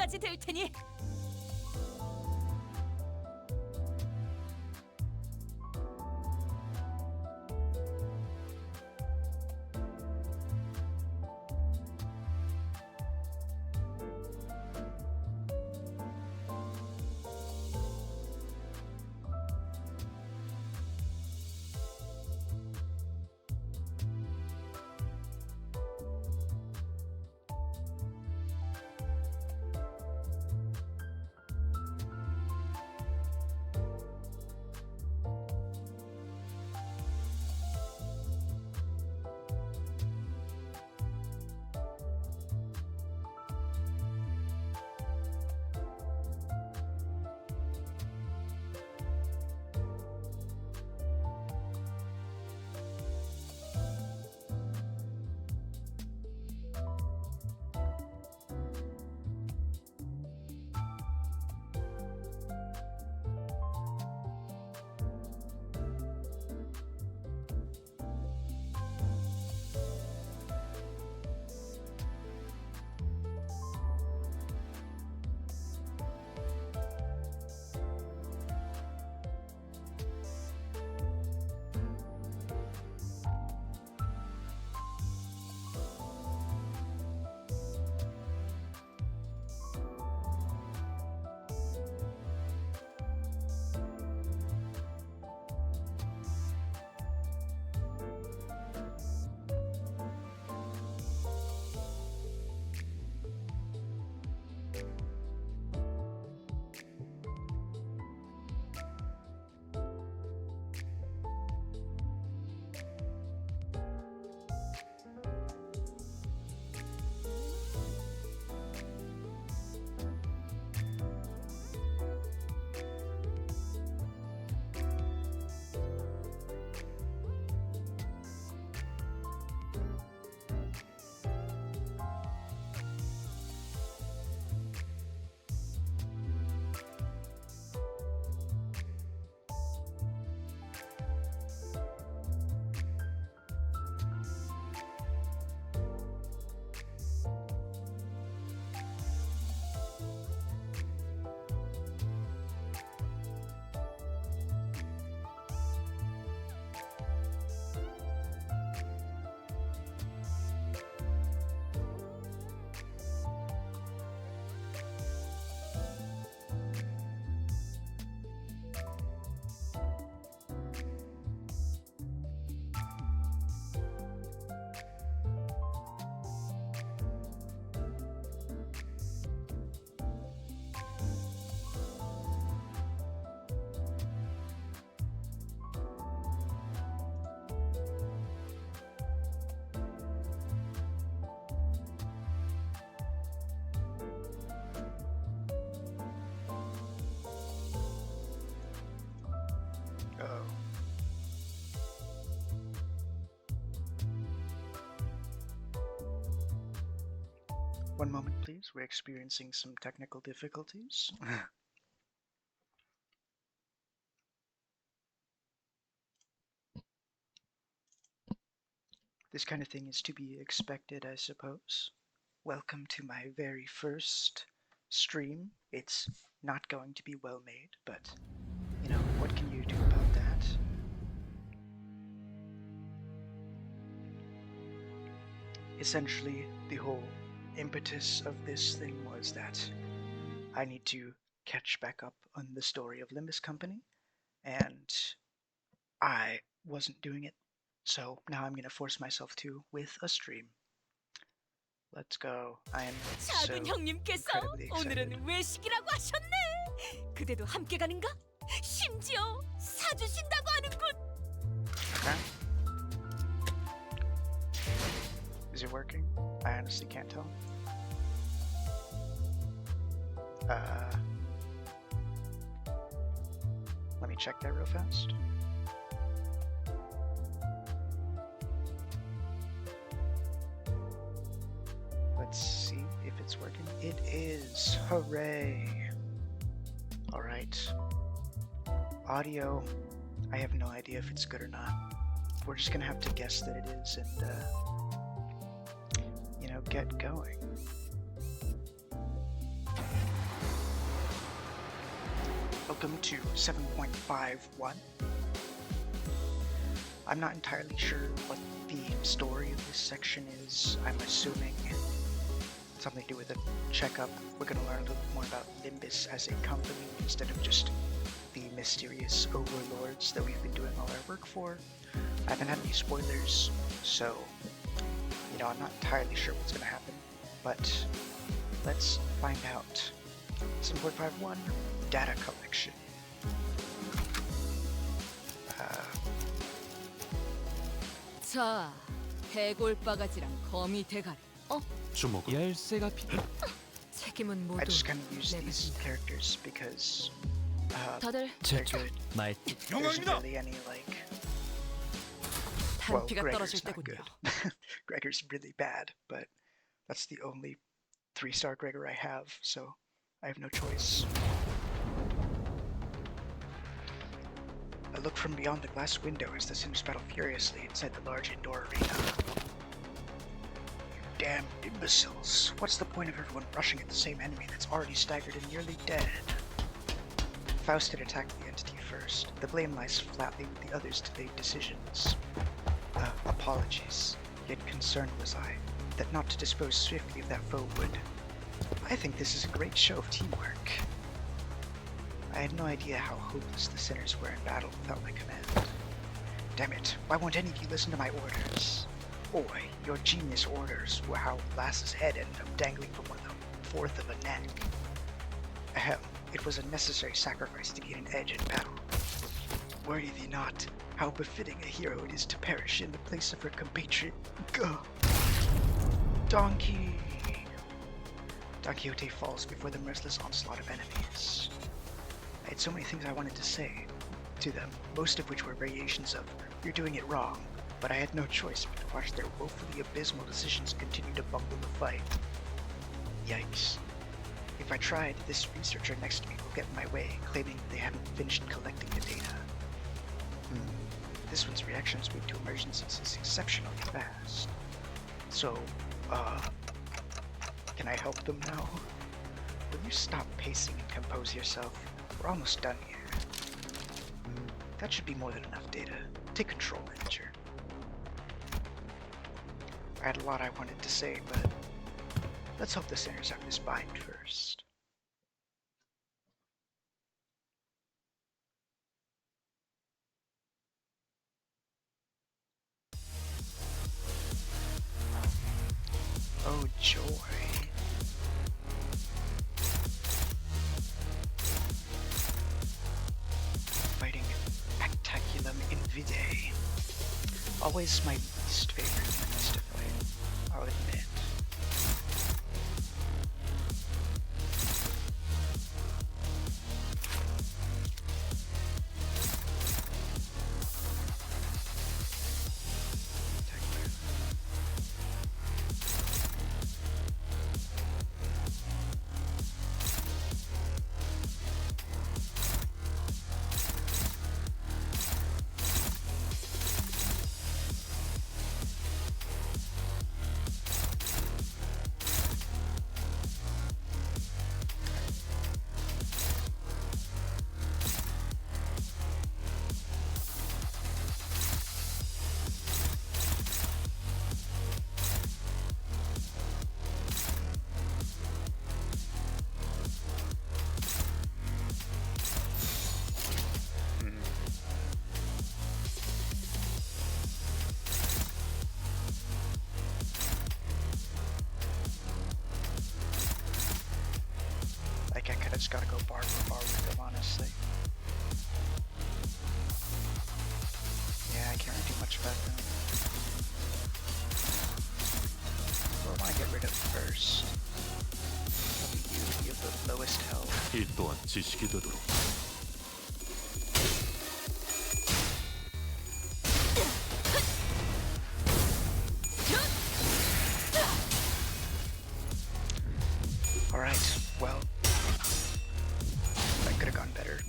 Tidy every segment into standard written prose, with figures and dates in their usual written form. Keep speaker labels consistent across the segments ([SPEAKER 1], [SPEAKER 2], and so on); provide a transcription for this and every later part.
[SPEAKER 1] 때까지 될 테니.
[SPEAKER 2] One moment, please. We're experiencing some technical difficulties. This kind of thing is to be expected, I suppose. Welcome to my very first stream. It's not going to be well made, but, you know, what can you do about that? Essentially, the whole impetus of this thing was that I need to catch back up on the story of Limbus Company, and I wasn't doing it, so now I'm gonna force myself to with a stream. Let's go. I am so
[SPEAKER 1] 작은 형님께서
[SPEAKER 2] incredibly excited.
[SPEAKER 1] 오늘은 외식이라고 하셨네. 그대도 함께 가는가? 심지어 사주신다고 하는군.
[SPEAKER 2] Okay. Is it working? I honestly can't tell. Let me check that real fast. Let's see if it's working. It is! Hooray! Alright. Audio, I have no idea if it's good or not. We're just gonna have to guess that it is and, you know, get going. Welcome to 7.51. I'm not entirely sure what the story of this section is. I'm assuming something to do with a checkup. We're going to learn a little bit more about Limbus as a company instead of just the mysterious overlords that we've been doing all our work for. I haven't had any spoilers, so, I'm not entirely sure what's going to happen, but let's find out. 7.51, data collection.
[SPEAKER 1] 자, 해골바가지랑 거미 대가리.
[SPEAKER 3] 주먹은
[SPEAKER 4] 열쇠가 필요.
[SPEAKER 1] 책임은
[SPEAKER 2] I
[SPEAKER 1] 모두
[SPEAKER 2] just kind of use
[SPEAKER 1] 내가
[SPEAKER 2] these
[SPEAKER 1] 진다.
[SPEAKER 2] characters because
[SPEAKER 1] 다들
[SPEAKER 2] they're good.
[SPEAKER 4] 말
[SPEAKER 2] There isn't really any
[SPEAKER 1] 탄피가
[SPEAKER 2] Gregor's
[SPEAKER 1] 떨어질
[SPEAKER 2] not
[SPEAKER 1] 때군요.
[SPEAKER 2] good. Gregor's really bad, but that's the only 3-star Gregor I have, so I have no choice. I look from beyond the glass window as the Sims battle furiously inside the large indoor arena. You damn imbeciles. What's the point of everyone rushing at the same enemy that's already staggered and nearly dead? Faust had attacked the entity first. The blame lies flatly with the others to make decisions. Apologies. Yet concerned was I that not to dispose swiftly of that foe would. I think this is a great show of teamwork. I had no idea how hopeless the sinners were in battle without my command. Damn it, why won't any of you listen to my orders? Boy, your genius orders were how Lass's head ended up dangling from 1/4 of a neck. Ahem, it was a necessary sacrifice to gain an edge in battle. Worry thee not, how befitting a hero it is to perish in the place of her compatriot. Gah! Don Quixote falls before the merciless onslaught of enemies. I had so many things I wanted to say to them, most of which were variations of, "You're doing it wrong," but I had no choice but to watch their woefully abysmal decisions continue to bungle the fight. Yikes. If I tried, this researcher next to me will get in my way, claiming they haven't finished collecting the data. This one's reaction speed to emergencies is exceptionally fast. So, can I help them now? Will you stop pacing and compose yourself? We're almost done here. That should be more than enough data. Take control, manager. I had a lot I wanted to say, but let's hope the sinners have this bind first. Oh, joy. Fighting Spectaculum Invide. Always my least favorite things to fight, I'll admit. I kinda just gotta go bar for bar with them, honestly. Yeah, I can't really do much about them. What I want to get rid of first. Probably you have the lowest health.
[SPEAKER 3] 이 또한 지식이 되도록.
[SPEAKER 2] Alright, well, that could have gone better.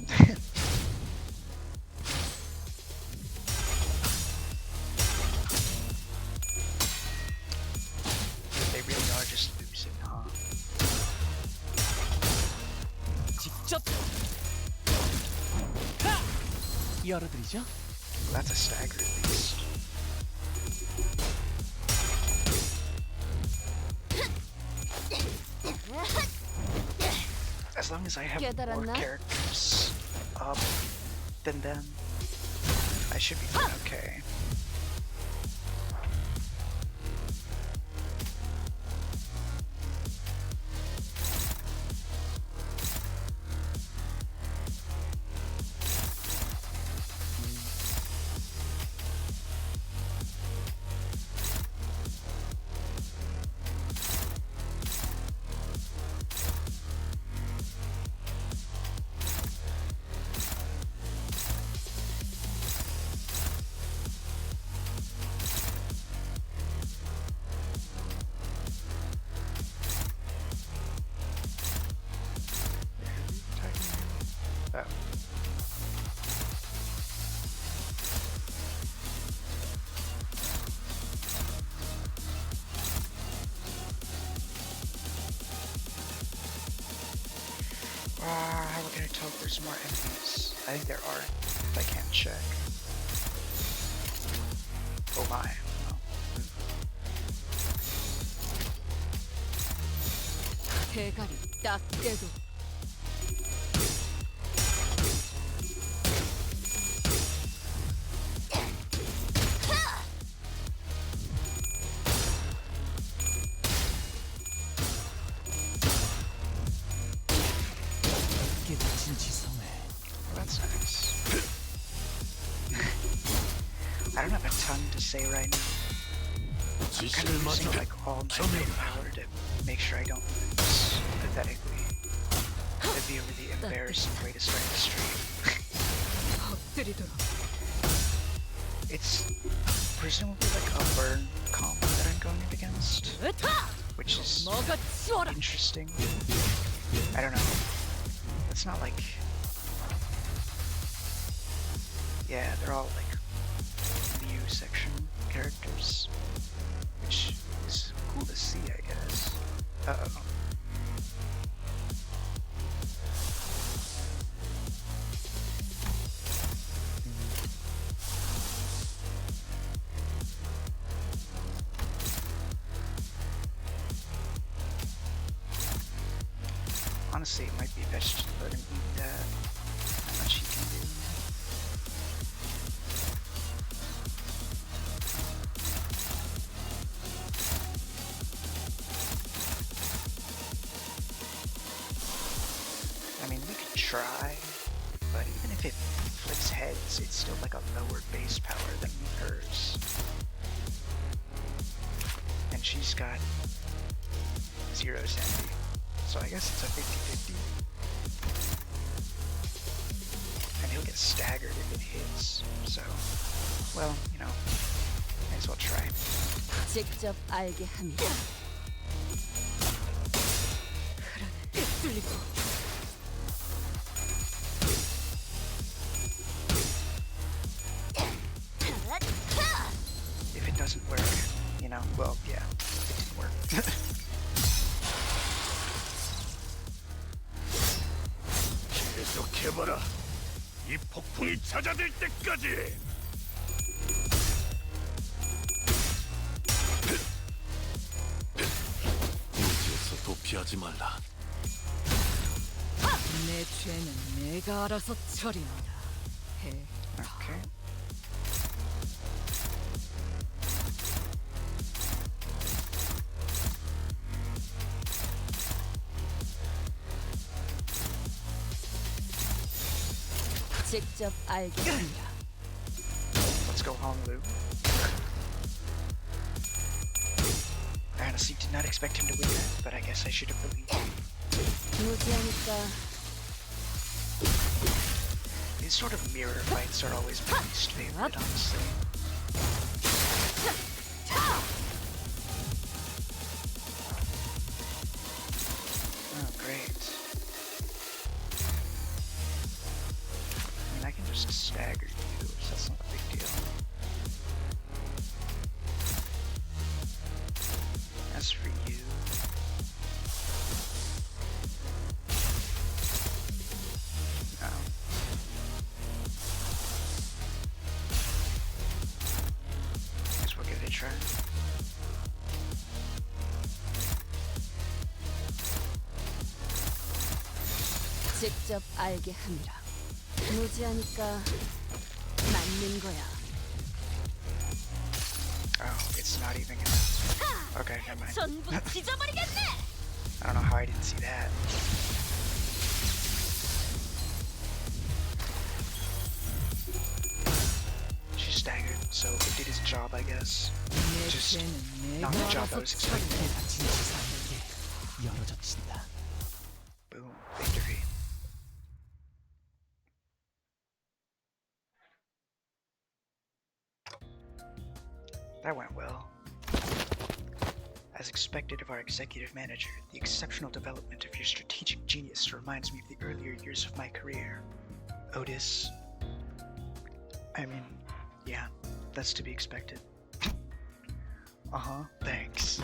[SPEAKER 2] They really are just losing, huh?
[SPEAKER 4] 직접 열어드리죠.
[SPEAKER 2] That's a stagger at least. As long as I have more
[SPEAKER 1] 깨달았나?
[SPEAKER 2] characters up than them, I should be doing okay. Oh. How can I tell if there's more enemies? I think there are, if I can't check. Oh my. Oh.
[SPEAKER 1] 대가리 딱 떼도
[SPEAKER 4] 깨닫힌 지성에
[SPEAKER 2] That's nice. I don't have a ton to say right now. I'm kind
[SPEAKER 3] 지시를
[SPEAKER 2] of using
[SPEAKER 3] 맞춰
[SPEAKER 2] like all my
[SPEAKER 3] 점령.
[SPEAKER 2] willpower to make sure I don't lose pathetically. That'd be a really embarrassing way to start the stream.
[SPEAKER 1] 엎드리도록.
[SPEAKER 2] It's presumably like a burn comp that I'm going up against,
[SPEAKER 1] 으타!
[SPEAKER 2] which is
[SPEAKER 1] 먹어 치워라.
[SPEAKER 2] interesting. I don't know. It's not like... Yeah, they're all like Liu section characters, which is cool to see, I guess. Uh-oh. Honestly, it might be best to let him eat that. How much he can do. I mean, we could try, but even if it flips heads, it's still like a lower base power than hers. And she's got 0 sanity. So I guess it's a 50-50. And he'll get staggered if it hits. So, well, you know, might as well try.
[SPEAKER 1] 직접 알게 합니다. 그러네. 뚫리고.
[SPEAKER 2] If it doesn't work, you know, well, yeah, it didn't work.
[SPEAKER 3] 계속해봐라. 이 폭풍이 잦아들 때까지. 무지에서 도피하지 말라.
[SPEAKER 1] 내 죄는 내가 알아서 처리한다. 해.
[SPEAKER 2] Okay.
[SPEAKER 1] 직접 알게 합니다.
[SPEAKER 2] Let's go home, Lou. I honestly did not expect him to win that, but I guess I should have believed him.
[SPEAKER 1] 무지하니까
[SPEAKER 2] These sort of mirror fights are always my least favorite, honestly. Oh, great. I mean, I can just stagger you, so that's not a big deal. As for you... No.
[SPEAKER 1] 직접 알게 함이라. 무지하니까 맞는 거야.
[SPEAKER 2] Oh, it's not even gonna... Okay, never mind.
[SPEAKER 1] 전부 찢어버리겠네.
[SPEAKER 2] I don't know how I didn't see that. She staggered, so it did his job, I guess. Just not the job I was expecting. Boom, victory. That went well. As expected of our executive manager, the exceptional development of your strategic genius reminds me of the earlier years of my career. Otis. I mean, yeah, that's to be expected. Thanks.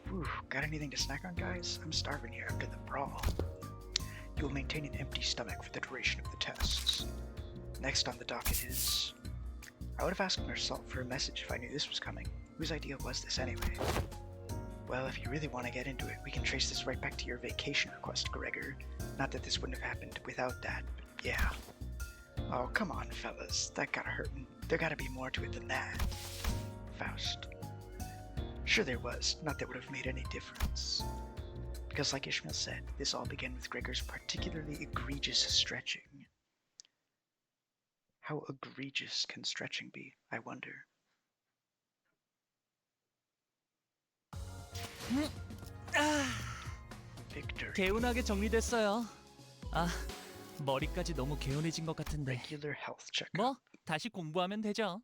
[SPEAKER 2] Whew, got anything to snack on, guys? I'm starving here after the brawl. You will maintain an empty stomach for the duration of the tests. Next on the docket is... I would have asked Marcel for a message if I knew this was coming. Whose idea was this anyway? Well, if you really want to get into it, we can trace this right back to your vacation request, Gregor. Not that this wouldn't have happened without that, but yeah. Oh, come on, fellas. That gotta hurt. There gotta be more to it than that. Faust. Sure there was. Not that would have made any difference. Because like Ishmael said, this all began with Gregor's particularly egregious stretching. How egregious can stretching be, I wonder? Victory.
[SPEAKER 4] 개운하게 정리됐어요. 아, 머리까지 너무 개운해진 것 같은데.
[SPEAKER 2] Regular health check.
[SPEAKER 4] 뭐, 다시 공부하면 되죠.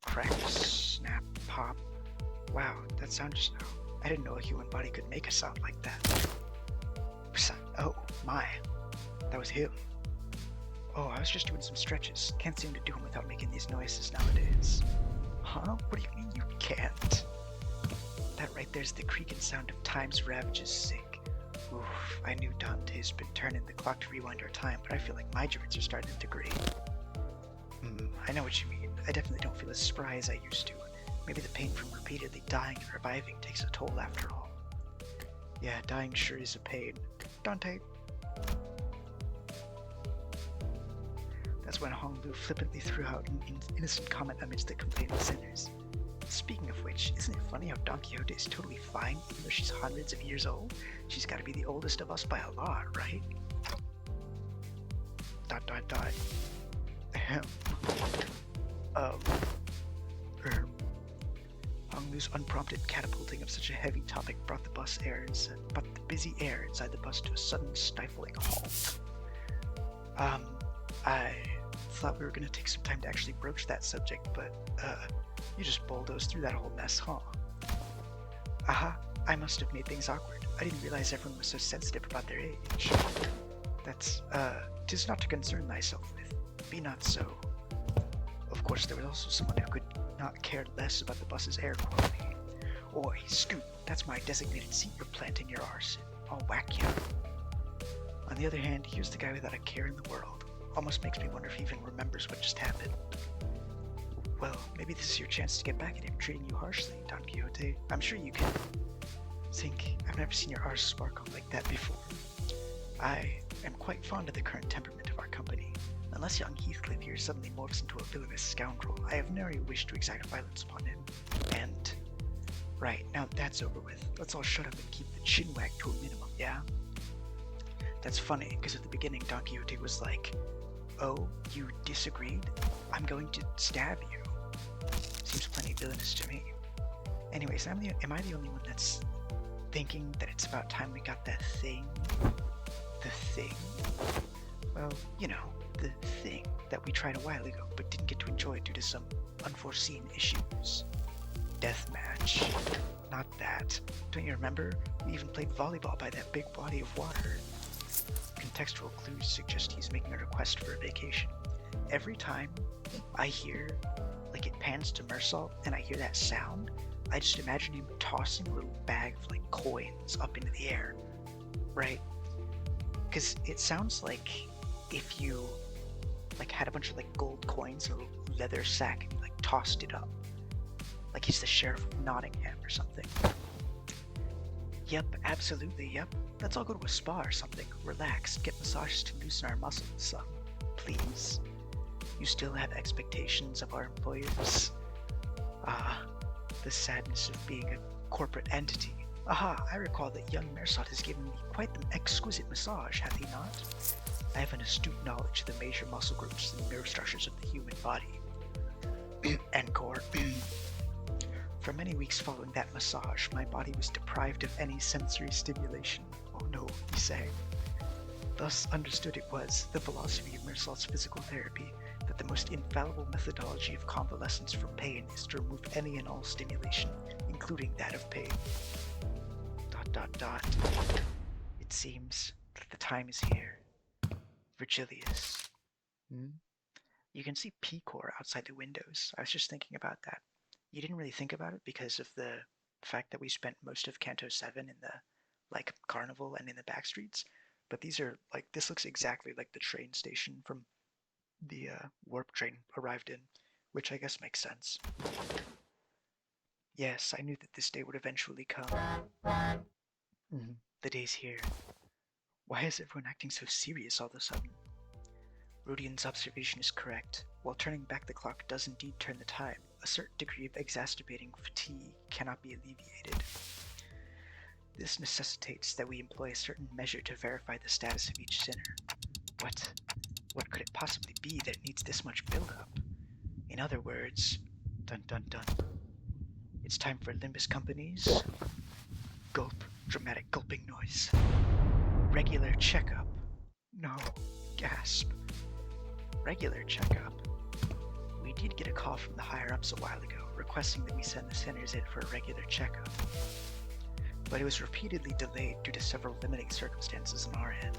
[SPEAKER 2] Crack, snap, pop. Wow, that sound just now. I didn't know a human body could make a sound like that. Oh, my. That was him. Oh, I was just doing some stretches. Can't seem to do them without making these noises nowadays. Huh? What do you mean you can't? That right there's the creaking sound of time's ravages sink. Oof, I knew Dante's been turning the clock to rewind our time, but I feel like my joints are starting to degrade. I know what you mean. I definitely don't feel as spry as I used to. Maybe the pain from repeatedly dying and reviving takes a toll after all. Yeah, dying sure is a pain. Dante. That's when Hong Lu flippantly threw out an innocent comment amidst the complaining sinners. Speaking of which, isn't it funny how Don Quixote is totally fine even though she's hundreds of years old? She's gotta be the oldest of us by a lot, right? ... Hong Lu's unprompted catapulting of such a heavy topic brought the busy air inside the bus to a sudden stifling halt. I thought we were gonna take some time to actually broach that subject, but, you just bulldozed through that whole mess, huh? Aha, I must have made things awkward. I didn't realize everyone was so sensitive about their age. That's, 'tis not to concern thyself with. Be not so. Of course, there was also someone who could not care less about the bus's air quality. Oi, Scoot, that's my designated seat you're planting your arse in. I'll whack you. On the other hand, here's the guy without a care in the world. Almost makes me wonder if he even remembers what just happened. Well, maybe this is your chance to get back at him treating you harshly, Don Quixote. I'm sure you can. Think, I've never seen your arse sparkle like that before. I am quite fond of the current temperament of our company. Unless young Heathcliff here suddenly morphs into a villainous scoundrel, I have nary wish to exact violence upon him. And... right, now that's over with. Let's all shut up and keep the chin wag to a minimum, yeah? That's funny, because at the beginning Don Quixote was like, oh, you disagreed? I'm going to stab you. Seems plenty villainous to me. Anyways, am I the only one that's thinking that it's about time we got that thing? The thing? Well, you know, the thing that we tried a while ago but didn't get to enjoy due to some unforeseen issues. Deathmatch. Not that. Don't you remember? We even played volleyball by that big body of water. Contextual clues suggest he's making a request for a vacation. Every time I hear, like it pans to Mersault and I hear that sound, I just imagine him tossing a little bag of like coins up into the air, right? Because it sounds like if you like had a bunch of like gold coins in a little leather sack and you like tossed it up, like he's the sheriff of Nottingham or something. Yep, absolutely, yep. Let's all go to a spa or something. Relax, get massages to loosen our muscles. Please. You still have expectations of our employers? Ah, the sadness of being a corporate entity. Aha, I recall that young Mersot has given me quite the exquisite massage, hath he not? I have an astute knowledge of the major muscle groups and nerve structures of the human body. Encore. For many weeks following that massage, my body was deprived of any sensory stimulation. Oh no, he sang. Thus understood it was, the philosophy of Mersot's physical therapy, that the most infallible methodology of convalescence from pain is to remove any and all stimulation, including that of pain. ... It seems that the time is here. Virgilius. You can see P-Core outside the windows. I was just thinking about that. You didn't really think about it because of the fact that we spent most of Canto 7 in the, carnival and in the back streets. But these are, this looks exactly like the train station from the warp train arrived in, which I guess makes sense. Yes, I knew that this day would eventually come. The day's here. Why is everyone acting so serious all of a sudden? Rodian's observation is correct. While turning back the clock does indeed turn the time, a certain degree of exacerbating fatigue cannot be alleviated. This necessitates that we employ a certain measure to verify the status of each sinner. What could it possibly be that needs this much build-up? In other words, dun dun dun. It's time for Limbus Company's gulp, dramatic gulping noise. Regular checkup. No, gasp. Regular checkup. We did get a call from the higher-ups a while ago, requesting that we send the sinners in for a regular checkup. But it was repeatedly delayed due to several limiting circumstances on our end.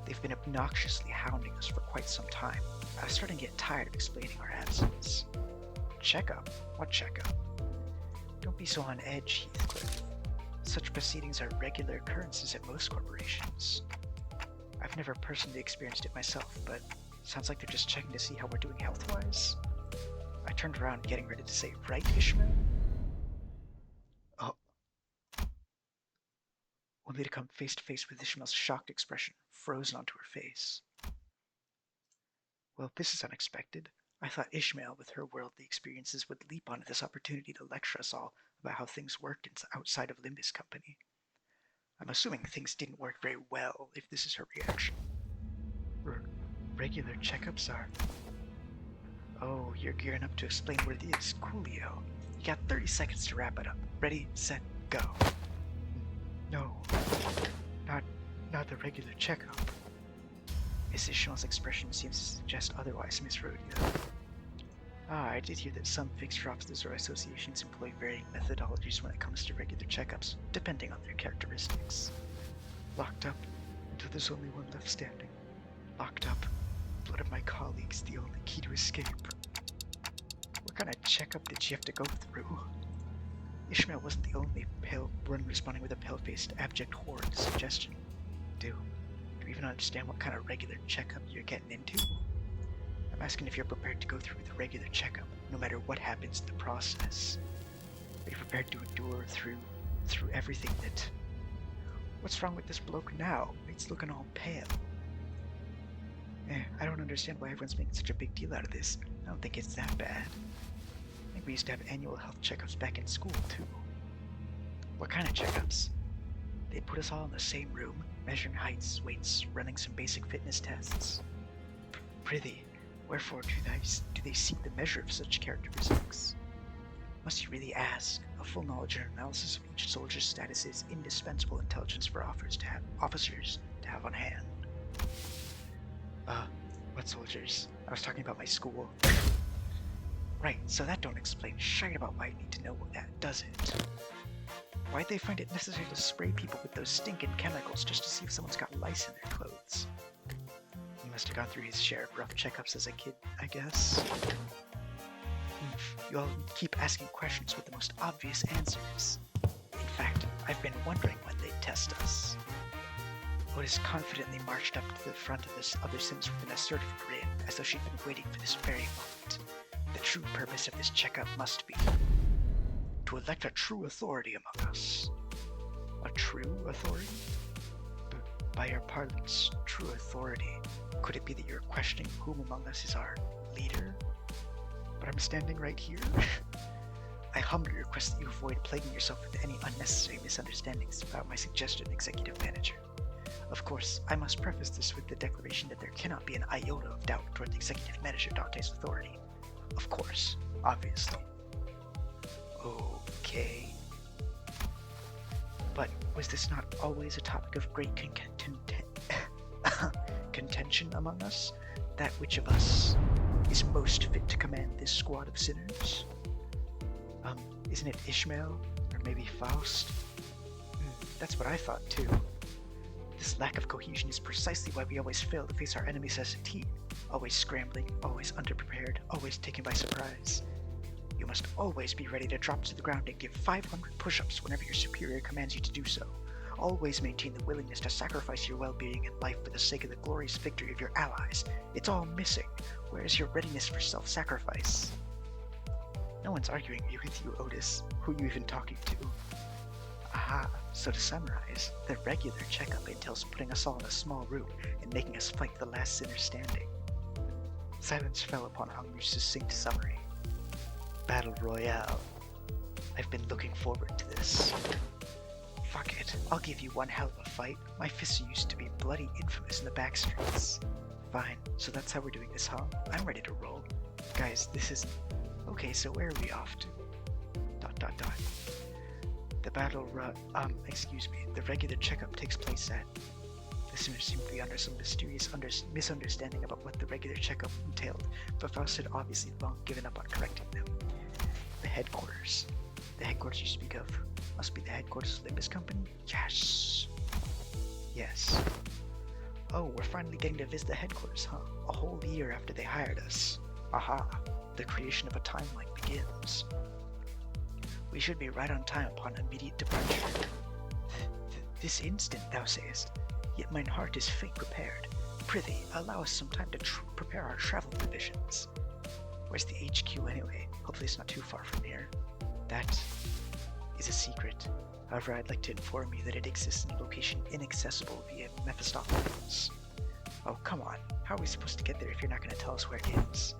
[SPEAKER 2] They've been obnoxiously hounding us for quite some time. I was starting to get tired of explaining our absence. Checkup? What checkup? Don't be so on edge, Heathcliff. Such proceedings are regular occurrences at most corporations. I've never personally experienced it myself, but sounds like they're just checking to see how we're doing health-wise. I turned around, getting ready to say, right, Ishmael? Oh. Only to come face to face with Ishmael's shocked expression, frozen onto her face. Well, this is unexpected. I thought Ishmael, with her worldly experiences, would leap onto this opportunity to lecture us all about how things worked outside of Limbus Company. I'm assuming things didn't work very well, if this is her reaction. Regular checkups are... Oh, you're gearing up to explain what it is. Coolio. You got 30 seconds to wrap it up. Ready, set, go. No. Not the regular checkup. Miss Ishmael's expression seems to suggest otherwise, Miss Rhodia. I did hear that some fixture officers or associations employ varying methodologies when it comes to regular checkups, depending on their characteristics. Locked up until there's only one left standing. Locked up. Blood of my colleagues, the only key to escape. What kind of checkup did she have to go through? Ishmael wasn't the only pale one responding with a pale-faced, abject horror to suggestion. Do you even understand what kind of regular checkup you're getting into? I'm asking if you're prepared to go through the regular checkup, no matter what happens in the process. Are you prepared to endure through everything that... What's wrong with this bloke now? He's looking all pale. I don't understand why everyone's making such a big deal out of this. I don't think it's that bad. I think we used to have annual health checkups back in school, too. What kind of checkups? They'd put us all in the same room, measuring heights, weights, running some basic fitness tests. Prithee, wherefore do they seek the measure of such characteristics? Must you really ask? A full knowledge and analysis of each soldier's status is indispensable intelligence for officers to have on hand. What soldiers? I was talking about my school. Right, so that don't explain shite about why I need to know that, does it? Why'd they find it necessary to spray people with those stinking chemicals just to see if someone's got lice in their clothes? He must have gone through his share of rough checkups as a kid, I guess. You all keep asking questions with the most obvious answers. In fact, I've been wondering when they'd test us. Otis confidently marched up to the front of the other Sims with an assertive grin, as though she'd been waiting for this very moment. The true purpose of this checkup must be to elect a true authority among us. a true authority? By your parlance, true authority, could it be that you're questioning whom among us is our leader? But I'm standing right here. I humbly request that you avoid plaguing yourself with any unnecessary misunderstandings about my suggestion, Executive Manager. Of course, I must preface this with the declaration that there cannot be an iota of doubt toward the Executive Manager Dante's authority. Of course, obviously. Okay. But was this not always a topic of great contention among us? That which of us is most fit to command this squad of sinners? Isn't it Ishmael? Or maybe Faust? That's what I thought too. This lack of cohesion is precisely why we always fail to face our enemies as a team. Always scrambling, always underprepared, always taken by surprise. You must always be ready to drop to the ground and give 500 push-ups whenever your superior commands you to do so. Always maintain the willingness to sacrifice your well-being and life for the sake of the glorious victory of your allies. It's all missing. Where is your readiness for self-sacrifice? No one's arguing with you, Otis. Who are you even talking to? Aha, so to summarize, the regular checkup entails putting us all in a small room and making us fight the last sinner standing. Silence fell upon Hongmu's succinct summary. Battle Royale. I've been looking forward to this. Fuck it, I'll give you one hell of a fight. My fists used to be bloody infamous in the back streets. Fine, so that's how we're doing this, huh? I'm ready to roll. Guys, this isn't... Okay, so where are we off to? ... The the regular checkup takes place at... Listeners seem to be under some mysterious misunderstanding about what the regular checkup entailed, but Faust had obviously long given up on correcting them. The headquarters. The headquarters you speak of must be the headquarters of Limbus Company? Yes. Yes. Oh, we're finally getting to visit the headquarters, huh? A whole year after they hired us. Aha. The creation of a timeline begins. We should be right on time upon immediate departure. This instant, thou sayest. Yet mine heart is faint prepared. Prithee, allow us some time to prepare our travel provisions. Where's the HQ anyway? Hopefully it's not too far from here. That is a secret. However, I'd like to inform you that it exists in a location inaccessible via Mephistopheles. Oh, come on. How are we supposed to get there if you're not going to tell us where it is?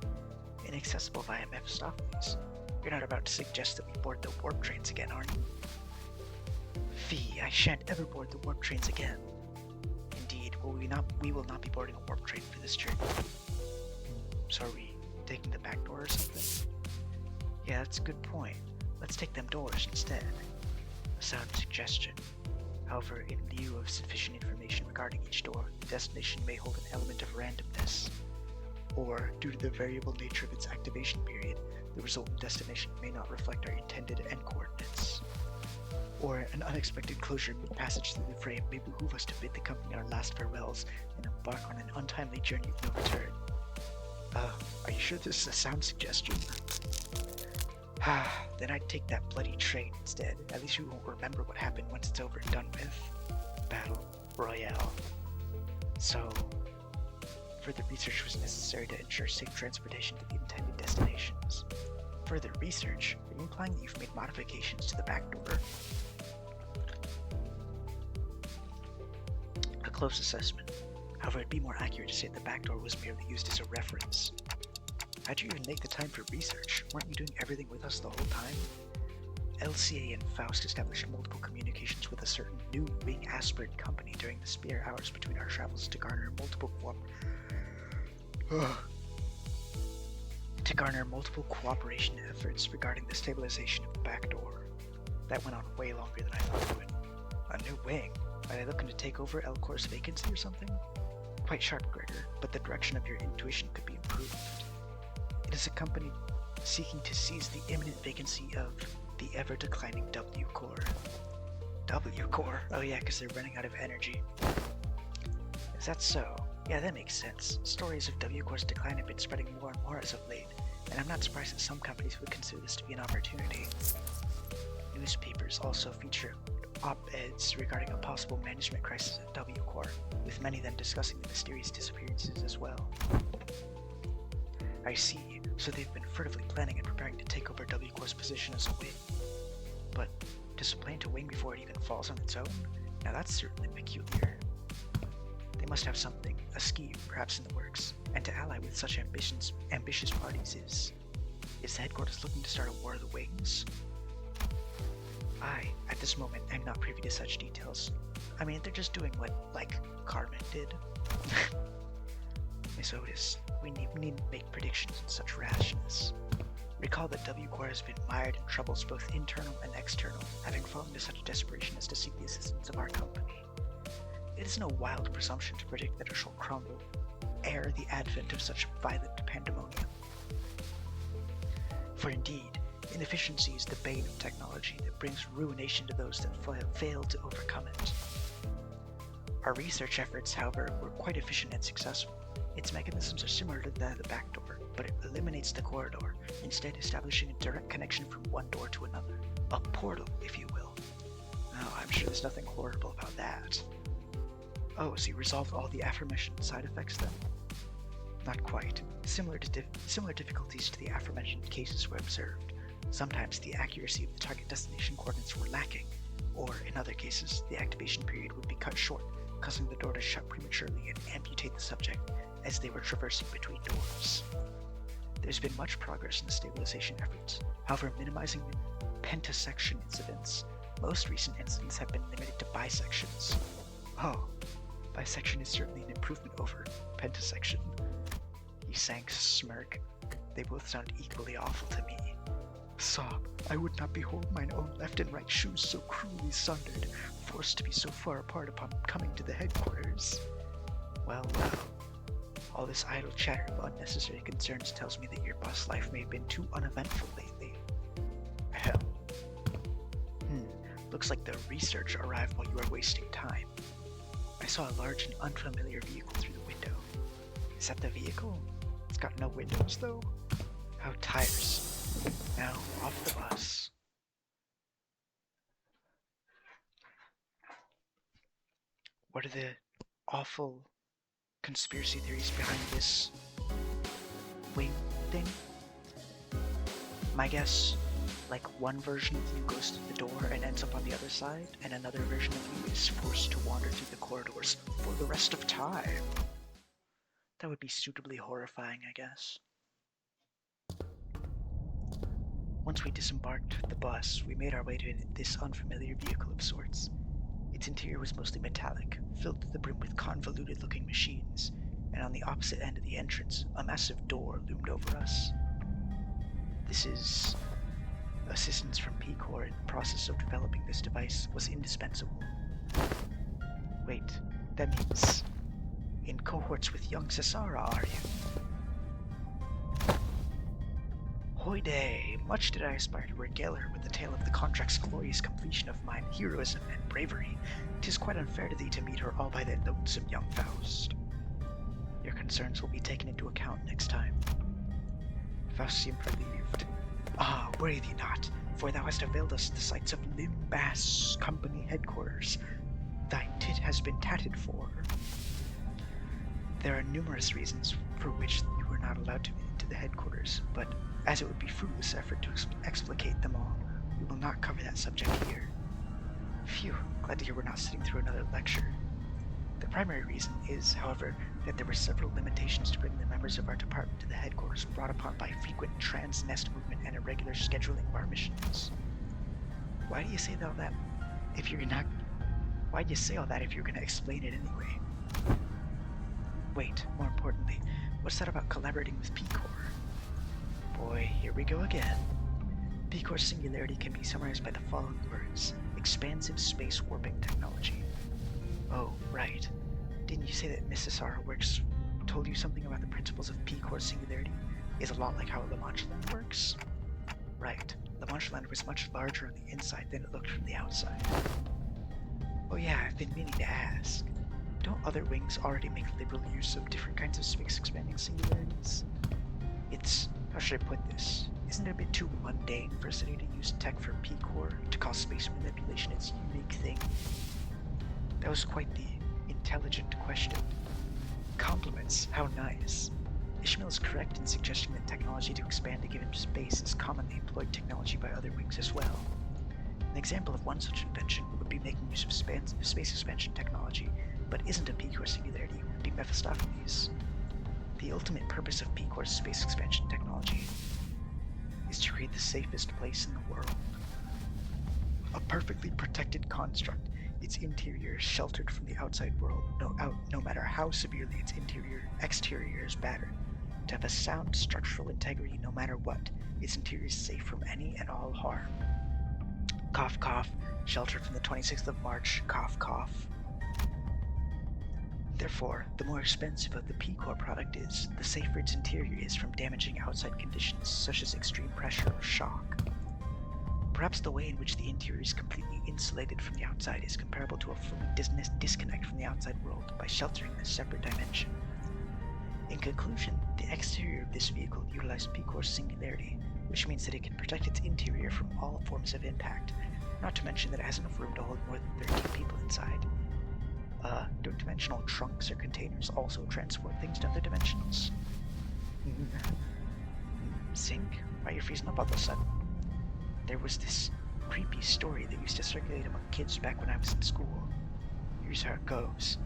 [SPEAKER 2] Inaccessible via Mephistopheles? You're not about to suggest that we board the warp trains again, are you? Fee, I shan't ever board the warp trains again. Indeed, we will not be boarding a warp train for this journey. So are we taking the back door or something? Yeah, that's a good point. Let's take them doors instead. A sound suggestion. However, in lieu of sufficient information regarding each door, the destination may hold an element of randomness. Or, due to the variable nature of its activation period, the resultant destination may not reflect our intended end coordinates. Or, an unexpected closure mid-passage through the frame may behoove us to bid the company our last farewells and embark on an untimely journey of no return. Are you sure this is a sound suggestion? Then I'd take that bloody train instead. At least we won't remember what happened once it's over and done with. Battle Royale. So, further research was necessary to ensure safe transportation to the intended destinations. Further research? Are you implying that you've made modifications to the back door? A close assessment. However, it'd be more accurate to say the back door was merely used as a reference. How'd you even make the time for research? Weren't you doing everything with us the whole time? LCA and Faust established multiple communications with a certain new wing aspirant company during the spare hours between our travels to garner multiple cooperation efforts regarding the stabilization of the back door. That went on way longer than I thought it would. A new wing? Are they looking to take over Elcor's vacancy or something? Quite sharp, Gregor, but the direction of your intuition could be improved. It is a company seeking to seize the imminent vacancy of the ever-declining W Core. W Core? Oh yeah, because they're running out of energy. Is that so? Yeah, that makes sense. Stories of W Core's decline have been spreading more and more as of late, and I'm not surprised that some companies would consider this to be an opportunity. Newspapers also feature op-eds regarding a possible management crisis at W Core, with many of them discussing the mysterious disappearances as well. I see. So they've been furtively planning and preparing to take over W Core's position as a wing. But to supplant a wing before it even falls on its own? Now that's certainly peculiar. They must have something, a scheme, perhaps in the works, and to ally with such ambitious parties is the headquarters looking to start a war of the wings? I, at this moment, am not privy to such details. I mean, they're just doing what, like, Carmen did. Miss Otis, we needn't make predictions in such rashness. Recall that W Corps has been mired in troubles both internal and external, having fallen to such desperation as to seek the assistance of our company. It is no wild presumption to predict that it shall crumble ere the advent of such violent pandemonium. For indeed, inefficiency is the bane of technology that brings ruination to those that fail to overcome it. Our research efforts, however, were quite efficient and successful. Its mechanisms are similar to that of the back door, but it eliminates the corridor, instead establishing a direct connection from one door to another. A portal, if you will. Oh, I'm sure there's nothing horrible about that. Oh, so you resolved all the aforementioned side effects then? Not quite. Similar difficulties to the aforementioned cases were observed. Sometimes the accuracy of the target destination coordinates were lacking, or in other cases, the activation period would be cut short, causing the door to shut prematurely and amputate the subject as they were traversing between doors. There's been much progress in the stabilization efforts, however minimizing pentasection incidents. Most recent incidents have been limited to bisections. Oh, bisection is certainly an improvement over pentasection. He sank smirk. They both sound equally awful to me. Sob, I would not behold mine own left and right shoes so cruelly sundered, forced to be so far apart upon coming to the headquarters. Well, all this idle chatter of unnecessary concerns tells me that your bus life may have been too uneventful lately. Hell. Looks like the research arrived while you were wasting time. I saw a large and unfamiliar vehicle through the window. Is that the vehicle? It's got no windows, though? How tiresome. Now, off the bus. What are the awful conspiracy theories behind this wing thing? My guess, like one version of you goes to the door and ends up on the other side, and another version of you is forced to wander through the corridors for the rest of time. That would be suitably horrifying, I guess. Once we disembarked the bus, we made our way to this unfamiliar vehicle of sorts. Its interior was mostly metallic, filled to the brim with convoluted-looking machines, and on the opposite end of the entrance, a massive door loomed over us. This is... assistance from P-Corps in the process of developing this device was indispensable. Wait, that means... in cohorts with young Cesara, are you? Hoy day, much did I aspire to regale her with the tale of the contract's glorious completion of mine heroism and bravery. 'Tis quite unfair to thee to meet her all by that lonesome young Faust. Your concerns will be taken into account next time. Faust seemed relieved. Ah, worry thee not, for thou hast availed us the sights of Limbas Company headquarters. Thy tit has been tatted for. There are numerous reasons for which you were not allowed to into the headquarters, but as it would be fruitless effort to explicate them all, we will not cover that subject here. Phew, glad to hear we're not sitting through another lecture. The primary reason is, however, that there were several limitations to bringing the members of our department to the headquarters brought upon by frequent trans-nest movement and irregular scheduling of our missions. Why do you say all that if you're not... Why do you say all that if you're gonna explain it anyway? Wait, more importantly, what's that about collaborating with P-Corps? Boy, here we go again. P-Corps singularity can be summarized by the following words: expansive space warping technology. Oh, right. Didn't you say that Mrs. Sara works told you something about the principles of P-Corps singularity? Is a lot like how La Manche Land works? Right. La Manche Land was much larger on the inside than it looked from the outside. Oh yeah, I've been meaning to ask. Don't other wings already make liberal use of different kinds of space-expanding singularities? It's... how should I put this? Isn't it a bit too mundane for a city to use tech from P-Corps to call space manipulation its unique thing? That was quite the intelligent question. Compliments, how nice. Ishmael is correct in suggesting that technology to expand a given space is commonly employed technology by other wings as well. An example of one such invention would be making use of space expansion technology, but isn't a P-core singularity, would be Mephistopheles. The ultimate purpose of P-core's space expansion technology is to create the safest place in the world. A perfectly protected construct, its interior sheltered from the outside world, no matter how severely its exterior is battered. To have a sound structural integrity no matter what, its interior is safe from any and all harm. Cough, cough, sheltered from the 26th of March, cough, cough. Therefore, the more expensive of the P-core product is, the safer its interior is from damaging outside conditions such as extreme pressure or shock. Perhaps the way in which the interior is completely insulated from the outside is comparable to a full disconnect from the outside world by sheltering a separate dimension. In conclusion, the exterior of this vehicle utilized P-core singularity, which means that it can protect its interior from all forms of impact, not to mention that it has enough room to hold more than 13 people inside. Don't dimensional trunks or containers also transport things to other dimensionals? Sink? Why are you freezing up all of a sudden? There was this creepy story that used to circulate among kids back when I was in school. Here's how it goes.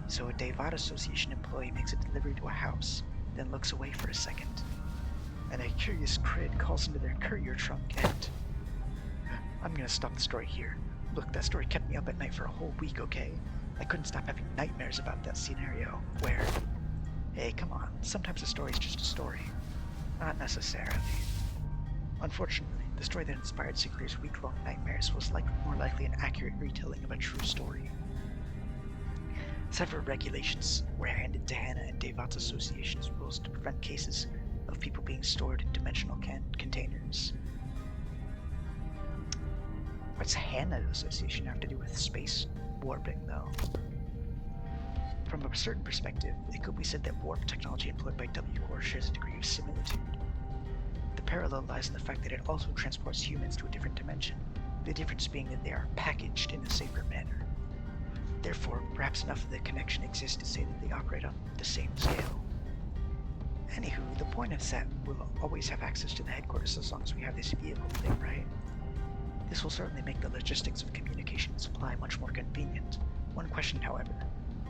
[SPEAKER 2] So a Devat Association employee makes a delivery to a house, then looks away for a second. And a curious crid calls into their courier trunk and... I'm gonna stop the story here. Look, that story kept me up at night for a whole week, okay? I couldn't stop having nightmares about that scenario, where... Hey, come on, sometimes a story's just a story. Not necessarily. Unfortunately, the story that inspired Sinclair's week-long nightmares was more likely an accurate retelling of a true story. Several regulations were handed to Hannah and Devat's Association's rules to prevent cases of people being stored in dimensional containers. What's Hannah's Association have to do with space warping, though? From a certain perspective, it could be said that warp technology employed by W-Core shares a degree of similitude. The parallel lies in the fact that it also transports humans to a different dimension, the difference being that they are packaged in a safer manner. Therefore, perhaps enough of the connection exists to say that they operate on the same scale. Anywho, the point is that we'll always have access to the headquarters as long as we have this vehicle thing, right? This will certainly make the logistics of communication and supply much more convenient. One question, however,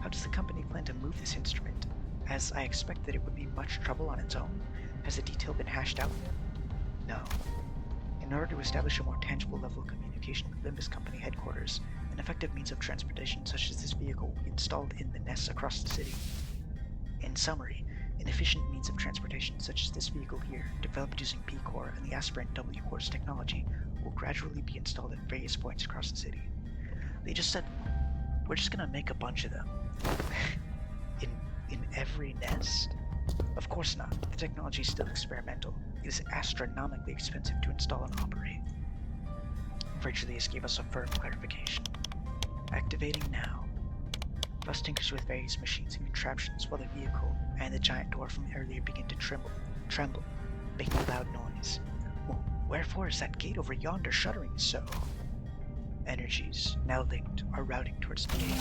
[SPEAKER 2] how does the company plan to move this instrument? As I expect that it would be much trouble on its own, has the detail been hashed out yet? No. In order to establish a more tangible level of communication with Limbus Company headquarters, an effective means of transportation such as this vehicle will be installed in the nests across the city. In summary, an efficient means of transportation such as this vehicle here, developed using P-Core and the aspirant W-Core's technology, will gradually be installed at various points across the city. They just said, we're just gonna make a bunch of them. in every nest? Of course not. The technology is still experimental. It is astronomically expensive to install and operate. Virtualius gave us a firm clarification. Activating now. Russ tinkers with various machines and contraptions while the vehicle and the giant door from earlier begin to tremble, making a loud noise. Well, wherefore is that gate over yonder shuddering so? Energies, now linked, are routing towards the gate.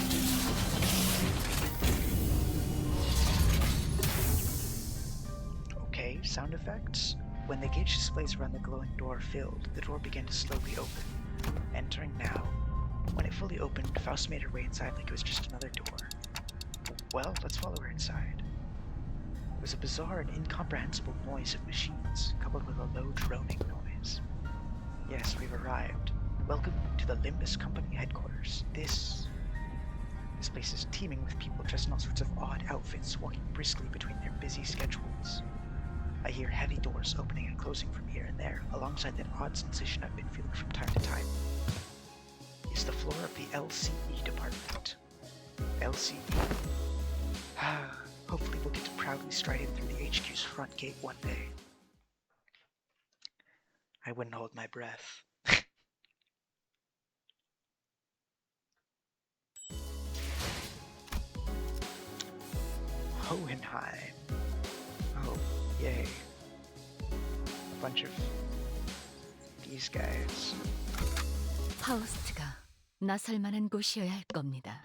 [SPEAKER 2] Okay, sound effects. When the gauge displays around the glowing door filled, the door began to slowly open. Entering now. When it fully opened, Faust made her way inside like it was just another door. Well, let's follow her inside. It was a bizarre and incomprehensible noise of machines, coupled with a low droning noise. Yes, we've arrived. Welcome to the Limbus Company headquarters. This place is teeming with people dressed in all sorts of odd outfits, walking briskly between their busy schedules. I hear heavy doors opening and closing from here and there, alongside that odd sensation I've been feeling from time to time. It's the floor of the LCE department. LCE. Hopefully we'll get to proudly stride in through the HQ's front gate one day. I wouldn't hold my breath. Hohenheim. Oh, yay. A bunch of these guys.
[SPEAKER 1] 파우스트가 나설 만한 곳이어야 할 겁니다.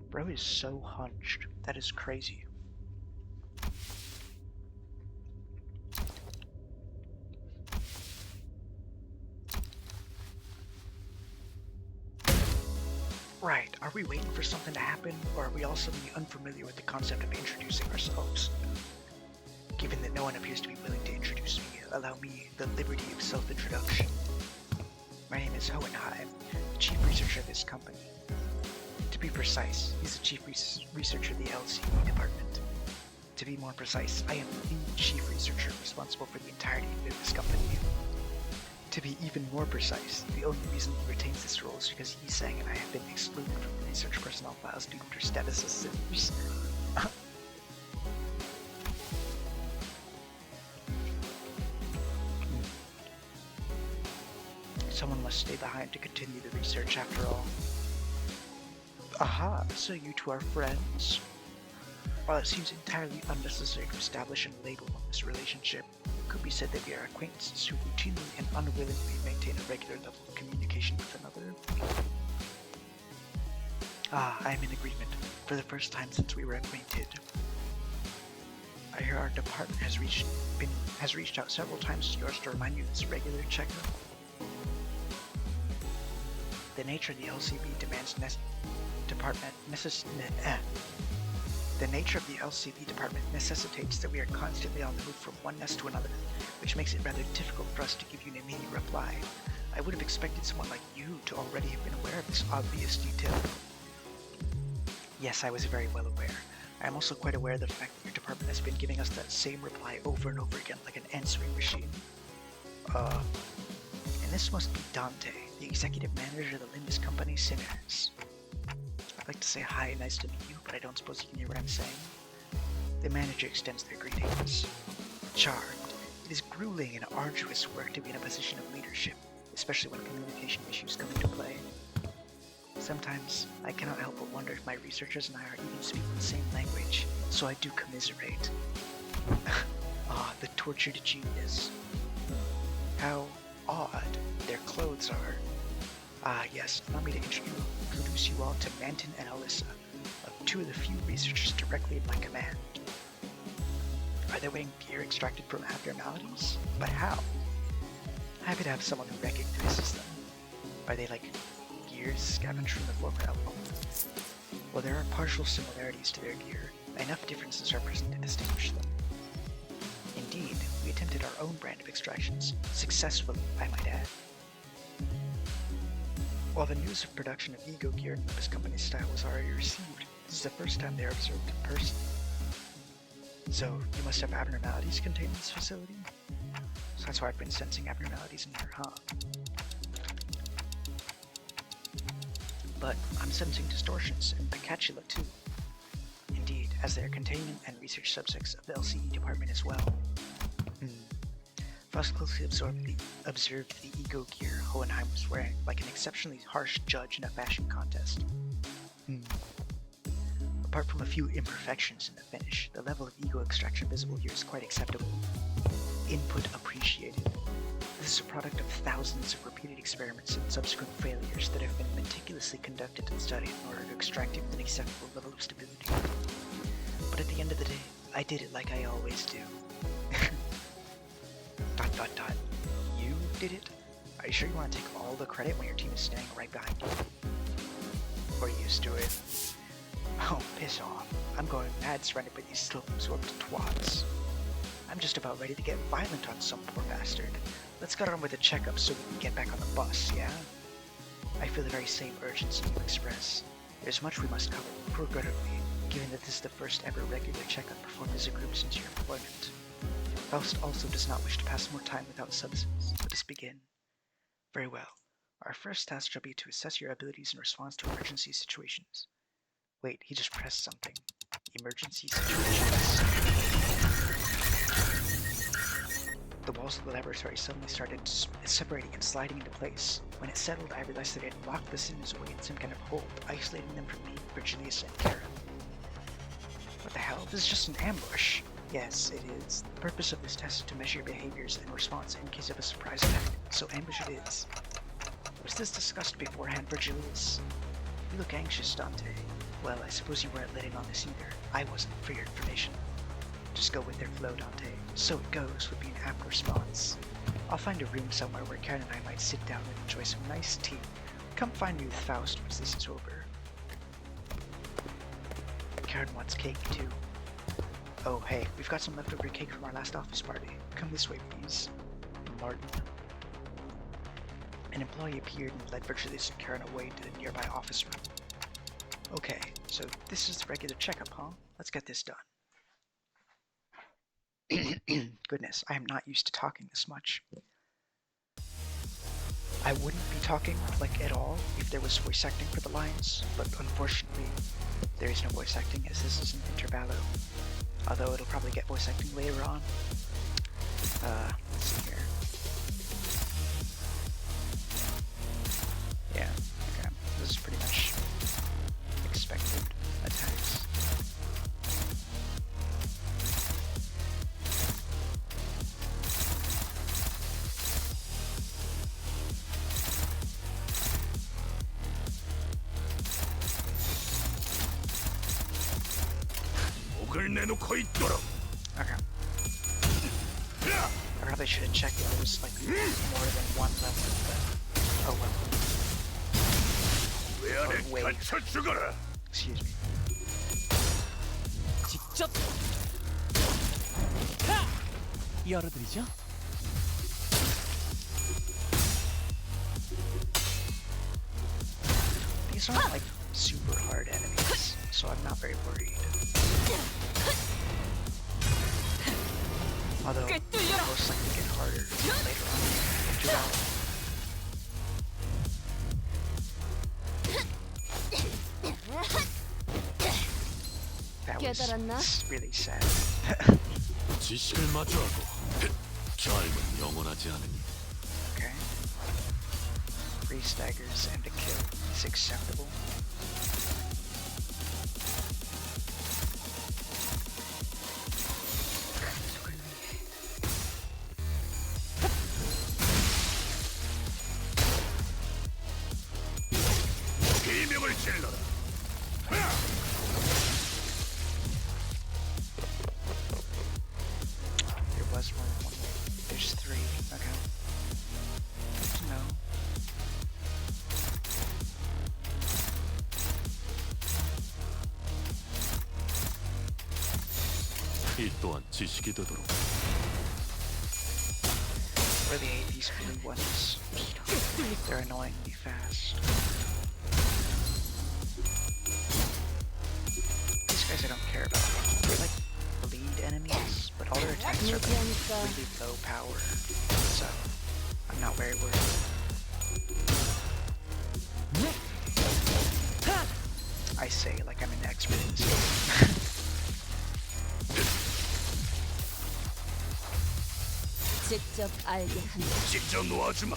[SPEAKER 2] Bro is so hunched. That is crazy. are we waiting for something to happen, or are we all suddenly unfamiliar with the concept of introducing ourselves? Given that no one appears to be willing to introduce me, allow me the liberty of self-introduction. My name is Hohenheim, the chief researcher of this company. To be precise, he's the chief researcher of the LCE department. To be more precise, I am the chief researcher responsible for the entirety of this company. To be even more precise, the only reason he retains this role is because Yisang and I have been excluded from the research personnel files due to our status as sinners. Someone must stay behind to continue the research after all. Aha, so you two are friends? While it seems entirely unnecessary to establish and label on this relationship, it could be said that we are acquaintances who routinely and unwillingly maintain a regular level of communication with another. I am in agreement, for the first time since we were acquainted. I hear our department has reached out several times to yours to remind you of this regular checkup. The nature of the LCB department necessitates that we are constantly on the move from one nest to another, which makes it rather difficult for us to give you an immediate reply. I would have expected someone like you to already have been aware of this obvious detail. Yes, I was very well aware. I am also quite aware of the fact that your department has been giving us that same reply over and over again like an answering machine. And this must be Dante, the executive manager of the Limbus Company, Sinners. I'd like to say hi, nice to meet you, but I don't suppose you can hear what I'm saying. The manager extends their greetings. Charmed. It is grueling and arduous work to be in a position of leadership, especially when communication issues come into play. Sometimes I cannot help but wonder if my researchers and I are even speaking the same language, so I do commiserate. The tortured genius. How odd their clothes are. Yes, allow me to introduce you all to Manton and Alyssa, two of the few researchers directly in my command. Are they wearing gear extracted from abnormalities? But how? Happy to have someone who recognizes them. Are they like gears scavenged from the former album? Well, there are partial similarities to their gear. Enough differences are present to distinguish them. Indeed, we attempted our own brand of extractions, successfully, I might add. While the news of production of Ego gear in Limbus Company's style was already received, this is the first time they are observed in person. So, you must have abnormalities contained in this facility? So that's why I've been sensing abnormalities in here, huh? But I'm sensing distortions and Picatula too. Indeed, as they are containment and research subjects of the LCE department as well. Foss closely observed the ego gear Hohenheim was wearing, like an exceptionally harsh judge in a fashion contest. Apart from a few imperfections in the finish, the level of ego extraction visible here is quite acceptable. Input appreciated. This is a product of thousands of repeated experiments and subsequent failures that have been meticulously conducted and studied in order to extract it with an acceptable level of stability. But at the end of the day, I did it like I always do. ... You did it? Are you sure you want to take all the credit when your team is standing right behind you? We're used to it. Oh, piss off. I'm going mad surrounded by these self-absorbed twats. I'm just about ready to get violent on some poor bastard. Let's get on with the checkup so we can get back on the bus, yeah? I feel the very same urgency you express. There's much we must cover, regrettably, given that this is the first ever regular checkup performed as a group since your employment. Faust also does not wish to pass more time without substance. Let us begin. Very well. Our first task shall be to assess your abilities in response to emergency situations. Wait, he just pressed something. Emergency situations. The walls of the laboratory suddenly started separating and sliding into place. When it settled, I realized that it had locked the sinners away in some kind of hold, isolating them from me, Virgilius, and Kara. What the hell? This is just an ambush. Yes, it is. The purpose of this test is to measure your behaviors and response in case of a surprise attack, so ambush it is. Was this discussed beforehand, Virgilius? You look anxious, Dante. Well, I suppose you weren't letting on this either. I wasn't, for your information. Just go with their flow, Dante. So it goes would be an apt response. I'll find a room somewhere where Karen and I might sit down and enjoy some nice tea. Come find me with Faust once this is over. Karen wants cake too. Oh, hey, we've got some leftover cake from our last office party. Come this way, please. Martin. An employee appeared and led Virtuous and Karen away to the nearby office room. Okay, so this is the regular checkup, huh? Let's get this done. Goodness, I am not used to talking this much. I wouldn't be talking, like, at all if there was voice acting for the lines, but unfortunately, there is no voice acting as this is an Intervallo. Although it'll probably get voice acting later on. Let's see here. Yeah, okay. This is pretty much expected attacks.
[SPEAKER 3] 목을 내놓고 있도록.
[SPEAKER 2] Okay. I probably should have checked if there was like more than one level, but oh well.
[SPEAKER 3] 왜 안에
[SPEAKER 2] wait.
[SPEAKER 3] 갇혀 죽어라.
[SPEAKER 2] Excuse me.
[SPEAKER 4] 직접 열어드리죠.
[SPEAKER 2] These aren't like super hard enemies, so I'm not very worried. Although they'll most likely get harder later on in Intervallo. That was really sad.
[SPEAKER 3] 지식을 마주하고 삶은 영원하지 않으니.
[SPEAKER 2] Okay. 3 staggers and a kill is acceptable.
[SPEAKER 3] 비명을 질러라.
[SPEAKER 2] There was one. There's 3. Okay. Good to know.
[SPEAKER 3] 이 또한 지식이 되도록.
[SPEAKER 2] Really hate these blue ones. They're annoyingly fast. These guys I don't care about. They're like bleed enemies, but all their attacks are like really low power. So I'm not very worried. I say like I'm an expert in this game.
[SPEAKER 1] 직접 알게 한다.
[SPEAKER 3] 직접 놓아주마.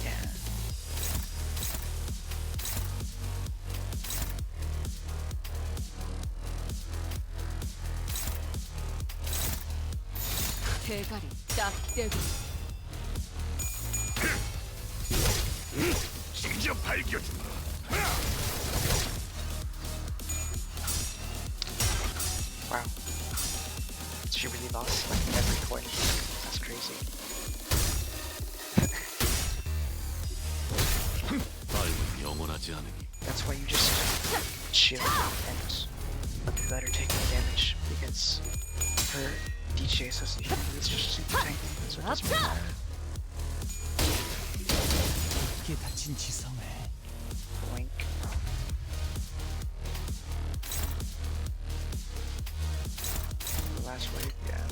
[SPEAKER 2] Yeah.
[SPEAKER 1] 대가리 딱 떼고.
[SPEAKER 3] 직접 밝혀주마.
[SPEAKER 2] Wow. She really lost like every coin. That's crazy.
[SPEAKER 3] 삶은 영원하지 않으니.
[SPEAKER 2] That's why you just chill and let her take the damage, because her DJ association is just super tanky, so it doesn't really matter.
[SPEAKER 4] 이게 다친 지성을
[SPEAKER 2] Boink. The last wave, yeah.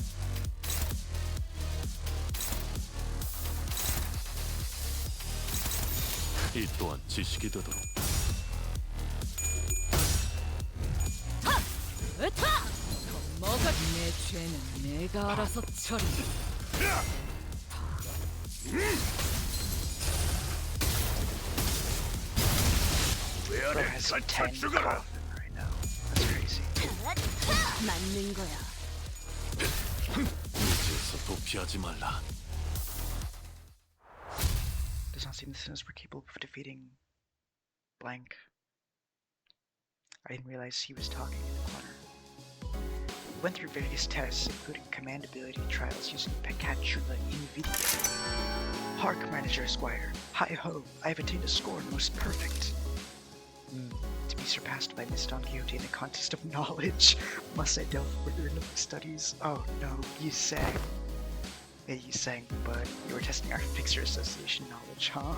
[SPEAKER 3] 이 또한 지식이 되도록.
[SPEAKER 1] 으타! 겁먹어. 내 죄는 내가 알아서 처리.
[SPEAKER 3] 왜
[SPEAKER 2] Bro
[SPEAKER 3] 안에
[SPEAKER 2] has
[SPEAKER 3] 갇혀
[SPEAKER 2] 10
[SPEAKER 3] 죽어라.
[SPEAKER 2] coffin right now. That's crazy.
[SPEAKER 1] 맞는 거야.
[SPEAKER 3] 무지에서 도피하지 말라.
[SPEAKER 2] Does not seem the sinners were capable of defeating blank. I didn't realize he was talking in the corner. We went through various tests, including command ability trials using Pekatula Invidia. Hark, Manager Esquire. Hi-ho, I have attained a score most perfect. To be surpassed by Miss Don Quixote in a contest of knowledge. Must I delve further into my studies? Oh no, you sang. Yeah, you sang, but you were testing our Fixer Association knowledge, huh?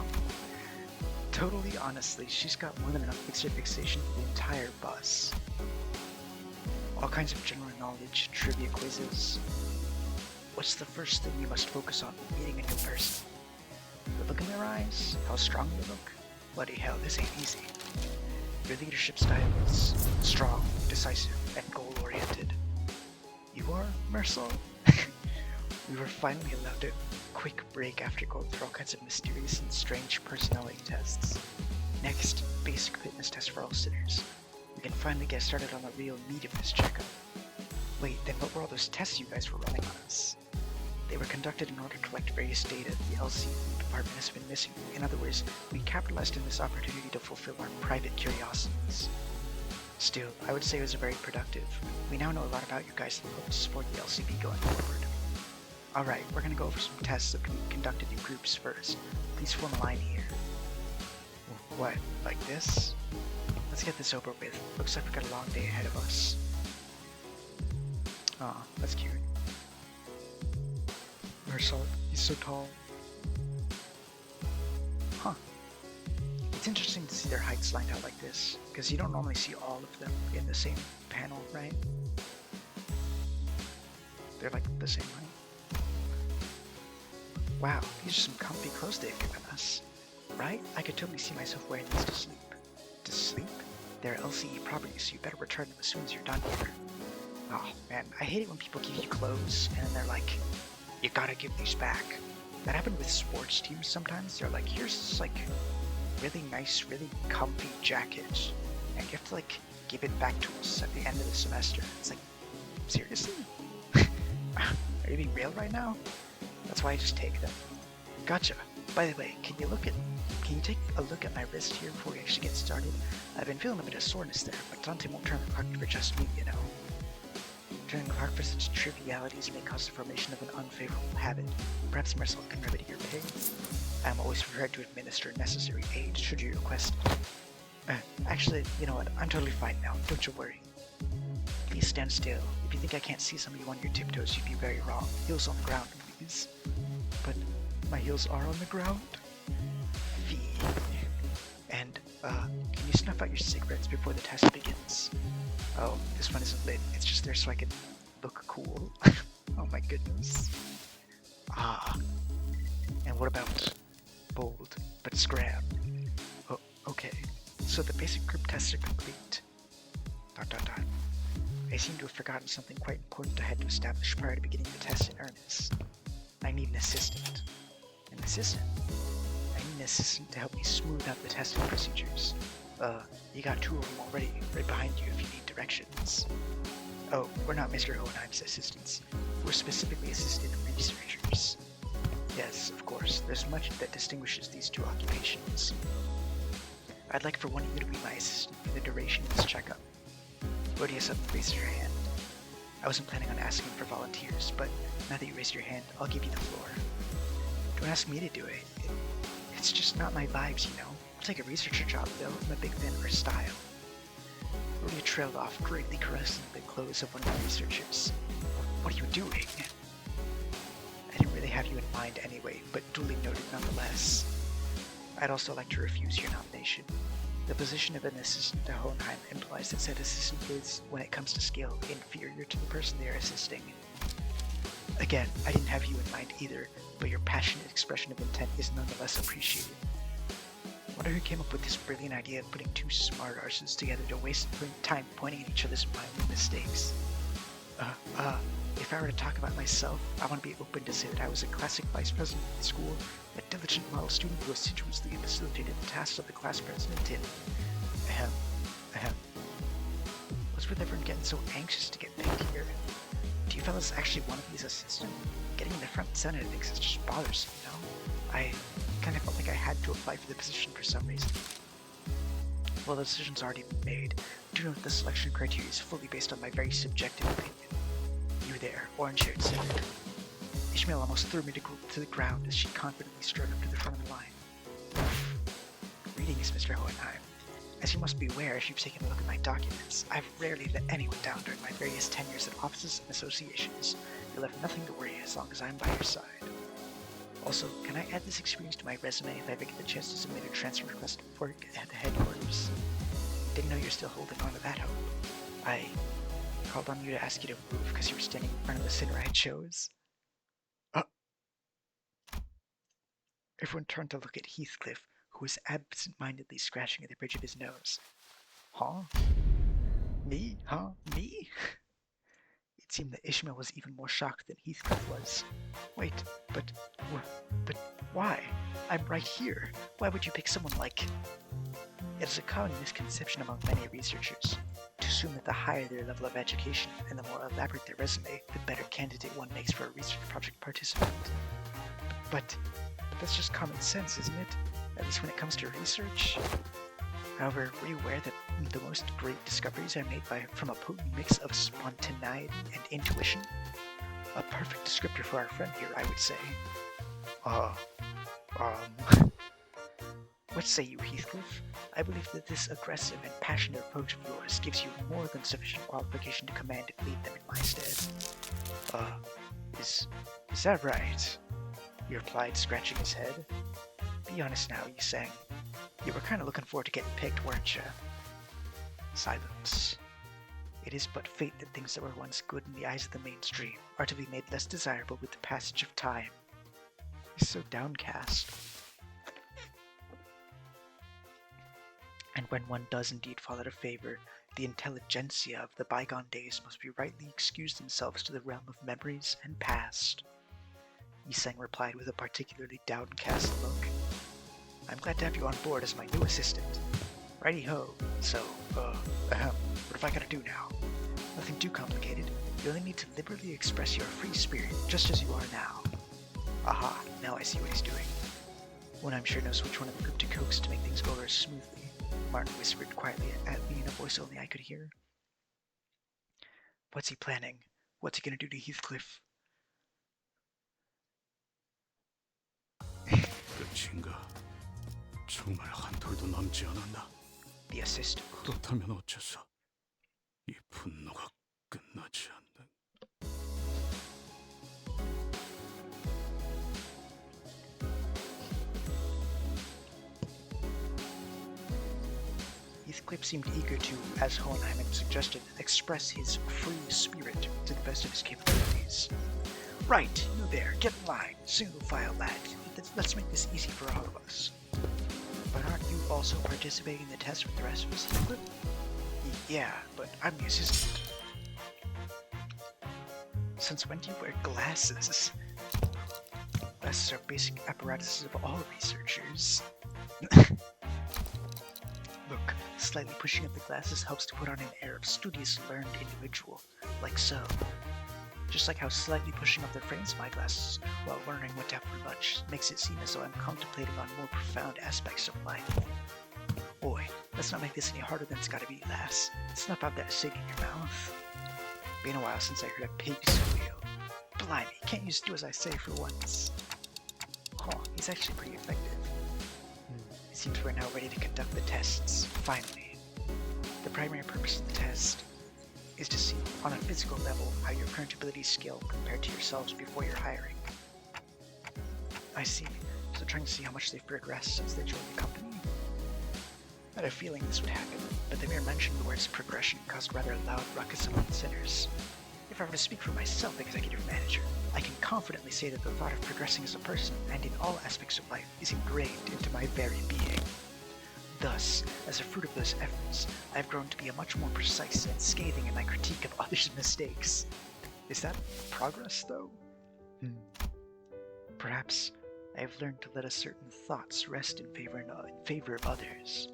[SPEAKER 2] Totally honestly, she's got more than enough Fixer fixation for the entire bus. All kinds of general knowledge, trivia quizzes. What's the first thing you must focus on when meeting a new person? The look in their eyes? How strong they look? Bloody hell, this ain't easy. Your leadership style is strong, decisive, and goal-oriented. You are, Mercel? We were finally allowed a quick break after going through all kinds of mysterious and strange personality tests. Next, basic fitness test for all sinners. We can finally get started on the real meat of this checkup. Wait, then what were all those tests you guys were running on us? They were conducted in order to collect various data the LC department has been missing. In other words, we capitalized on this opportunity to fulfill our private curiosities. Still, I would say it was very productive. We now know a lot about you guys and hope to support the LCB going forward. Alright, we're gonna go over some tests that can be conducted in groups first. Please form a line here. What, like this? Let's get this over with. Looks like we've got a long day ahead of us. Aw, that's cute. Mercel, he's so tall. Huh. It's interesting to see their heights lined out like this, because you don't normally see all of them in the same panel, right? They're like the same height. Wow, these are some comfy clothes they've given us. Right? I could totally see myself wearing these to sleep. To sleep? They're LCE properties, so you better return them as soon as you're done here. Oh man, I hate it when people give you clothes and then they're like, you gotta give these back. That happened with sports teams sometimes. They're like, here's this like really nice, really comfy jacket, and you have to like give it back to us at the end of the semester. It's like, seriously? Are you being real right now? That's why I just take them. Gotcha. By the way, can you take a look at my wrist here before we actually get started? I've been feeling a bit of soreness there, but Dante won't turn the clock for just me, you know. Turning the clock for such trivialities may cause the formation of an unfavorable habit. Perhaps Mercel can remedy your pain. I am always prepared to administer necessary aid should you request it. Actually, you know what? I'm totally fine now. Don't you worry. Please stand still. If you think I can't see some of you on your tiptoes, you'd be very wrong. Heels on the ground, please. But my heels are on the ground. V. And, can you snuff out your cigarettes before the test begins? Oh, this one isn't lit. It's just there so I can look cool. Oh my goodness. Ah. And what about bold, but scram? Oh, okay. So the basic group tests are complete. ... I seem to have forgotten something quite important I had to establish prior to beginning the test in earnest. I need an assistant. An assistant? I need an assistant to help me smooth out the testing procedures. You got two of them already, right behind you if you need directions. Oh, we're not Mr. Hohenheim's assistants. We're specifically assistant researchers. Yes, of course, there's much that distinguishes these two occupations. I'd like for one of you to be my assistant for the duration of this checkup. Odious up, raise your hand. I wasn't planning on asking for volunteers, but now that you raised your hand, I'll give you the floor. Don't ask me to do it. It's just not my vibes, you know. I'll take a researcher job, though. I'm a big fan of her style. Rhodia trailed off, greatly caressing the clothes of one of the researchers. What are you doing? I didn't really have you in mind anyway, but duly noted nonetheless. I'd also like to refuse your nomination. The position of an assistant to Hohenheim implies that said assistant is, when it comes to skill, inferior to the person they are assisting. Again, I didn't have you in mind either, but your passionate expression of intent is nonetheless appreciated. I wonder who came up with this brilliant idea of putting two smart arses together to waste time pointing at each other's minor mistakes. If I were to talk about myself, I want to be open to say that I was a classic vice president at school, a diligent model student who assiduously facilitated the tasks of the class president in... What's with everyone getting so anxious to get picked here? Do you fellas actually want to be his assistant? Getting in the front center thinks it just bothers me, you know? I kind of felt like I had to apply for the position for some reason. Well, the decision's already been made. Do note the selection criteria is fully based on my very subjective opinion. there, orange-haired said. Ishmael almost threw me to the ground as she confidently strode up to the front of the line. Greetings, Mr. Hohenheim. As you must be aware if you've taken a look at my documents, I've rarely let anyone down during my various tenures at offices and associations. You'll have nothing to worry as long as I'm by your side. Also, can I add this experience to my resume if I ever get the chance to submit a transfer request for the headquarters? Didn't know you're still holding on to that hope. I called on you to ask you to move because you were standing in front of the center I chose. Everyone turned to look at Heathcliff, who was absent-mindedly scratching at the bridge of his nose. Huh? Me? Huh? Me? It seemed that Ishmael was even more shocked than Heathcliff was. Wait, but why? I'm right here. Why would you pick someone like... It is a common misconception among many researchers to assume that the higher their level of education and the more elaborate their resume, the better candidate one makes for a research project participant. But that's just common sense, isn't it? At least when it comes to research. However, were you aware that the most great discoveries are made from a potent mix of spontaneity and intuition? A perfect descriptor for our friend here, I would say. What say you, Heathcliff? I believe that this aggressive and passionate approach of yours gives you more than sufficient qualification to command and lead them in my stead. Is that right? He replied, scratching his head. Be honest now, you sang. You were kind of looking forward to getting picked, weren't you? Silence. It is but fate that things that were once good in the eyes of the mainstream are to be made less desirable with the passage of time. He's so downcast. And when one does indeed fall out of favor, the intelligentsia of the bygone days must be rightly excuse themselves to the realm of memories and past. Yiseng replied with a particularly downcast look. I'm glad to have you on board as my new assistant. Righty-ho. So, what have I gotta do now? Nothing too complicated. You only need to liberally express your free spirit, just as you are now. Aha, now I see what he's doing. One I'm sure knows which one of the group to coax to make things go over smoothly, Martin whispered quietly at me in a voice only I could hear. What's he planning? What's he gonna do to Heathcliff?
[SPEAKER 3] 끝인가? 정말 한 톨도 남지 않았나?
[SPEAKER 2] The assistant.
[SPEAKER 3] 그렇다면 어째서 이 분노가 끝나지 않는?
[SPEAKER 2] Heathcliff seemed eager to, as Hohenheim had suggested, express his free spirit to the best of his capabilities. Right, you there, get in line, single file lad. Let's make this easy for all of us. But aren't you also participating in the test with the rest of us, Heathcliff? Yeah, but I'm the assistant. Since when do you wear glasses? Glasses are basic apparatuses of all researchers. Look, slightly pushing up the glasses helps to put on an air of studious, learned individual, like so. Just like how slightly pushing up the frames of my glasses while learning what to have for lunch makes it seem as though I'm contemplating on more profound aspects of life. Boy, let's not make this any harder than it's gotta be, lass. Snuff out that cig in your mouth. Been a while since I heard a pig squeal. Blimey, can't you just do as I say for once? Oh, he's actually pretty effective. It seems we're now ready to conduct the tests, finally. The primary purpose of the test is to see, on a physical level, how your current abilities scale compared to yourselves before your hiring. I see. So trying to see how much they've progressed since they joined the company? I had a feeling this would happen, but the mere mention of the words progression caused rather a loud ruckus among the sinners. If I were to speak for myself, executive manager, I can confidently say that the thought of progressing as a person and in all aspects of life is ingrained into my very being. Thus, as a fruit of those efforts, I have grown to be a much more precise and scathing in my critique of others' mistakes. Is that progress, though? Perhaps I have learned to let a certain thoughts rest in favor of others.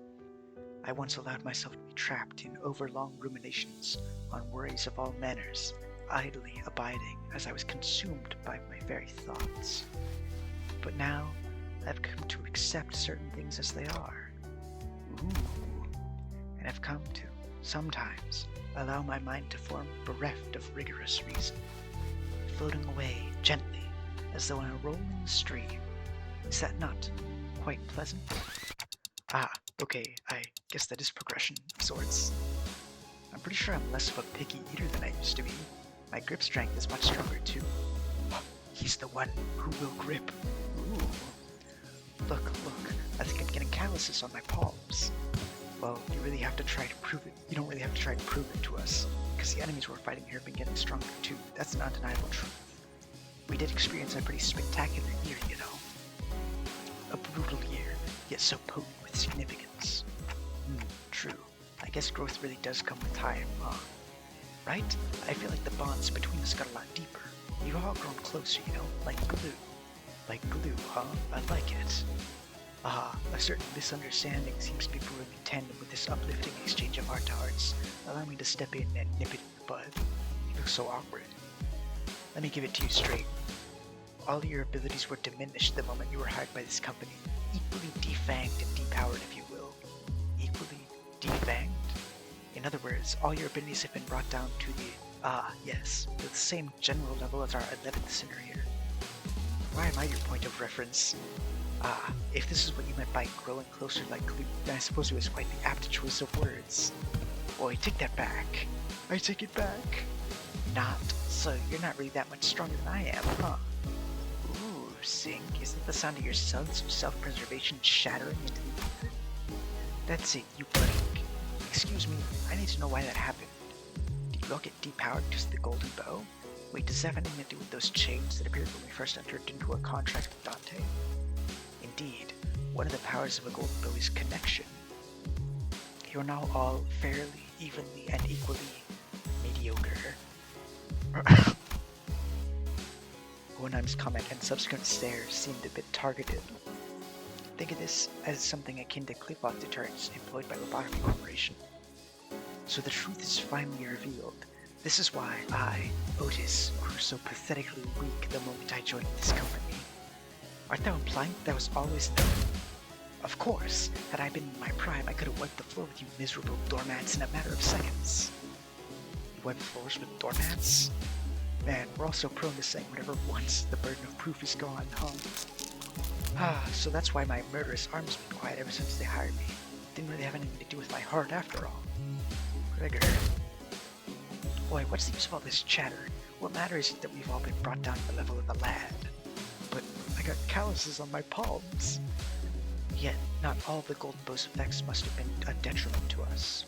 [SPEAKER 2] I once allowed myself to be trapped in overlong ruminations on worries of all manners, idly abiding as I was consumed by my very thoughts. But now, I've come to accept certain things as they are. And I've come to, sometimes, allow my mind to form bereft of rigorous reason. floating away gently, as though in a rolling stream. Is that not quite pleasant? Ah, okay, I guess that is progression of sorts. I'm pretty sure I'm less of a picky eater than I used to be. My grip strength is much stronger too. He's the one who will grip. Ooh. Look, I think I'm getting calluses on my palms. Well, you really have to try to prove it. You don't really have to try to prove it to us, because the enemies we're fighting here have been getting stronger too. That's an undeniable truth. We did experience a pretty spectacular year, you know. A brutal year, yet so potent with significance. True. I guess growth really does come with time, huh? Right? I feel like the bonds between us got a lot deeper. We've all grown closer, you know, like glue. Like glue, huh? I like it. A certain misunderstanding seems to be brewing in tandem with this uplifting exchange of heart to hearts. Allow me to step in and nip it in the bud. You look so awkward. Let me give it to you straight. All your abilities were diminished the moment you were hired by this company. Equally defanged and depowered, if you will. Equally defanged? In other words, all your abilities have been brought down to the same general level as our 11th sinner here. Why am I your point of reference? If this is what you meant by growing closer like glue, then I suppose it was quite the apt choice of words. Boy, take that back. I take it back. Not. So you're not really that much stronger than I am, huh? Ooh, Sink, is that the sound of your cells of self-preservation shattering into the ether? That's it, you blink. Excuse me, I need to know why that happened. Did you all get depowered because of the golden bow? Wait, does that have anything to do with those chains that appeared when we first entered into a contract with Dante? Indeed, one of the powers of a golden bow is connection. You're now all fairly, evenly, and equally mediocre. Hohenheim's comment and subsequent stare seemed a bit targeted. Think of this as something akin to clip-off deterrents employed by Lobotomy Corporation. So the truth is finally revealed. This is why I, Otis, grew so pathetically weak the moment I joined this company. Art thou implying that was always known? Of course, had I been in my prime, I could have wiped the floor with you miserable doormats in a matter of seconds. You wipe floors with doormats? Man, we're all so prone to saying whatever once the burden of proof is gone, huh? So that's why my murderous arm's been quiet ever since they hired me. Didn't really have anything to do with my heart after all. Gregor. Boy, what's the use of all this chatter? What matters is that we've all been brought down to the level of the lad. But I got calluses on my palms. Yet, not all the golden bow's effects must have been a detriment to us.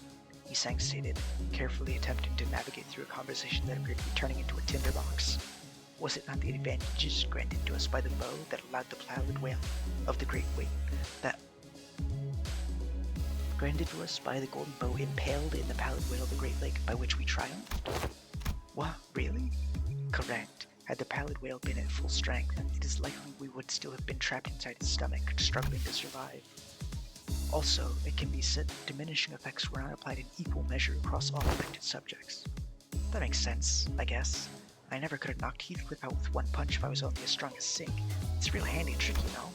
[SPEAKER 2] Isang stated, carefully attempting to navigate through a conversation that appeared to be turning into a tinderbox. Was it not the advantages granted to us by the bow that allowed the pallid whale of the Great Wake that granted to us by the golden bow impaled in the pallid whale of the Great Lake by which we triumphed? What, really? Correct. Had the pallid whale been at full strength, it is likely we would still have been trapped inside its stomach, struggling to survive. Also, it can be said that diminishing effects were not applied in equal measure across all affected subjects. That makes sense, I guess. I never could have knocked Heathcliff out with one punch if I was only as strong as Sink. It's a real handy trick, you know. ...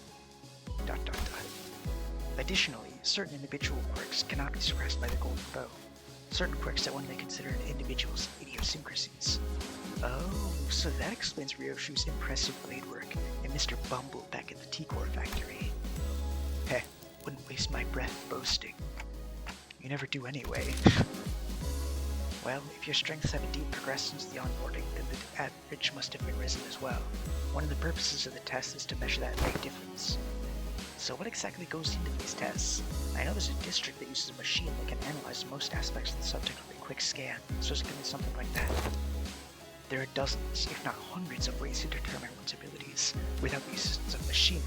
[SPEAKER 2] Additionally, certain individual quirks cannot be suppressed by the golden bow. Certain quirks that one may consider an individual's idiosyncrasies. Oh, so that explains Ryoshu's impressive blade work and Mr. Bumble back at the T-Core factory. Heh, wouldn't waste my breath boasting. You never do anyway. Well, if your strengths have indeed progressed since the onboarding, then the average must have been risen as well. One of the purposes of the test is to measure that very difference. So what exactly goes into these tests? I know there's a district that uses a machine that can analyze most aspects of the subject with a quick scan, so it's going to be something like that. There are dozens, if not hundreds, of ways to determine one's abilities without the assistance of machinery.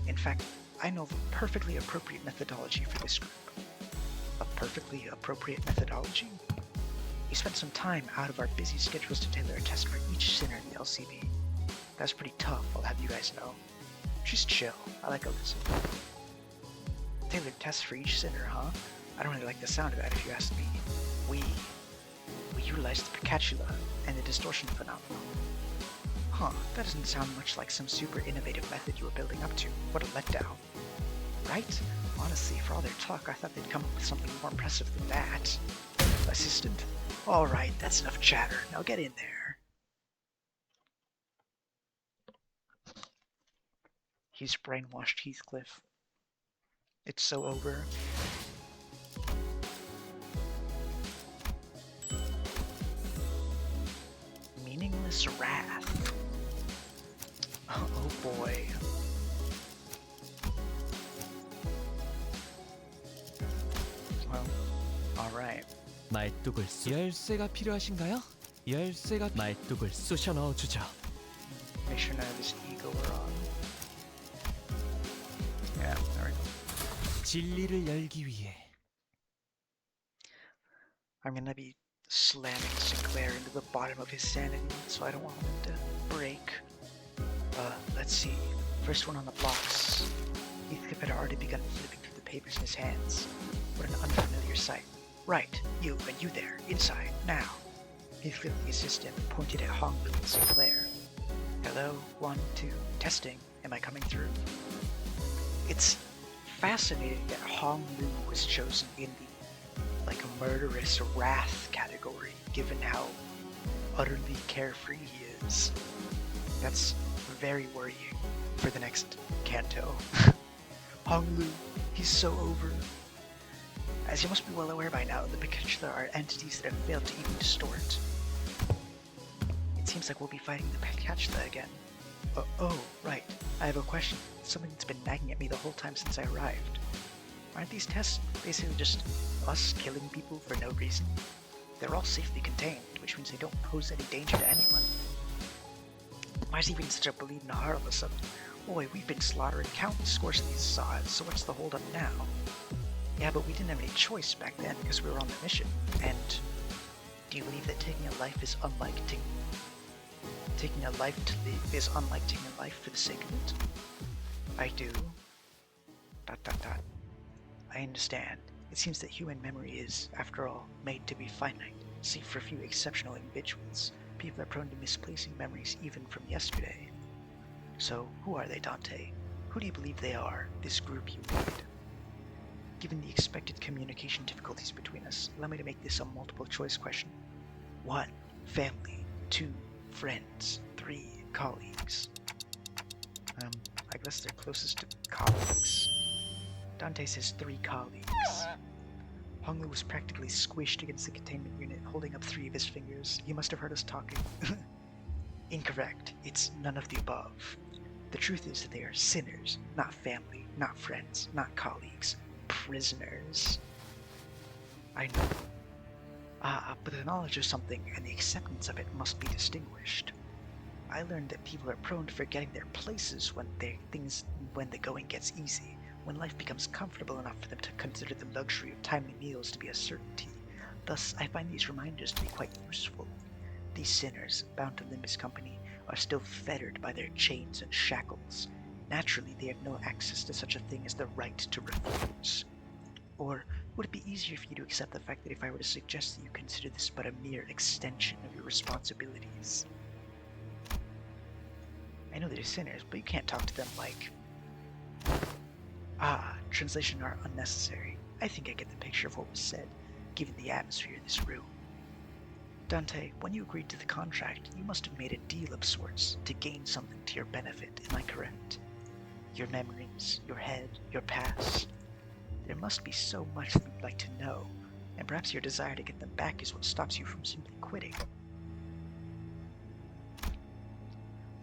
[SPEAKER 2] In fact, I know of a perfectly appropriate methodology for this group. A perfectly appropriate methodology? We spent some time out of our busy schedules to tailor a test for each sinner in the LCB. That's pretty tough, I'll have you guys know. She's chill, I like Elizabeth. Tailored tests for each sinner, huh? I don't really like the sound of that if you ask me. We utilized the Picatula and the distortion phenomenon. That doesn't sound much like some super innovative method you were building up to. What a letdown. Right? Honestly, for all their talk, I thought they'd come up with something more impressive than that. Assistant. Alright, that's enough chatter. Now get in there. He's brainwashed Heathcliff. It's so over. Meaningless wrath. Oh boy. Well, alright.
[SPEAKER 4] 말뚝을 열쇠가 필요하신가요? 열쇠가 말뚝을 쑤셔 넣어주죠.
[SPEAKER 2] Make sure none of his ego are on. Yeah, there we go.
[SPEAKER 4] 진리를 열기 위해.
[SPEAKER 2] I'm gonna be slamming Sinclair into the bottom of his sanity, so I don't want him to break. Let's see. First one on the blocks. Heathcliff had already begun flipping through the papers in his hands. What an unfamiliar sight. Right, you and you there, inside, now. Heathcliff, the assistant, pointed at Honglu and Sinclair. Hello, 1, 2, testing. Am I coming through? It's fascinating that Honglu was chosen in the murderous wrath category, given how utterly carefree he is. That's very worrying for the next canto. Honglu, he's so over. As you must be well aware by now, the Pekachula are entities that have failed to even distort. It seems like we'll be fighting the Pekachula again. Oh, right. I have a question. Something that's been nagging at me the whole time since I arrived. Aren't these tests basically just us killing people for no reason? They're all safely contained, which means they don't pose any danger to anyone. Why is he being such a bleeding heart all of a sudden? Boy, we've been slaughtering countless scores of these sods, so what's the holdup now? Yeah, but we didn't have any choice back then because we were on the mission. And do you believe that taking a life is unlike taking a life to live is unlike taking a life for the sake of it? I do. ... I understand. It seems that human memory is, after all, made to be finite, save for a few exceptional individuals. People are prone to misplacing memories even from yesterday. So, who are they, Dante? Who do you believe they are, this group you lead? Given the expected communication difficulties between us, allow me to make this a multiple choice question. 1. Family. 2. Friends. 3. Colleagues. I guess they're closest to colleagues. Dante says 3 colleagues. Honglu was practically squished against the containment unit, holding up 3 of his fingers. You must have heard us talking. Incorrect. It's none of the above. The truth is that they are sinners, not family, not friends, not colleagues. Prisoners. I know. But the knowledge of something and the acceptance of it must be distinguished. I learned that people are prone to forgetting their places when the going gets easy, when life becomes comfortable enough for them to consider the luxury of timely meals to be a certainty. Thus, I find these reminders to be quite useful. These sinners, bound to Limbus Company, are still fettered by their chains and shackles. Naturally, they have no access to such a thing as the right to refuse. Or would it be easier for you to accept the fact that if I were to suggest that you consider this but a mere extension of your responsibilities? I know they're sinners, but you can't talk to them like... translation are unnecessary. I think I get the picture of what was said, given the atmosphere in this room. Dante, when you agreed to the contract, you must have made a deal of sorts to gain something to your benefit, am I correct? Your memories, your head, your past. There must be so much that you'd like to know, and perhaps your desire to get them back is what stops you from simply quitting.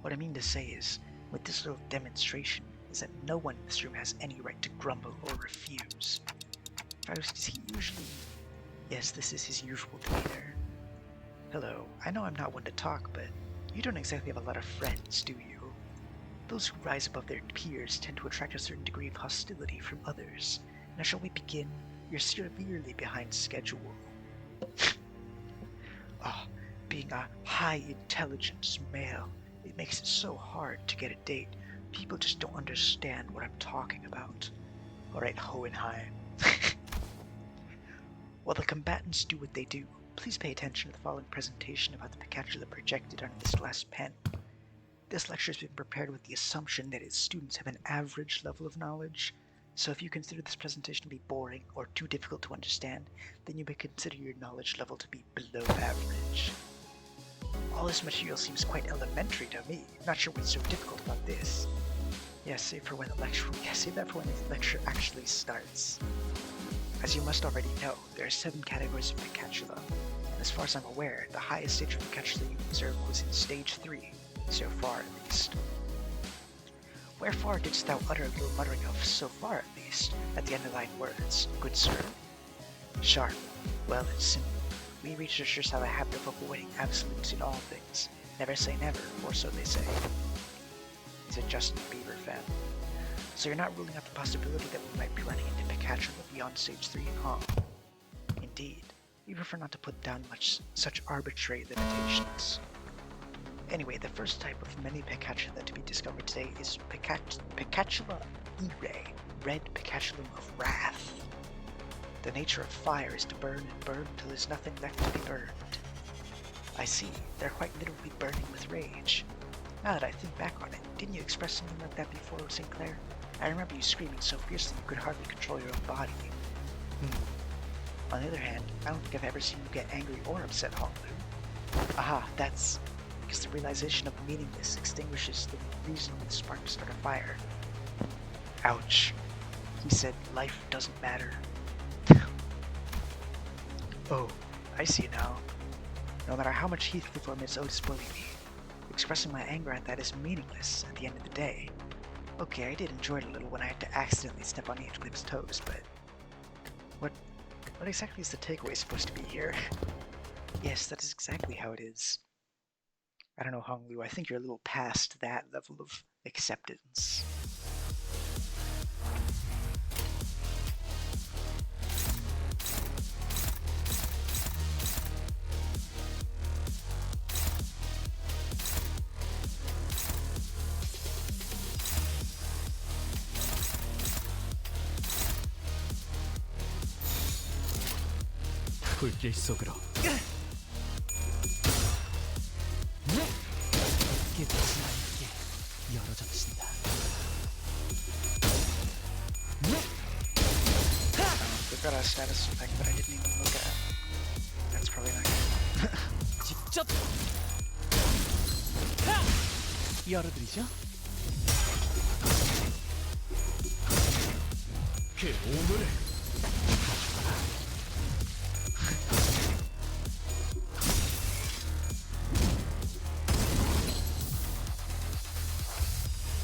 [SPEAKER 2] What I mean to say is, with this little demonstration, is that no one in this room has any right to grumble or refuse. Faust, is he usually... Yes, this is his usual demeanor. Hello, I know I'm not one to talk, but you don't exactly have a lot of friends, do you? Those who rise above their peers tend to attract a certain degree of hostility from others. Now shall we begin? You're severely behind schedule. Being a high-intelligence male, it makes it so hard to get a date. People just don't understand what I'm talking about. Alright, Hohenheim. While the combatants do what they do, please pay attention to the following presentation about the Pekachula projected under this last pen. This lecture has been prepared with the assumption that its students have an average level of knowledge, so if you consider this presentation to be boring or too difficult to understand, then you may consider your knowledge level to be below average. All this material seems quite elementary to me. Not sure what's so difficult about this. save for when the lecture. Yeah, save that for when the lecture actually starts. As you must already know, there are 7 categories of Picatula, and as far as I'm aware, the highest stage of Picatula you observed was in stage 3, so far at least. Wherefore didst thou utter a little muttering of "so far at least" at the end of thine words, good sir? Sharp. Well, it's simple. We researchers have a habit of avoiding absolutes in all things. Never say never, or so they say. He's a Justin Bieber fan. So you're not ruling out the possibility that we might be running into Picatula beyond stage 3, huh? Indeed. We prefer not to put down such arbitrary limitations. Anyway, the first type of many Picatula to be discovered today is Picatula irae, red Picatulum of wrath. The nature of fire is to burn and burn till there's nothing left to be burned. I see, they're quite literally burning with rage. Now that I think back on it, didn't you express something like that before, Sinclair? I remember you screaming so fiercely you could hardly control your own body. On the other hand, I don't think I've ever seen you get angry or upset, Hongloo. Aha, that's because the realization of meaningless extinguishes the reason with the spark to start a fire. Ouch. He said life doesn't matter. Oh, I see now. No matter how much Heathcliff or Miss Otis bully me, expressing my anger at that is meaningless at the end of the day. Okay, I did enjoy it a little when I had to accidentally step on Heathcliff's toes, but what exactly is the takeaway supposed to be here? Yes, that is exactly how it is. I don't know, Hongloo, I think you're a little past that level of acceptance.
[SPEAKER 4] 불길 속으로 깨닫지 않게 열어젖힌다.
[SPEAKER 2] We've got a status effect that I didn't even look at. That's probably not good.
[SPEAKER 4] 직접 열어드리죠. 그 오물을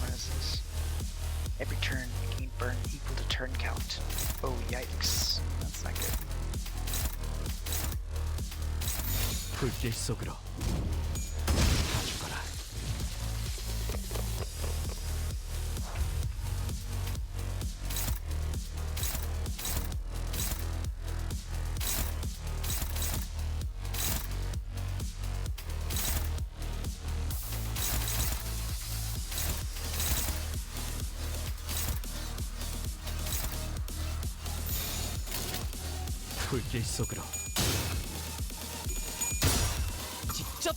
[SPEAKER 2] What is this? Every turn, gain burn equal to turn count. Oh, yikes. That's not good.
[SPEAKER 4] 불길 속으로 다 죽어라. 불길 속으로 직접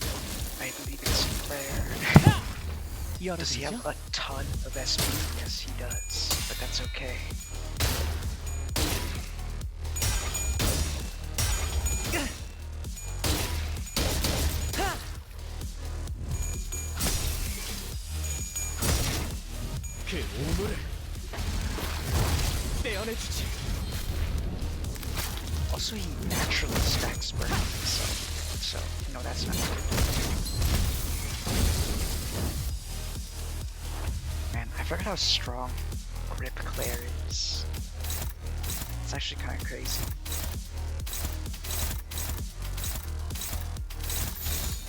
[SPEAKER 2] I believe it's Sinclair. Does he have
[SPEAKER 4] 열어드리죠.
[SPEAKER 2] a ton of SP? Yes, he does. But that's okay.
[SPEAKER 4] 그 오물을 떼어내주지.
[SPEAKER 2] Also, he naturally stacks burn on himself. So, no, that's not good. Man, I forgot how strong Grip Claire is. It's actually kind of crazy.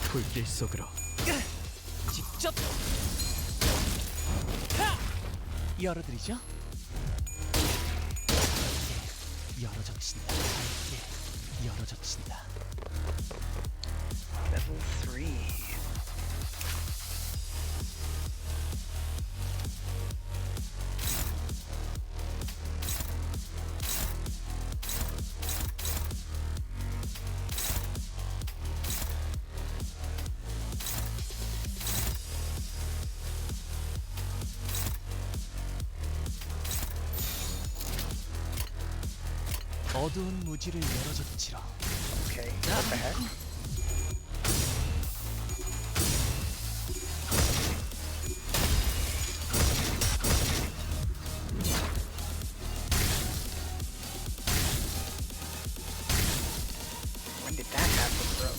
[SPEAKER 4] 불길 속으로 직접 열어드리죠. 열어젖힌다. 열어젖힌다.
[SPEAKER 2] Level 3.
[SPEAKER 4] 어두운 무지를 열어젖히라.
[SPEAKER 2] Okay, what the heck? did that happen, bro?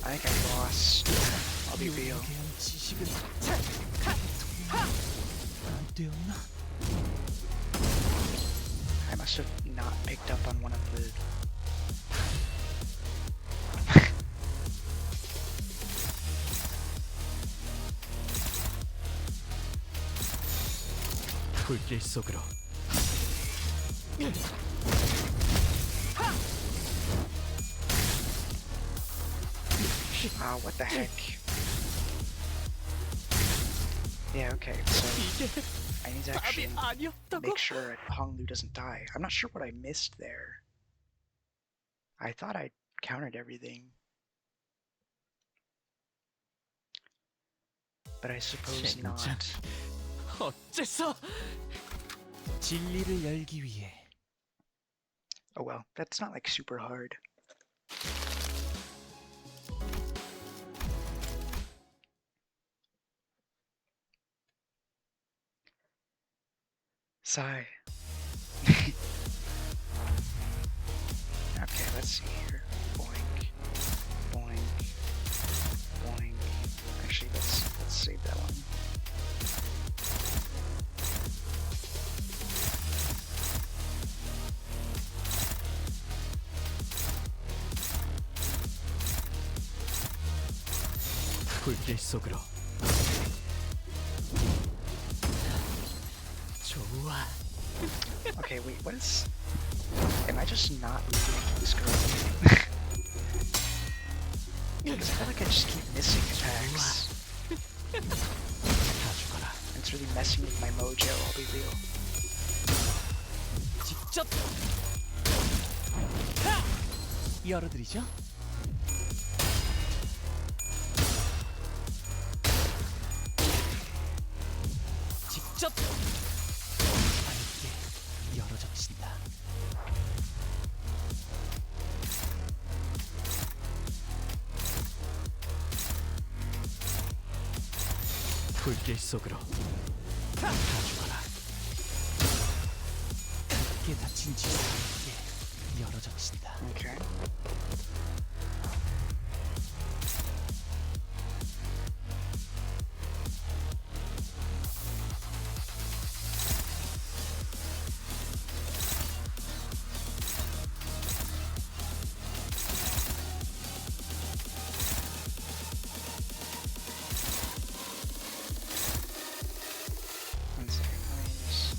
[SPEAKER 2] I think I lost. I'll be real.
[SPEAKER 4] 요리에 대한 지식은 안 되었나?
[SPEAKER 2] I must have not picked up on one of the.
[SPEAKER 4] 불길 속으로.
[SPEAKER 2] Ah, what the heck? Yeah, okay, so
[SPEAKER 4] 이게
[SPEAKER 2] I need to
[SPEAKER 4] 답이
[SPEAKER 2] actually
[SPEAKER 4] 아니었다고?
[SPEAKER 2] make sure Honglu doesn't die. I'm not sure what I missed there. I thought I countered everything. But I suppose
[SPEAKER 4] 젠장.
[SPEAKER 2] not.
[SPEAKER 4] 어째서 진리를 열기 위해
[SPEAKER 2] Oh well, that's not like super hard. Sigh. Okay, let's see here. Boink, boink, boink. Actually, let's save that one.
[SPEAKER 4] 불길 속으로. 좋아.
[SPEAKER 2] Okay, wait, what is... Am I just not reading this girl? Because I feel like I just keep missing attacks.
[SPEAKER 4] 다 죽어라.
[SPEAKER 2] It's really messing with my mojo, I'll be real.
[SPEAKER 4] 직접 열어드리죠. 직접 밝게 열어젖힌다. 불길 속으로 다 죽어라. 깊게 닫힌 지상에 열어젖힌다.
[SPEAKER 2] Okay. One second, let me just...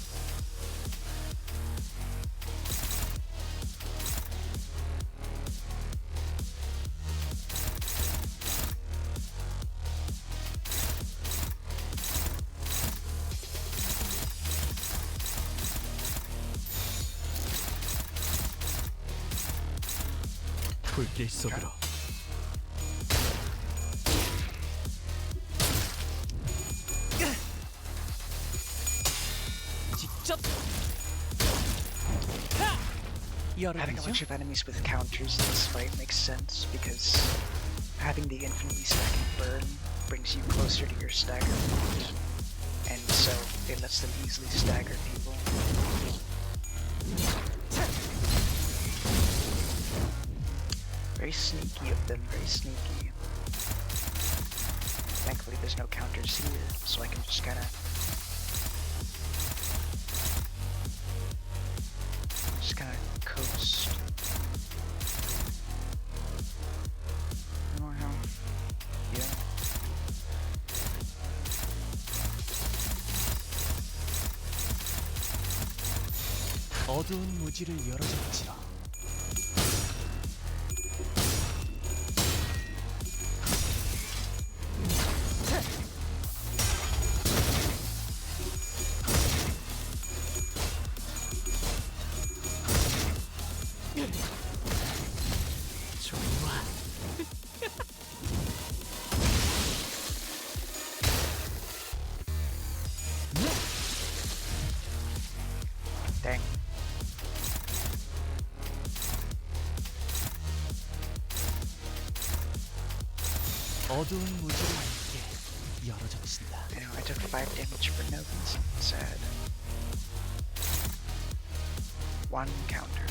[SPEAKER 4] 불길 속으로. 직접
[SPEAKER 2] Having a
[SPEAKER 4] 열어드리죠.
[SPEAKER 2] bunch of enemies with counters in this fight makes sense because having the infinitely stacking burn brings you closer to your stagger point, and so it lets them easily stagger people. Very sneaky of them, very sneaky. Thankfully there's no counters here, so I can just kinda coast. More health. Yeah.
[SPEAKER 4] 어두운 무지를 열어젖히라. 좋아.
[SPEAKER 2] Dang.
[SPEAKER 4] 어두운 무지를 함께 열어젖힌다.
[SPEAKER 2] I know, I took 5 damage for no reason. Sad. 1 counter.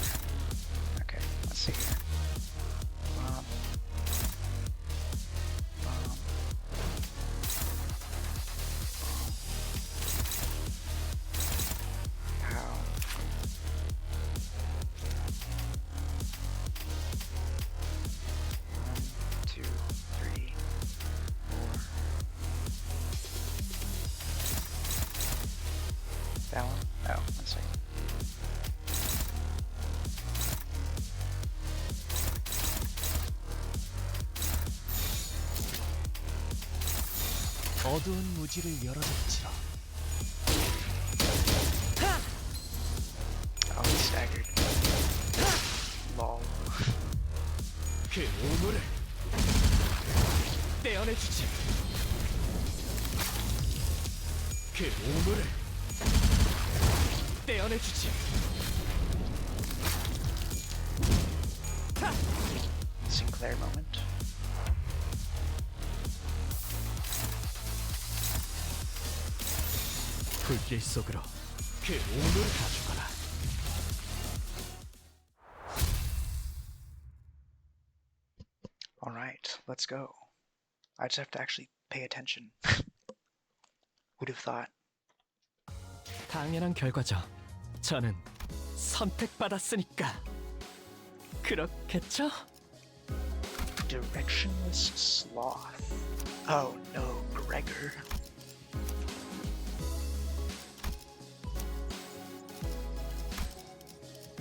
[SPEAKER 2] Okay, let's see here.
[SPEAKER 4] 어두운 무지를 열어줬지라.
[SPEAKER 2] Oh, he staggered. Lol.
[SPEAKER 4] 그 오물을 떼어내주지. 그 오물을 떼어내주지.
[SPEAKER 2] Sinclair moment.
[SPEAKER 4] 불길 속으로 그 오물을 가져가라.
[SPEAKER 2] Alright, let's go. I just have to actually pay attention. Who'd have thought?
[SPEAKER 4] 당연한 결과죠. 저는 선택받았으니까. 그렇겠죠?
[SPEAKER 2] Directionless sloth. Oh no, Gregor.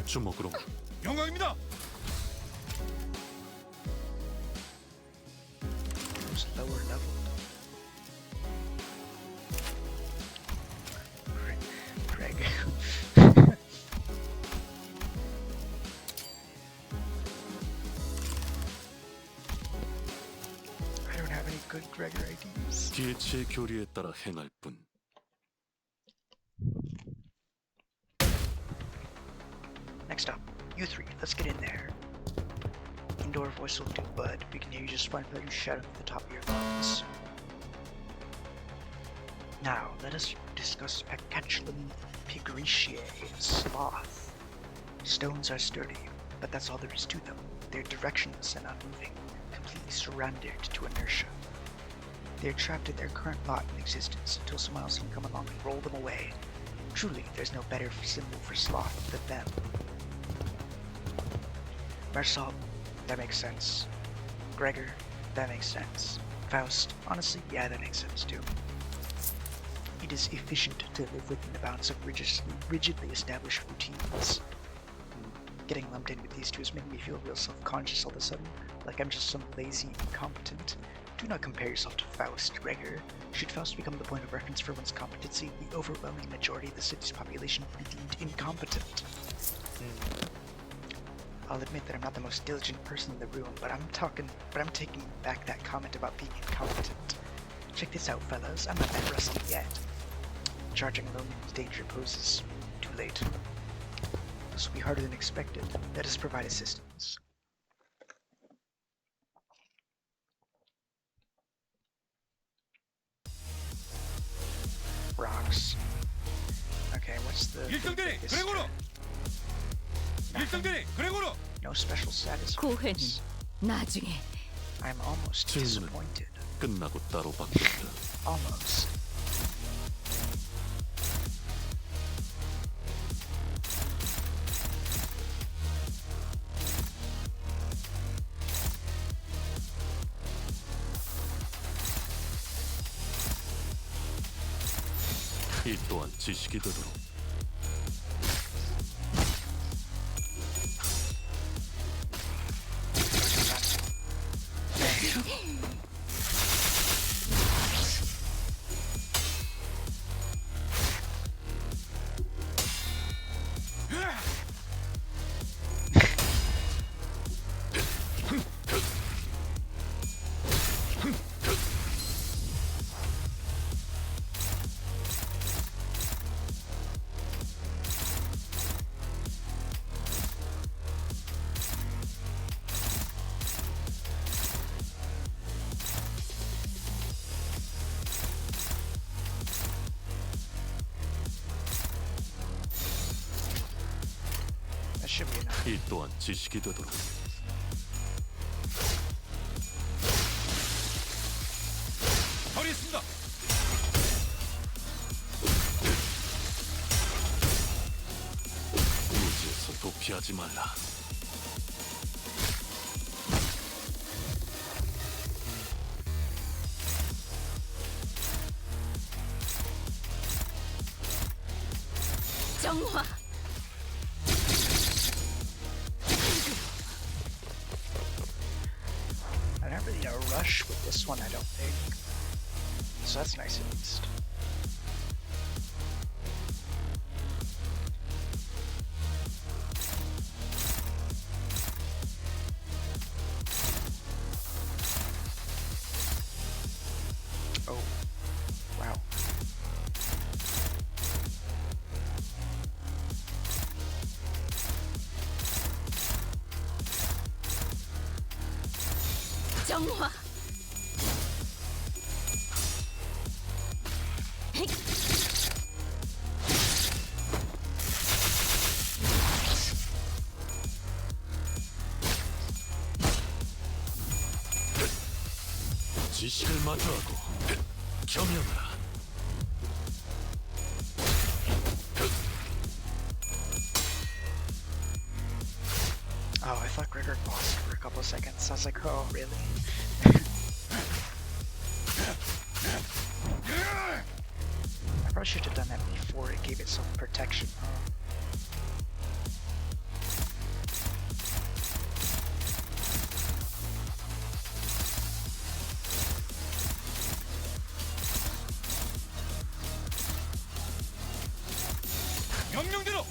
[SPEAKER 3] 주먹으로
[SPEAKER 5] 영광입니다.
[SPEAKER 2] Who's lower leveled? Greg. I don't have any good Gregor IDs.
[SPEAKER 3] DH의 교리에 따라 행할 뿐.
[SPEAKER 2] Next up, you three, let's get in there. Indoor voice will do, bud. We can hear you just fine without you shouting at the top of your lungs. Now, let us discuss Pacatulum pigretiae, sloth. Stones are sturdy, but that's all there is to them. They're directionless and unmoving, completely surrendered to inertia. They're trapped in their current lot in existence until someone else can come along and roll them away. Truly, there's no better symbol for sloth than them. Marsal, that makes sense. Gregor, that makes sense. Faust, honestly, yeah, that makes sense too. It is efficient to live within the bounds of rigidly established routines. Getting lumped in with these two is making me feel real self-conscious all of a sudden, like I'm just some lazy incompetent. Do not compare yourself to Faust, Gregor. Should Faust become the point of reference for one's competency, the overwhelming majority of the city's population would be deemed incompetent. I'll admit that I'm not the most diligent person in the room, but I'm taking back that comment about being incompetent. Check this out, fellas. I'm not that rusty yet. Charging alone means danger poses. Too late. This will be harder than expected. Let us provide assistance. Rocks. Okay, what's the...
[SPEAKER 5] 1등대리
[SPEAKER 2] biggest
[SPEAKER 5] 그레고로.
[SPEAKER 2] threat?
[SPEAKER 5] 1등대리 그레고로.
[SPEAKER 2] No special status.
[SPEAKER 1] 고해는 나중에.
[SPEAKER 2] I'm almost
[SPEAKER 3] 질문은
[SPEAKER 2] disappointed.
[SPEAKER 3] 끝나고 따로 받겠다.
[SPEAKER 2] Almost.
[SPEAKER 3] 이 또한 지식이 되도록. That should be enough. 이 또한 지식이 되도록.
[SPEAKER 5] 처리했습니다.
[SPEAKER 3] 무지에서 도피하지 말라.
[SPEAKER 1] 정화.
[SPEAKER 2] I'm not really in a rush with this one, I don't think. so that's nice at least. Oh, wow.
[SPEAKER 1] 정화.
[SPEAKER 3] 지식을 마주하고 겸양하라.
[SPEAKER 2] Oh, I thought Gregor paused for a couple of seconds. I was like, oh, really? I probably should have done that before it gave it some protection.
[SPEAKER 3] 명령대로.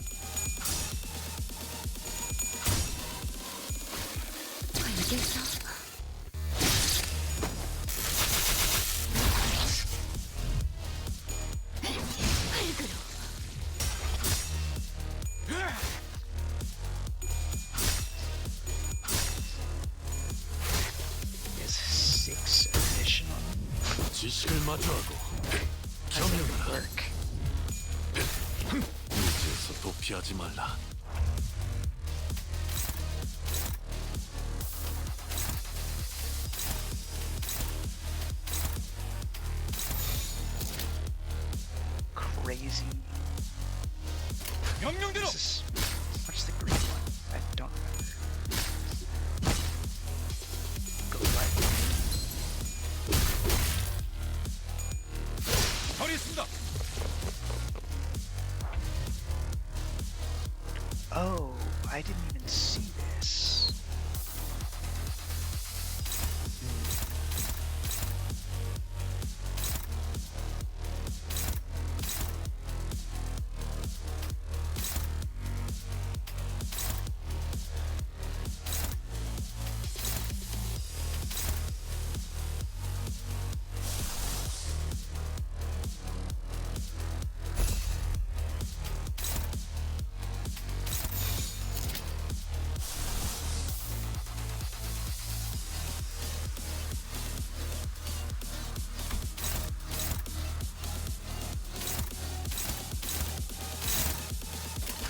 [SPEAKER 1] 알겠어. 활그로.
[SPEAKER 2] Is 6 additional?
[SPEAKER 3] 지식을 마주하고
[SPEAKER 2] How does that
[SPEAKER 3] 겸양하라.
[SPEAKER 2] work?
[SPEAKER 3] 무지에서 도피하지 말라.
[SPEAKER 2] Crazy.
[SPEAKER 3] 명령대로.
[SPEAKER 2] This is, what's the green one? I don't remember. Go right.
[SPEAKER 3] 처리했습니다.
[SPEAKER 2] Oh, I didn't even see this.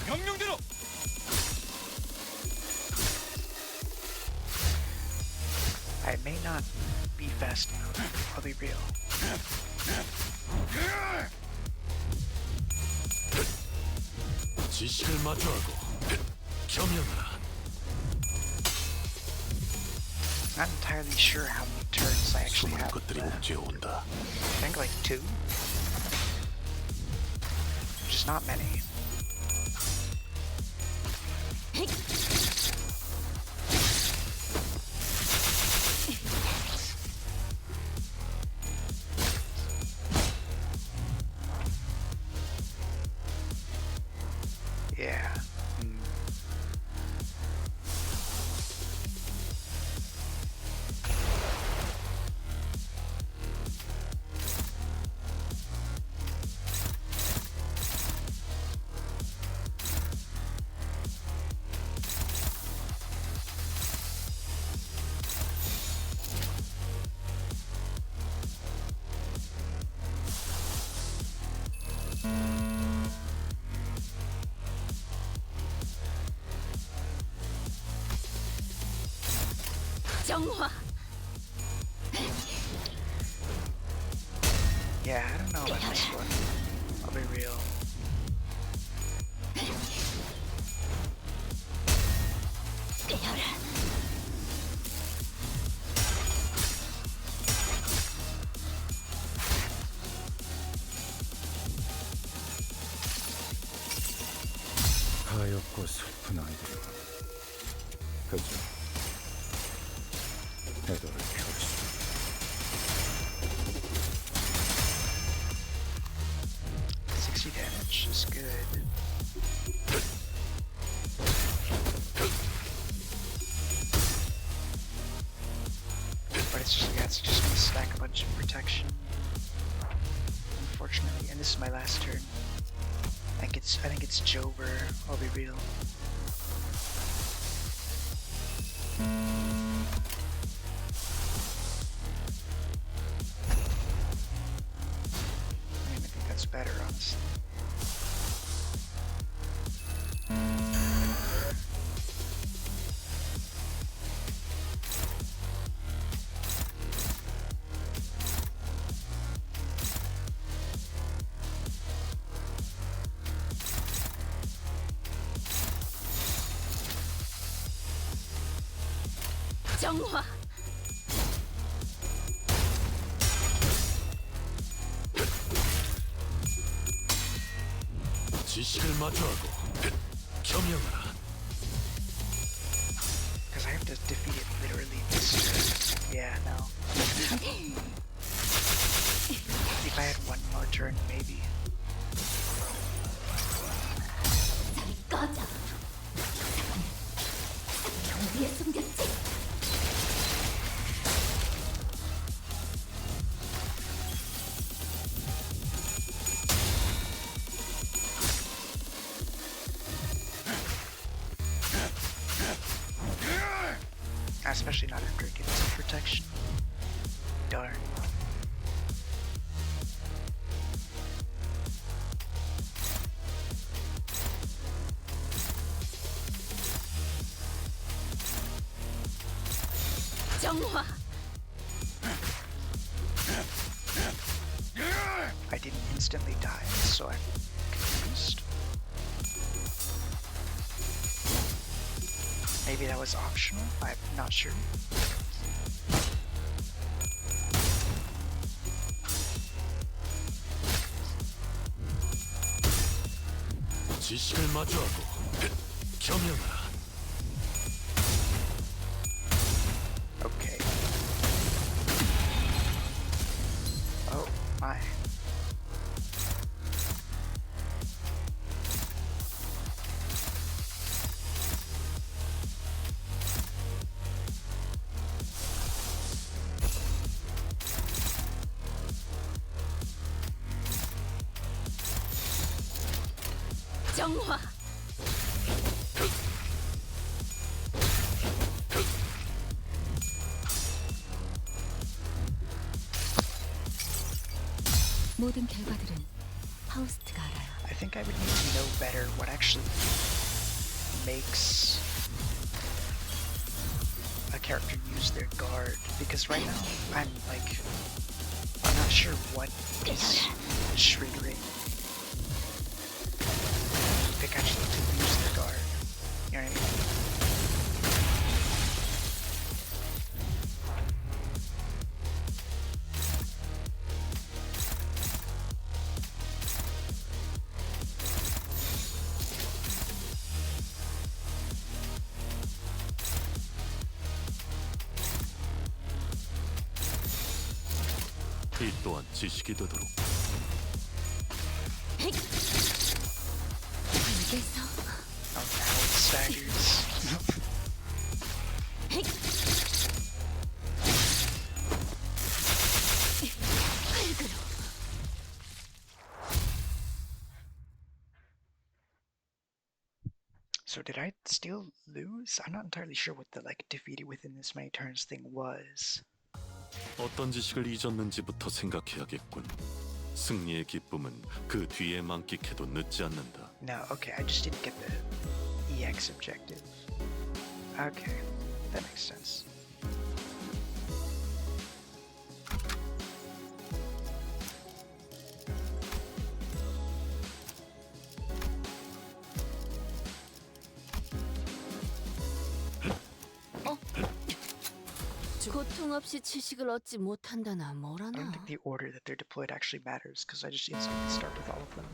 [SPEAKER 3] 명령대로.
[SPEAKER 2] I may not be fast enough. I'll be real.
[SPEAKER 3] 지식을 마주하고 겸양하라.
[SPEAKER 2] Not entirely sure how many turns I actually
[SPEAKER 3] 수많은
[SPEAKER 2] have
[SPEAKER 3] 것들이
[SPEAKER 2] left.
[SPEAKER 3] 옥죄어 온다.
[SPEAKER 2] I think like 2. Which is not many. Yeah.
[SPEAKER 1] 정화.
[SPEAKER 2] Yeah, I don't know about this one. I'll be real.
[SPEAKER 1] 깨어라.
[SPEAKER 5] 가엾고 슬픈 아이들이군. 그저 애도를 표했소.
[SPEAKER 2] it's just gonna stack a bunch of protection. Unfortunately, and this is my last turn. I think it's Jover. I'll be real. I think that's better, honestly.
[SPEAKER 1] 정화.
[SPEAKER 3] 지식을 마주하고 겸용하라.
[SPEAKER 2] Because I have to defeat it literally this turn. Yeah, no. If I had one more turn, maybe.
[SPEAKER 1] 꺼져. 어디에 숨겼지?
[SPEAKER 2] Especially not after it gets some protection. Darn.
[SPEAKER 1] 정화.
[SPEAKER 2] I didn't instantly die, so I'm confused. Maybe that was optional? I'm not sure.
[SPEAKER 3] 지식을 마주하고 겸용하라.
[SPEAKER 2] Okay. Oh my.
[SPEAKER 1] 정화. 모든 결과들은 파우스트가 알아요.
[SPEAKER 2] I think I would need to know better what actually makes a character use their guard, because right now I'm not sure what is triggering Pikachu to use their guard. You know what I mean?
[SPEAKER 3] 이 또한 지식이 되도록.
[SPEAKER 1] 알겠어.
[SPEAKER 2] Oh, now it staggers. So did I still lose? I'm not entirely sure what the defeated within this many turns thing was.
[SPEAKER 3] 어떤 지식을 잊었는지부터 생각해야겠군. 승리의 기쁨은 그 뒤에 만끽해도 늦지 않는다.
[SPEAKER 2] No, okay, I just didn't get the EX objective. Okay, that makes sense.
[SPEAKER 1] 고통 없이 지식을 얻지 못한다나
[SPEAKER 2] I
[SPEAKER 1] 뭐라나.
[SPEAKER 2] don't think the order that they're deployed actually matters, because I just instantly start with all of them.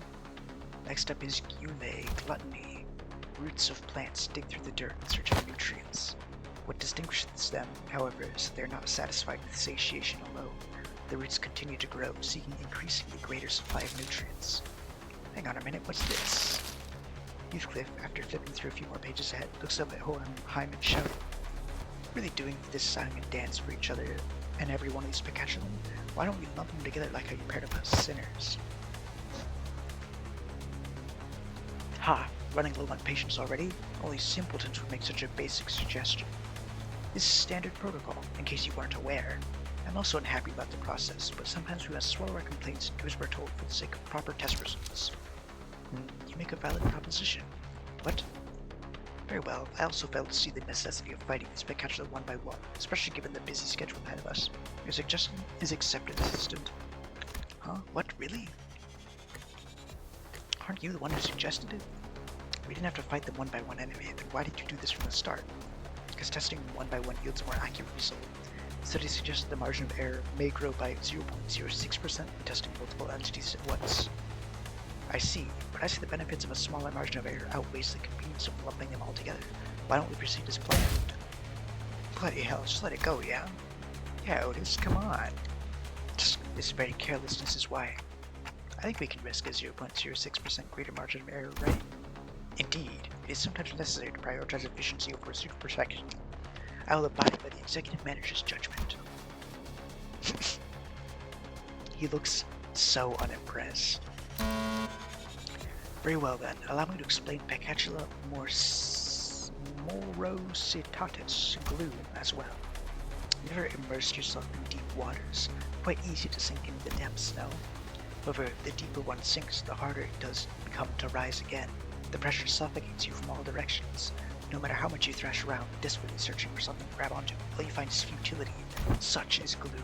[SPEAKER 2] Next up is Gule, Gluttony. Roots of plants dig through the dirt in search of nutrients. What distinguishes them, however, is that they're not satisfied with satiation alone. The roots continue to grow, seeking increasingly greater supply of nutrients. Hang on a minute, what's this? Heathcliff, after flipping through a few more pages ahead, looks up at Hohenheim and shouts, really doing this song and dance for each other and every one of these Pikachu, why don't we lump them together like how you paired up as sinners? Ha! Running low on patience already? Only simpletons would make such a basic suggestion. This is standard protocol, in case you weren't aware. I'm also unhappy about the process, but sometimes we must swallow our complaints and do as we're told for the sake of proper test results. You make a valid proposition. What? Very well, I also fail to see the necessity of fighting these Pikachu one by one, especially given the busy schedule ahead of us. Your suggestion is accepted, Assistant. Huh? What, really? Aren't you the one who suggested it? We didn't have to fight them one by one anyway, then why did you do this from the start? Because testing one by one yields a more accurate result. The study suggests the margin of error may grow by 0.06% when testing multiple entities at once. I see, but I see the benefits of a smaller margin of error outweighs the convenience of lumping them all together. Why don't we proceed as planned? Bloody hell, just let it go, yeah? Yeah, Otis, come on. Just this very carelessness is why. I think we can risk a 0.06% greater margin of error, right? Indeed, it is sometimes necessary to prioritize efficiency over super protection. I will abide by the executive manager's judgment. He looks so unimpressed. Very well then, allow me to explain Pecatula morositatis gloom as well. Never immerse yourself in deep waters. Quite easy to sink into the depths, no? However, the deeper one sinks, the harder it does become to rise again. The pressure suffocates you from all directions. No matter how much you thrash around, desperately searching for something to grab onto, all you find is futility. Such is gloom.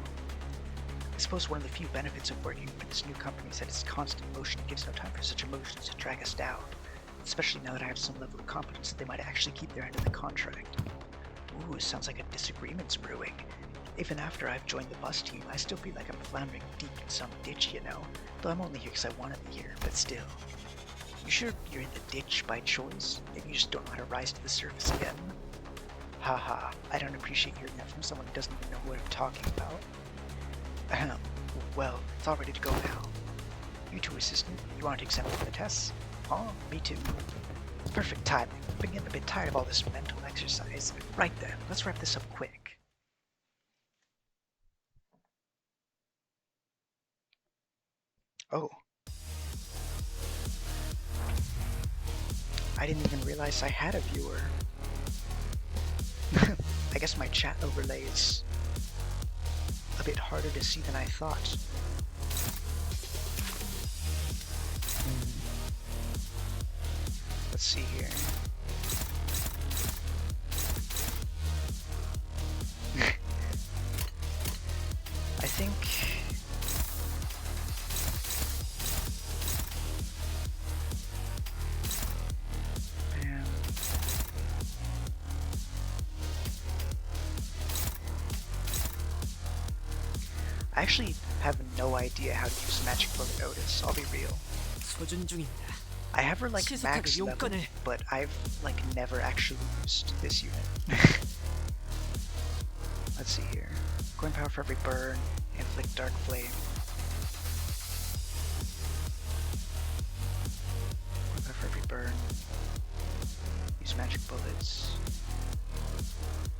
[SPEAKER 2] I suppose one of the few benefits of working for this new company is that its constant motion gives no time for such emotions to drag us down. Especially now that I have some level of confidence that they might actually keep their end of the contract. Ooh, sounds like a disagreement's brewing. Even after I've joined the bus team, I still feel like I'm floundering deep in some ditch, you know? Though I'm only here because I want to be here, but still. You sure you're in the ditch by choice? Maybe you just don't know how to rise to the surface again? Haha, I don't appreciate hearing that from someone who doesn't even know what I'm talking about. Ahem. Well, it's all ready to go now. You two, Assistant, you aren't exempt from the tests? Oh, me too. Perfect timing. I'm getting a bit tired of all this mental exercise. Right then, let's wrap this up quick. Oh. I didn't even realize I had a viewer. I guess my chat overlay is a bit harder to see than I thought. Let's see here. I think I actually have no idea how to use Magic Bullet Otis, I'll be real.
[SPEAKER 4] 소준 중인데.
[SPEAKER 2] I have her like
[SPEAKER 4] 시소하게
[SPEAKER 2] max level,
[SPEAKER 4] 용건을.
[SPEAKER 2] but I've like never actually used this unit. Let's see here. Coin power for every burn, inflict dark flame. Coin power for every burn. Use magic bullets.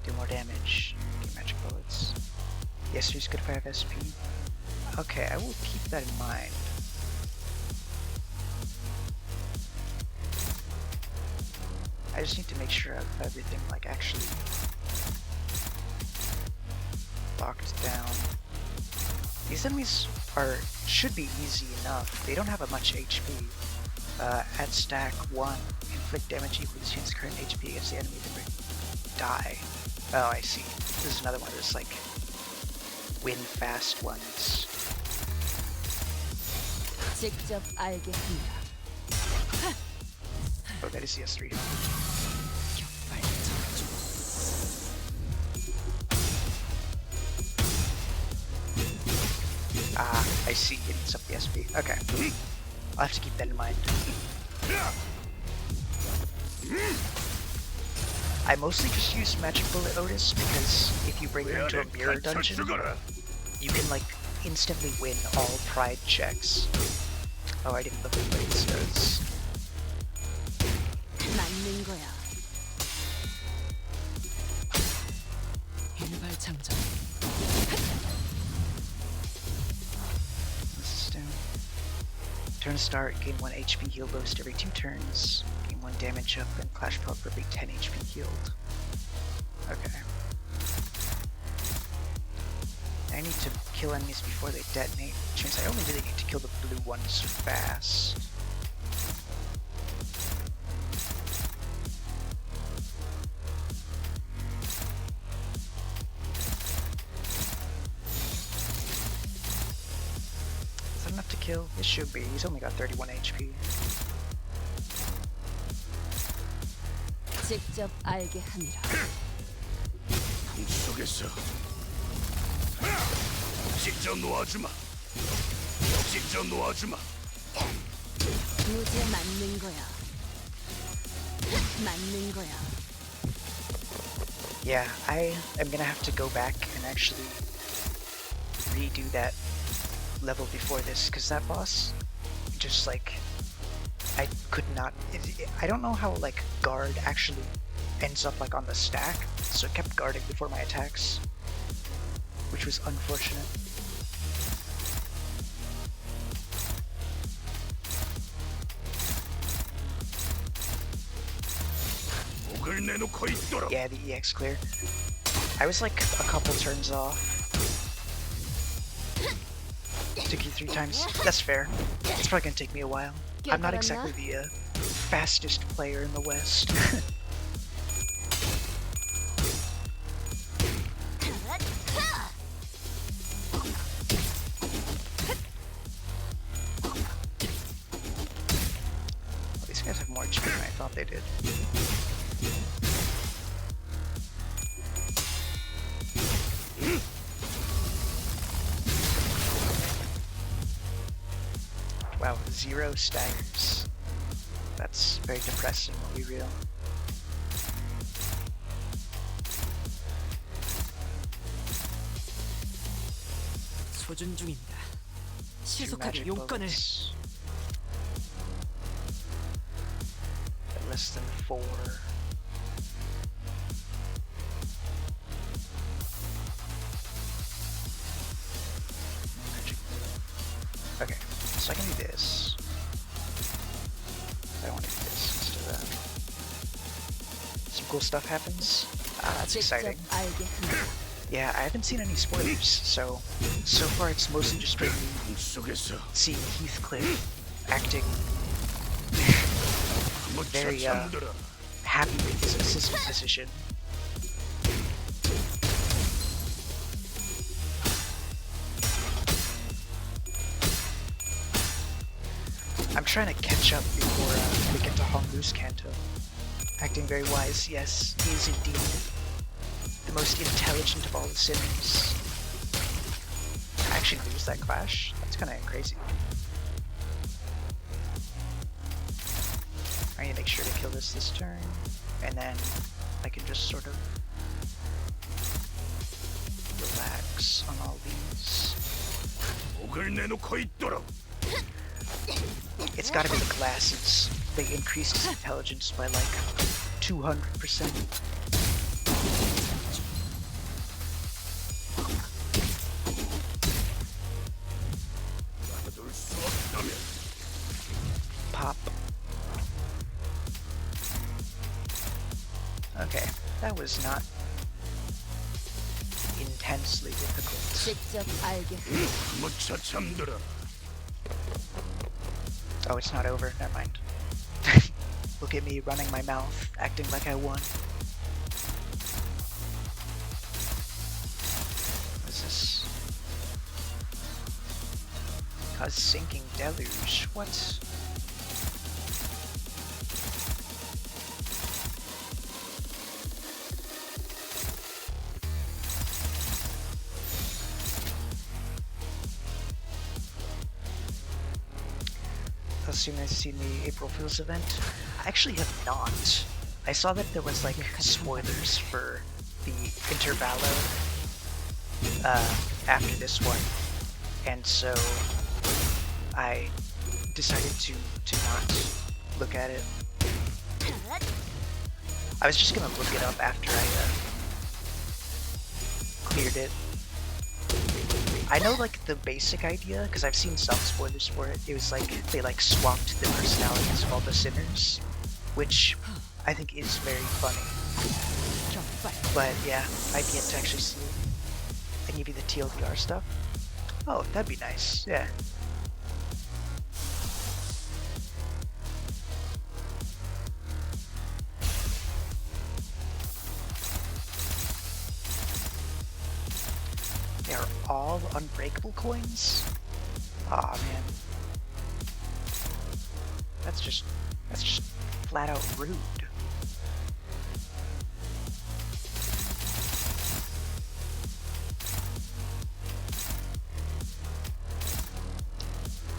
[SPEAKER 2] Do more damage. Get magic bullets. Yes, she's good if I have SP. Okay, I will keep that in mind. I just need to make sure I have everything like actually locked down. These enemies should be easy enough. They don't have a much HP. At stack 1, inflict damage equal to chance current HP against the enemy, then die. Oh, I see. This is another one of those like win fast ones.
[SPEAKER 1] 직접 알겠습니다.
[SPEAKER 2] Oh, that is the S3. Ah, I see. It needs up the SP. Okay. I'll have to keep that in mind. I mostly just use Magic Bullet Otis because if you bring him to a mirror dungeon, you can like instantly win all pride checks. Oh, I didn't look at what this does.
[SPEAKER 1] 맞는 거야. 일발 장전.
[SPEAKER 2] Turn start, gain 1 HP heal boost every 2 turns, gain 1 damage up, and clash pop for every 10 HP healed. Okay. I need to kill enemies before they detonate, which means I only really need to kill the blue ones fast. Is that enough to kill? It should be. He's only got 31 HP.
[SPEAKER 1] 직접 알게 하니라.
[SPEAKER 3] 공 속에서 직접 놓아주마. 직접 놓아주마.
[SPEAKER 1] 무죄 맞는 거야. 맞는 거야.
[SPEAKER 2] Yeah, I am gonna have to go back and actually redo that level before this, because that boss just like I could not. I don't know how like guard actually ends up like on the stack, so it kept guarding before my attacks, which was unfortunate. Yeah, the EX clear. I was like a couple turns off. Took you 3 times. That's fair. It's probably gonna take me a while. I'm not exactly the fastest player in the West. These guys have more HP than I thought they did. Wow, 0 staggers. That's very depressing, I'll be real.
[SPEAKER 4] 소준 중입니다.
[SPEAKER 2] 2
[SPEAKER 4] 시속하게
[SPEAKER 2] magic
[SPEAKER 4] 용건을.
[SPEAKER 2] bullets. At less than 4. Magic. Okay, so I can do this. I want to do this instead of that. Some cool stuff happens. That's exciting.
[SPEAKER 1] 직접 알게 하니라.
[SPEAKER 2] Yeah, I haven't seen any spoilers, so far it's mostly just straight
[SPEAKER 3] 공 속에서
[SPEAKER 2] seeing Heathcliff acting very
[SPEAKER 3] 잠들어.
[SPEAKER 2] happy with his assistant position. I'm trying to catch up before we get to Honglu's Canto. Acting very wise, yes, he is indeed the most intelligent of all the sinners. I actually lose that clash? That's kind of crazy. I need to make sure to kill this turn, and then I can just sort of relax on all these.
[SPEAKER 3] 목을 내놓고 있도록.
[SPEAKER 2] It's gotta be the glasses. They increased his intelligence by like 200%.
[SPEAKER 3] 막아둘 수 없다면
[SPEAKER 2] Pop. Okay, that was not intensely difficult.
[SPEAKER 1] 직접 알게 하니라.
[SPEAKER 3] 묻혀 잠들어.
[SPEAKER 2] Oh, it's not over. Never mind. Look at me running my mouth, acting like I won. What is this? Cause sinking deluge. What? Assume I've seen the April Fool's event. I actually have not. I saw that there was like spoilers for the Intervallo after this one, and so I decided to not look at it. I was just gonna look it up after I cleared it. I know like the basic idea because I've seen some spoilers for it. It was like they like swapped the personalities of all the sinners, which I think is very funny. But yeah, I've yet to actually see any of the TLDR stuff. Oh, that'd be nice. Yeah. They are all unbreakable coins? Aw, man. That's just flat out rude.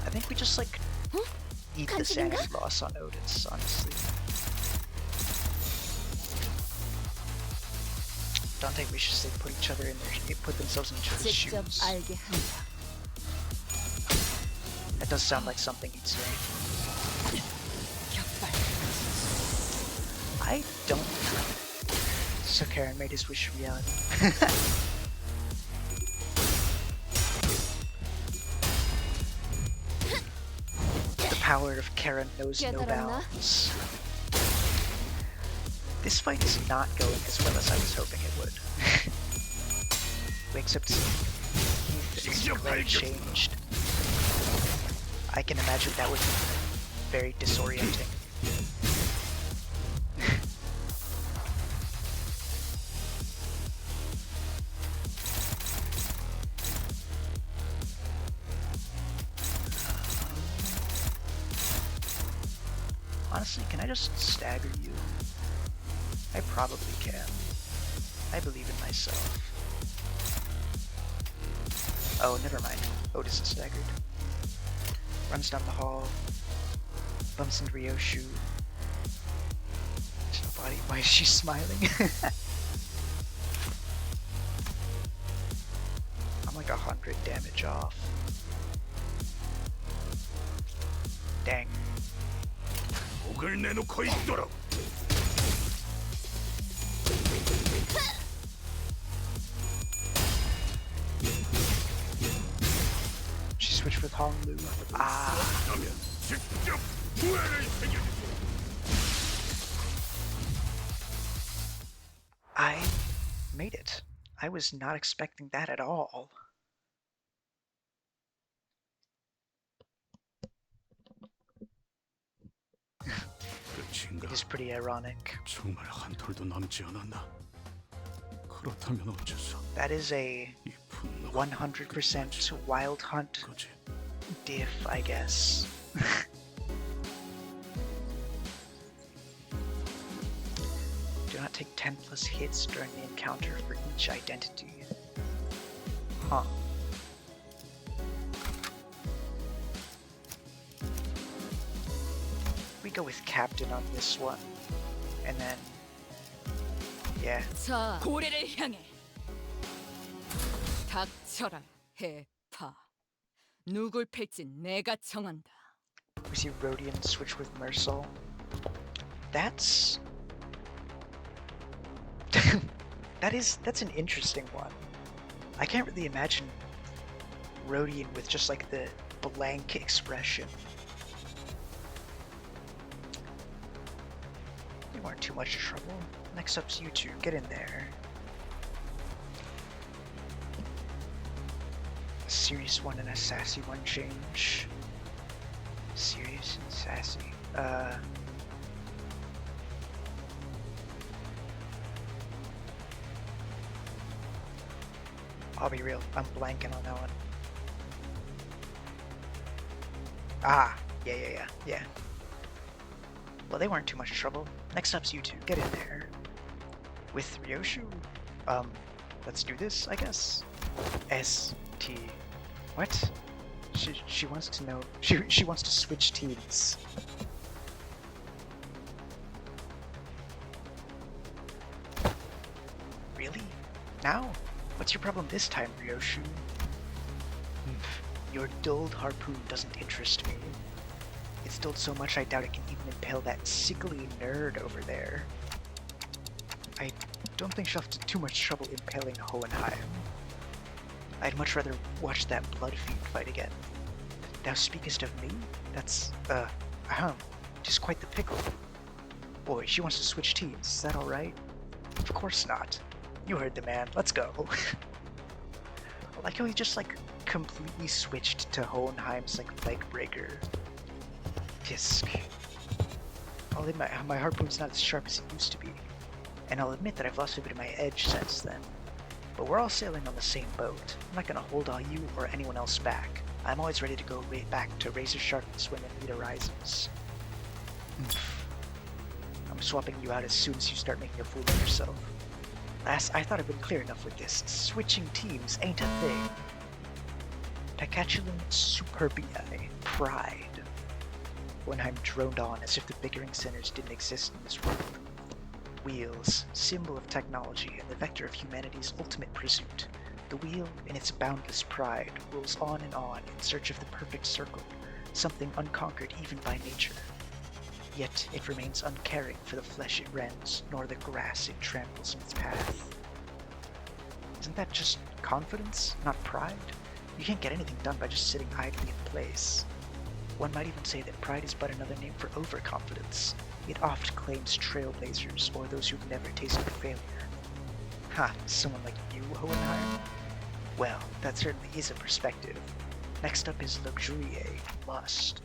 [SPEAKER 2] I think we just like eat the sanity loss on Otis, honestly. Don't think we should say put each other in their put themselves in each other's
[SPEAKER 1] 직접
[SPEAKER 2] shoes.
[SPEAKER 1] 알게 한다.
[SPEAKER 2] That does sound like something he'd say.
[SPEAKER 1] 격발.
[SPEAKER 2] I don't. So Karen made his wish a reality. The power of Karen knows no bounds. This fight is not going as well as I was hoping it would. Wakes up to see his glare changed. I can imagine that would be very disorienting. Honestly, can I just stagger you? I probably can. I believe in myself. Oh, never mind. Otis is staggered. Runs down the hall. Bumps into Ryoshu. There's no body. Why is she smiling? I'm like 100 damage off. Dang. She switched with Honglu. Ah. I made it. I was not expecting that at all. It is pretty ironic.
[SPEAKER 3] 정말 한 톨도 남지 않았나? 그렇다면 어째서
[SPEAKER 2] That is a
[SPEAKER 3] 이 분노가
[SPEAKER 2] 100% Wild Hunt
[SPEAKER 3] 거지?
[SPEAKER 2] diff, I guess. Do not take 10 plus hits during the encounter for each identity. Huh. We go with Captain on this one. And then, yeah.
[SPEAKER 1] 자, 고래를 향해. 닥쳐라, 해파. 누굴 팰지 내가 정한다.
[SPEAKER 2] We see Rodian switch with Mercel. That's that's an interesting one. I can't really imagine Rodian with just like the blank expression. You aren't too much trouble. Next up's you two. Get in there. A serious one and a sassy one change. Serious and sassy. I'll be real, I'm blanking on that one. Ah, yeah. Well, they weren't too much trouble. Next up's you two. Get in there. With Ryoshu. Let's do this, I guess. S-T. What? She wants to know. She wants to switch teams. Really? Now? What's your problem this time, Ryoshu? Your dulled harpoon doesn't interest me. It's dulled so much I doubt it can even impale that sickly nerd over there. I don't think she'll have too much trouble impaling Hohenheim. I'd much rather watch that blood fiend fight again. Thou speakest of me? That's, ahem, 'tis quite the pickle. Boy, she wants to switch teams, is that alright? Of course not. You heard the man, let's go. I like how he just, like, completely switched to Hohenheim's, like, leg breaker. Tisk. I'll admit, my harpoon's not as sharp as it used to be, and I'll admit that I've lost a bit of my edge since then. But we're all sailing on the same boat. I'm not gonna hold all you or anyone else back. I'm always ready to go back to razor sharpness when the need arises. I'm swapping you out as soon as you start making a fool of yourself. Lass, I thought I'd been clear enough with this. Switching teams ain't a thing. Pecatulum superbiae. Pride. Hohenheim droned on as if the bickering sinners didn't exist in this world. Wheels, symbol of technology and the vector of humanity's ultimate pursuit. The wheel, in its boundless pride, rolls on and on in search of the perfect circle, something unconquered even by nature. Yet it remains uncaring for the flesh it rends, nor the grass it tramples in its path. Isn't that just confidence, not pride? You can't get anything done by just sitting idly in place. One might even say that pride is but another name for overconfidence. It oft claims trailblazers, or those who've never tasted failure. Ha, someone like you, Hohenheim? Well, that certainly is a perspective. Next up is luxuriae, lust.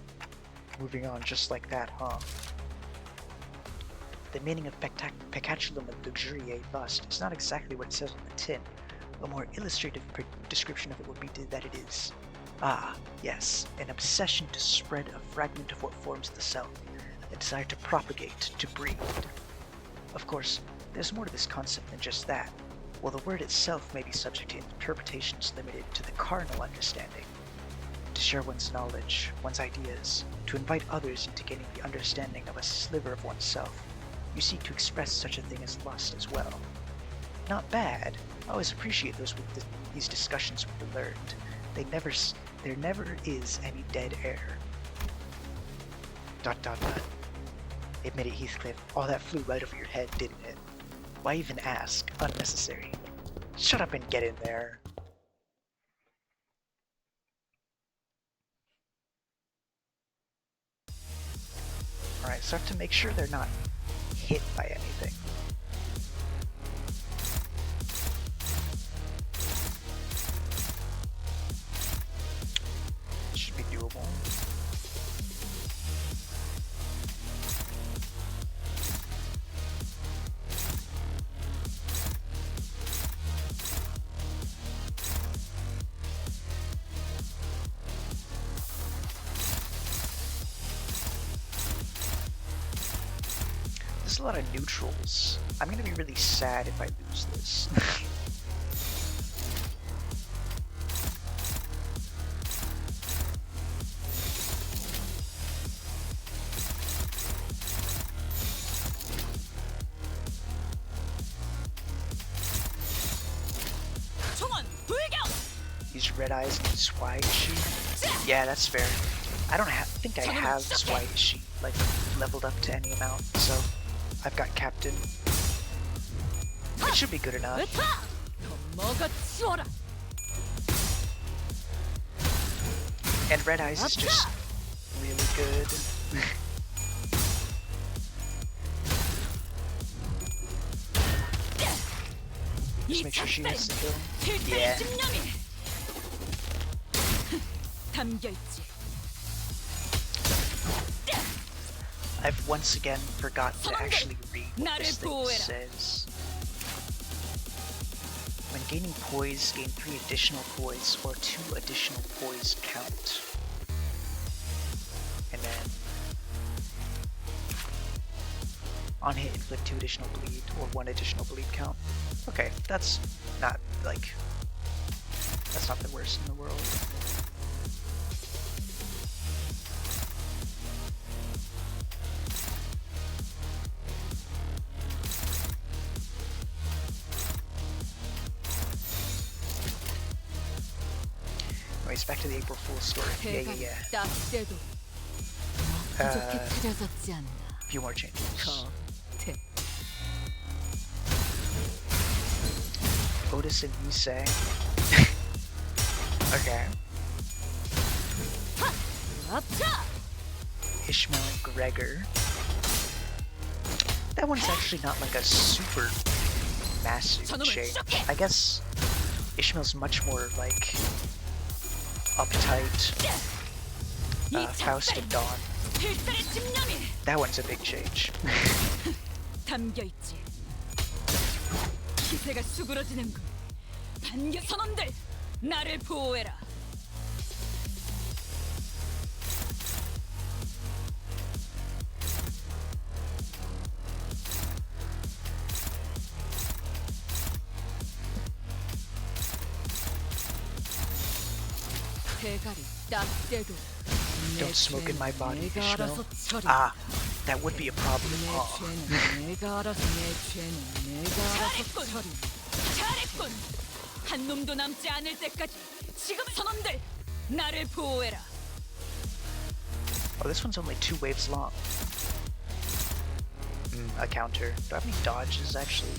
[SPEAKER 2] Moving on just like that, huh? The meaning of pecatulum and luxuriae, lust, is not exactly what it says on the tin. A more illustrative description of it would be that it is, yes, an obsession to spread a fragment of what forms the self, a desire to propagate, to breed. Of course, there's more to this concept than just that. While the word itself may be subject to interpretations limited to the carnal understanding, to share one's knowledge, one's ideas, to invite others into gaining the understanding of a sliver of oneself, you seek to express such a thing as lust as well. Not bad. I always appreciate those with these discussions with the learned. There never is any dead air. ... Admit it, Heathcliff, all that flew right over your head, didn't it? Why even ask? Unnecessary. Shut up and get in there. Alright, so I have to make sure they're not hit by anything. Should be doable. There's a lot of neutrals. I'm gonna be really sad if I lose this. These red eyes and Swiashi. Yeah, that's fair. I don't think I have Swiashi like leveled up to any amount, so I've got Captain. It should be good enough. And red eyes is just really good. Just make sure she hits the kill. Yeah. I've once again forgotten to actually read what this thing says. When gaining poise, gain 3 additional poise or 2 additional poise count. And then on hit, inflict 2 additional bleed or 1 additional bleed count. Okay, that's not like, that's not the worst in the world. Anyways, back to the April Fool's story. Yeah. A few more changes. Otis and Yusei. Okay.
[SPEAKER 1] 앞차!
[SPEAKER 2] Ishmael and Gregor. That one's actually not like a super massive change. I guess Ishmael's much more like uptight. Faust and Dawn.
[SPEAKER 1] 필살의 집념이
[SPEAKER 2] That one's a big change.
[SPEAKER 1] 담겨있지. 기세가 수그러지는군. 반격 선원들, 나를 보호해라. 대가리 딱 떼도
[SPEAKER 2] Don't smoke in my body,
[SPEAKER 1] 내가
[SPEAKER 2] Ishmael.
[SPEAKER 1] 알아서 처리.
[SPEAKER 2] Ah, that would be a problem.
[SPEAKER 1] 내
[SPEAKER 2] Oh.
[SPEAKER 1] 죄는 내가 알아서 내 죄는 내가 알아서 처리. 잘했군. 한 놈도 남지 않을 때까지 지금 선원들 나를 보호해라.
[SPEAKER 2] Oh, this one's only 2 waves long. A counter. Do I have any dodges actually?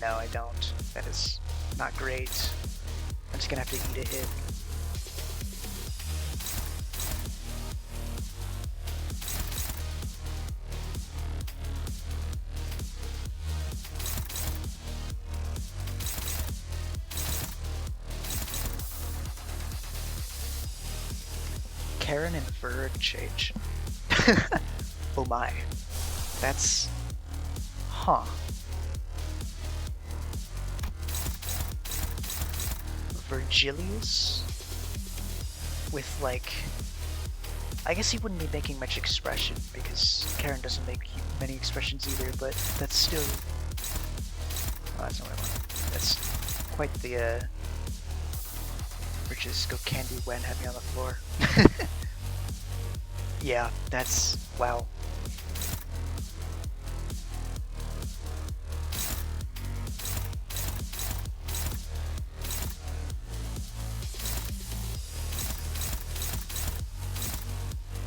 [SPEAKER 2] No, I don't. That is not great. I'm just gonna have to eat a hit. Karen and Verg change. Oh my. That's... Huh. Virgilius? With like... I guess he wouldn't be making much expression because Karen doesn't make many expressions either, but that's still... Oh, that's not what I want. That's quite the Riches, go Candy Wen, had me on the floor. Yeah, that's... wow.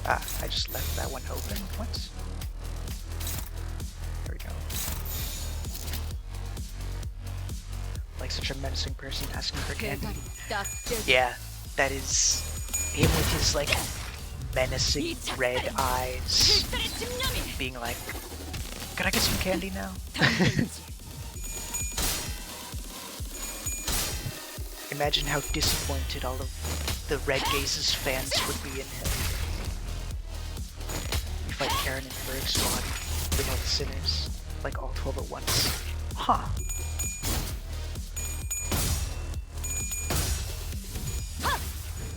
[SPEAKER 2] Ah, I just left that one open. What? There we go. Like such a menacing person asking for candy.
[SPEAKER 1] 대가리 딱 떼도
[SPEAKER 2] Yeah, that is him with his like menacing red eyes
[SPEAKER 1] 필살의 집념이
[SPEAKER 2] being like, can I get some candy now?
[SPEAKER 1] 담겨있지.
[SPEAKER 2] Imagine how disappointed all of the Red Gaze's fans would be in him. You fight Karen and Berg's squad with all the sinners, like all 12 at once. Huh.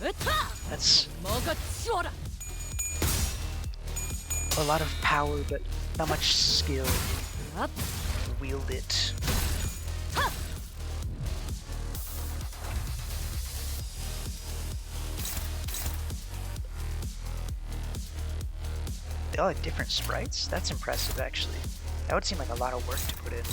[SPEAKER 1] 으타!
[SPEAKER 2] That's
[SPEAKER 1] 먹어치워라.
[SPEAKER 2] a lot of power, but not much skill
[SPEAKER 1] 앞!
[SPEAKER 2] to wield it. They all have different sprites? That's impressive, actually. That would seem like a lot of work to put in.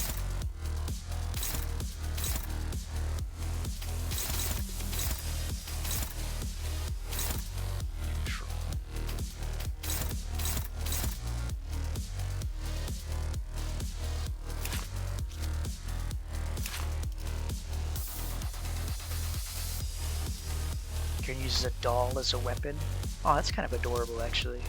[SPEAKER 2] Karen uses a doll as a weapon. Oh, that's kind of adorable, actually.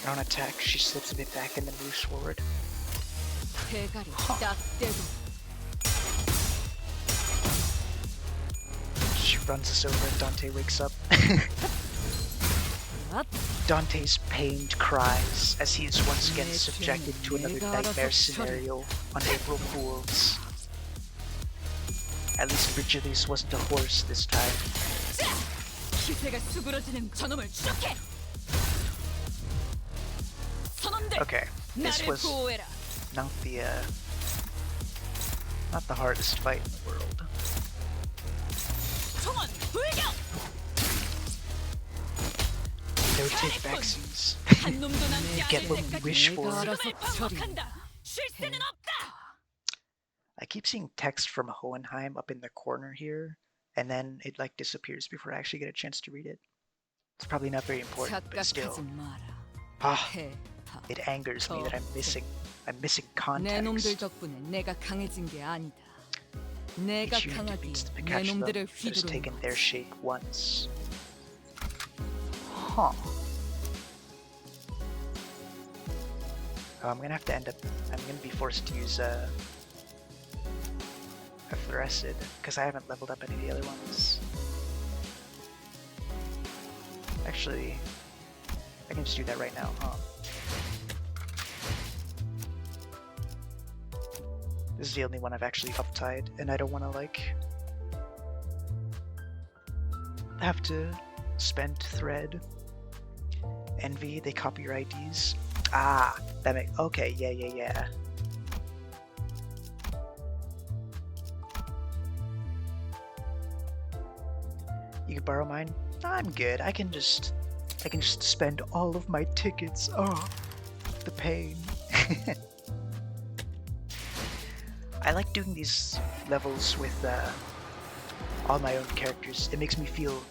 [SPEAKER 2] On attack, she slips a bit back and then moves forward.
[SPEAKER 1] 대가리 딱 떼도
[SPEAKER 2] She runs us over and Dante wakes up.
[SPEAKER 1] 앞!
[SPEAKER 2] Dante's pained cries as he is once again subjected to another nightmare scenario on April Fools. At least Virgilius wasn't a horse this time.
[SPEAKER 1] 기세가 수그러지는 저놈을 추적해. 선원들
[SPEAKER 2] Okay, this
[SPEAKER 1] 나를
[SPEAKER 2] was
[SPEAKER 1] 보호해라.
[SPEAKER 2] not the Not the hardest fight in the world.
[SPEAKER 1] 총원 불격!
[SPEAKER 2] No take backsies.
[SPEAKER 1] 한 놈도 남지
[SPEAKER 2] Get
[SPEAKER 1] 않을
[SPEAKER 2] what we
[SPEAKER 1] 때까지
[SPEAKER 2] wish for.
[SPEAKER 1] 지금을 반복한다. 쉴 새는 없다.
[SPEAKER 2] I keep seeing text from Hohenheim up in the corner here, and then it like disappears before I actually get a chance to read it. It's probably not very important, but still.
[SPEAKER 1] 착각하지 마라.
[SPEAKER 2] Ah,
[SPEAKER 1] 해파.
[SPEAKER 2] it angers me that I'm missing
[SPEAKER 1] 내 놈들
[SPEAKER 2] context.
[SPEAKER 1] 덕분에 내가 강해진 게 아니다. 내가
[SPEAKER 2] Each unit
[SPEAKER 1] 강하기에
[SPEAKER 2] defeats the
[SPEAKER 1] 내
[SPEAKER 2] Pikachu
[SPEAKER 1] 놈들을
[SPEAKER 2] that has
[SPEAKER 1] 휘두르는
[SPEAKER 2] taken their
[SPEAKER 1] 거지.
[SPEAKER 2] shape once. Huh. Oh, I'm gonna be forced to use a Fluorescid, because I haven't leveled up any of the other ones. Actually, I can just do that right now, huh? This is the only one I've actually uptied, and I don't want to, like, have to spend thread. Envy, they copy your IDs. Ah, that makes... Okay, yeah. You can borrow mine? I'm good. I can just spend all of my tickets. Oh, the pain. I like doing these levels with all my own characters. It makes me feel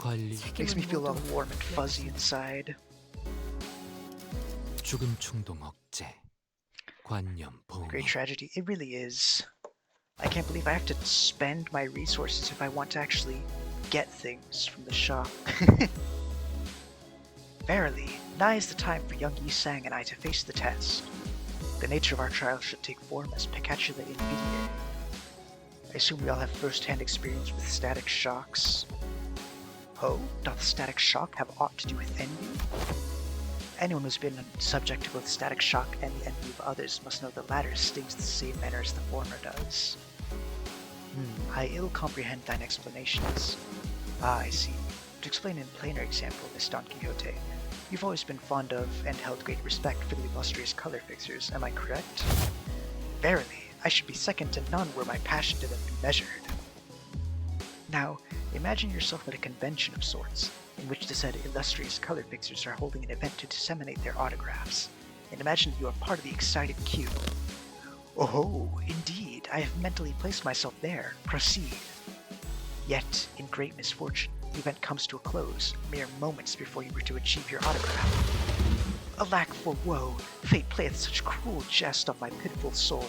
[SPEAKER 2] all warm and fuzzy inside.
[SPEAKER 6] 죽음 충동 억제, 관념 봉.
[SPEAKER 2] Great tragedy. It really is. I can't believe I have to spend my resources if I want to actually get things from the shop. Verily, nigh is the time for young Yi-Sang and I to face the test. The nature of our trial should take form as Picatula Invidiate. I assume we all have first-hand experience with static shocks. Oh, doth static shock have aught to do with envy? Anyone who's been subject to both static shock and the envy of others must know the latter stings the same manner as the former does. I ill comprehend thine explanations. Ah, I see. To explain in plainer example, Miss Don Quixote, you've always been fond of and held great respect for the illustrious color fixers, am I correct? Verily, I should be second to none were my passion to them be measured. Now, imagine yourself at a convention of sorts, in which the said illustrious color fixers are holding an event to disseminate their autographs, and imagine that you are part of the excited queue. Oh, indeed, I have mentally placed myself there. Proceed. Yet, in great misfortune, the event comes to a close, mere moments before you were to achieve your autograph. Alack for woe! Fate playeth such cruel jest on my pitiful soul.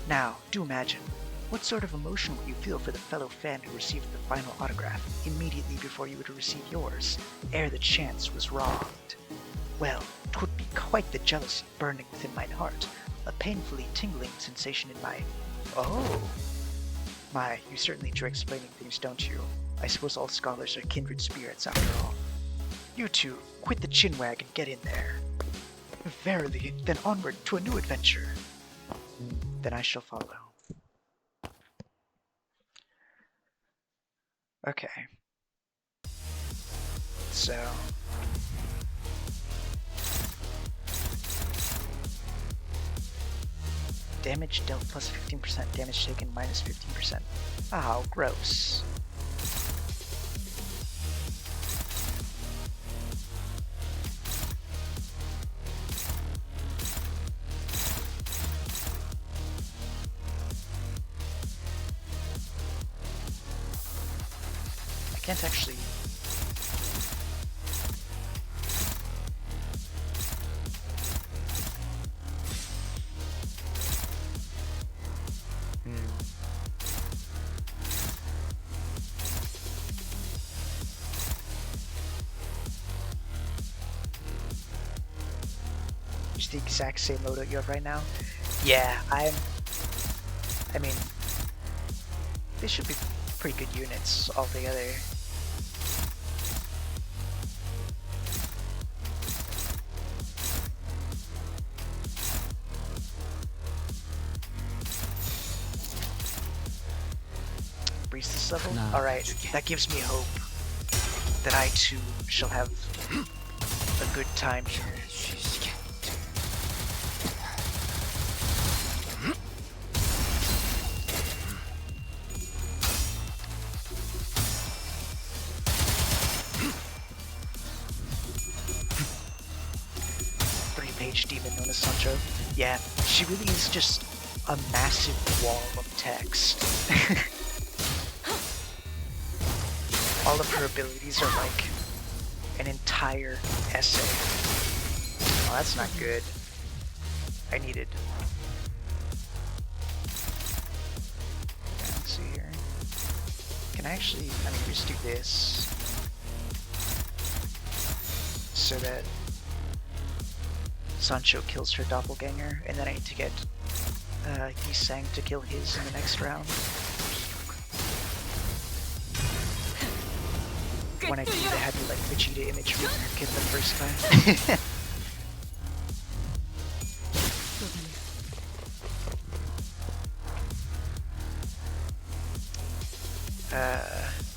[SPEAKER 2] Now, do imagine, what sort of emotion would you feel for the fellow fan who received the final autograph immediately before you were to receive yours, ere the chance was wronged? Well, 'twould be quite the jealousy burning within mine heart, a painfully tingling sensation in my... Oh! My, you certainly enjoy explaining things, don't you? I suppose all scholars are kindred spirits after all. You two, quit the chinwag and get in there. Verily, then onward to a new adventure. Then I shall follow. Okay. So... Damage dealt plus 15%, damage taken minus 15%. Oh, gross. I can't actually... Just the exact same loadout you have right now? Yeah, I mean, they should be pretty good units altogether. Breeze this level? Alright, that gives me hope that I too shall have a good time here. Rampage demon known as Sancho. Yeah, she really is just a massive wall of text. All of her abilities are like an entire essay. Oh, that's not good. I needed. Okay, let's see here. Can I actually, I mean, just do this so that Sancho kills her doppelganger, and then I need to get Yi-Sang to kill his in the next round. When I did, I had to like Vegeta image me kid the first time.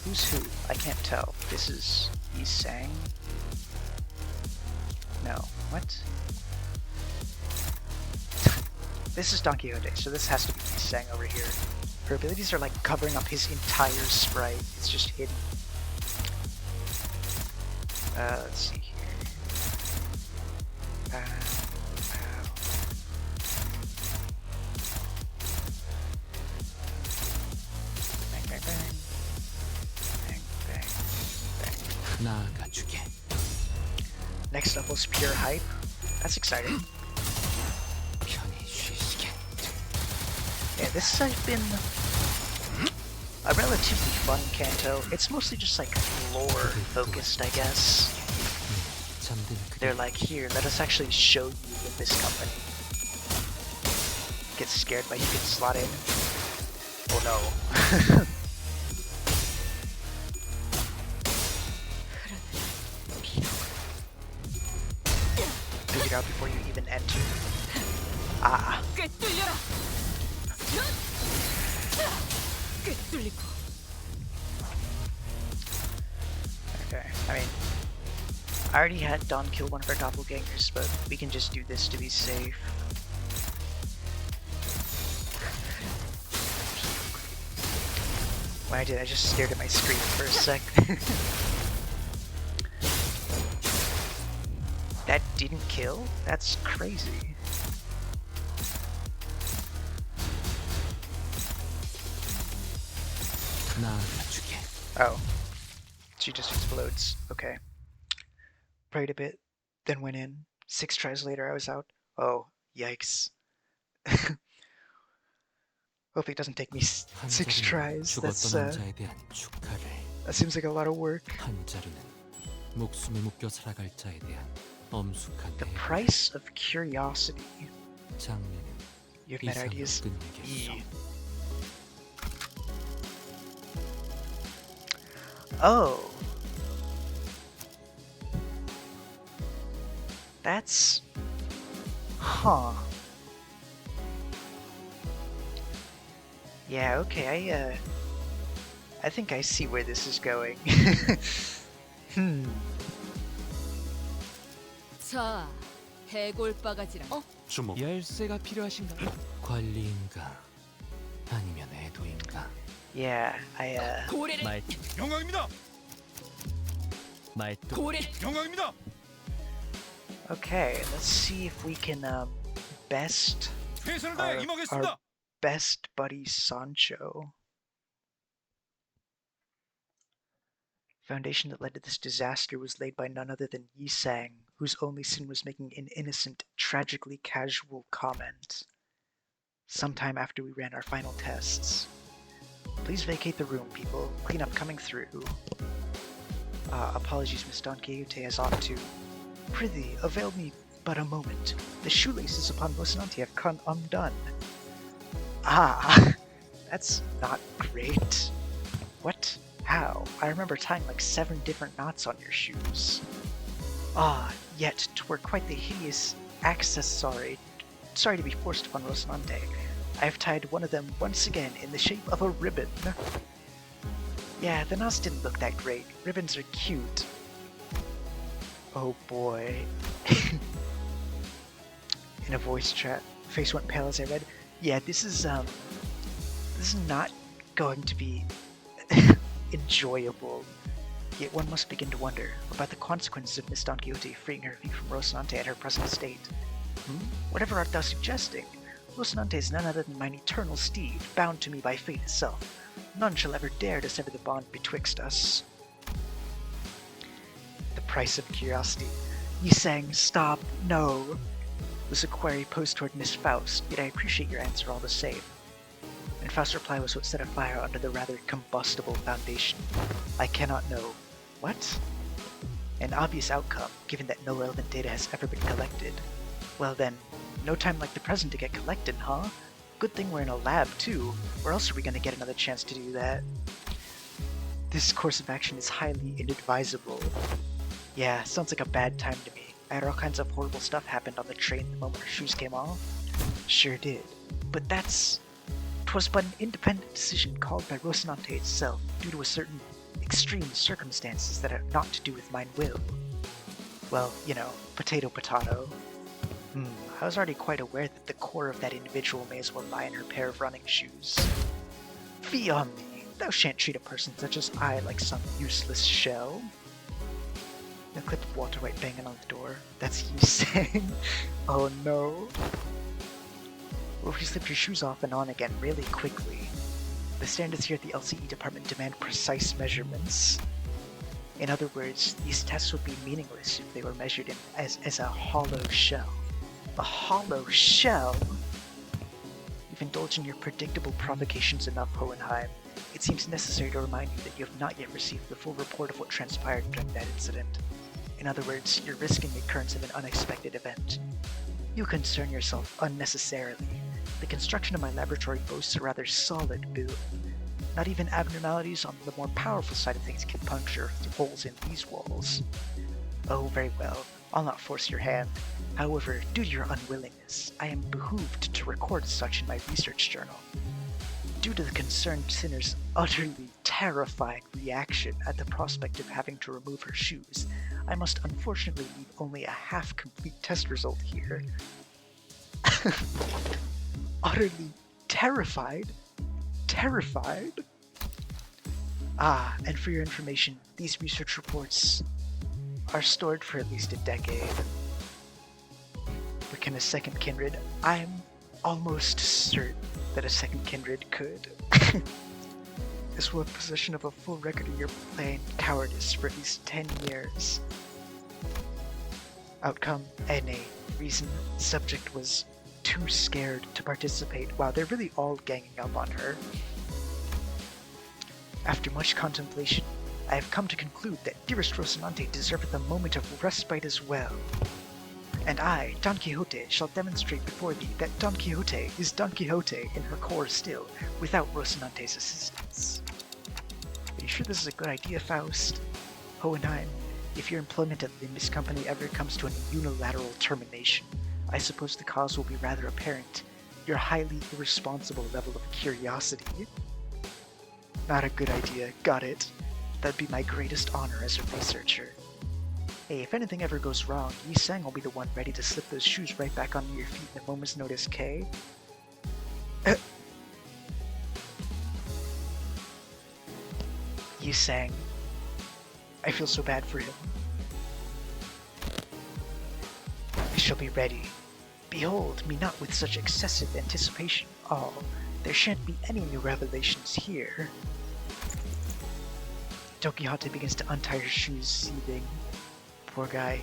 [SPEAKER 2] Who's who? I can't tell. This is Yi-Sang? No. What? This is Don Quixote, so this has to be Yi-Sang over here. Her abilities are like covering up his entire sprite. It's just hidden. Let's see here. Bang. Bang, bang. Bang, bang, bang.
[SPEAKER 6] 나아가주게.
[SPEAKER 2] Next up was Pure Hype. That's exciting.
[SPEAKER 6] 편히 쉬시게.
[SPEAKER 2] Yeah, this has been a relatively fun Kanto. It's mostly just like lore focused, I guess.
[SPEAKER 6] 잠든
[SPEAKER 2] They're
[SPEAKER 6] 그대
[SPEAKER 2] like, here, let us actually show you in this company. Get scared by you can slot in. Oh no. Figure it out before you even enter. Ah.
[SPEAKER 1] 꿰뚫려라. 꿰뚫리고.
[SPEAKER 2] Okay, I mean, I already had Don kill one of our doppelgangers, but we can just do this to be safe. When I did, I just stared at my screen for a sec. That didn't kill? That's crazy.
[SPEAKER 6] 나아가주게.
[SPEAKER 2] Oh. She just explodes. Okay. Prayed a bit, then went in. 6 tries later, I was out. Oh, yikes. Hopefully it doesn't take me 6
[SPEAKER 6] 한
[SPEAKER 2] tries.
[SPEAKER 6] 자루는
[SPEAKER 2] That's,
[SPEAKER 6] 죽었던 남자에 대한 축하를.
[SPEAKER 2] that seems like a lot of work.
[SPEAKER 6] 한 자루는 목숨에 묶여 살아갈 자에 대한 엄숙한
[SPEAKER 2] The
[SPEAKER 6] 해방.
[SPEAKER 2] price of curiosity.
[SPEAKER 6] 장면은
[SPEAKER 2] You have meta
[SPEAKER 6] 이상으로
[SPEAKER 2] ideas?
[SPEAKER 6] 끝내겠어.
[SPEAKER 2] E. Oh. That's... Huh. Yeah, okay, I think I see where this is going.
[SPEAKER 1] 자, 해골 바가지랑.
[SPEAKER 3] 주목.
[SPEAKER 4] 열쇠가 필요하신가요?
[SPEAKER 6] 관리인가 아니면 애도인가.
[SPEAKER 2] Yeah, I,
[SPEAKER 1] 고래를
[SPEAKER 4] 말투,
[SPEAKER 3] 영광입니다.
[SPEAKER 4] 말투.
[SPEAKER 1] 고래.
[SPEAKER 3] 영광입니다.
[SPEAKER 2] Okay, let's see if we can, best
[SPEAKER 3] 최선을
[SPEAKER 2] our,
[SPEAKER 3] 다해 임하겠습니다.
[SPEAKER 2] our best buddy Sancho. Foundation that led to this disaster was laid by none other than Yi-Sang, whose only sin was making an innocent, tragically casual comment. Sometime after we ran our final tests. Please vacate the room, people. Cleanup coming through. Apologies, Miss Don Quixote, as ought to. Prithee, avail me but a moment. The shoelaces upon Rocinante have come undone. Ah, that's not great. What? How? I remember tying like 7 different knots on your shoes. Ah, yet 'twere quite the hideous accessory. Sorry to be forced upon Rocinante. I have tied one of them once again in the shape of a ribbon. Yeah, the knots didn't look that great. Ribbons are cute. Oh boy. In a voice chat, face went pale as I read, yeah, this is not going to be enjoyable. Yet one must begin to wonder about the consequences of Miss Don Quixote freeing her feet from Rocinante at her present state. Whatever art thou suggesting? Rocinante is none other than mine eternal steed, bound to me by fate itself. None shall ever dare to sever the bond betwixt us. The price of curiosity. Ye sang, stop, no, was a query posed toward Miss Faust, yet I appreciate your answer all the same. And Faust's reply was what set a fire under the rather combustible foundation. I cannot know. What? An obvious outcome, given that no relevant data has ever been collected. Well then, no time like the present to get collected, huh? Good thing we're in a lab too, or else are we gonna get another chance to do that? This course of action is highly inadvisable. Yeah, sounds like a bad time to me. I had all kinds of horrible stuff happened on the train the moment her shoes came off. Sure did. But 'twas but an independent decision called by Rocinante itself, due to a certain extreme circumstances that have naught to do with mine will. Well, you know, potato potato. I was already quite aware that the core of that individual may as well lie in her pair of running shoes. Fie on thee, thou shan't treat a person such as I like some useless shell. A clip of Walter White banging on the door. That's you saying, oh no. Well, if you slip your shoes off and on again really quickly. The standards here at the LCE department demand precise measurements. In other words, these tests would be meaningless if they were measured as a hollow shell. A hollow shell? You've indulged in your predictable provocations enough, Hohenheim. It seems necessary to remind you that you have not yet received the full report of what transpired during that incident. In other words, you're risking the occurrence of an unexpected event. You concern yourself unnecessarily. The construction of my laboratory boasts a rather solid build. Not even abnormalities on the more powerful side of things can puncture holes in these walls. Oh, very well. I'll not force your hand. However, due to your unwillingness, I am behooved to record such in my research journal. Due to the concerned sinner's utterly terrifying reaction at the prospect of having to remove her shoes, I must unfortunately leave only a half-complete test result here. Utterly terrified? Terrified? Ah, and for your information, these research reports are stored for at least a decade. But can a second kindred? I'm almost certain that a second kindred could. As well, possession of a full record of your plain cowardice for at least 10 years. Outcome, NA. Reason, subject was too scared to participate. Wow, they're really all ganging up on her. After much contemplation, I have come to conclude that dearest Rocinante deserveth a moment of respite as well. And I, Don Quixote, shall demonstrate before thee that Don Quixote is Don Quixote in her core still, without Rocinante's assistance. Are you sure this is a good idea, Faust? Hohenheim, if your employment at the Limbus Company ever comes to an unilateral termination, I suppose the cause will be rather apparent. Your highly irresponsible level of curiosity. Not a good idea, got it. That'd be my greatest honor as a researcher. Hey, if anything ever goes wrong, Yi Sang will be the one ready to slip those shoes right back onto your feet in a moment's notice, Kay? Yi Sang. I feel so bad for him. I shall be ready. Behold me not with such excessive anticipation. Oh, there shan't be any new revelations here. Don Quixote begins to untie her shoes, seething. Poor guy,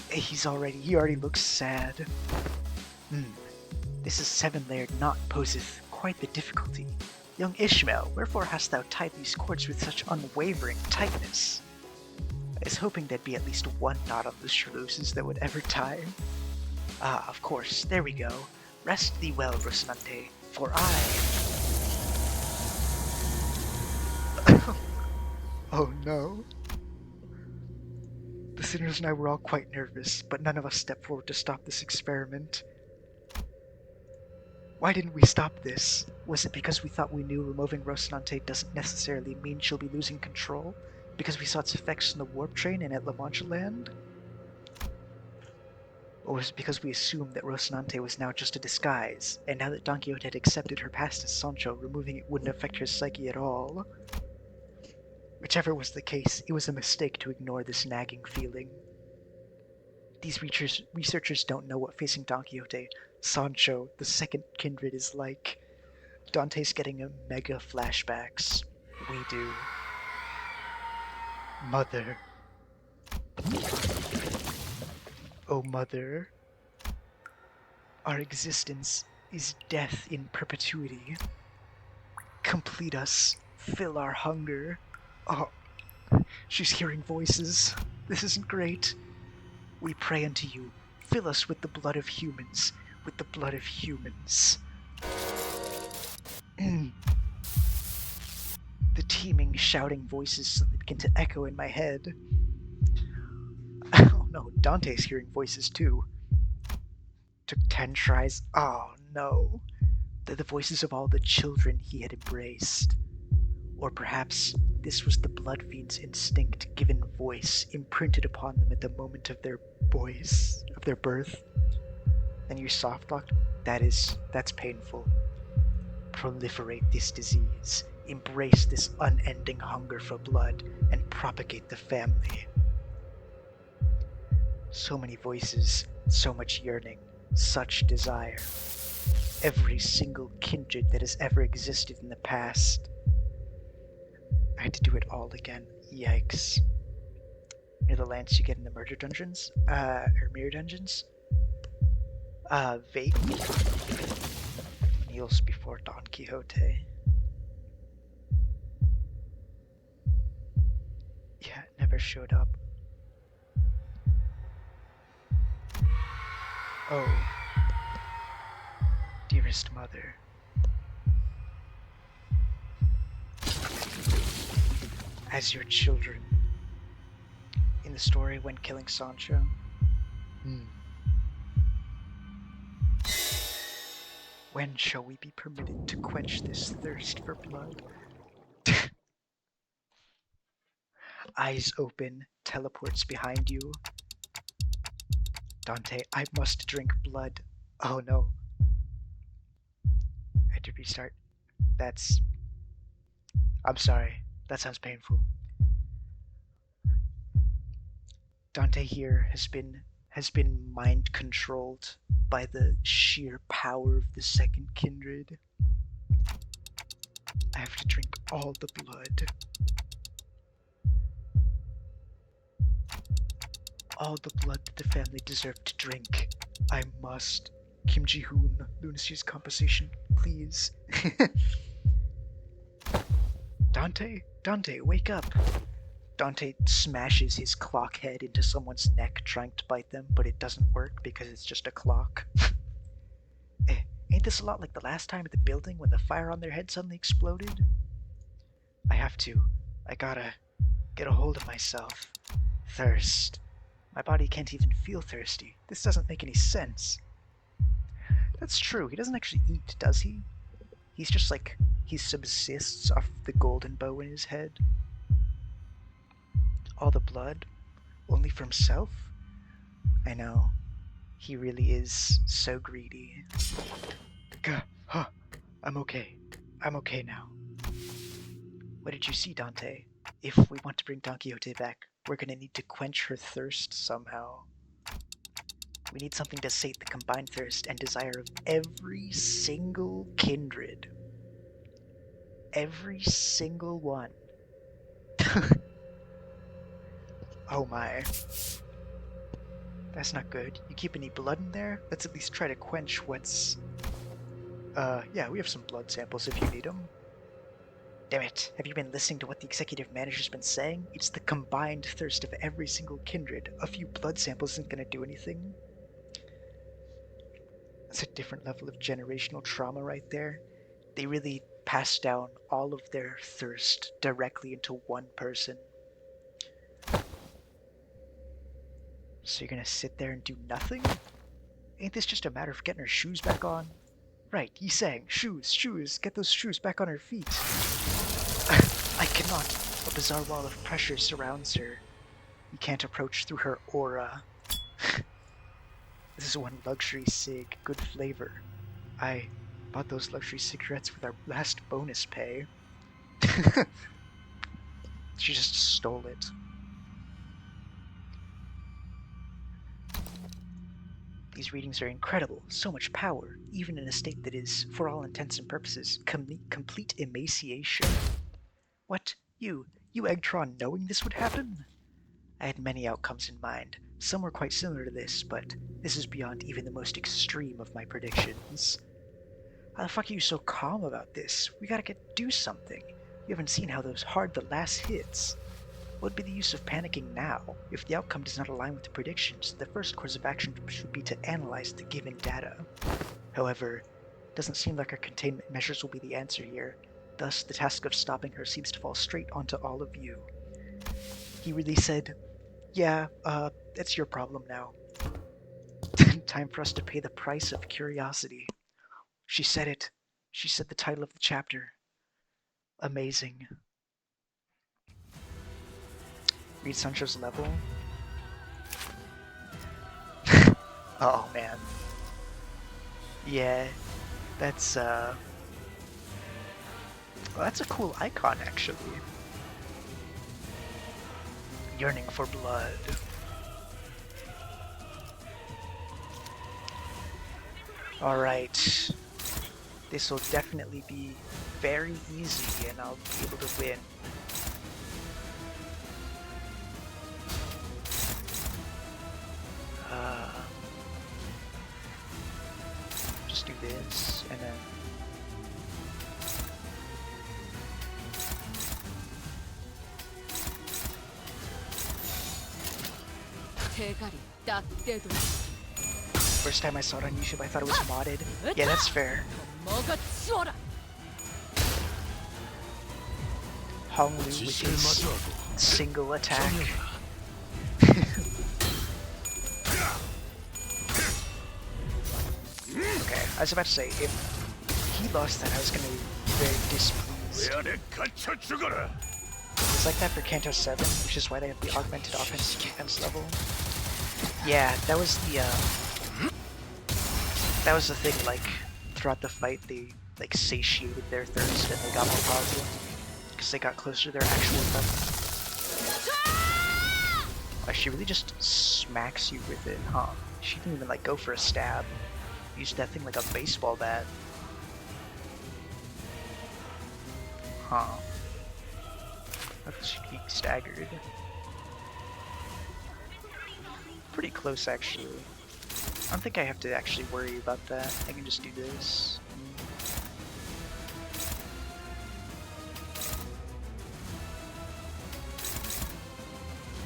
[SPEAKER 2] he already looks sad. This is 7-layered knot poseth quite the difficulty. Young Ishmael, wherefore hast thou tied these cords with such unwavering tightness? I was hoping there'd be at least one knot on the sluices that would ever tie. Ah, of course, there we go. Rest thee well, Rocinante, for I... Oh no. The sinners and I were all quite nervous, but none of us stepped forward to stop this experiment. Why didn't we stop this? Was it because we thought we knew removing Rocinante doesn't necessarily mean she'll be losing control? Because we saw its effects in the warp train and at La Mancha Land? Or was it because we assumed that Rocinante was now just a disguise, and now that Don Quixote had accepted her past as Sancho, removing it wouldn't affect her psyche at all? Whichever was the case, it was a mistake to ignore this nagging feeling. These researchers don't know what facing Don Quixote, Sancho, the second kindred is like. Dante's getting a mega flashbacks. We do. Mother. Oh, mother. Our existence is death in perpetuity. Complete us. Fill our hunger. Oh, she's hearing voices. This isn't great. We pray unto you. Fill us with the blood of humans. With the blood of humans. The teeming, shouting voices suddenly begin to echo in my head. Oh no, Dante's hearing voices too. Took 10 tries. Oh no. They're the voices of all the children he had embraced. Or perhaps this was the blood fiend's instinct given voice, imprinted upon them at the moment of their birth. Then you softlocked? That's painful. Proliferate this disease, embrace this unending hunger for blood, and propagate the family. So many voices, so much yearning, such desire. Every single kindred that has ever existed in the past. I had to do it all again. Yikes. You know the lance you get in the murder dungeons? Or mirror dungeons? Vaguely. Kneels before Don Quixote. Yeah, it never showed up. Oh. Dearest mother. As your children. In the story when killing Sancho. When shall we be permitted to quench this thirst for blood? Eyes open, teleports behind you. Dante, I must drink blood. Oh no. I had to restart. I'm sorry. That sounds painful. Dante here has been mind controlled by the sheer power of the second kindred. I have to drink all the blood. All the blood that the family deserved to drink. I must. Kim Ji-hoon, Lunacy's composition, please. Dante, wake up. Dante smashes his clock head into someone's neck trying to bite them, but it doesn't work because it's just a clock. Ain't this a lot like the last time at the building when the fire on their head suddenly exploded? I gotta get a hold of myself. Thirst. My body can't even feel thirsty. This doesn't make any sense. That's true, he doesn't actually eat, does he? He's just like, he subsists off the golden bow in his head. All the blood? Only for himself? I know. He really is so greedy. I'm okay. I'm okay now. What did you see, Dante? If we want to bring Don Quixote back, we're gonna need to quench her thirst somehow. We need something to sate the combined thirst and desire of every single kindred. Every single one. Oh my. That's not good. You keep any blood in there? Let's at least try to quench what's... yeah, we have some blood samples if you need them. Damn it, have you been listening to what the executive manager's been saying? It's the combined thirst of every single kindred. A few blood samples isn't gonna do anything. That's a different level of generational trauma right there. They really passed down all of their thirst directly into one person. So you're gonna sit there and do nothing? Ain't this just a matter of getting her shoes back on? Right, Yi sang, shoes, get those shoes back on her feet. I cannot. A bizarre wall of pressure surrounds her. You can't approach through her aura. This is one luxury cig, good flavor. I bought those luxury cigarettes with our last bonus pay. She just stole it. These readings are incredible, so much power, even in a state that is, for all intents and purposes, complete emaciation. What? You Eggtron, knowing this would happen? I had many outcomes in mind. Some were quite similar to this, but this is beyond even the most extreme of my predictions. How the fuck are you so calm about this? We gotta do something. You haven't seen how hard the last hits. What would be the use of panicking now? If the outcome does not align with the predictions, the first course of action should be to analyze the given data. However, it doesn't seem like our containment measures will be the answer here. Thus, the task of stopping her seems to fall straight onto all of you. He really said, yeah, it's your problem now. Time for us to pay the price of curiosity. She said it. She said the title of the chapter. Amazing. Read Sancho's level. Oh man. Yeah, that's well, that's a cool icon actually. Yearning for blood. Alright. This will definitely be very easy and I'll be able to win. Just do this and then
[SPEAKER 1] 대가리 딱 떼도
[SPEAKER 2] first time I saw it on YouTube I thought it was modded. Yeah, that's fair.
[SPEAKER 1] 먹어치워라.
[SPEAKER 2] Hong Lu with his single attack. Okay, I was about to say, if he lost that, I was gonna be very displeased. It's like that for Kanto 7, which is why they have the augmented offense and defense level. Yeah, that was the thing, like, throughout the fight, they, like, satiated their thirst and they got more powerful. Because they got closer to their actual weapon. Like, she really just smacks you with it, huh? She didn't even, like, go for a stab. Used that thing like a baseball bat. Huh. I thought she'd be staggered. Pretty close, actually. I don't think I have to actually worry about that. I can just do this.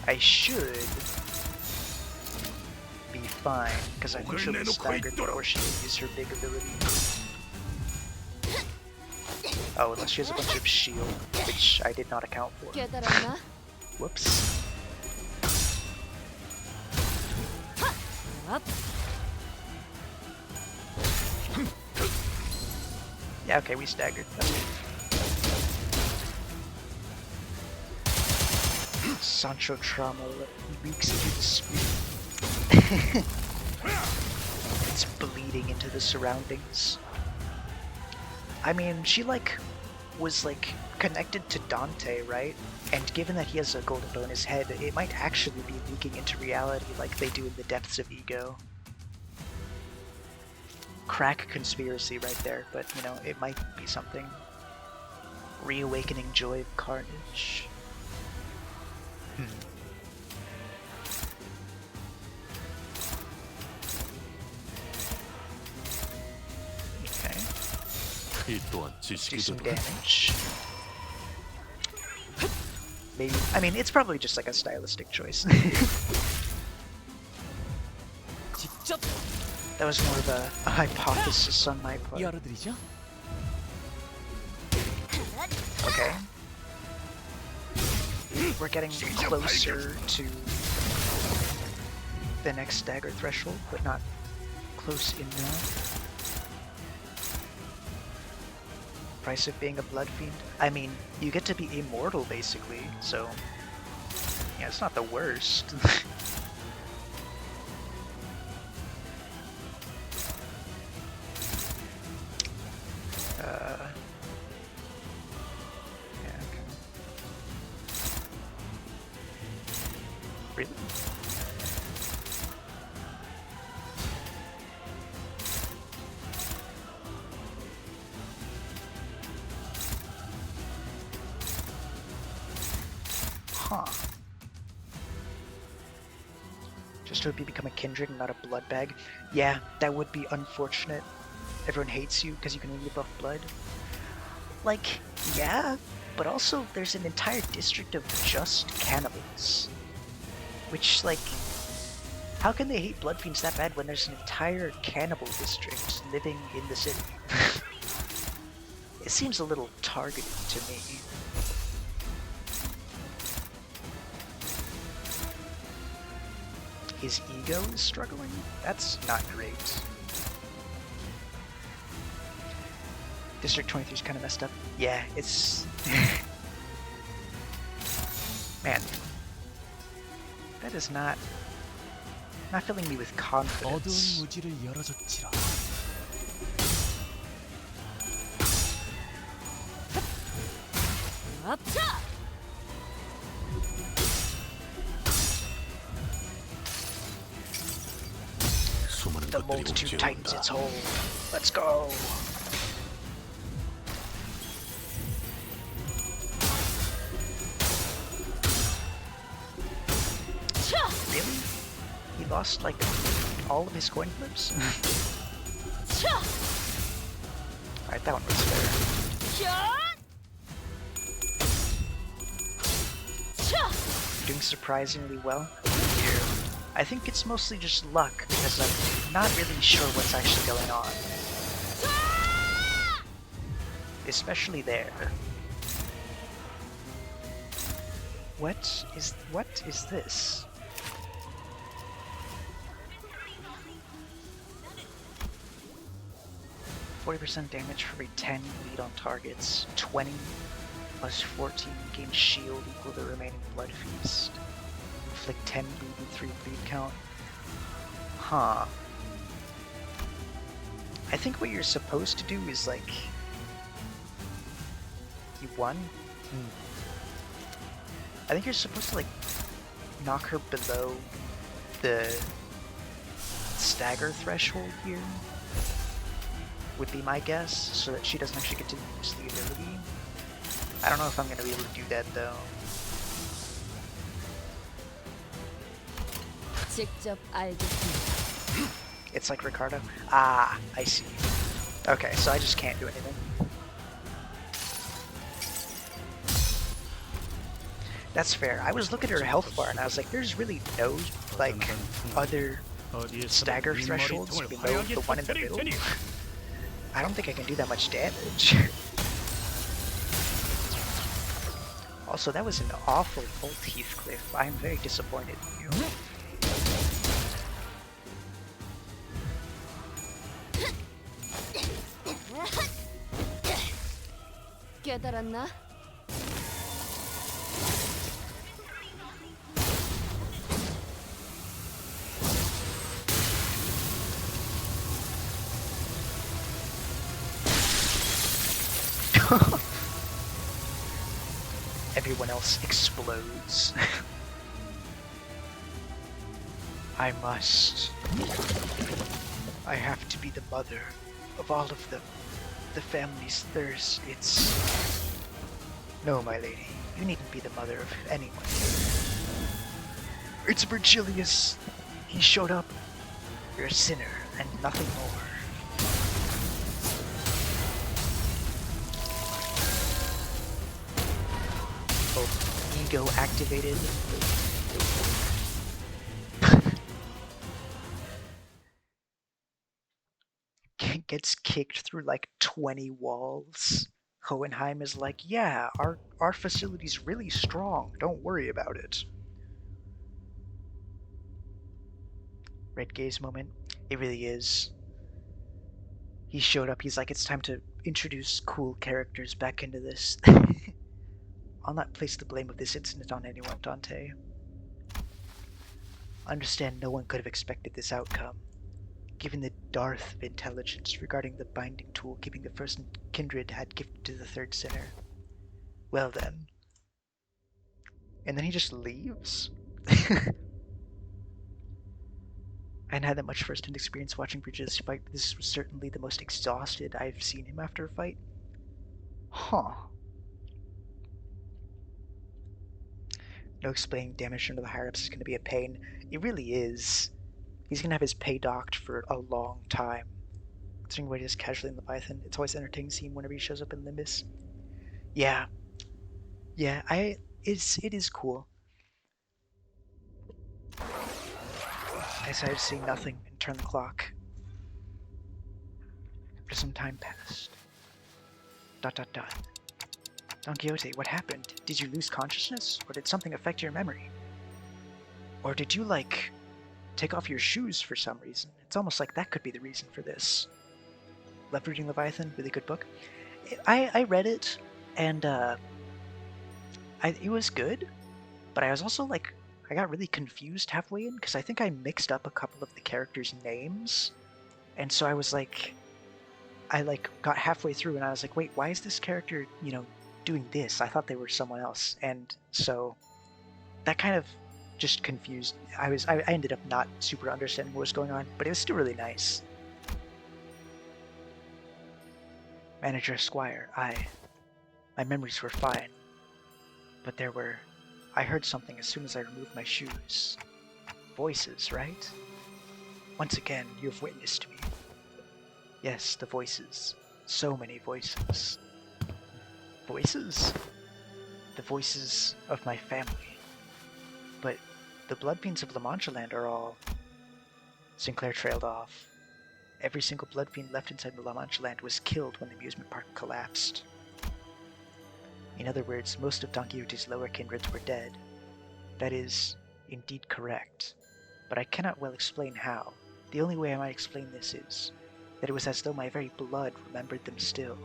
[SPEAKER 2] I should be fine, because I think she'll be staggered before she can use her big ability. Oh, unless she has a bunch of shield, which I did not account for.
[SPEAKER 1] 깨달았나?
[SPEAKER 2] Whoops.
[SPEAKER 1] up.
[SPEAKER 2] Yeah, okay, we staggered. That's good. Sancho trauma leaks into the screen. It's bleeding into the surroundings. I mean, she was connected to Dante, right? And given that he has a golden bow in his head, it might actually be leaking into reality like they do in the depths of ego. Crack conspiracy right there, but you know, it might be something. Reawakening joy of carnage. Okay.
[SPEAKER 6] 이 또한
[SPEAKER 2] Do some
[SPEAKER 6] 지식이다.
[SPEAKER 2] damage. Maybe. I mean, it's probably just like a stylistic choice.
[SPEAKER 4] 직접
[SPEAKER 2] That was more of a hypothesis on my part.
[SPEAKER 4] 열어드리죠.
[SPEAKER 2] Okay. We're getting closer to the next stagger threshold, but not close enough. Price of being a blood fiend? I mean, you get to be immortal basically, so yeah, it's not the worst. Yeah, okay. Really? Huh. Just hope you become a kindred and not a blood bag. Yeah, that would be unfortunate. Everyone hates you because you can only buff blood. Like, yeah, but also there's an entire district of just cannibals. Which, like, how can they hate blood fiends that bad when there's an entire cannibal district living in the city? It seems a little targeted to me. His ego is struggling? That's not great. District 23 is kind of messed up. Yeah, it's... Man. That is not filling me with
[SPEAKER 4] 어두운
[SPEAKER 2] confidence.
[SPEAKER 4] 무지를 열어줬지라.
[SPEAKER 1] 아차!
[SPEAKER 3] 수많은
[SPEAKER 2] The
[SPEAKER 3] 것들이
[SPEAKER 2] multitude tightens
[SPEAKER 3] 옥죄어온다.
[SPEAKER 2] its hold. Let's go! Really? He lost, like, all of his coin flips? Alright, that one was fair. Doing surprisingly well. Here. I think it's mostly just luck, because I'm not really sure what's actually going on. Especially there. What is this? 40% damage for every 10 bleed on targets. 20 plus 14 gain shield equal to the remaining blood feast. Inflict 10 bleed and 3 bleed count. Huh. I think what you're supposed to do is like... You won? I think you're supposed to like knock her below the stagger threshold here. Would be my guess, so that she doesn't actually get to use the ability. I don't know if I'm going to be able to do that though.
[SPEAKER 1] 직접 알겠습니다.
[SPEAKER 2] It's like Ricardo. Ah, I see. Okay, so I just can't do anything. That's fair. I was looking at her health bar and I was like, there's really no, like, other stagger thresholds below the one in the middle. I don't think I can do that much damage. Also, that was an awful ult, Heathcliff. I am very disappointed in you.
[SPEAKER 1] 깨달았나?
[SPEAKER 2] Everyone else explodes. I must. I have to be the mother of all of them. The family's thirst, it's... No, my lady. You needn't be the mother of anyone. It's Virgilius. He showed up. You're a sinner and nothing more. Ego activated. Gets kicked through like 20 walls. Hohenheim is like, yeah, our facility's really strong. Don't worry about it. Red gaze moment. It really is. He showed up. He's like, it's time to introduce cool characters back into this. I'll not place the blame of this incident on anyone, Dante. Understand no one could have expected this outcome. Given the dearth of intelligence regarding the binding tool keeping the first kindred had gifted to the third sinner. Well then. And then he just leaves? I hadn't had that much first-hand experience watching Bridges fight, but this was certainly the most exhausted I've seen him after a fight. Huh. No explaining damage under the higher-ups is going to be a pain. It really is. He's going to have his pay docked for a long time. Considering what he does casually in Leviathan, it's always entertaining to see him whenever he shows up in Limbus. Yeah. Yeah, it is cool. I decided to see nothing and turn the clock. After some time passed. ... Don Quixote, what happened? Did you lose consciousness? Or did something affect your memory? Or did you, like, take off your shoes for some reason? It's almost like that could be the reason for this. Leveraging Leviathan, really good book. I read it, and it was good, but I was also like, I got really confused halfway in, because I think I mixed up a couple of the characters' names, and so I was like, I like got halfway through and I was like, wait, why is this character, doing this? I thought they were someone else, and so that kind of just confused. I ended up not super understanding what was going on, but it was still really nice. Manager Squire, my memories were fine, but I heard something as soon as I removed my shoes. Voices, right? Once again, you have witnessed me. Yes, the voices. So many voices. Voices? The voices of my family. But the Blood Fiends of La Mancha Land are all... Sinclair trailed off. Every single Blood Fiend left inside the La Mancha Land was killed when the amusement park collapsed. In other words, most of Don Quixote's lower kindreds were dead. That is indeed correct, but I cannot well explain how. The only way I might explain this is that it was as though my very blood remembered them still.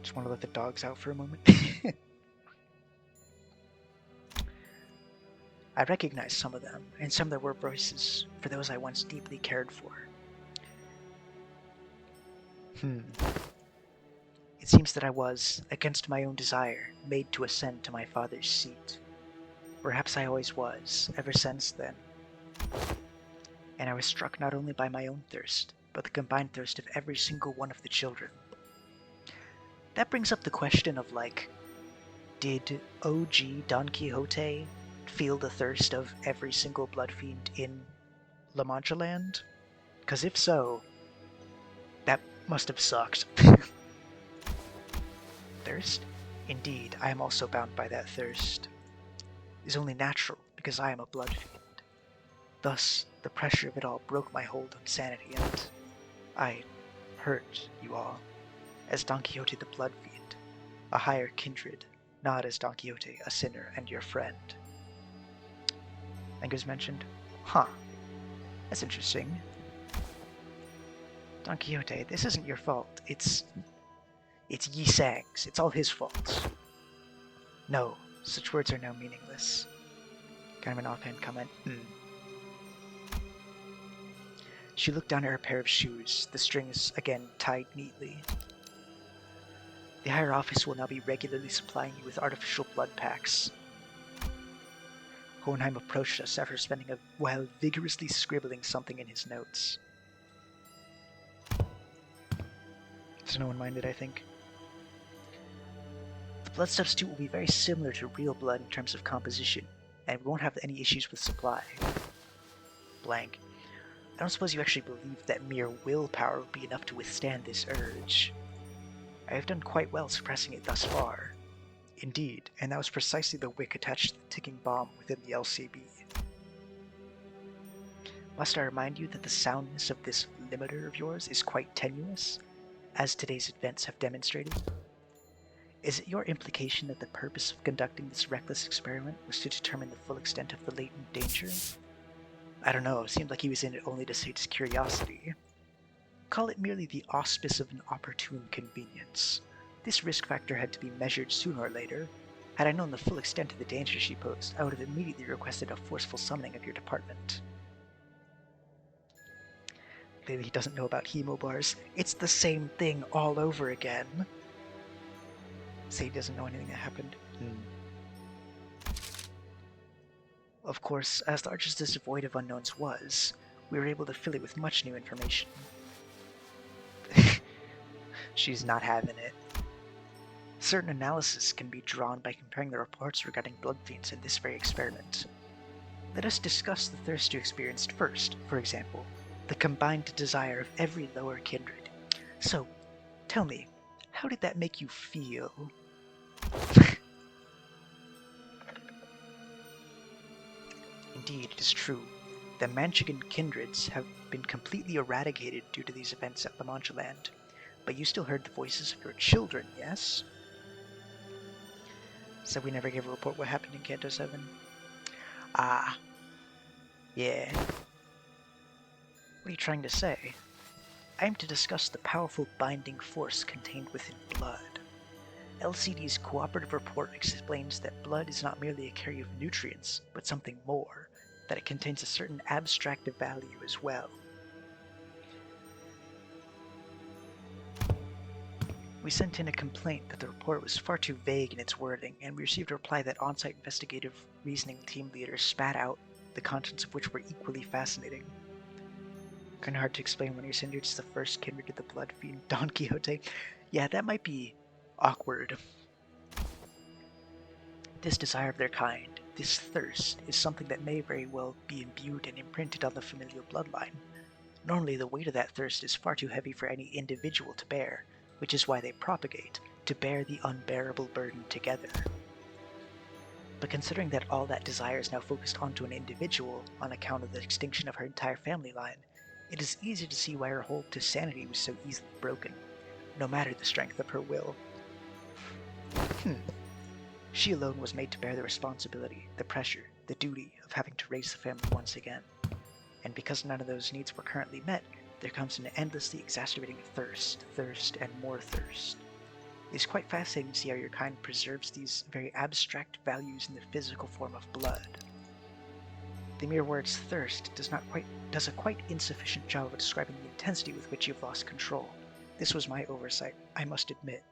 [SPEAKER 2] Just want to let the dogs out for a moment. I recognized some of them, and some that were voices for those I once deeply cared for. It seems that I was, against my own desire, made to ascend to my father's seat. Perhaps I always was, ever since then. And I was struck not only by my own thirst, but the combined thirst of every single one of the children. That brings up the question of, like, did OG Don Quixote feel the thirst of every single blood fiend in La Mancha Land? Because if so, that must have sucked. Thirst? Indeed, I am also bound by that thirst. It is only natural, because I am a blood fiend. Thus, the pressure of it all broke my hold on sanity, and I hurt you all, as Don Quixote the Blood Fiend, a higher kindred, not as Don Quixote, a sinner and your friend. Language mentioned. Huh. That's interesting. Don Quixote, this isn't your fault. It's Yi Sang's. It's all his fault. No, such words are now meaningless. Kind of an offhand comment. She looked down at her pair of shoes, the strings again tied neatly. The higher office will now be regularly supplying you with artificial blood packs. Hohenheim approached us after spending a while vigorously scribbling something in his notes. So no one minded, I think. The blood substitute will be very similar to real blood in terms of composition, and we won't have any issues with supply. Blank. I don't suppose you actually believe that mere willpower would be enough to withstand this urge. I have done quite well suppressing it thus far. Indeed, and that was precisely the wick attached to the ticking bomb within the LCB. Must I remind you that the soundness of this limiter of yours is quite tenuous, as today's events have demonstrated? Is it your implication that the purpose of conducting this reckless experiment was to determine the full extent of the latent danger? I don't know, it seemed like he was in it only to sate his curiosity. Call it merely the auspice of an opportune convenience. This risk factor had to be measured sooner or later. Had I known the full extent of the danger she posed, I would have immediately requested a forceful summoning of your department. Clearly he doesn't know about hemobars. It's the same thing all over again. Say he doesn't know anything that happened. Of course, as large as this void of unknowns was, we were able to fill it with much new information. She's not having it. Certain analysis can be drawn by comparing the reports regarding blood fiends in this very experiment. Let us discuss the thirst you experienced first, for example, the combined desire of every lower kindred. So, tell me, how did that make you feel? Indeed, it is true. The Manchigan kindreds have been completely eradicated due to these events at La Mancha Land. But you still heard the voices of your children, yes? So we never gave a report what happened in Canto 7? Ah. Yeah. What are you trying to say? I am to discuss the powerful binding force contained within blood. LCD's cooperative report explains that blood is not merely a carrier of nutrients, but something more, that it contains a certain abstract value as well. We sent in a complaint that the report was far too vague in its wording, and we received a reply that on-site investigative reasoning team leaders spat out, the contents of which were equally fascinating. Kind of hard to explain when you're saying you're just the first kindred to the blood fiend Don Quixote. Yeah, that might be awkward. This desire of their kind, this thirst, is something that may very well be imbued and imprinted on the familial bloodline. Normally, the weight of that thirst is far too heavy for any individual to bear, which is why they propagate, to bear the unbearable burden together. But considering that all that desire is now focused onto an individual on account of the extinction of her entire family line, it is easy to see why her hold to sanity was so easily broken, no matter the strength of her will. She alone was made to bear the responsibility, the pressure, the duty of having to raise the family once again. And because none of those needs were currently met, there comes an endlessly exacerbating thirst, and more thirst. It is quite fascinating to see how your kind preserves these very abstract values in the physical form of blood. The mere words thirst does a quite insufficient job of describing the intensity with which you've lost control. This was my oversight, I must admit.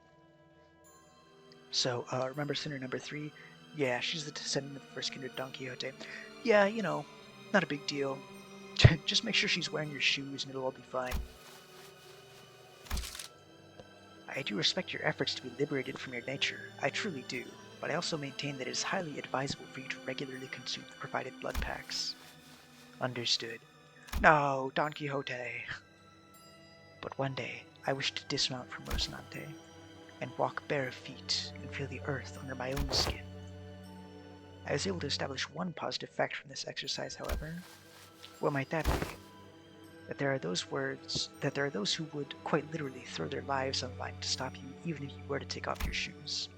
[SPEAKER 2] So, remember sinner number 3? Yeah, she's the descendant of the first kindred Don Quixote. Yeah, you know, not a big deal. Just make sure she's wearing your shoes and it'll all be fine. I do respect your efforts to be liberated from your nature, I truly do, but I also maintain that it is highly advisable for you to regularly consume the provided blood packs. Understood. No, Don Quixote! But one day, I wish to dismount from Rocinante, and walk bare of feet, and feel the earth under my own skin. I was able to establish one positive fact from this exercise, however. What might that be? That there are those who would quite literally throw their lives on the line to stop you even if you were to take off your shoes.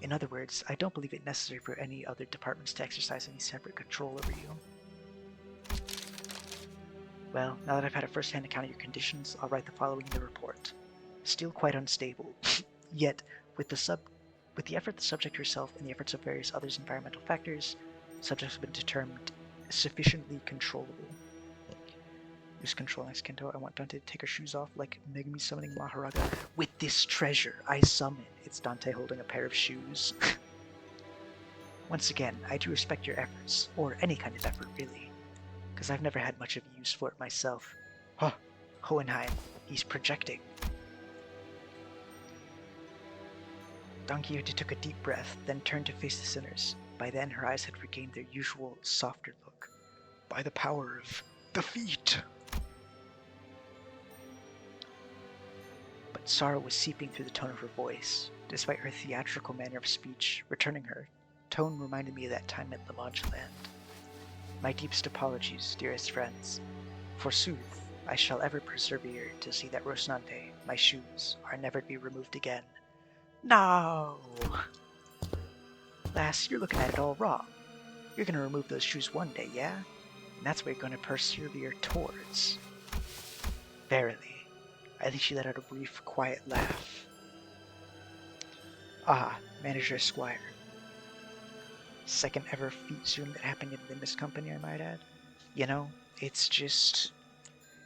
[SPEAKER 2] In other words, I don't believe it necessary for any other departments to exercise any separate control over you. Well, now that I've had a first-hand account of your conditions, I'll write the following in the report. Still quite unstable, yet with the effort of the subject herself and the efforts of various other environmental factors, subjects have been determined sufficiently controllable. Use control next Kento. I want Dante to take her shoes off like Megami summoning Maharaga. With this treasure I summon. It's Dante holding a pair of shoes. Once again, I do respect your efforts, or any kind of effort really, because I've never had much of a use for it myself. Huh, Hohenheim, he's projecting. Don Quixote took a deep breath, then turned to face the sinners. By then her eyes had regained their usual, softer look. By the power of the feet! But sorrow was seeping through the tone of her voice. Despite her theatrical manner of speech, returning her tone reminded me of that time at La Mancha Land. My deepest apologies, dearest friends. Forsooth, I shall ever persevere to see that Rocinante, my shoes, are never to be removed again. No! Lass, you're looking at it all wrong. You're gonna remove those shoes one day, yeah? And that's what you're gonna persevere towards. Verily. I think she let out a brief, quiet laugh. Ah, Manager Esquire. Second ever feat zoom that happened in Limbus Company, I might add. You know, it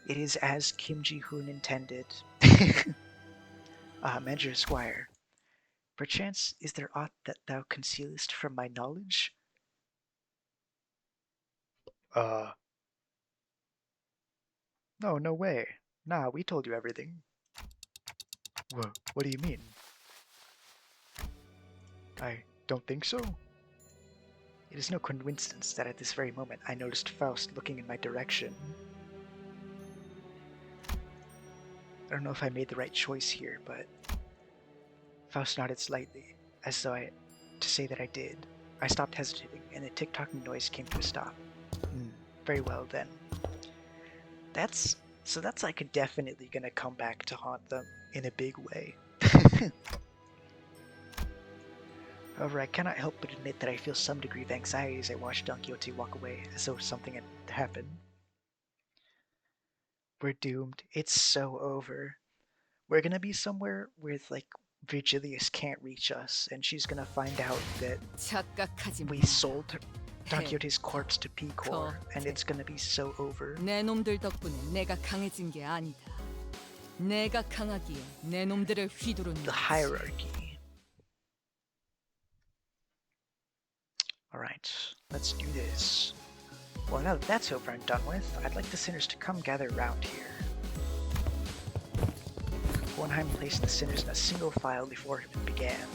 [SPEAKER 2] is as Kim Ji-hoon intended. Manager Esquire. Perchance is there aught that thou concealest from my knowledge? No, no way. Nah, we told you everything. What do you mean? I don't think so. It is no coincidence that at this very moment I noticed Faust looking in my direction. I don't know if I made the right choice here, but Faust nodded slightly, as though to say that I did. I stopped hesitating, and the tick-tocking noise came to a stop. Very well then. That's like definitely gonna come back to haunt them in a big way. However, I cannot help but admit that I feel some degree of anxiety as I watch Don Quixote walk away, as though something had happened. We're doomed. It's so over. We're gonna be somewhere where, like, Virgilius can't reach us, and she's gonna find out that
[SPEAKER 1] 착각하지
[SPEAKER 2] we
[SPEAKER 1] 마라.
[SPEAKER 2] sold Don Quixote's corpse to Picor, and it's gonna be so over.
[SPEAKER 1] 내 놈들 덕분에 내가 강해진 게 아니다. 내가 강하기에 내 놈들을 휘두르는
[SPEAKER 2] The
[SPEAKER 1] 거지.
[SPEAKER 2] hierarchy. Alright, let's do this. Well, now that that's over and done with, I'd like the sinners to come gather around here. Hohenheim placed the sinners in a single file before it began.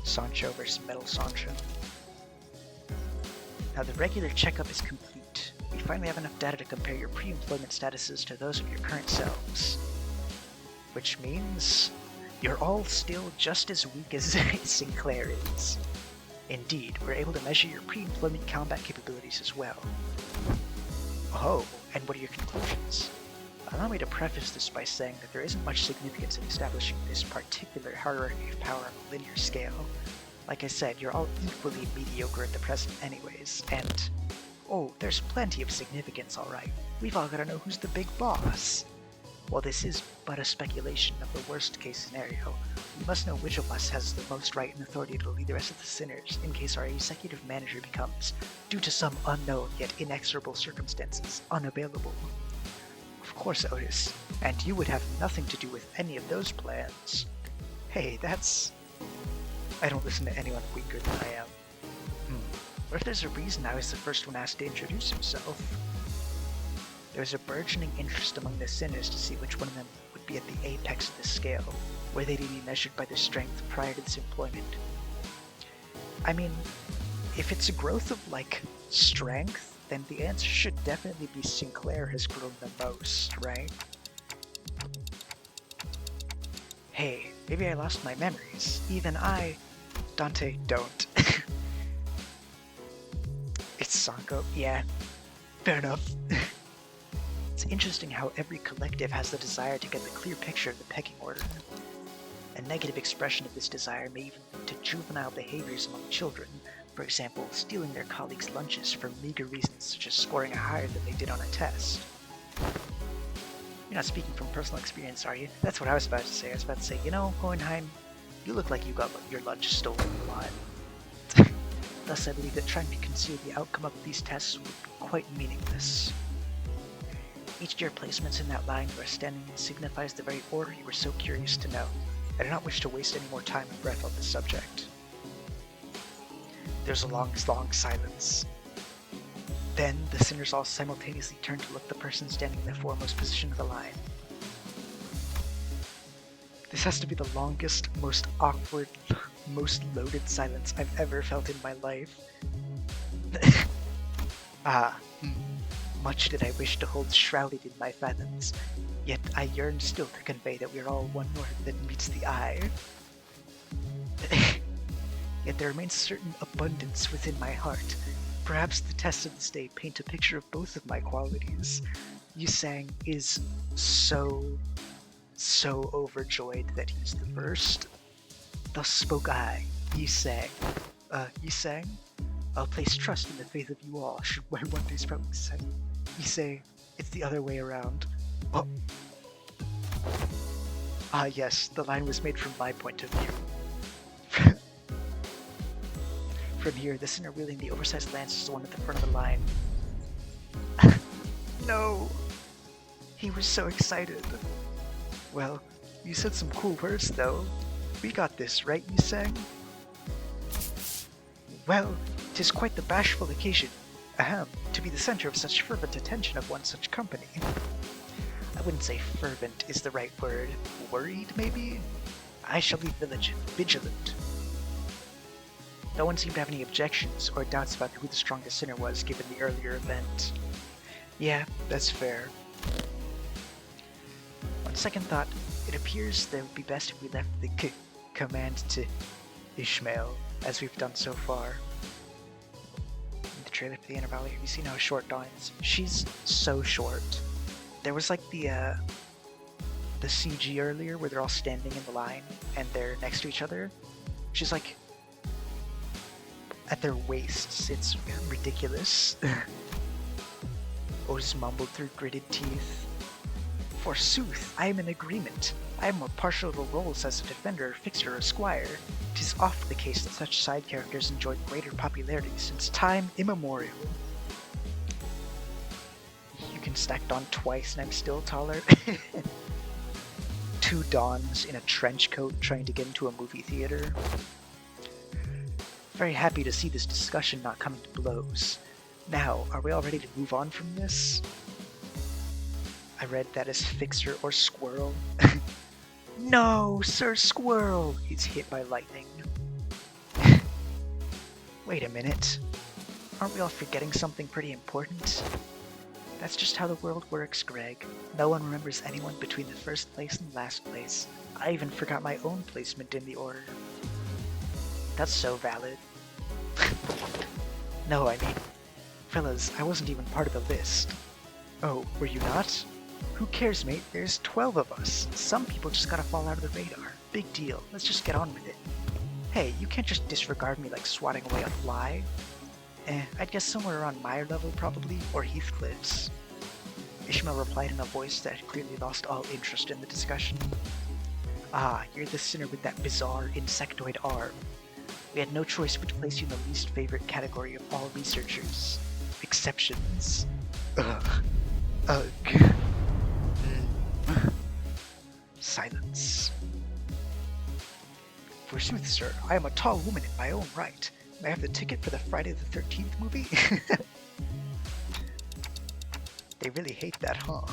[SPEAKER 2] Sancho versus Metal Sancho. Now the regular checkup is complete. We finally have enough data to compare your pre-employment statuses to those of your current selves. Which means you're all still just as weak as Sinclair is. Indeed, we're able to measure your pre-employment combat capabilities as well. Oh, and what are your conclusions? Allow me to preface this by saying that there isn't much significance in establishing this particular hierarchy of power on a linear scale. Like I said, you're all equally mediocre at the present anyways, and... oh, there's plenty of significance, alright. We've all gotta know who's the big boss. While this is but a speculation of the worst-case scenario, we must know which of us has the most right and authority to lead the rest of the sinners in case our executive manager becomes, due to some unknown yet inexorable circumstances, unavailable. Of course, Otis, and you would have nothing to do with any of those plans. Hey, that's... I don't listen to anyone weaker than I am. What if there's a reason I was the first one asked to introduce himself? There was a burgeoning interest among the sinners to see which one of them would be at the apex of the scale, where they'd be measured by their strength prior to this employment. I mean, if it's a growth of, like, strength, then the answer should definitely be Sinclair has grown the most, right? Hey, maybe I lost my memories. Even I... Dante, don't. It's Sanko. Yeah, fair enough. It's interesting how every collective has the desire to get the clear picture of the pecking order. A negative expression of this desire may even lead to juvenile behaviors among children, for example, stealing their colleagues' lunches for meager reasons such as scoring higher than they did on a test. You're not speaking from personal experience, are you? That's what I was about to say. I was about to say, you know, Hohenheim, you look like you got your lunch stolen a lot. Thus, I believe that trying to conceal the outcome of these tests would be quite meaningless. Each of your placements in that line you are standing in signifies the very order you were so curious to know. I do not wish to waste any more time and breath on this subject. There's a long silence. Then, the sinners all simultaneously turn to look at the person standing in the foremost position of the line. This has to be the longest, most awkward, most loaded silence I've ever felt in my life. Much did I wish to hold shrouded in my fathoms, yet I yearn still to convey that we are all one north that meets the eye. Yet there remains certain abundance within my heart. Perhaps the tests of this day paint a picture of both of my qualities. Yusang is so overjoyed that he's the first. Thus spoke I, Yusang. Yusang? I'll place trust in the faith of you all, should my one day sprout success. You say, it's the other way around. Oh. Ah yes, the line was made from my point of view. From here, the sinner wielding the oversized lance is the one at the front of the line. No! He was so excited. Well, you said some cool words though. We got this, right, you sang? Well, 'tis quite the bashful occasion, to be the center of such fervent attention of one such company. I wouldn't say fervent is the right word. Worried, maybe? I shall be vigilant. No one seemed to have any objections or doubts about who the strongest sinner was given the earlier event. Yeah, that's fair. On second thought, it appears that it would be best if we left the command to Ishmael, as we've done so far. In the trailer for the Intervallo, have you seen how short Dawn is? She's so short. There was like the CG earlier where they're all standing in the line and they're next to each other. She's like at their waists. It's ridiculous. Otis mumbled through gritted teeth. Forsooth, I am in agreement. I am more partial to roles as a defender, fixer, or squire. 'Tis oft the case that such side characters enjoyed greater popularity since time immemorial. You can stack Dawn twice and I'm still taller. Two Dawns in a trench coat trying to get into a movie theater. Very happy to see this discussion not coming to blows. Now, are we all ready to move on from this? I read that as Fixer or Squirrel. No, Sir Squirrel! He's hit by lightning. Wait a minute. Aren't we all forgetting something pretty important? That's just how the world works, Greg. No one remembers anyone between the first place and last place. I even forgot my own placement in the order. That's so valid. No, I mean, fellas, I wasn't even part of the list. Oh, were you not? Who cares, mate? There's 12 of us. Some people just gotta fall out of the radar. Big deal. Let's just get on with it. Hey, you can't just disregard me like swatting away a fly. I'd guess somewhere around my level probably, or Heathcliff's. Ishmael replied in a voice that had clearly lost all interest in the discussion. Ah, you're the sinner with that bizarre insectoid arm. We had no choice but to place you in the least favorite category of all researchers. Exceptions. Ugh. Ugh. Silence. Forsooth, sir, I am a tall woman in my own right. May I have the ticket for the Friday the 13th movie? They really hate that, huh?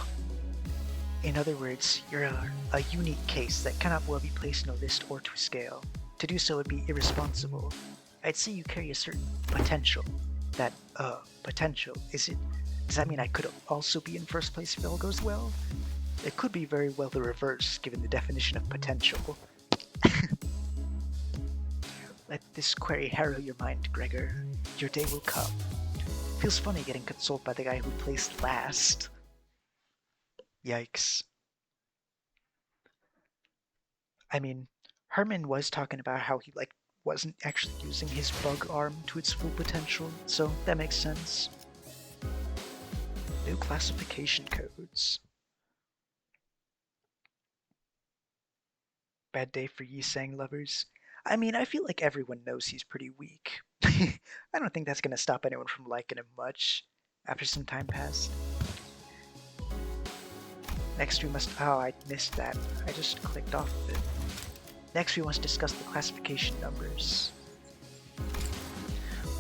[SPEAKER 2] In other words, you're a unique case that cannot well be placed in a list or to scale. To do so would be irresponsible. I'd say you carry a certain potential. That, potential, does that mean I could also be in first place if all goes well? It could be very well the reverse, given the definition of potential. Let this query harrow your mind, Gregor. Your day will come. Feels funny getting consoled by the guy who placed last. Yikes. I mean, Herman was talking about how he, wasn't actually using his bug arm to its full potential, so that makes sense. New classification codes. Bad day for Yi-Sang lovers. I mean, I feel like everyone knows he's pretty weak. I don't think that's gonna stop anyone from liking him much after some time passed. Next we must... Oh, I missed that. I just clicked off of it. Next we must discuss the classification numbers.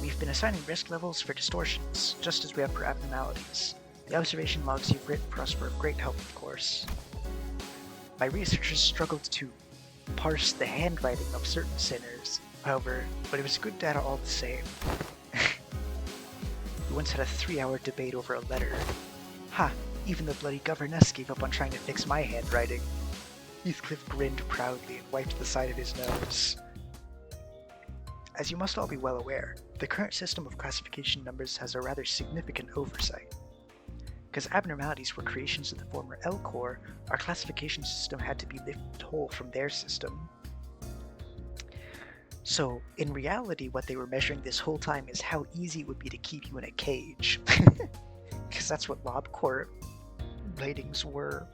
[SPEAKER 2] We've been assigning risk levels for distortions, just as we have for abnormalities. The observation logs you've written for us were of great help, of course. My researchers struggled to parse the handwriting of certain sinners, however, but it was good data all the same. We once had a 3-hour debate over a letter. Ha! Even the bloody governess gave up on trying to fix my handwriting. Heathcliff grinned proudly and wiped the side of his nose. As you must all be well aware, the current system of classification numbers has a rather significant oversight. Because abnormalities were creations of the former L-Corps, our classification system had to be lifted whole from their system. So, in reality, what they were measuring this whole time is how easy it would be to keep you in a cage. Because that's what LobCorp ratings were.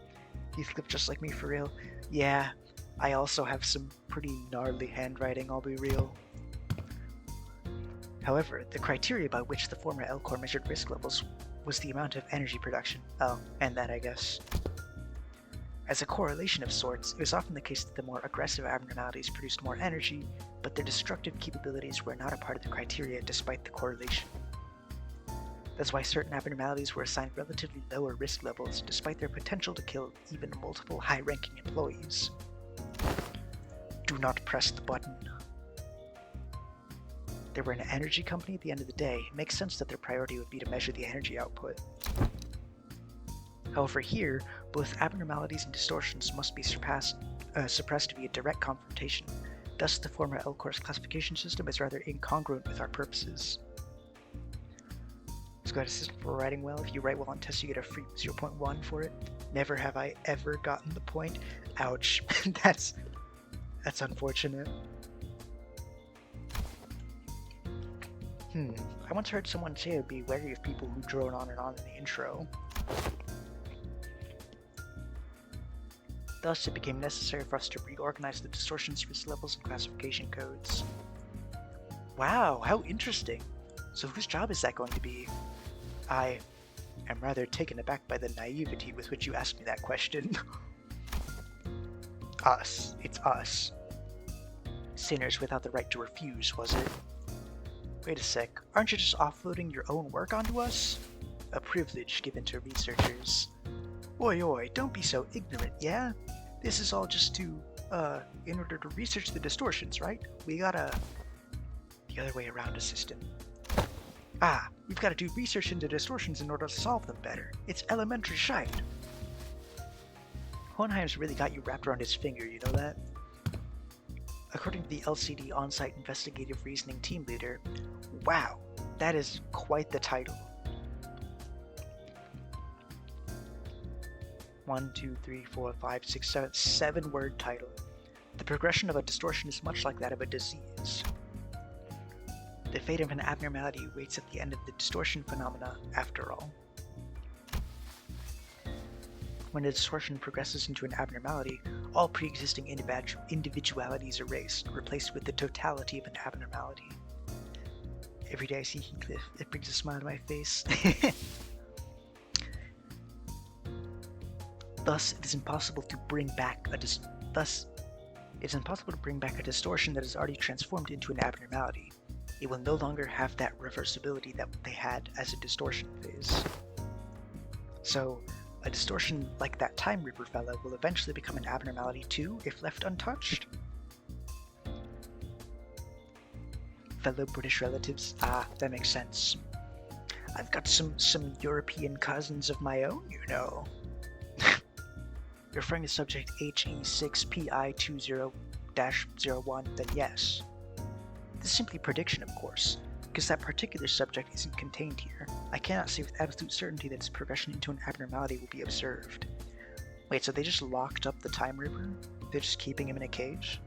[SPEAKER 2] Heathcliff just like me for real. Yeah, I also have some pretty gnarly handwriting, I'll be real. However, the criteria by which the former L-Corps measured risk levels was the amount of energy production. Oh, and that I guess. As a correlation of sorts, it was often the case that the more aggressive abnormalities produced more energy, but their destructive capabilities were not a part of the criteria despite the correlation. That's why certain abnormalities were assigned relatively lower risk levels despite their potential to kill even multiple high-ranking employees. Do not press the button. They were an energy company at the end of the day. It makes sense that their priority would be to measure the energy output. However, here, both abnormalities and distortions must be suppressed via direct confrontation. Thus, the former L-Course classification system is rather incongruent with our purposes. Let's go ahead to system for writing well. If you write well on tests, you get a free 0.1 for it. Never have I ever gotten the point. Ouch. That's unfortunate. I once heard someone say to be wary of people who drone on and on in the intro. Thus, it became necessary for us to reorganize the distortions, risk levels, and classification codes. Wow, how interesting! So whose job is that going to be? I am rather taken aback by the naivety with which you asked me that question. Us. It's us. Sinners without the right to refuse, was it? Wait a sec, aren't you just offloading your own work onto us? A privilege given to researchers. Oi oi, don't be so ignorant, yeah? This is all just to, in order to research the distortions, right? We gotta... the other way around a system. Ah, we've gotta do research into distortions in order to solve them better. It's elementary shite. Hohenheim's really got you wrapped around his finger, you know that? According to the LCD On-Site Investigative Reasoning Team Leader, wow, that is quite the title. 1, 2, 3, 4, 5, 6, 7, 7-word title. The progression of a distortion is much like that of a disease. The fate of an abnormality waits at the end of the distortion phenomena, after all. When a distortion progresses into an abnormality, all pre-existing individualities erased, replaced with the totality of an abnormality. Every day I see Heathcliff, it brings a smile to my face. Thus, it is impossible to bring back a distortion that is already transformed into an abnormality. It will no longer have that reversibility that they had as a distortion phase. So, a distortion like that Time Reaper fellow will eventually become an abnormality too, if left untouched. Fellow British relatives, that makes sense. I've got some European cousins of my own, you know. Referring to subject HE6PI20-01, then yes. This is simply prediction, of course, because that particular subject isn't contained here. I cannot say with absolute certainty that its progression into an abnormality will be observed. Wait, so they just locked up the Time Reaper? They're just keeping him in a cage?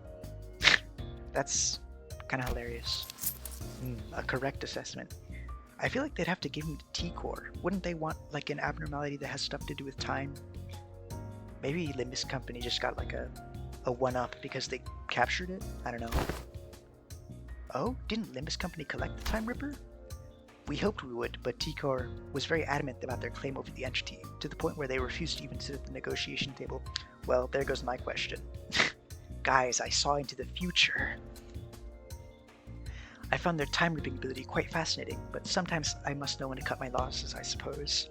[SPEAKER 2] That's kind of hilarious. A correct assessment. I feel like they'd have to give him the T-Core. Wouldn't they want, like, an abnormality that has stuff to do with time? Maybe Limbus Company just got, like, a one-up because they captured it? I don't know. Oh, didn't Limbus Company collect the Time Ripper? We hoped we would, but T-Core was very adamant about their claim over the entity, to the point where they refused to even sit at the negotiation table. Well, there goes my question. Guys, I saw into the future. I found their time-ripping ability quite fascinating, but sometimes I must know when to cut my losses, I suppose.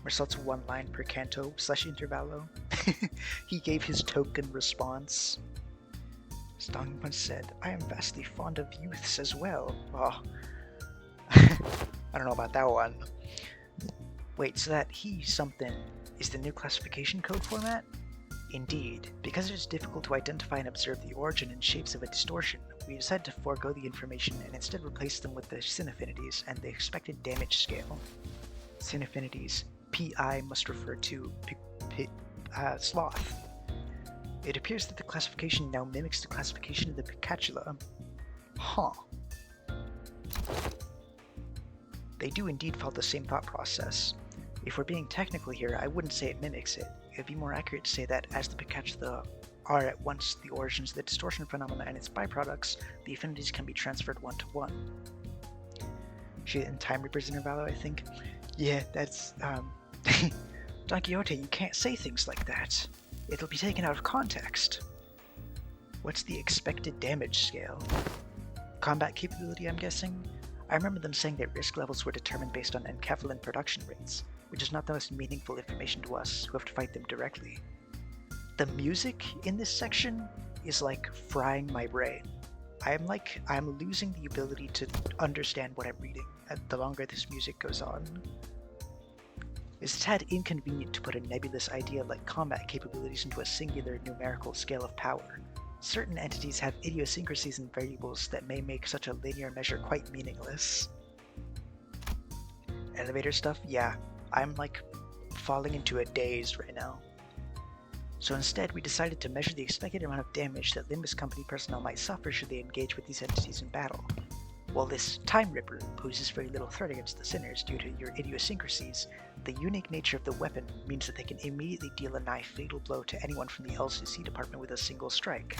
[SPEAKER 2] Results 1 line per canto / intervallo. He gave his token response. Stong once said, I am vastly fond of youths as well. Oh. I don't know about that one. Wait, so that he something is the new classification code format? Indeed, because it is difficult to identify and observe the origin and shapes of a distortion, we decided to forego the information and instead replace them with the sin affinities and the expected damage scale. Sin affinities, PI must refer to sloth. It appears that the classification now mimics the classification of the Picatula. Huh. They do indeed follow the same thought process. If we're being technical here, I wouldn't say it mimics it. It would be more accurate to say that as the Picatula are at once the origins of the distortion phenomena and its byproducts, the affinities can be transferred one-to-one. Shit, in Time Reaper's Intervallo, I think? Yeah, that's, Don Quixote, you can't say things like that. It'll be taken out of context. What's the expected damage scale? Combat capability, I'm guessing? I remember them saying that risk levels were determined based on enkephalin production rates, which is not the most meaningful information to us who have to fight them directly. The music in this section is like frying my brain. I'm losing the ability to understand what I'm reading the longer this music goes on. It's a tad inconvenient to put a nebulous idea like combat capabilities into a singular numerical scale of power. Certain entities have idiosyncrasies and variables that may make such a linear measure quite meaningless. Elevator stuff? Yeah, I'm like falling into a daze right now. So instead, we decided to measure the expected amount of damage that Limbus Company personnel might suffer should they engage with these entities in battle. While this Time Ripper poses very little threat against the sinners due to your idiosyncrasies, the unique nature of the weapon means that they can immediately deal a nigh fatal blow to anyone from the LCC department with a single strike.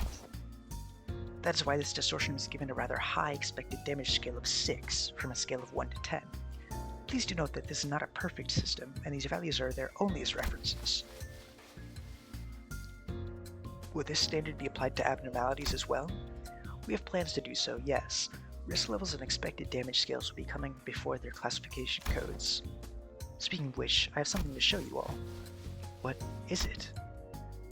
[SPEAKER 2] That is why this distortion is given a rather high expected damage scale of 6 from a scale of 1 to 10. Please do note that this is not a perfect system, and these values are there only as references. Would this standard be applied to abnormalities as well? We have plans to do so, yes. Risk levels and expected damage scales will be coming before their classification codes. Speaking of which, I have something to show you all. What is it?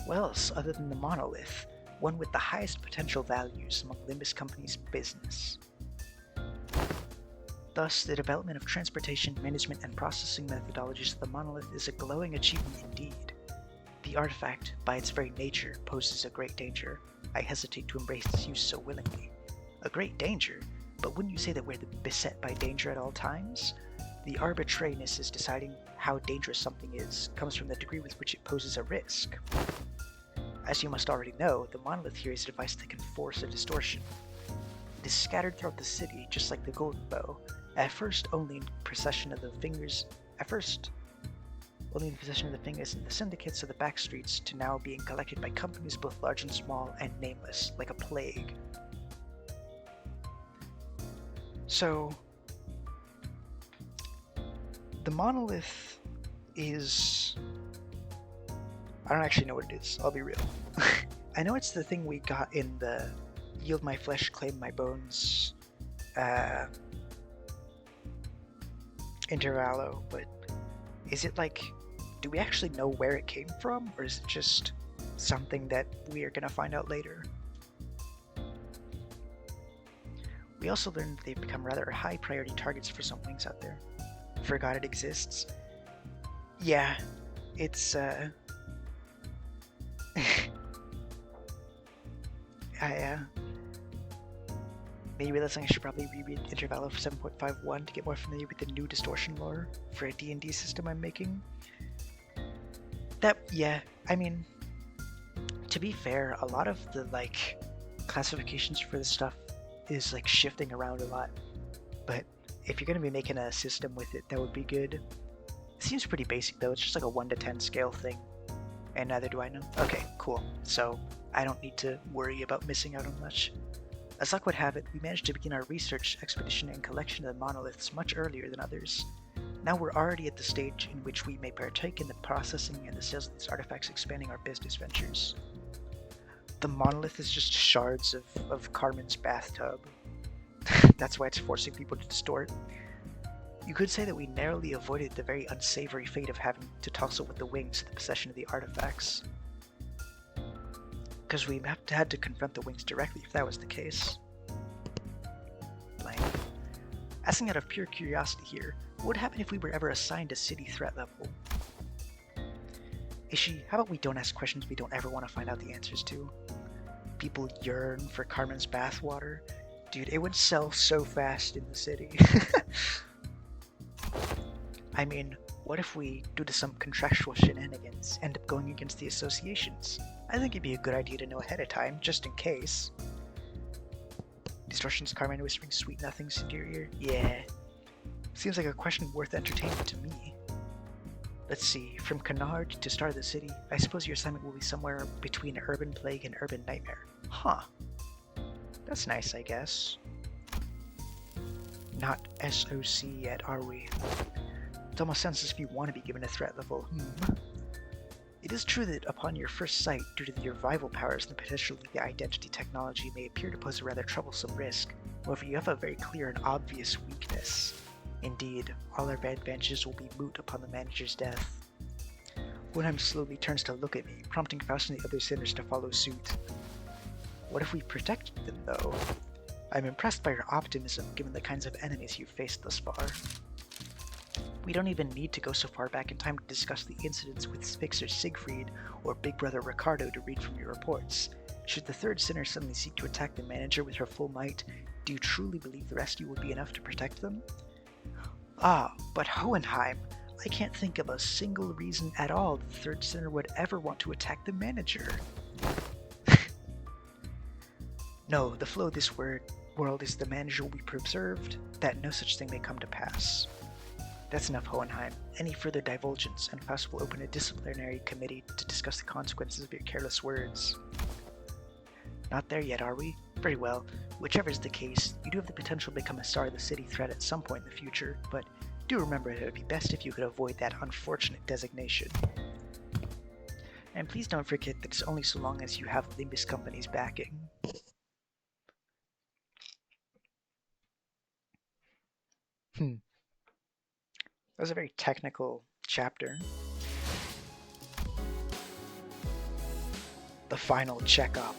[SPEAKER 2] What else other than the monolith, one with the highest potential values among Limbus Company's business? Thus, the development of transportation, management, and processing methodologies of the monolith is a glowing achievement indeed. The artifact, by its very nature, poses a great danger. I hesitate to embrace its use so willingly. A great danger? But wouldn't you say that we're beset by danger at all times? The arbitrariness is deciding how dangerous something is comes from the degree with which it poses a risk. As you must already know, the monolith here is a device that can force a distortion. It is scattered throughout the city, just like the golden bow, at first only in possession of the fingers in the syndicates of the back streets, to now being collected by companies both large and small and nameless, like a plague. So, the monolith is... I don't actually know what it is, I'll be real. I know it's the thing we got in the Yield My Flesh, Claim My Bones Intervallo, but is it like... do we actually know where it came from, or is it just something that we are going to find out later? We also learned that they've become rather high priority targets for some wings out there. Forgot it exists? Yeah, it's maybe that's something I should probably reread Intervallo for 7.51 to get more familiar with the new distortion lore for a D&D system I'm making. Yeah, I mean, to be fair, a lot of the, like, classifications for this stuff is, like, shifting around a lot. But if you're going to be making a system with it, that would be good. It seems pretty basic, though. It's just like a 1 to 10 scale thing. And neither do I know. Okay, cool. So, I don't need to worry about missing out on much. As luck would have it, we managed to begin our research, expedition, and collection of the monoliths much earlier than others. Now we're already at the stage in which we may partake in the processing and the sales of these artifacts, expanding our business ventures. The monolith is just shards of Carmen's bathtub. That's why it's forcing people to distort. You could say that we narrowly avoided the very unsavory fate of having to tussle with the wings in the possession of the artifacts. Because we had to confront the wings directly if that was the case. Blank. Asking out of pure curiosity here, what would happen if we were ever assigned a city threat level? Ishi, how about we don't ask questions we don't ever want to find out the answers to? People yearn for Carmen's bathwater. Dude, it would sell so fast in the city. I mean, what if we, due to some contractual shenanigans, end up going against the associations? I think it'd be a good idea to know ahead of time, just in case. Distortions, Carmen whispering sweet nothings into your ear? Yeah. Seems like a question worth entertaining to me. Let's see, from Canard to start of the city, I suppose your assignment will be somewhere between Urban Plague and Urban Nightmare. Huh. That's nice, I guess. Not SOC yet, are we? It almost sounds as if you want to be given a threat level. It is true that upon your first sight, due to your rival powers and potentially the identity technology may appear to pose a rather troublesome risk. However, you have a very clear and obvious weakness. Indeed, all our advantages will be moot upon the manager's death. Wunheim slowly turns to look at me, prompting Faust and the other sinners to follow suit. What if we protected them, though? I'm impressed by your optimism, given the kinds of enemies you've faced thus far. We don't even need to go so far back in time to discuss the incidents with Fixer Siegfried or Big Brother Ricardo to read from your reports. Should the third sinner suddenly seek to attack the manager with her full might, do you truly believe the rescue will be enough to protect them? Ah, but Hohenheim, I can't think of a single reason at all the third sinner would ever want to attack the manager. No, the flow of this world is the manager will be preserved, that no such thing may come to pass. That's enough, Hohenheim. Any further divulgence, and Faust will open a disciplinary committee to discuss the consequences of your careless words. Not there yet, are we? Very well. Whichever is the case, you do have the potential to become a star of the city threat at some point in the future, but do remember it would be best if you could avoid that unfortunate designation. And please don't forget that it's only so long as you have Limbus Company's backing. That was a very technical chapter. The final checkup.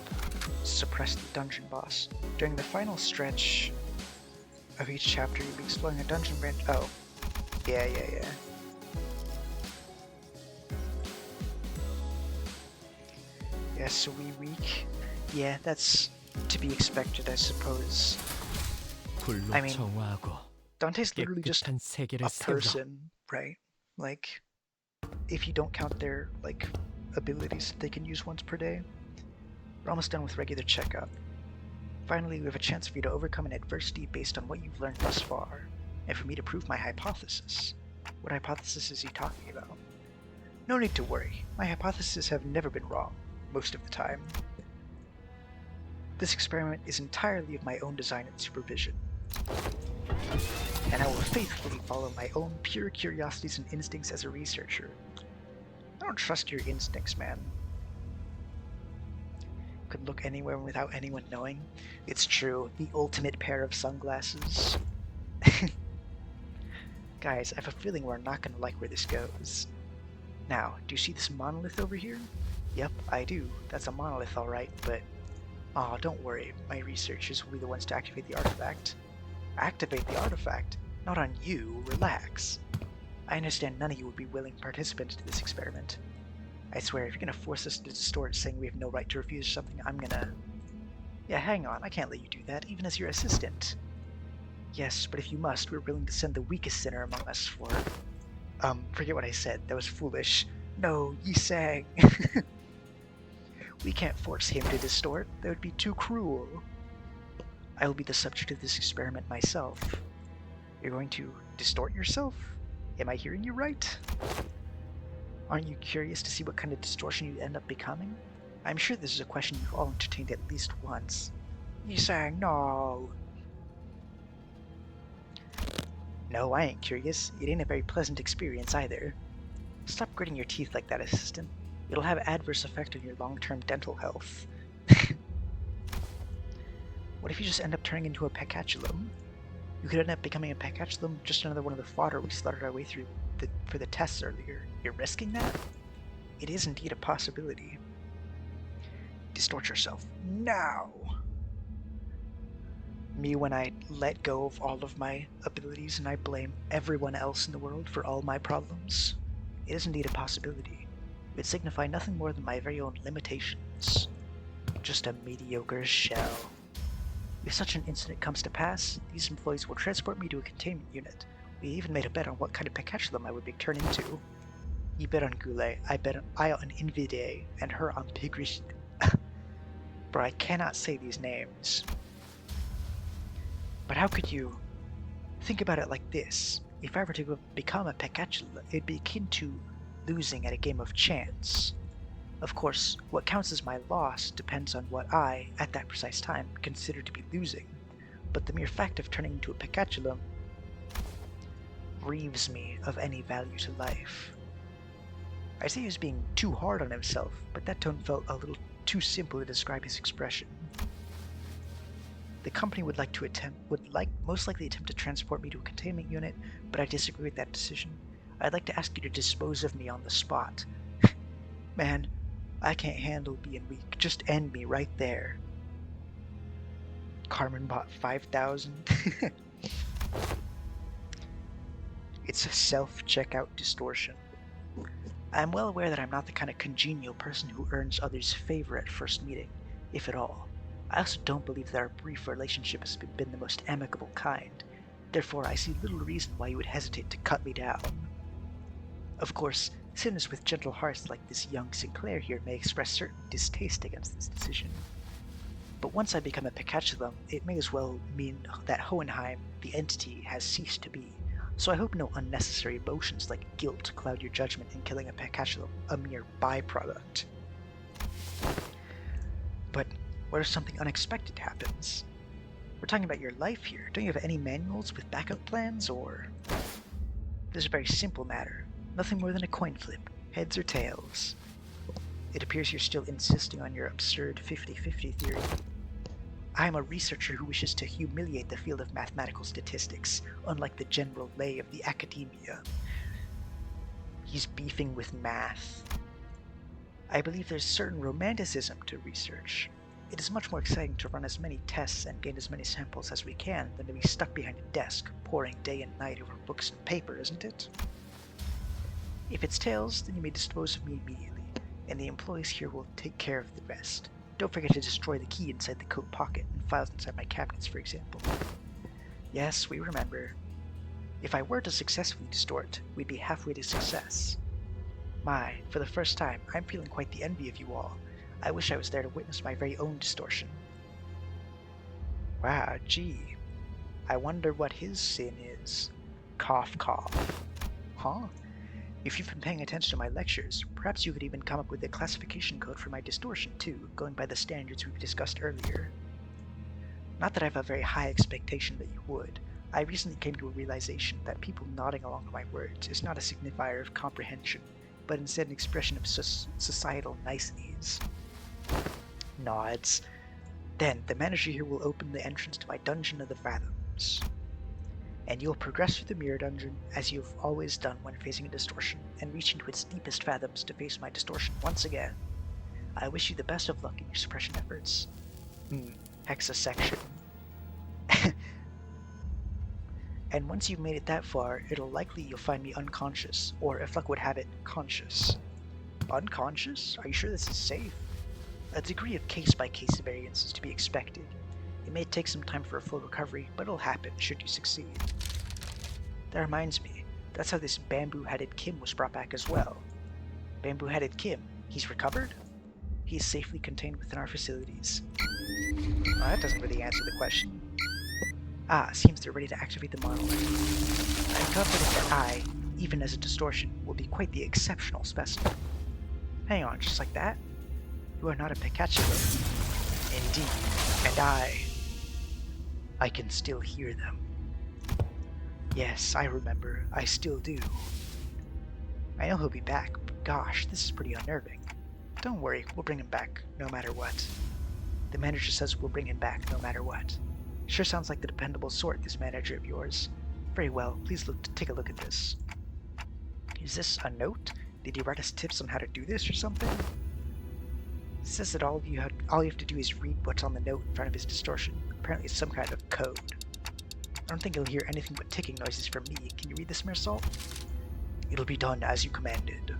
[SPEAKER 2] Suppress the dungeon boss. During the final stretch of each chapter, you'll be exploring a dungeon branch. Oh. Yeah. Yeah, so we weak. Yeah, that's to be expected, I suppose. I mean, Dante's literally just
[SPEAKER 6] 깨끗한 세계를
[SPEAKER 2] a
[SPEAKER 6] 세우라.
[SPEAKER 2] person, right? Like, if you don't count their, like, abilities that they can use once per day. We're almost done with regular checkup. Finally, we have a chance for you to overcome an adversity based on what you've learned thus far, and for me to prove my hypothesis. What hypothesis is he talking about? No need to worry. My hypotheses have never been wrong, most of the time. This experiment is entirely of my own design and supervision, and I will faithfully follow my own pure curiosities and instincts as a researcher. I don't trust your instincts, man. Could look anywhere without anyone knowing. It's true, the ultimate pair of sunglasses. Guys, I have a feeling we're not gonna like where this goes. Now, do you see this monolith over here? Yep, I do. That's a monolith, alright, but... Aw, don't worry. My researchers will be the ones to activate the artifact. Activate the artifact? Not on you, relax. I understand none of you would be willing participants to this experiment. I swear, if you're gonna force us to distort saying we have no right to refuse something, I'm gonna... Yeah, hang on, I can't let you do that, even as your assistant. Yes, but if you must, we're willing to send the weakest sinner among us for... forget what I said, that was foolish. No, Yi Sang. We can't force him to distort, that would be too cruel. I will be the subject of this experiment myself. You're going to distort yourself? Am I hearing you right? Aren't you curious to see what kind of distortion you end up becoming? I'm sure this is a question you've all entertained at least once. Yi Sang, no. No, I ain't curious. It ain't a very pleasant experience either. Stop gritting your teeth like that, assistant. It'll have adverse effect on your long-term dental health. What if you just end up turning into a pecatulum? You could end up becoming a pecatulum, just another one of the fodder we slaughtered our way through for the tests earlier. You're risking that? It is indeed a possibility. Distort yourself. Now! Me when I let go of all of my abilities and I blame everyone else in the world for all my problems. It is indeed a possibility. It would signify nothing more than my very own limitations. Just a mediocre shell. If such an incident comes to pass, these employees will transport me to a containment unit. We even made a bet on what kind of pecatulum I would be turned into. You bet on Goulet, I on Invide, and her on Pigrish. Bro, I cannot say these names. But how could you... Think about it like this. If I were to become a pecatula, it'd be akin to losing at a game of chance. Of course, what counts as my loss depends on what I, at that precise time, consider to be losing. But the mere fact of turning into a pecatulum reaves me of any value to life. I say he was being too hard on himself, but that tone felt a little too simple to describe his expression. The company would most likely attempt to transport me to a containment unit, but I disagree with that decision. I'd like to ask you to dispose of me on the spot. Man, I can't handle being weak. Just end me right there. Carmen bought 5,000. It's a self-checkout distortion. I'm well aware that I'm not the kind of congenial person who earns others' favor at first meeting, if at all. I also don't believe that our brief relationship has been the most amicable kind. Therefore, I see little reason why you would hesitate to cut me down. Of course, sinners with gentle hearts like this young Sinclair here may express certain distaste against this decision. But once I become a Pikachulam, it may as well mean that Hohenheim, the entity, has ceased to be. So I hope no unnecessary emotions like guilt cloud your judgment in killing a Pikachulam, a mere byproduct. But what if something unexpected happens? We're talking about your life here. Don't you have any manuals with backup plans, or...? This is a very simple matter. Nothing more than a coin flip. Heads or tails. It appears you're still insisting on your absurd 50-50 theory. I am a researcher who wishes to humiliate the field of mathematical statistics, unlike the general lay of the academia. He's beefing with math. I believe there's certain romanticism to research. It is much more exciting to run as many tests and gain as many samples as we can than to be stuck behind a desk, poring day and night over books and paper, isn't it? If it's tails, then you may dispose of me immediately, and the employees here will take care of the rest. Don't forget to destroy the key inside the coat pocket and files inside my cabinets, for example. Yes, we remember. If I were to successfully distort, we'd be halfway to success. My, for the first time, I'm feeling quite the envy of you all. I wish I was there to witness my very own distortion. Wow, gee. I wonder what his sin is. Cough, cough. Huh? If you've been paying attention to my lectures, perhaps you could even come up with a classification code for my distortion too, going by the standards we've discussed earlier. Not that I have a very high expectation that you would. I recently came to a realization that people nodding along to my words is not a signifier of comprehension, but instead an expression of societal niceties. Nods. Then, the manager here will open the entrance to my Dungeon of the Fathoms. And you'll progress through the mirror dungeon, as you've always done when facing a distortion, and reach into its deepest fathoms to face my distortion once again. I wish you the best of luck in your suppression efforts. Hexasection. And once you've made it that far, it'll likely you'll find me unconscious, or if luck would have it, conscious. Unconscious? Are you sure this is safe? A degree of case-by-case variance is to be expected. It may take some time for a full recovery, but it'll happen should you succeed. That reminds me, that's how this bamboo-headed Kim was brought back as well. Bamboo-headed Kim, he's recovered? He is safely contained within our facilities. Well, that doesn't really answer the question. Ah, seems they're ready to activate the monolith. I'm confident that I, even as a distortion, will be quite the exceptional specimen. Hang on, just like that? You are not a Pikachu. Indeed, and I can still hear them. Yes, I remember. I still do. I know he'll be back, but gosh, this is pretty unnerving. Don't worry, we'll bring him back, no matter what. The manager says we'll bring him back, no matter what. Sure sounds like the dependable sort, this manager of yours. Very well, please take a look at this. Is this a note? Did he write us tips on how to do this or something? It says that all you have to do is read what's on the note in front of his distortion. Apparently it's some kind of code. I don't think you'll hear anything but ticking noises from me. Can you read this, Mersalt? It'll be done as you commanded.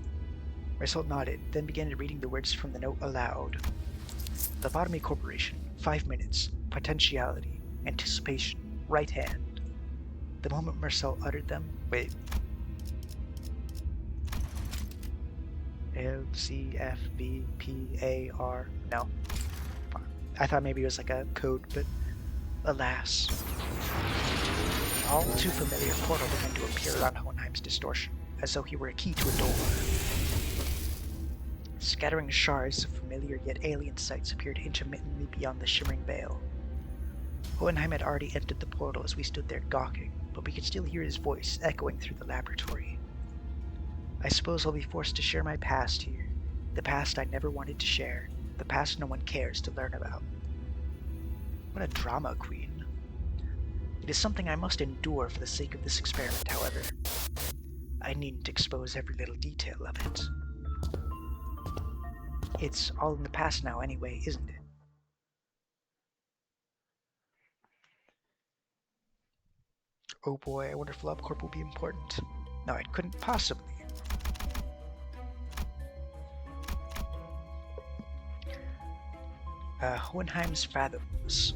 [SPEAKER 2] Mersalt nodded, then began reading the words from the note aloud. Lobotomy Corporation, 5 minutes, potentiality, anticipation, right hand. The moment Mersalt uttered them, wait. LCFVPAR. No. I thought maybe it was like a code, but alas. An all too familiar portal began to appear around Hohenheim's distortion, as though he were a key to a door. Scattering shards of familiar yet alien sights appeared intermittently beyond the shimmering veil. Hohenheim had already entered the portal as we stood there gawking, but we could still hear his voice echoing through the laboratory. I suppose I'll be forced to share my past here, the past I never wanted to share, the past no one cares to learn about. What a drama queen. It is something I must endure for the sake of this experiment, however. I needn't expose every little detail of it. It's all in the past now anyway, isn't it? Oh boy, I wonder if LobCorp will be important. No, it couldn't possibly. Hohenheim's Fathoms.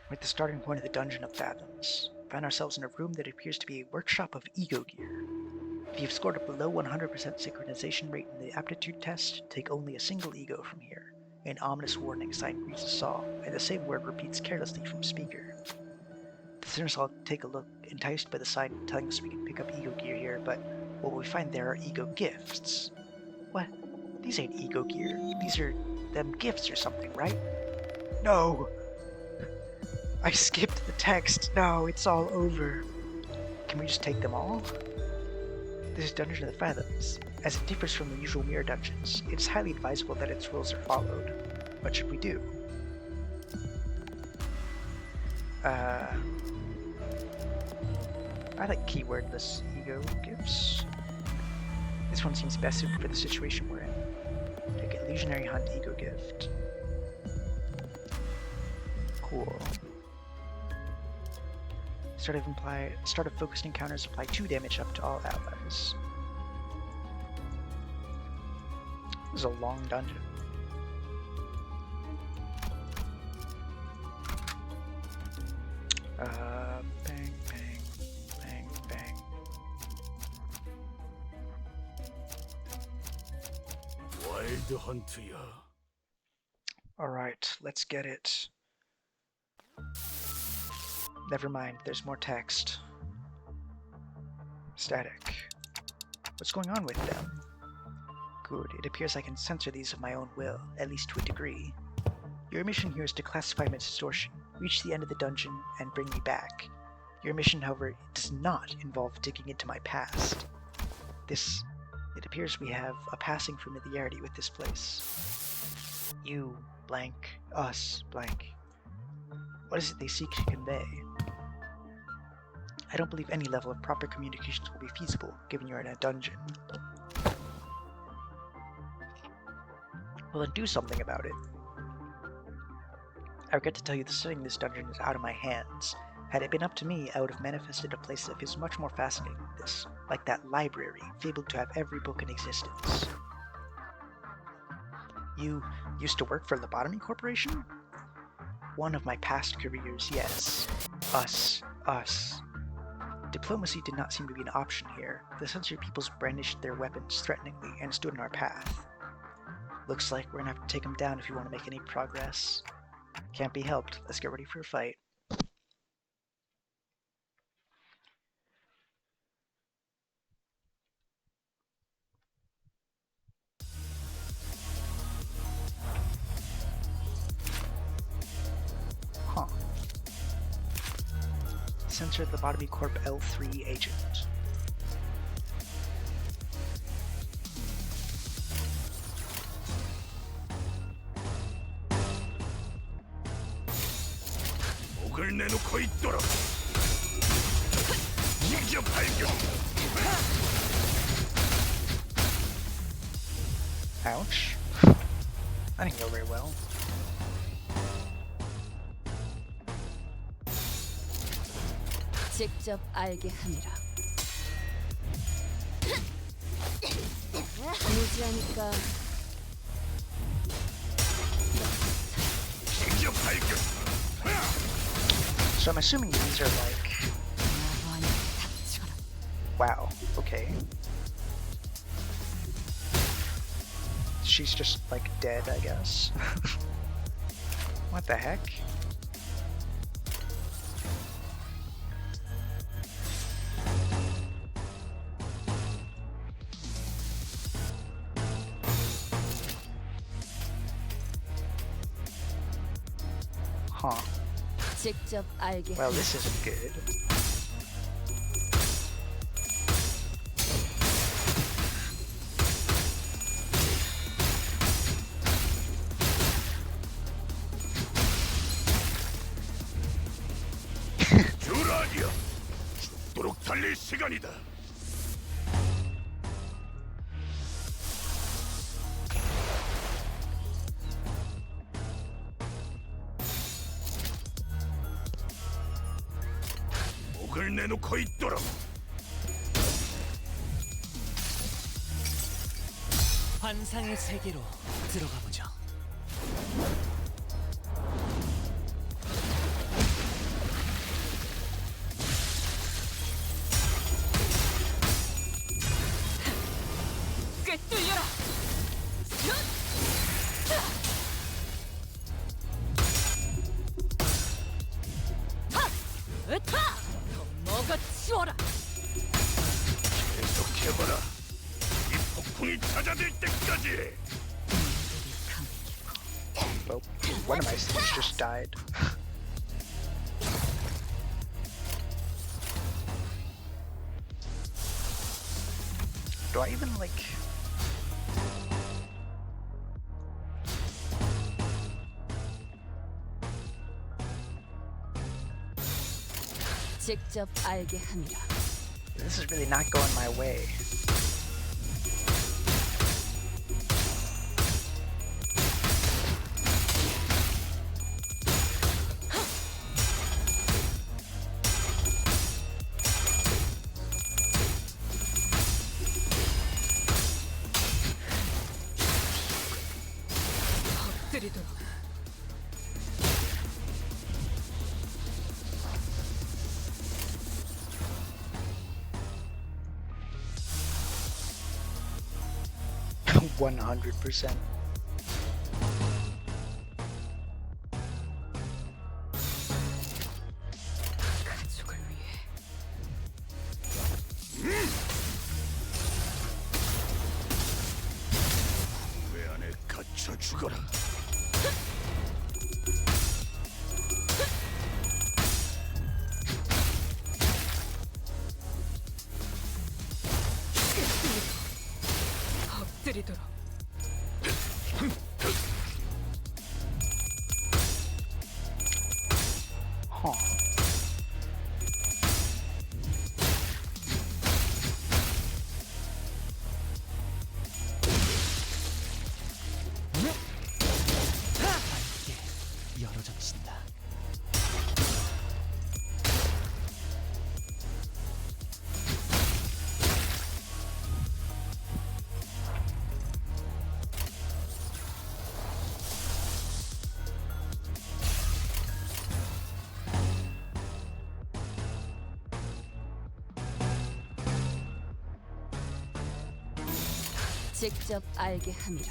[SPEAKER 2] We're at the starting point of the Dungeon of Fathoms. Find ourselves in a room that appears to be a workshop of ego gear. If you've scored a below 100% synchronization rate in the aptitude test, take only a single ego from here. An ominous warning sign greets us all, and the same word repeats carelessly from speaker. The listeners all take a look, enticed by the sign telling us we can pick up ego gear here, but what we find there are ego gifts. What? These ain't ego gear. These are them gifts or something, right? No! I skipped the text. No, it's all over. Can we just take them all? This is Dungeon of the Fathoms. As it differs from the usual mirror dungeons, it's highly advisable that its rules are followed. What should we do? I like keywordless ego gifts. This one seems best suited for the situation we're in. Take Illusionary Hunt ego gift. Cool. Start of focused encounters apply 2 damage up to all allies. This is a long dungeon. Bang, bang, bang, bang.
[SPEAKER 3] 와일드 헌트야.
[SPEAKER 2] Alright, let's get it. Never mind, there's more text. Static. What's going on with them? Good, it appears I can censor these of my own will, at least to a degree. Your mission here is to classify my distortion, reach the end of the dungeon, and bring me back. Your mission, however, does not involve digging into my past. It appears we have a passing familiarity with this place. You, blank, us, blank. What is it they seek to convey? I don't believe any level of proper communications will be feasible, given you're in a dungeon. Well, then do something about it. I regret to tell you the setting of this dungeon is out of my hands. Had it been up to me, I would have manifested a place that feels much more fascinating than this, like that library, fabled to have every book in existence. You used to work for Lobotomy Corporation? One of my past careers, yes. Us. Diplomacy did not seem to be an option here. The censored peoples brandished their weapons threateningly and stood in our path. Looks like we're gonna have to take them down if you want to make any progress. Can't be helped. Let's get ready for a fight. Huh. Censor the Lobotomy Corp L3 agent.
[SPEAKER 3] 목을 내놓고 있도록. 이겨 발견.
[SPEAKER 2] Ouch. I didn't go very well.
[SPEAKER 1] 직접 알게 함이라. 무지하니까
[SPEAKER 3] 이겨 발견.
[SPEAKER 2] So I'm assuming these are like...
[SPEAKER 1] 나만 닥쳐라.
[SPEAKER 2] Wow, okay. She's just like dead, I guess. What the heck? Huh.
[SPEAKER 1] 직접 알게.
[SPEAKER 2] Well, this isn't good.
[SPEAKER 3] 듀라니아. 죽도록 달릴 시간이다. 흉내를 내놓고 있도록.
[SPEAKER 4] 환상의 세계로 들어가 보죠.
[SPEAKER 1] 꿰뚫려라. 으타! 더 먹어치워라.
[SPEAKER 3] 계속해봐라. 이 폭풍이 잦아들 때까지.
[SPEAKER 2] Well, one of my things just died. Do I even like?
[SPEAKER 1] 직접 알게 함이라.
[SPEAKER 2] This is really not going my way.
[SPEAKER 1] 엎드리도록.
[SPEAKER 2] 100%.
[SPEAKER 1] 가족을 위해.
[SPEAKER 3] 왜 안에 갇혀 죽어라.
[SPEAKER 1] 엎드리도록.
[SPEAKER 2] Huh.
[SPEAKER 4] 이게 열어젖힌다.
[SPEAKER 1] 직접 알게 함이라.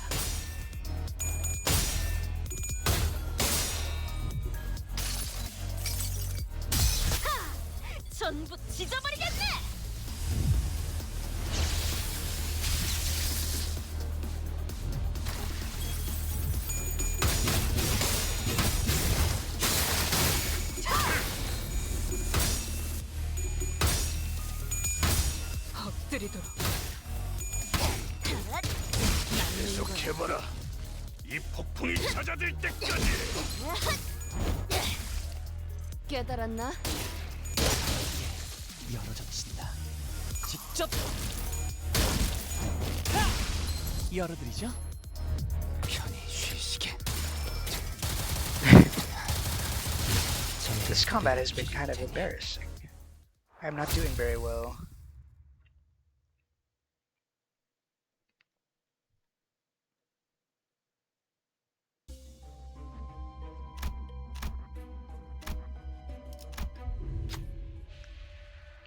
[SPEAKER 1] 전부 찢어버리겠네. 엎드리도록.
[SPEAKER 3] 계속해봐라. 이 폭풍이 잦아들 때까지.
[SPEAKER 1] 깨달았나?
[SPEAKER 4] 열어젖힌다. 직접 열어드리죠. 편히 쉬시게.
[SPEAKER 2] This combat has been kind of embarrassing. I'm not doing very well.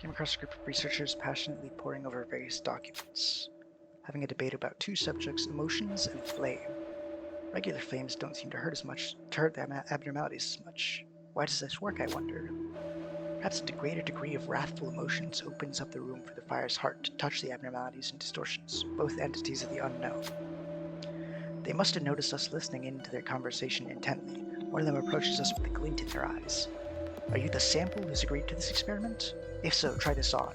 [SPEAKER 2] Came across a group of researchers passionately poring over various documents, having a debate about two subjects, emotions and flame. Regular flames don't seem to hurt the abnormalities as much. Why does this work, I wondered? Perhaps a greater degree of wrathful emotions opens up the room for the fire's heart to touch the abnormalities and distortions, both entities of the unknown. They must have noticed us listening in to their conversation intently. One of them approaches us with a glint in their eyes. Are you the sample who's agreed to this experiment? If so, try this on.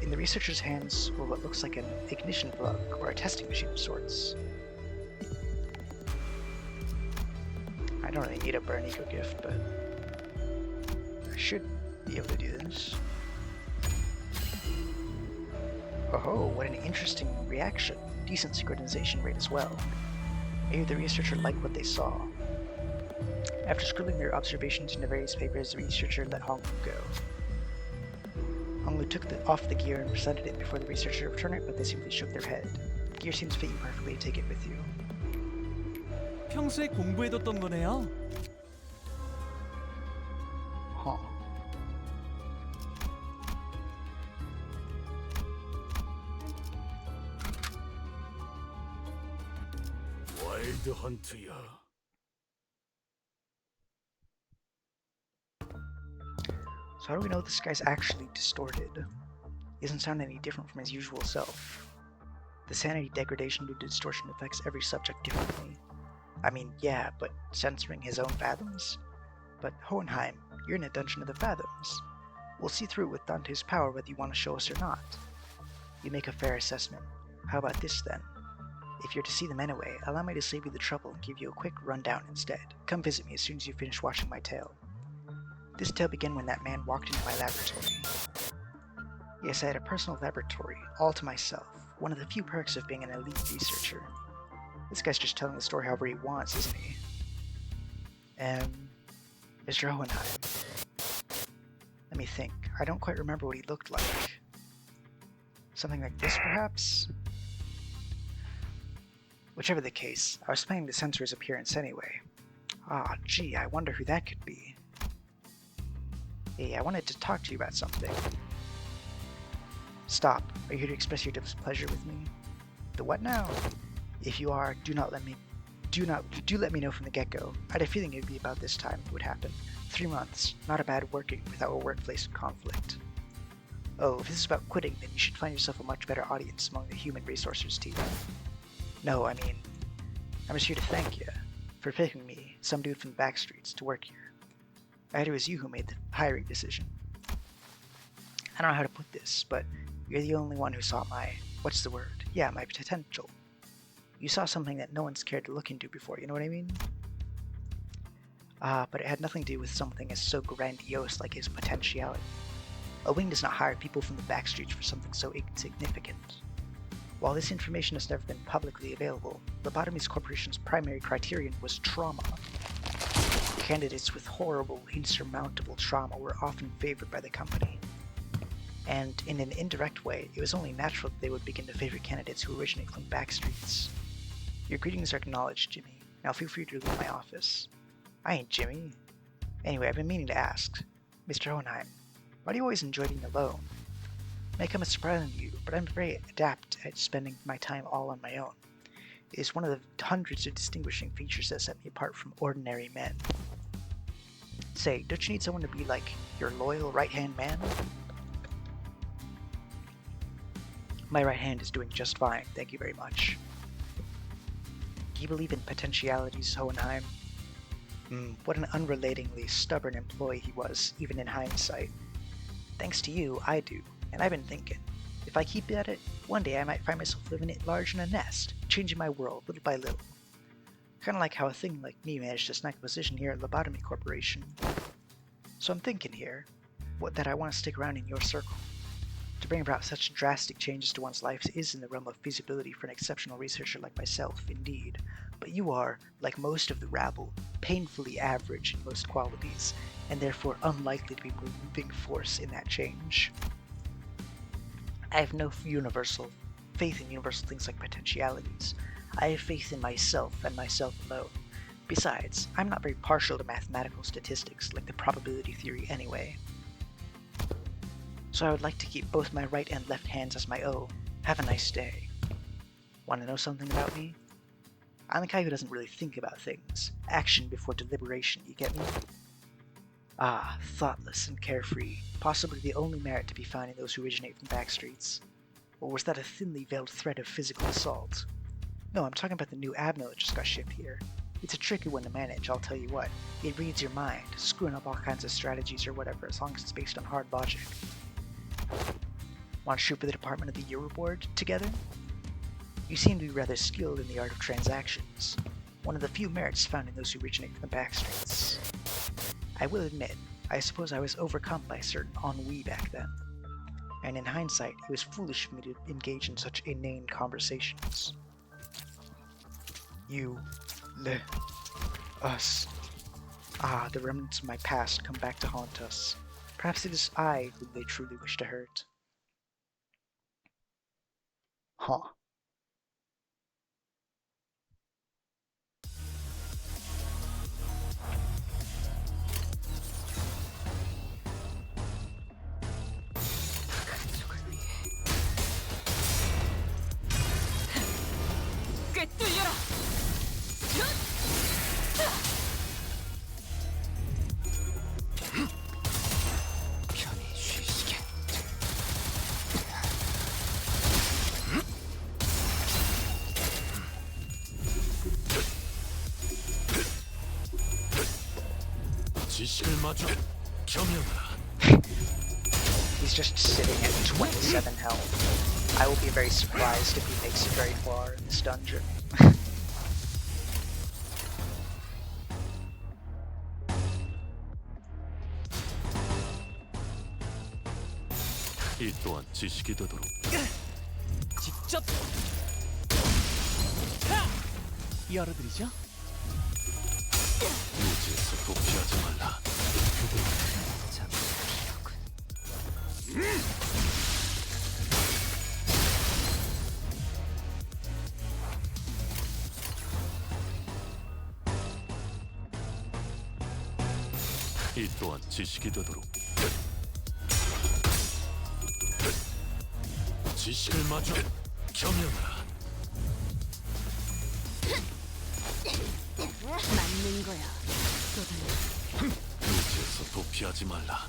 [SPEAKER 2] In the researcher's hands were what looks like an ignition plug or a testing machine of sorts. I don't really need a burn eco gift, but I should be able to do this. Oh, what an interesting reaction. Decent synchronization rate as well. Maybe the researcher liked what they saw. After scribbling their observations into various papers, the researcher let Hong go. Only took off the gear and presented it before the researcher returned it, but they simply shook their head. The gear seems to fit you perfectly. Take it with you.
[SPEAKER 4] 평소에 공부해뒀던 거네요.
[SPEAKER 2] Huh.
[SPEAKER 3] 와일드 헌트야.
[SPEAKER 2] So how do we know this guy's actually distorted? He doesn't sound any different from his usual self. The sanity degradation due to distortion affects every subject differently. I mean, yeah, but censoring his own fathoms? But Hohenheim, you're in a dungeon of the fathoms. We'll see through it with Dante's power whether you want to show us or not. You make a fair assessment. How about this then? If you're to see them anyway, allow me to save you the trouble and give you a quick rundown instead. Come visit me as soon as you finish watching my tale. This tale began when that man walked into my laboratory. Yes, I had a personal laboratory, all to myself. One of the few perks of being an elite researcher. This guy's just telling the story however he wants, isn't he? Mr. Hohenheim. Let me think. I don't quite remember what he looked like. Something like this, perhaps? Whichever the case, I was planning to censor his appearance anyway. Ah, gee, I wonder who that could be. Hey, I wanted to talk to you about something. Stop. Are you here to express your displeasure with me? The what now? If you are, do let me know from the get-go. I had a feeling it would be about this time it would happen. 3 months. Not a bad working without a workplace conflict. Oh, if this is about quitting, then you should find yourself a much better audience among the human resources team. No, I mean, I'm just here to thank you for picking me, some dude from the back streets, to work here. I heard it was you who made the hiring decision. I don't know how to put this, but you're the only one who saw my, what's the word? Yeah, my potential. You saw something that no one's cared to look into before, you know what I mean? But it had nothing to do with something as so grandiose like his potentiality. A wing does not hire people from the back streets for something so insignificant. While this information has never been publicly available, Lobotomies Corporation's primary criterion was trauma. Candidates with horrible, insurmountable trauma were often favored by the company. And in an indirect way, it was only natural that they would begin to favor candidates who originate from back streets. Your greetings are acknowledged, Jimmy. Now feel free to leave my office. I ain't Jimmy. Anyway, I've been meaning to ask. Mr. Hohenheim, why do you always enjoy being alone? It may come as a surprise to you, but I'm very adept at spending my time all on my own. It is one of the hundreds of distinguishing features that set me apart from ordinary men. Say, don't you need someone to be like your loyal right-hand man? My right hand is doing just fine, thank you very much. Do you believe in potentialities, Hohenheim? What an unrelatingly stubborn employee he was, even in hindsight. Thanks to you, I do, and I've been thinking. If I keep at it, one day I might find myself living it large in a nest, changing my world little by little. Kinda like how a thing like me managed to snag a position here at Lobotomy Corporation. So I'm thinking here, that I want to stick around in your circle. To bring about such drastic changes to one's life is in the realm of feasibility for an exceptional researcher like myself, indeed. But you are, like most of the rabble, painfully average in most qualities, and therefore unlikely to be a moving force in that change. I have no faith in universal things like potentialities. I have faith in myself and myself alone. Besides, I'm not very partial to mathematical statistics like the probability theory anyway. So I would like to keep both my right and left hands as my own. Have a nice day. Want to know something about me? I'm the guy who doesn't really think about things. Action before deliberation, you get me? Ah, thoughtless and carefree. Possibly the only merit to be found in those who originate from back streets. Or was that a thinly veiled threat of physical assault? No, I'm talking about the new admiral that just got shipped here. It's a tricky one to manage, I'll tell you what. It reads your mind, screwing up all kinds of strategies or whatever, as long as it's based on hard logic. Want to shoot for the Department of the Year reward together? You seem to be rather skilled in the art of transactions. One of the few merits found in those who originate from the back streets. I will admit, I suppose I was overcome by a certain ennui back then. And in hindsight, it was foolish of me to engage in such inane conversations. You, us. Ah, the remnants of my past come back to haunt us. Perhaps it is I whom they truly wish to hurt. Huh.
[SPEAKER 1] 꿰뚫려라.
[SPEAKER 6] 편히 쉬시게.
[SPEAKER 3] 지식을 마주 겸해라.
[SPEAKER 2] He's just sitting at 27 health. I will be very surprised if he makes it very far in this dungeon.
[SPEAKER 3] 이 또한 지식이 되도록.
[SPEAKER 4] 직접 열어드리죠.
[SPEAKER 3] 무지에서 도피하지 말라.
[SPEAKER 6] 참
[SPEAKER 3] 이 또한 지식이 되도록. 지식을 마주 겸해라.
[SPEAKER 1] 맞는 거야. 쏟아내.
[SPEAKER 3] 무지에서 도피하지 말라.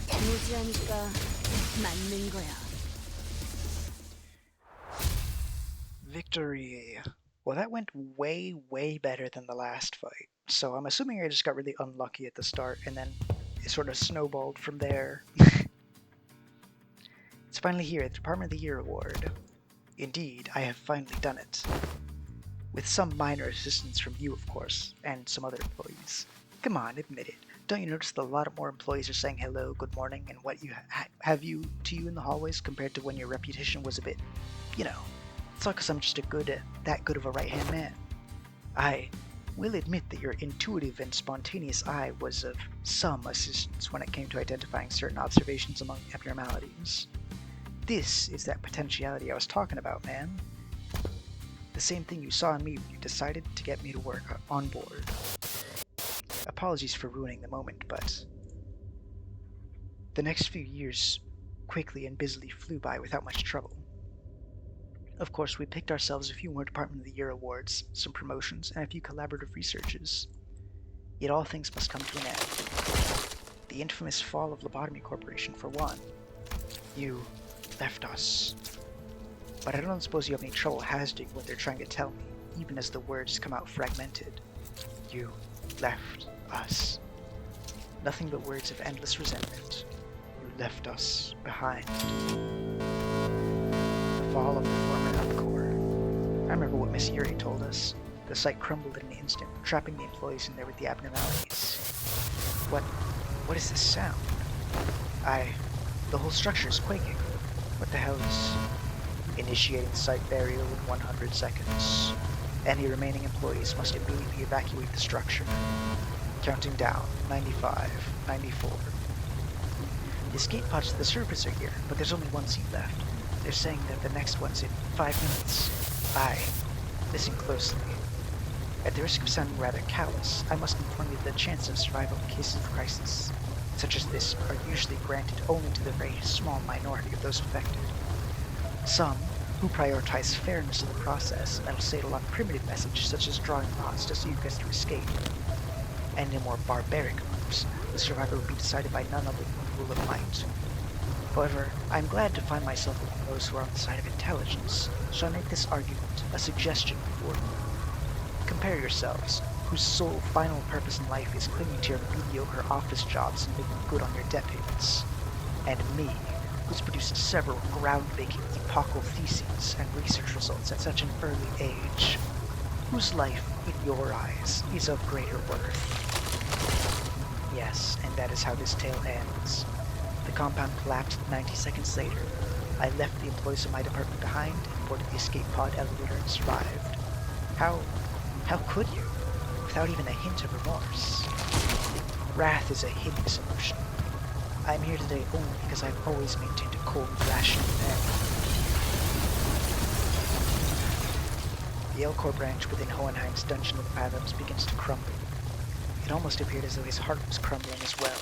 [SPEAKER 1] 무지하니까 맞는 거야.
[SPEAKER 2] Victory. Well, that went way, way better than the last fight. So I'm assuming I just got really unlucky at the start, and then it sort of snowballed from there. It's finally here, the Department of the Year award. Indeed, I have finally done it. With some minor assistance from you, of course, and some other employees. Come on, admit it. Don't you notice that a lot more employees are saying hello, good morning, and what you have you to you in the hallways compared to when your reputation was a bit, you know. It's all because I'm just that good of a right-hand man. I will admit that your intuitive and spontaneous eye was of some assistance when it came to identifying certain observations among abnormalities. This is that potentiality I was talking about, man. The same thing you saw in me when you decided to get me to work on board. Apologies for ruining the moment, but the next few years quickly and busily flew by without much trouble. Of course, we picked ourselves a few more Department of the Year awards, some promotions, and a few collaborative researches. Yet all things must come to an end. The infamous fall of Lobotomy Corporation, for one. You left us. But I don't suppose you have any trouble hazarding what they're trying to tell me, even as the words come out fragmented. You left us. Nothing but words of endless resentment. You left us behind. The fall of the former Alcor. I remember what Miss Yuri told us. The site crumbled in an instant, trapping the employees in there with the abnormalities. What is this sound? The whole structure is quaking. What the hell is... Initiating site burial in 100 seconds. Any remaining employees must immediately evacuate the structure. Counting down, 95, 94. The escape pods to the surface are here, but there's only one seat left. They're saying that the next one's in 5 minutes. Listen closely. At the risk of sounding rather callous, I must inform you that the chances of survival in cases of crisis such as this are usually granted only to the very small minority of those infected. Some, who prioritize fairness in the process, that'll say it along primitive messages such as drawing lots to see who gets to escape. And in more barbaric groups, the survivor will be decided by none other than the rule of might. However, I'm glad to find myself among those who are on the side of intelligence, so I make this argument a suggestion before you. Compare yourselves, whose sole final purpose in life is clinging to your mediocre office jobs and making good on your debt payments, and me, who's produced several groundbreaking epochal theses and research results at such an early age, whose life, in your eyes, is of greater worth. Yes, and that is how this tale ends. The compound collapsed 90 seconds later. I left the employees of my department behind and boarded the escape pod elevator and survived. How could you? Without even a hint of remorse. Wrath is a hideous emotion. I'm here today only because I've always maintained a cold, rational air. The Elcor branch within Hohenheim's Dungeon of the Fathoms begins to crumble. It almost appeared as though his heart was crumbling as well.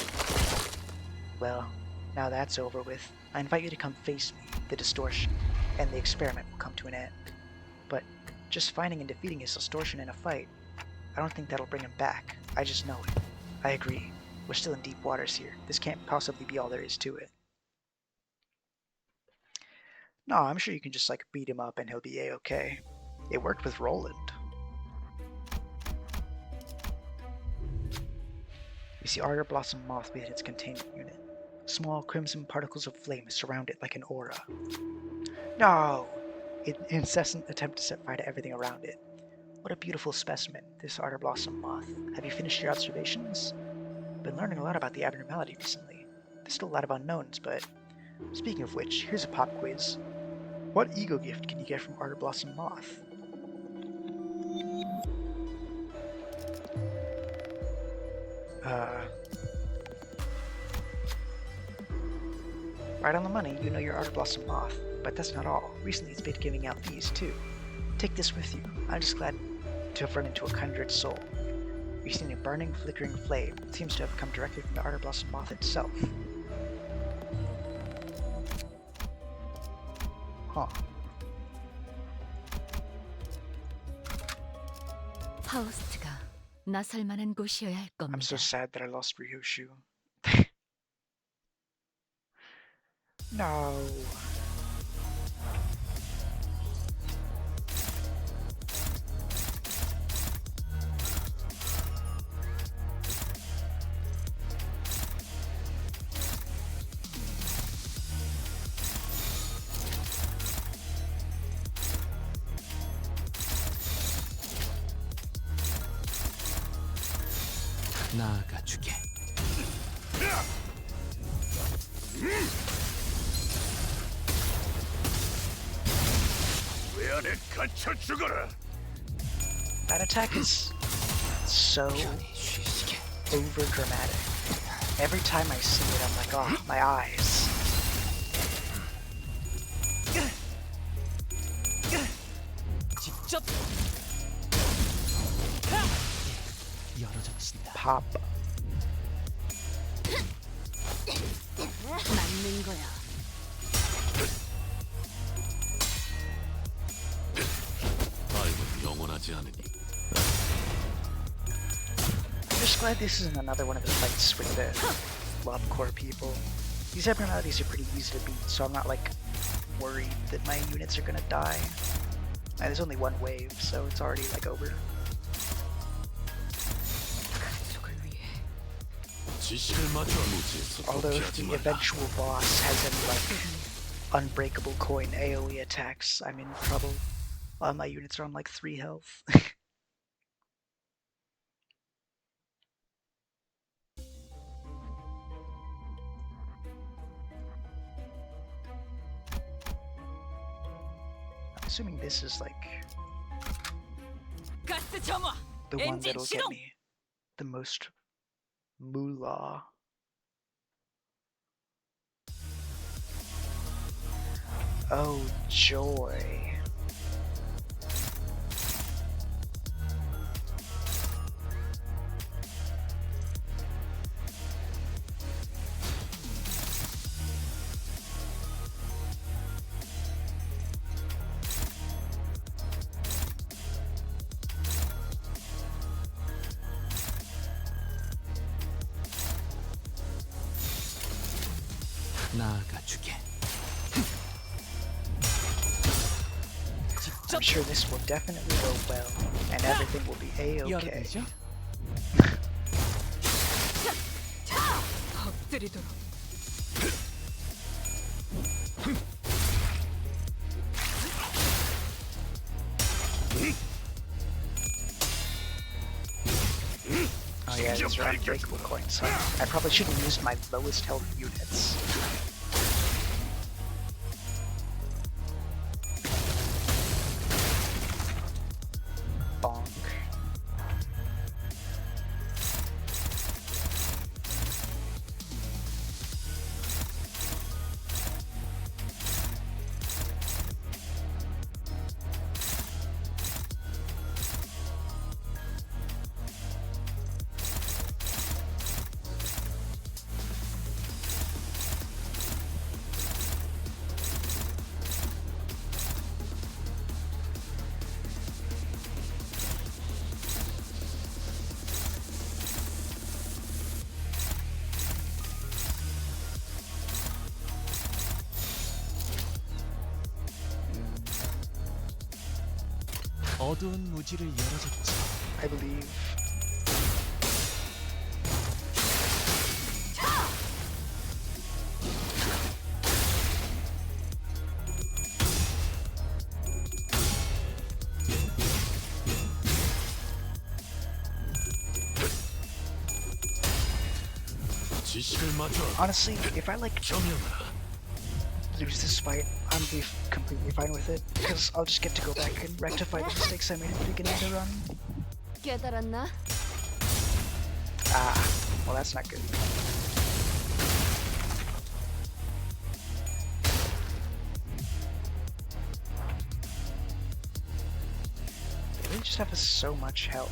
[SPEAKER 2] Well, now that's over with, I invite you to come face me, the distortion, and the experiment will come to an end. But just finding and defeating his distortion in a fight, I don't think that'll bring him back. I just know it. I agree. We're still in deep waters here. This can't possibly be all there is to it. No, I'm sure you can just like beat him up and he'll be a-okay. It worked with Roland. You see Ardor Blossom Moth within its containment unit. Small crimson particles of flame surround it like an aura. No! An incessant attempt to set fire to everything around it. What a beautiful specimen, this Ardor Blossom Moth. Have you finished your observations? Been learning a lot about the abnormality recently. There's still a lot of unknowns, but speaking of which, here's a pop quiz. What ego gift can you get from Ardor Blossom Moth? Right on the money, you know your Ardor Blossom Moth, but that's not all. Recently it's been giving out these too. Take this with you. I'm just glad to have run into a kindred soul. You've seen a burning, flickering flame. It seems to have come directly from the Ardor Blossom Moth itself. Huh.
[SPEAKER 1] 파우스트가 나설 만한 곳이어야 할
[SPEAKER 2] I'm
[SPEAKER 1] 겁니다.
[SPEAKER 2] so sad that I lost Ryoshu. No.
[SPEAKER 6] 나아가주게.
[SPEAKER 3] 왜 안에 갇혀 죽어라.
[SPEAKER 2] That attack is so
[SPEAKER 6] 편히 쉬시게.
[SPEAKER 2] over dramatic. Every time I see it, I'm like, oh, my eyes.
[SPEAKER 4] 직접 열어졌습니다.
[SPEAKER 2] Pop.
[SPEAKER 1] 맞는 거야.
[SPEAKER 3] 삶은 영원하지 않으니.
[SPEAKER 2] I'm just glad this isn't another one of the fights with the love core people. These abnormalities are pretty easy to beat, so I'm not like worried that my units are gonna die. And there's only one wave, so it's already like over.
[SPEAKER 1] 가족을 위해.
[SPEAKER 3] 지시를 마저 무지해서
[SPEAKER 2] Although if
[SPEAKER 3] 도피하지
[SPEAKER 2] the
[SPEAKER 3] 말라.
[SPEAKER 2] eventual boss has any like unbreakable coin AoE attacks, I'm in trouble. All my units are on like 3 health. I'm assuming this is like
[SPEAKER 1] 가스 점화.
[SPEAKER 2] the one
[SPEAKER 1] 엔진
[SPEAKER 2] that'll get
[SPEAKER 1] 시동.
[SPEAKER 2] me the most moolah. Oh joy.
[SPEAKER 6] 나아가주게.
[SPEAKER 2] I'm sure this will definitely go well, and everything will be a-okay.
[SPEAKER 4] 열어되죠?
[SPEAKER 1] 엎드리도록.
[SPEAKER 2] Oh yeah, these are unbreakable coins. Huh? I probably should have used my lowest health units. Bonk.
[SPEAKER 4] 어두운 무지를 열어줬지.
[SPEAKER 2] I believe.
[SPEAKER 3] 지식을 마저
[SPEAKER 2] Honestly, if I like
[SPEAKER 3] 정연아.
[SPEAKER 2] lose this fight, I'm be completely fine with it because I'll just get to go back and rectify the mistakes I made at the beginning of the run.
[SPEAKER 7] 깨달았나?
[SPEAKER 2] Ah, well that's not good. They just have so much health.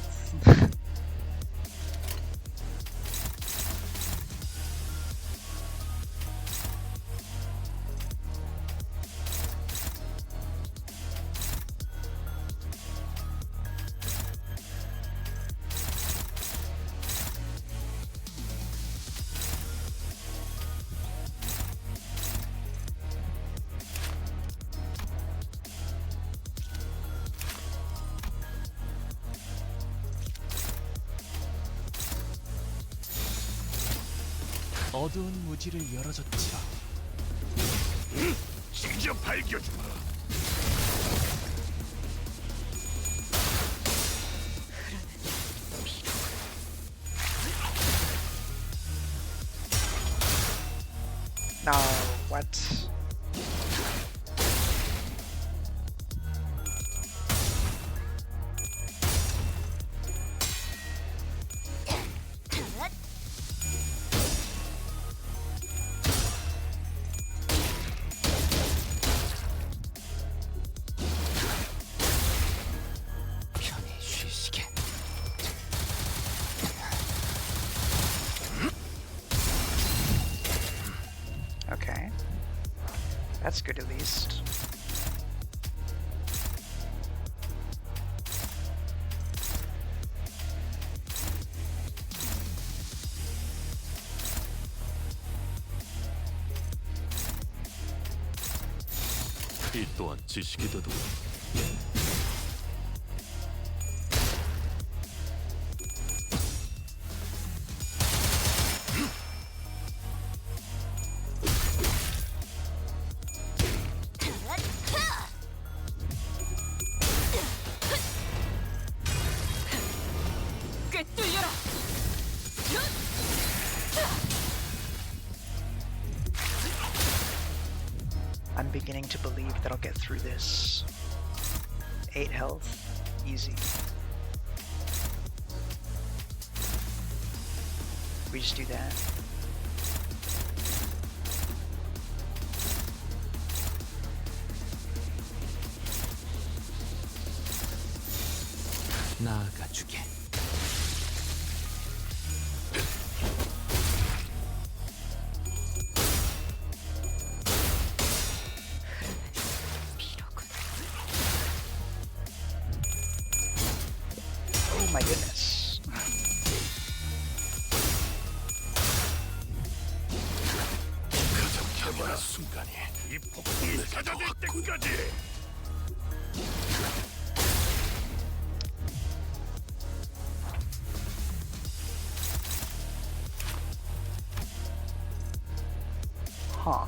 [SPEAKER 4] 어두운 무지를 열어줬지.
[SPEAKER 3] 직접 밝혀주마.
[SPEAKER 2] No, what?
[SPEAKER 6] 편히 쉬시게.
[SPEAKER 2] Okay. That's good at least.
[SPEAKER 3] 이 또한 지식이더도.
[SPEAKER 1] 꿰뚫려라.
[SPEAKER 2] I'm beginning to believe that I'll get through this. 8 health, easy. We just do that.
[SPEAKER 6] 나아가주게.
[SPEAKER 2] Oh my goodness.
[SPEAKER 3] 가장 켜버린 순간이 이 폭풍이 사라질 때까지.
[SPEAKER 2] Huh.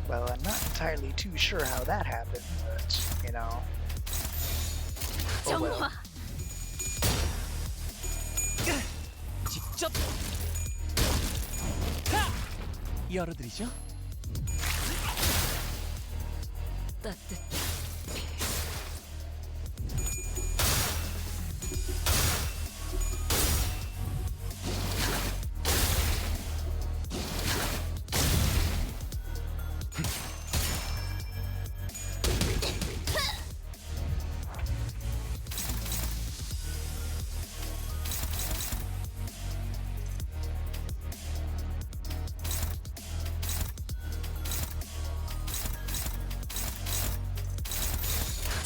[SPEAKER 2] Well, I'm not entirely too sure how that happened, but, you know. Oh well.
[SPEAKER 1] 정화.
[SPEAKER 4] 직접 하! 열어드리죠.
[SPEAKER 1] 따뜻.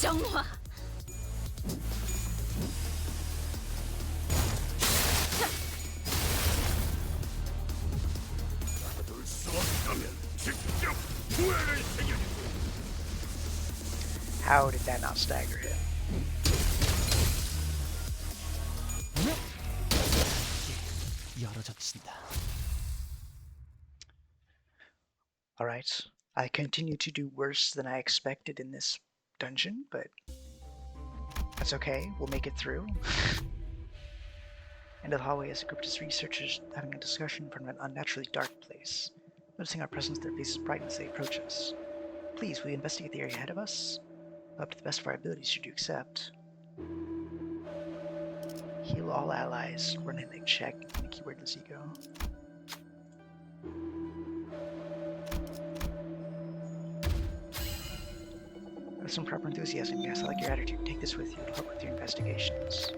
[SPEAKER 1] 정화.
[SPEAKER 3] 받을 수 없다면 직접 후회를 새겨주고.
[SPEAKER 2] How did that not stagger him?
[SPEAKER 4] 열어젖힌다.
[SPEAKER 2] Alright, I continue to do worse than I expected in this dungeon, but that's okay, we'll make it through. End of the hallway as a group of researchers having a discussion in front of an unnaturally dark place. Noticing our presence, their faces brighten as they approach us. Please, will you investigate the area ahead of us? Up to the best of our abilities, should you accept. Heal all allies. Run in a check. And the keyword is ego. With some proper enthusiasm, yes, I like your attitude. Take this with you. It'll help with your investigations.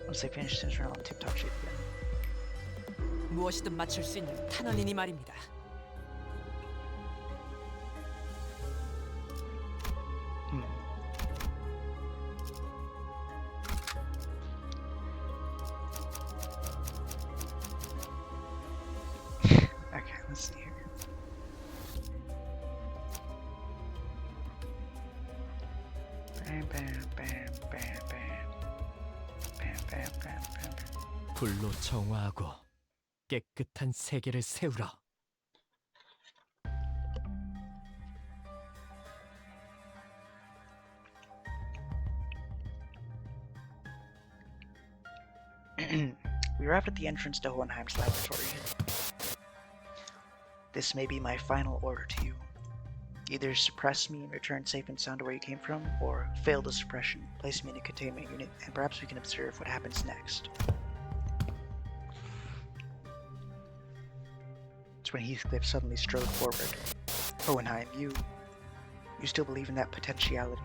[SPEAKER 2] Once they finish, turn around on tip-top shape again.
[SPEAKER 8] 무엇이든 맞출 수 있는 탄원이니 말입니다.
[SPEAKER 2] Okay, let's see here. Bam, bam, bam, bam, bam. Bam, bam, bam, bam, bam.
[SPEAKER 6] 불로 정화하고 깨끗한 세계를 세우라.
[SPEAKER 2] We arrived at the entrance to Hohenheim's laboratory. This may be my final order to you. Either suppress me and return safe and sound to where you came from, or fail the suppression, place me in a containment unit, and perhaps we can observe what happens next. It's when Heathcliff suddenly strode forward. Hohenheim, you still believe in that potentiality?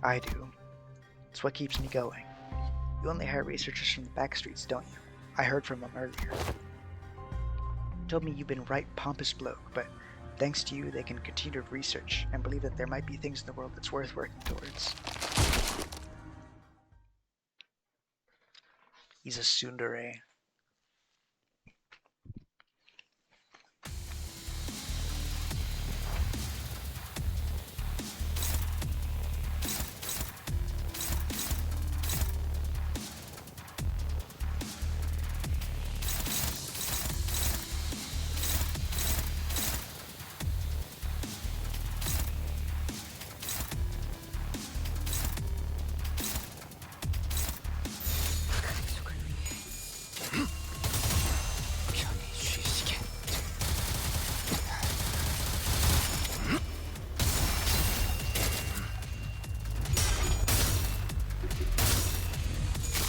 [SPEAKER 2] I do. It's what keeps me going. You only hire researchers from the back streets, don't you? I heard from them earlier. Told me you've been right pompous bloke, but thanks to you they can continue to research and believe that there might be things in the world that's worth working towards. He's a tsundere.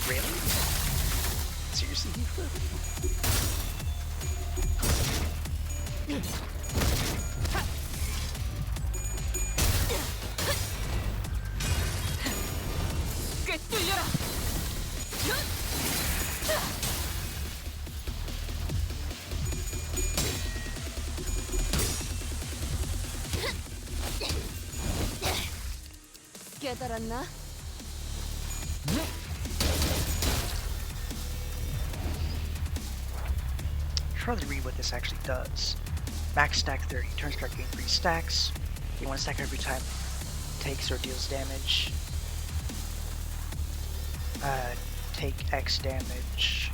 [SPEAKER 2] Really? Seriously, Heathcliff?
[SPEAKER 1] 꿰뚫려라.
[SPEAKER 7] 깨달았나?
[SPEAKER 2] Should probably read what this actually does. Max stack 30. Turn start gain 3 stacks. You want to stack every time takes or deals damage. Take X damage.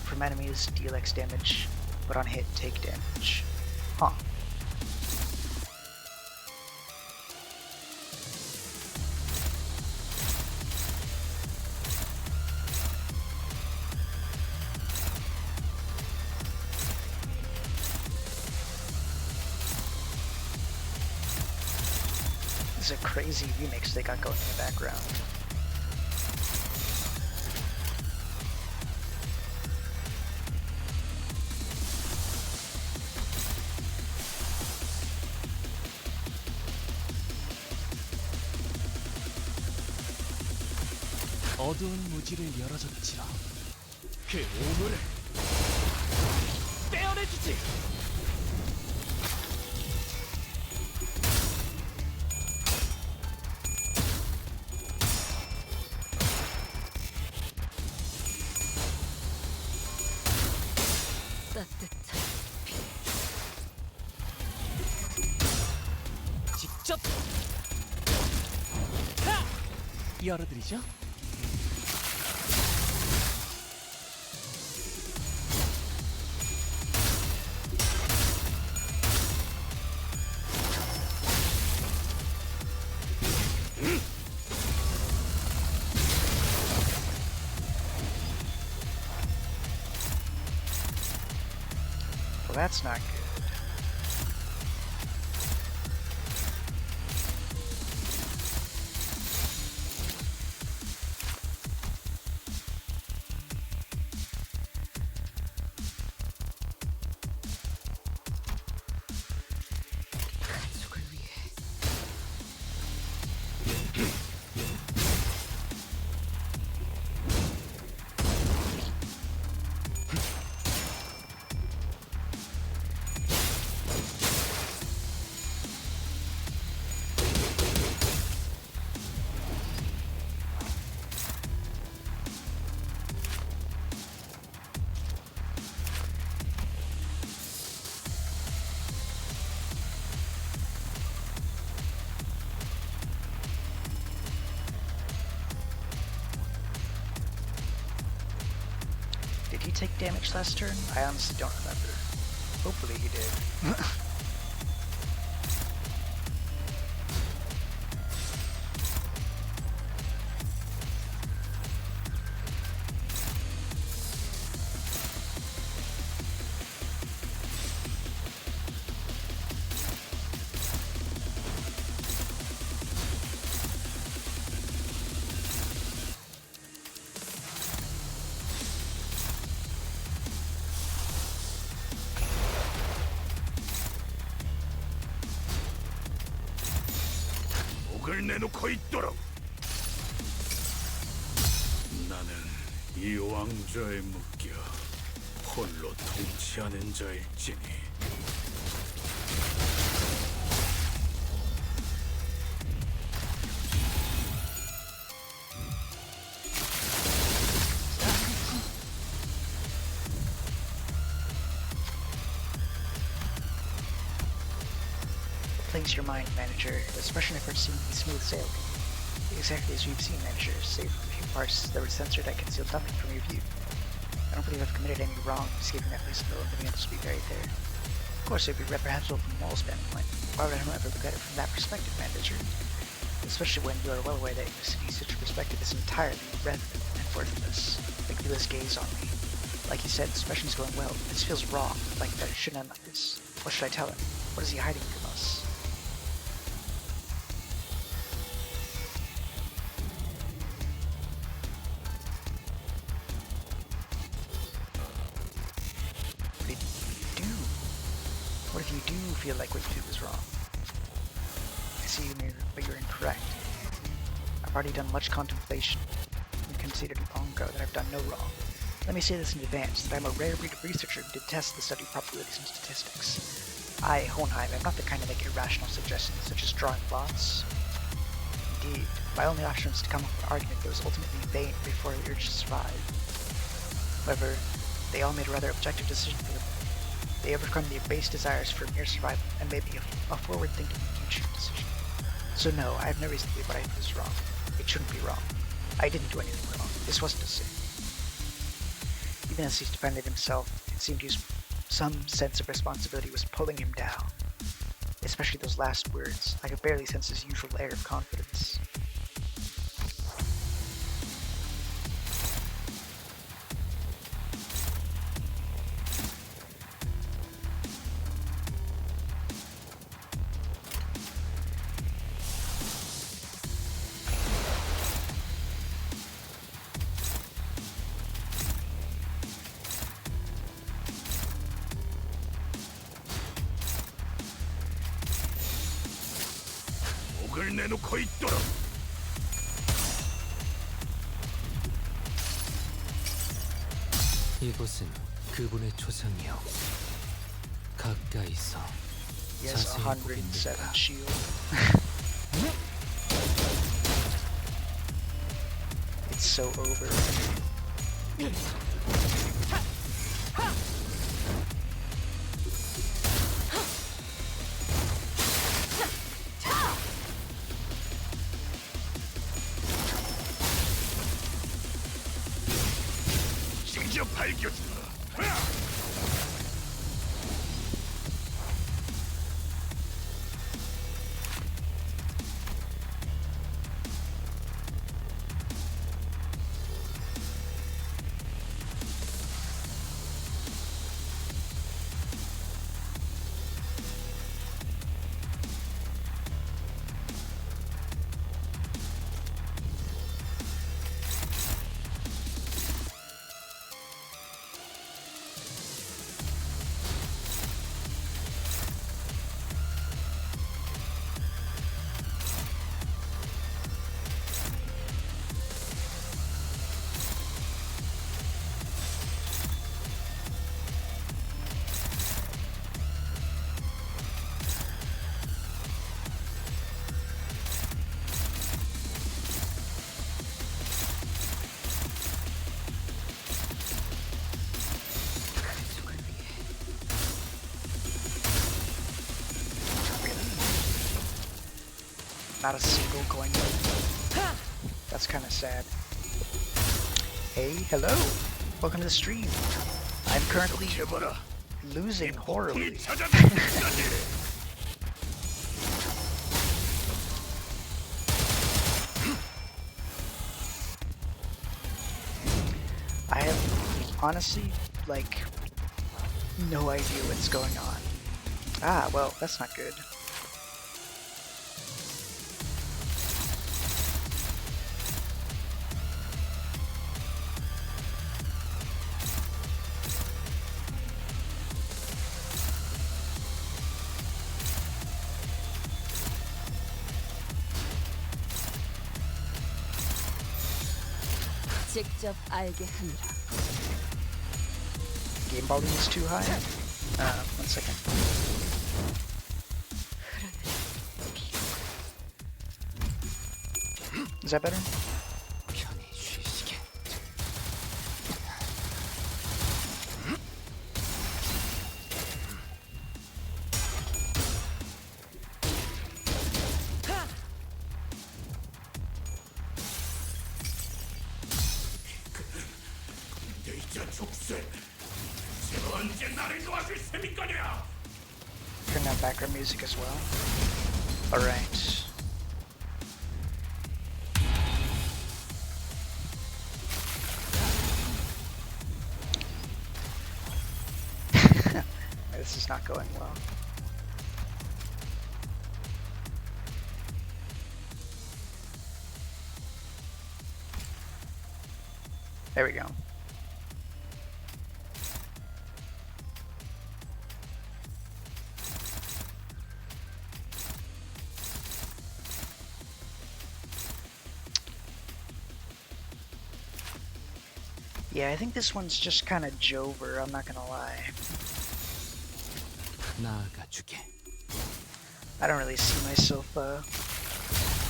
[SPEAKER 2] From enemies, deal X damage, but on hit, take damage. Huh. This is a crazy remix they got going in the background.
[SPEAKER 4] 어두운 무지를 열어젖히라. 그 오물을 떼어내주지.
[SPEAKER 7] 따뜻한
[SPEAKER 4] 직접 열어드리죠.
[SPEAKER 2] Well, that's not good.
[SPEAKER 8] 가족을 위해
[SPEAKER 2] Did he take damage last turn? I honestly don't remember. Hopefully he did.
[SPEAKER 3] 목을 내놓고 있도록. 나는 이 왕좌에 묶여 홀로 통치하는 자일지니.
[SPEAKER 2] Plays your mind, manager. This Russian effort seemed to be smooth sailing. Exactly as we've seen, manager. Save for a few parts that were censored, I concealed nothing from your view. I don't believe I've committed any wrong escaping that place alone, living able to be buried there. Of course, it would be reprehensible from a moral standpoint. Why would anyone ever look at it from that perspective, manager? Especially when you are well aware that in the city, such a perspective is entirely irrelevant and worthless. Like Vila's gaze on me. Like he said, this Russian's going well. This feels wrong. Like that it shouldn't end like this. What should I tell him? What is he hiding from us? What if you do feel like what you did was wrong? I see you, but you're incorrect. I've already done much contemplation and considered long ago that I've done no wrong. Let me say this in advance, that I'm a rare breed of researcher who detests the study of probabilities and statistics. I, Hohenheim, am not the kind to make irrational suggestions such as drawing lots. Indeed, my only option was to come up with an argument that was ultimately vain before the urge to survive. However, they all made a rather objective decision for them. They overcome their base desires for mere survival and maybe a forward-thinking future decision. So no, I have no reason to believe what I did was wrong. It shouldn't be wrong. I didn't do anything wrong. This wasn't a sin. Even as he defended himself, it seemed some sense of responsibility was pulling him down. Especially those last words. I could barely sense his usual air of confidence.
[SPEAKER 3] 목을 내놓고 있도록.
[SPEAKER 6] 이곳은 그분의 초상이요. 가까이서
[SPEAKER 2] He has
[SPEAKER 6] 자세히
[SPEAKER 2] 107
[SPEAKER 6] 보겠는가.
[SPEAKER 2] shield. It's so over. Not a single coin. That's kind of sad. Hey, hello. Welcome to the stream. I'm currently losing horribly. I have honestly, like, no idea what's going on. Ah, well, that's not good.
[SPEAKER 7] 직접 알게 하느라.
[SPEAKER 2] Game volume is too high. 1 second. Is that better?
[SPEAKER 6] 편히 쉬시게.
[SPEAKER 2] Turn down background music as well. Alright. This is not going well. There we go. Yeah, I think this one's just kind of Jover, I'm not gonna lie.
[SPEAKER 6] 나아가주게.
[SPEAKER 2] I don't really see myself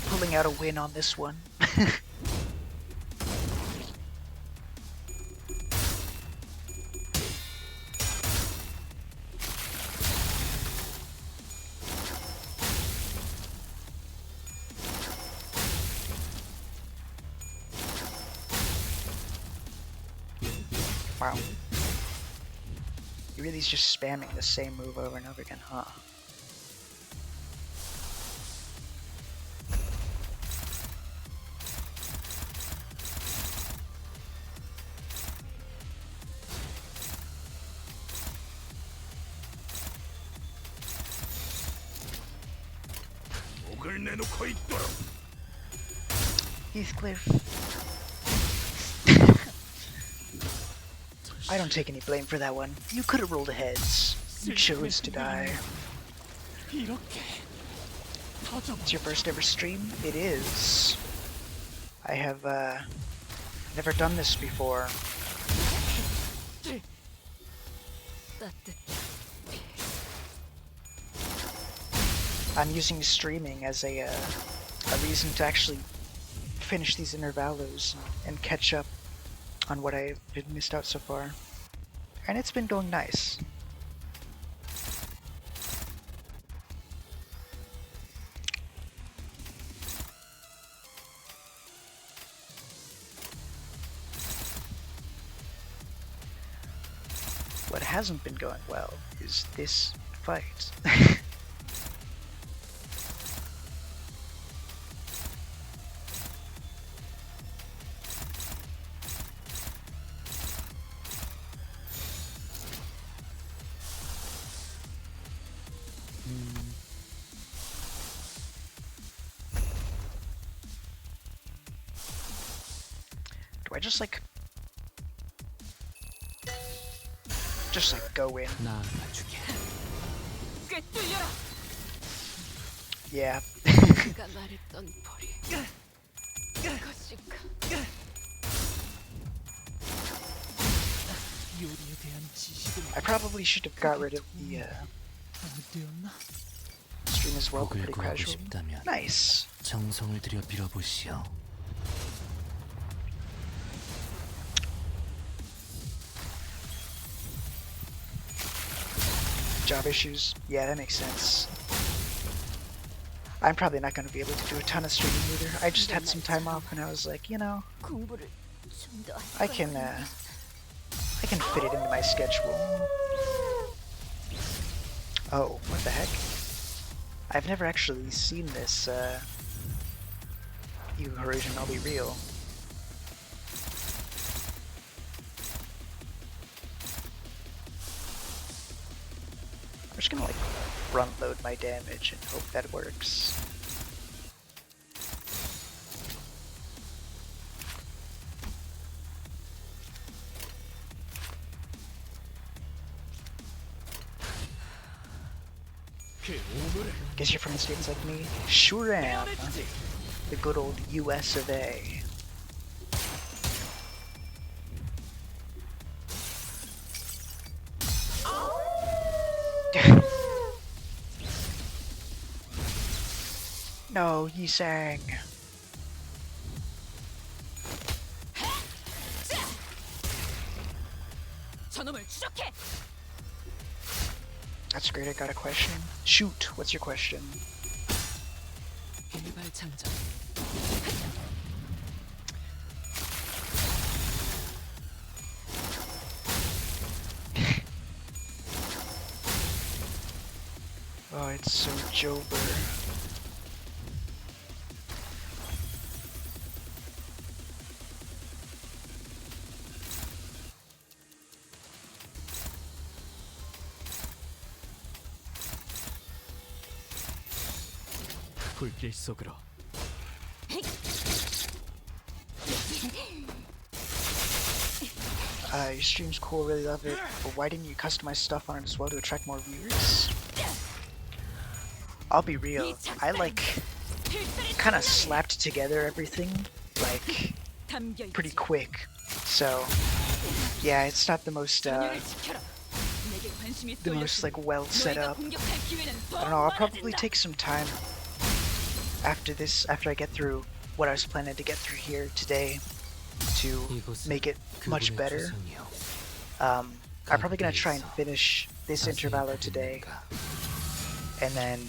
[SPEAKER 2] pulling out a win on this one. Wow. He really is just spamming the same move over and over again, huh? Heathcliff. I don't take any blame for that one. You could have rolled a heads. You chose to die.
[SPEAKER 4] 이렇게 터져.
[SPEAKER 2] It's your first ever stream? It is. I have never done this before.
[SPEAKER 7] 따뜻.
[SPEAKER 2] I'm using streaming as a reason to actually finish these intervallos and catch up on what I've missed out so far. And it's been going nice. hasn't been going well is this fight. Do I just like go in?
[SPEAKER 6] 나아가주게.
[SPEAKER 1] 꿰뚫려라.
[SPEAKER 2] Yeah.
[SPEAKER 7] 네가 말했던 벌이 그것인가?
[SPEAKER 4] 요리에 대한 지식은
[SPEAKER 2] I probably should have got rid of the
[SPEAKER 4] 잘못되었나?
[SPEAKER 2] stream as well.
[SPEAKER 6] 복을
[SPEAKER 2] Pretty
[SPEAKER 6] 구하고
[SPEAKER 2] casual.
[SPEAKER 6] 싶다면
[SPEAKER 2] Nice.
[SPEAKER 6] 정성을 들여 빌어보시오.
[SPEAKER 2] Job issues. Yeah, that makes sense. I'm probably not going to be able to do a ton of streaming either. I just had some time off and I was like, you know,
[SPEAKER 7] 공부를 좀더
[SPEAKER 2] I can fit it into my schedule. Oh, what the heck? I've never actually seen this Erosion, I'll be real. I'm just gonna like front load my damage and hope that works. Guess you're from states like me? Sure am. The good old US of A. No, Yi sang.
[SPEAKER 1] 저놈을 추적해.
[SPEAKER 2] That's great, I got a question. Shoot, what's your question?
[SPEAKER 7] 일발 장전.
[SPEAKER 2] Oh, it's so Jober.
[SPEAKER 4] 불길 속으로.
[SPEAKER 2] Your stream's cool, really love it, but why didn't you customize stuff on it as well to attract more viewers? I'll be real, I like kind of slapped together everything like pretty quick, so yeah, it's not the most like well set up. I don't know, I'll probably take some time after this, after I get through what I was planning to get through here today to make it much better. I'm probably gonna try and finish this Intervallo today and then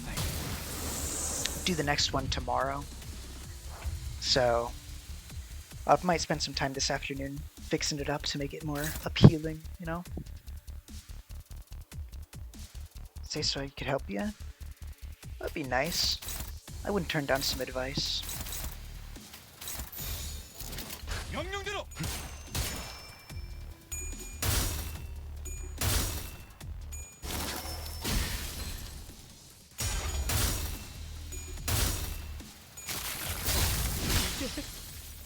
[SPEAKER 2] do the next one tomorrow. So I might spend some time this afternoon fixing it up to make it more appealing, you know? Say so I could help you? That'd be nice. I wouldn't turn down some advice.
[SPEAKER 3] 명령대로.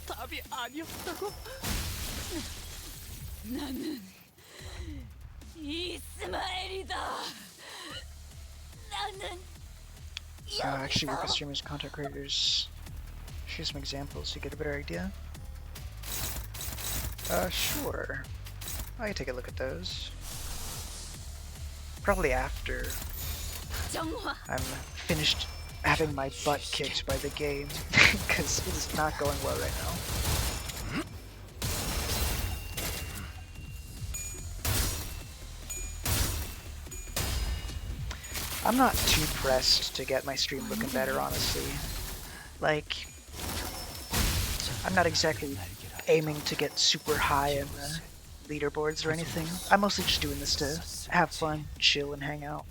[SPEAKER 4] 답이 아니었다고?
[SPEAKER 1] 나는 이스마엘이다. 나는
[SPEAKER 2] Actually work with streamers, content creators. Here's some examples so you get a better idea. Sure. I can take a look at those. Probably after
[SPEAKER 1] 정화.
[SPEAKER 2] I'm finished having my butt kicked by the game, because it is not going well right now. I'm not too pressed to get my stream looking better, honestly. Like, I'm not exactly aiming to get super high in the leaderboards or anything. I'm mostly just doing this to have fun, chill, and hang out.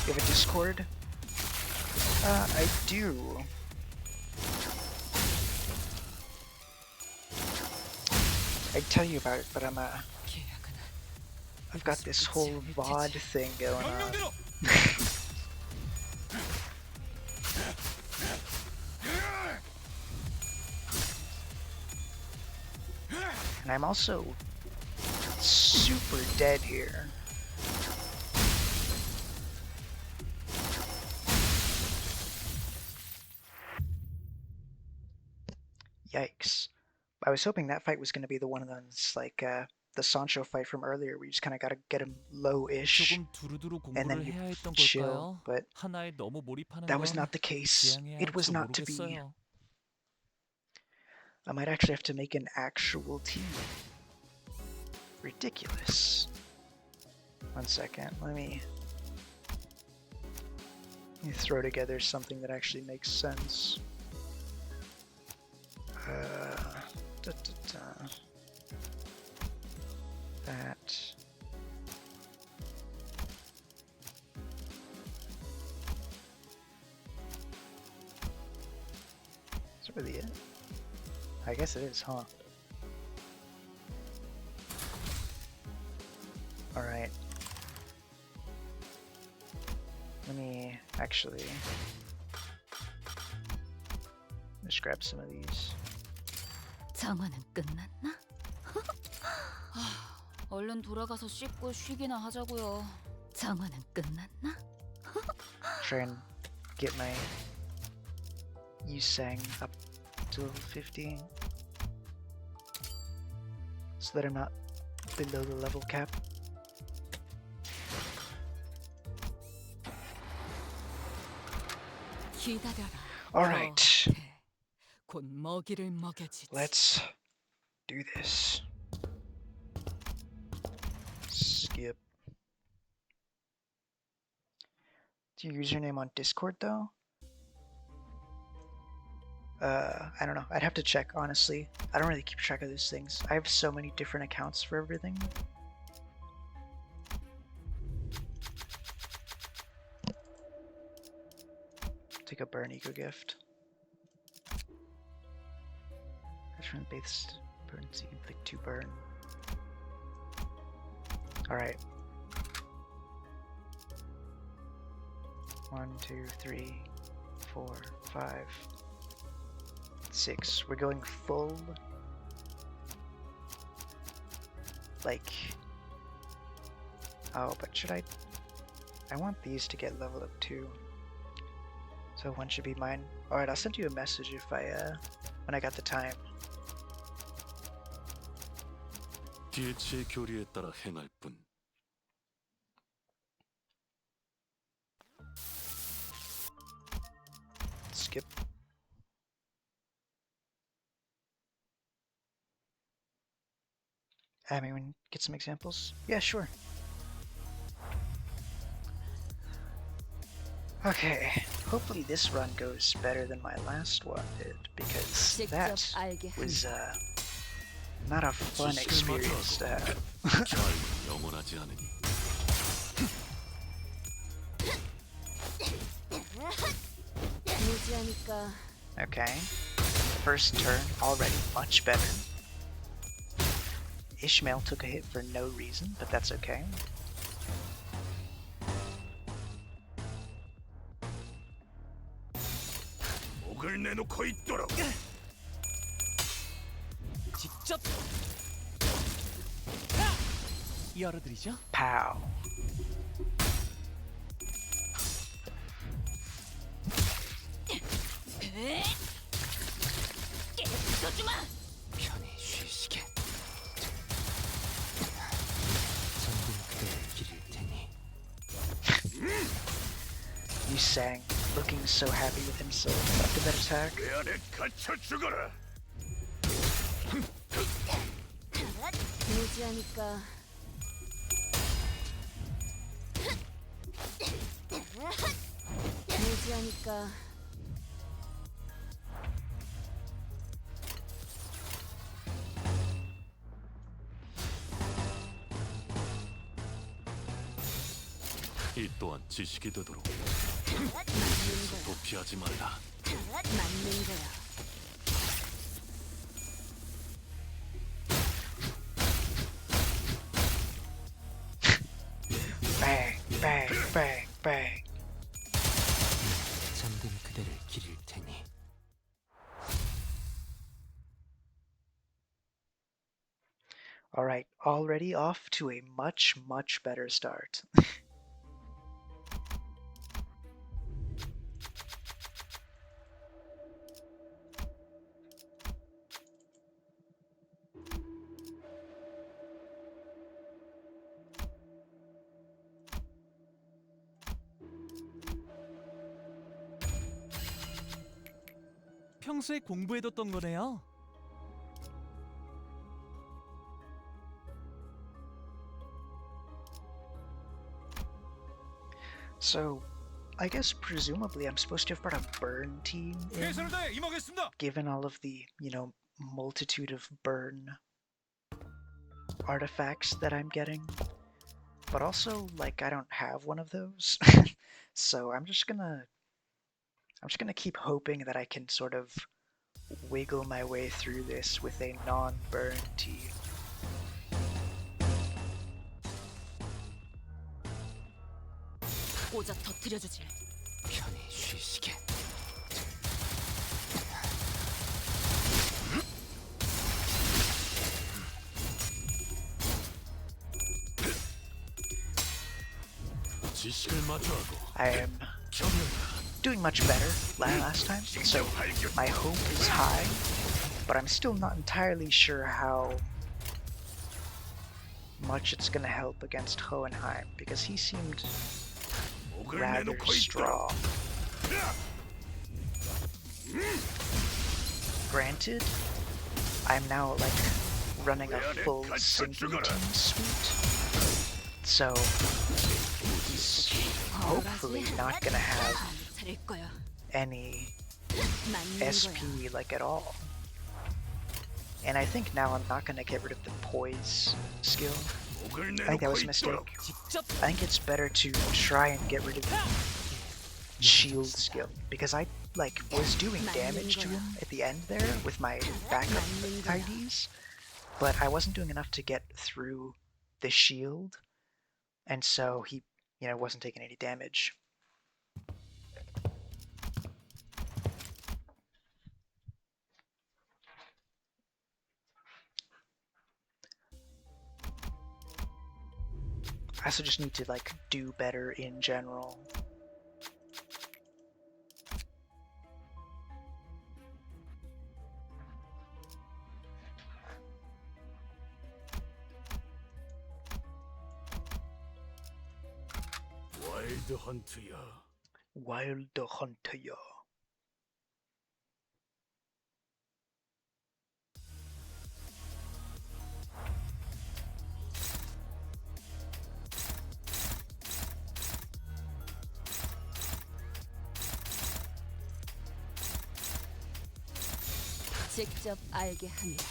[SPEAKER 2] You have a Discord? I do. I'd tell you about it, but I've got this whole VOD thing going on. And I'm also super dead here. Yikes. I was hoping that fight was going to be the one of those, like, the Sancho fight from earlier, where you just kind of got to get him low-ish,
[SPEAKER 4] 조금 두루두루
[SPEAKER 2] and then
[SPEAKER 4] 공부를
[SPEAKER 2] you
[SPEAKER 4] 해야 했던
[SPEAKER 2] chill,
[SPEAKER 4] 걸까요?
[SPEAKER 2] but
[SPEAKER 4] 하나에 너무 몰입하는
[SPEAKER 2] that was
[SPEAKER 4] 건
[SPEAKER 2] not the case.
[SPEAKER 4] 지양해야
[SPEAKER 2] It was
[SPEAKER 4] 할지도
[SPEAKER 2] not to be.
[SPEAKER 4] 모르겠어요.
[SPEAKER 2] I might actually have to make an actual team. Ridiculous. One second, let me throw together something that actually makes sense. That. Is that really it? I guess it is, huh? Alright. Let me actually just grab some of these.
[SPEAKER 7] 장화는 끝났나? 얼른 돌아가서 씻고 쉬기나 하자고요. 장화는 끝났나?
[SPEAKER 2] Try and get my Yusang up to level 15 so that I'm not below the level cap.
[SPEAKER 1] 기다려라.
[SPEAKER 2] Alright,
[SPEAKER 1] 곧 먹이를 먹여주지.
[SPEAKER 2] let's do this. Skip. What's your username on Discord though? I don't know. I'd have to check, honestly. I don't really keep track of these things. I have so many different accounts for everything. Take a burn eco gift. Return based potency, inflict 2 burn. Alright. 1, 2, 3, 4, 5, 6. We're going full. Like. Oh, but should I want these to get leveled up too. So one should be mine. Alright, I'll send you a message if when I got the time.
[SPEAKER 3] DH의 교리에 따라 행할 뿐.
[SPEAKER 2] Skip. I mean, get some examples? Yeah, sure. Okay, hopefully this run goes better than my last one did, because that was not a fun experience to have.
[SPEAKER 3] 결국 영원하지 않으니.
[SPEAKER 7] 무지하니까
[SPEAKER 2] Okay, first turn already much better. Ishmael took a hit for no reason, but that's okay.
[SPEAKER 3] 목을 내놓고 있도록.
[SPEAKER 4] 직접 열어드리죠.
[SPEAKER 2] Pow.
[SPEAKER 6] 편히 쉬시게. 전부 그대의 길일 테니.
[SPEAKER 2] You sang, looking so happy with himself after that attack.
[SPEAKER 3] 내 안에 갇혀 죽어라.
[SPEAKER 7] 무지하니까 무지하니까
[SPEAKER 3] 이 또한 지식이 되도록
[SPEAKER 7] 맞는 거야.
[SPEAKER 3] 도피하지 말라.
[SPEAKER 7] 맞는 거야.
[SPEAKER 2] Bang, bang, bang, bang.
[SPEAKER 6] 잠든 그대를 기릴 테니.
[SPEAKER 2] Alright, already off to a much, much better start.
[SPEAKER 4] 평소에 공부해뒀던 거네요.
[SPEAKER 2] So, I guess presumably I'm supposed to have brought a burn team in, given all of the, multitude of burn artifacts that I'm getting. But also, like, I don't have one of those. So I'm just gonna keep hoping that I can sort of wiggle my way through this with a non-burn team.
[SPEAKER 1] 꼬자 터뜨려주지.
[SPEAKER 6] 편히 쉬시게.
[SPEAKER 3] 지식을 마주하고
[SPEAKER 2] I am doing much better last time, so my hope is high, but I'm still not entirely sure how much it's gonna help against Hohenheim, because he seemed rather strong. Granted, I'm now like running a full sinking team suite, so he's hopefully not gonna have
[SPEAKER 1] 차릴 거야.
[SPEAKER 2] any
[SPEAKER 1] 맞는 거야.
[SPEAKER 2] SP like at all. And I think now I'm not gonna get rid of the poise skill. I think that was a mistake. I think it's better to try and get rid of the shield skill, because I was doing damage to him at the end there with my backup IDs, but I wasn't doing enough to get through the shield, and so he, wasn't taking any damage. I also just need to do better in general.
[SPEAKER 3] 와일드 헌트야.
[SPEAKER 2] Wild Hunter.
[SPEAKER 7] 직접 알게 합니다.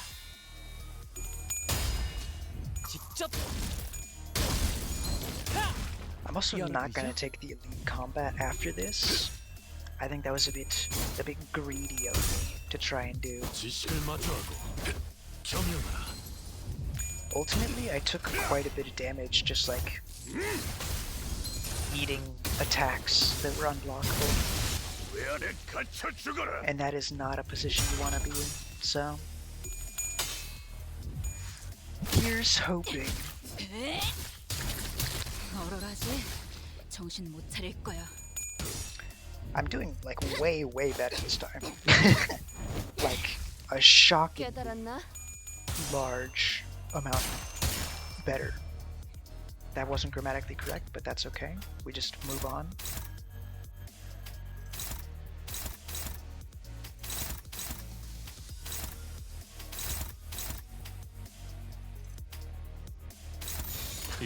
[SPEAKER 4] 직접
[SPEAKER 2] I'm also not gonna take the elite combat after this. I think that was a bit greedy of me to try and do.
[SPEAKER 3] 지식을 마주하고 경영하라.
[SPEAKER 2] Ultimately, I took quite a bit of damage just eating attacks that were unblockable.
[SPEAKER 3] 외안에 갇혀 죽어라.
[SPEAKER 2] And that is not a position you want to be in, so here's hoping.
[SPEAKER 1] 얼얼하지? 정신 못 차릴 거야.
[SPEAKER 2] I'm doing way better this time. A shocking
[SPEAKER 7] 깨달았나?
[SPEAKER 2] large amount better. That wasn't grammatically correct, but that's okay. We just move on.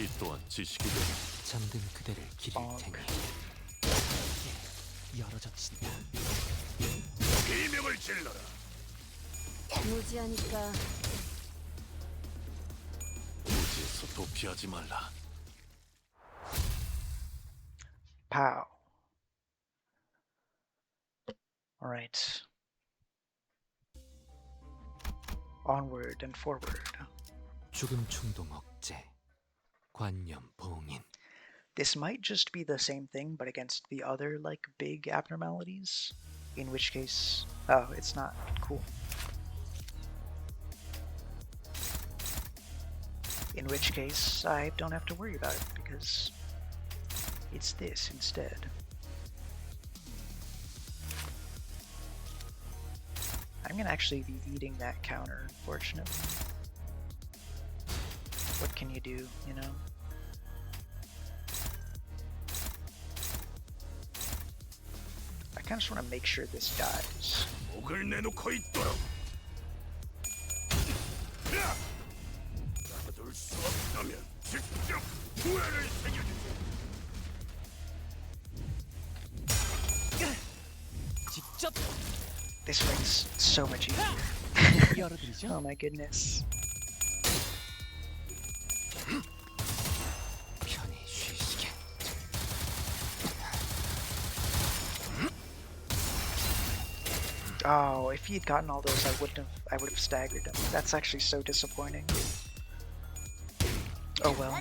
[SPEAKER 6] 이 또한 지식이 되라. 잠든 그대를 기릴 테니
[SPEAKER 4] 열어젖힌다.
[SPEAKER 3] 비명을 질러라.
[SPEAKER 8] 무지하니까
[SPEAKER 6] 무지에서 도피하지 말라.
[SPEAKER 2] Pow. Alright. Onward and forward.
[SPEAKER 6] 죽음 충동 억제, 관념 봉인.
[SPEAKER 2] This might just be the same thing, but against the other, like, big abnormalities. In which case... Oh, it's not. Cool. In which case, I don't have to worry about it, because it's this instead. I'm gonna actually be eating that counter, fortunately. What can you do, you know? I kinda just wanna make sure this dies.
[SPEAKER 3] 목을 내놓고 있도록. 나둘 수 없다면 직접 후회를 새겨주세요.
[SPEAKER 4] 직접
[SPEAKER 2] This one's so much easier.
[SPEAKER 4] 열어드리죠.
[SPEAKER 2] Oh my goodness.
[SPEAKER 6] 편히 쉬시게.
[SPEAKER 2] Oh, if he had gotten all those, I would have staggered him. That's actually so disappointing. Oh well.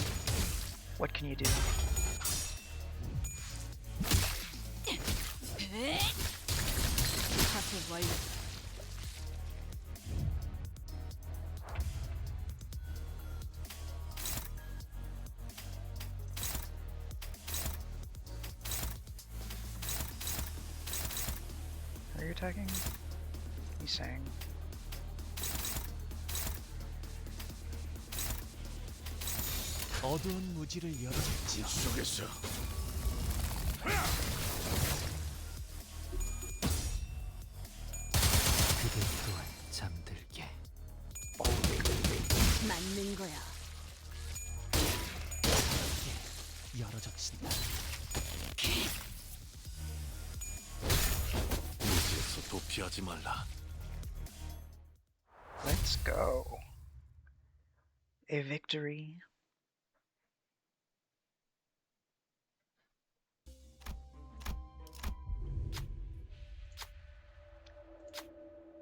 [SPEAKER 2] What can you do?
[SPEAKER 1] 사슬 완료.
[SPEAKER 2] Are you attacking? He's saying.
[SPEAKER 4] 어두운 무지를 열어줬지요.
[SPEAKER 3] 속에서
[SPEAKER 6] 그대 또한 잠들게.
[SPEAKER 8] 맞는 거야.
[SPEAKER 4] 열어젖힌다.
[SPEAKER 6] 무지에서 도피하지 말라.
[SPEAKER 2] Let's go. A victory.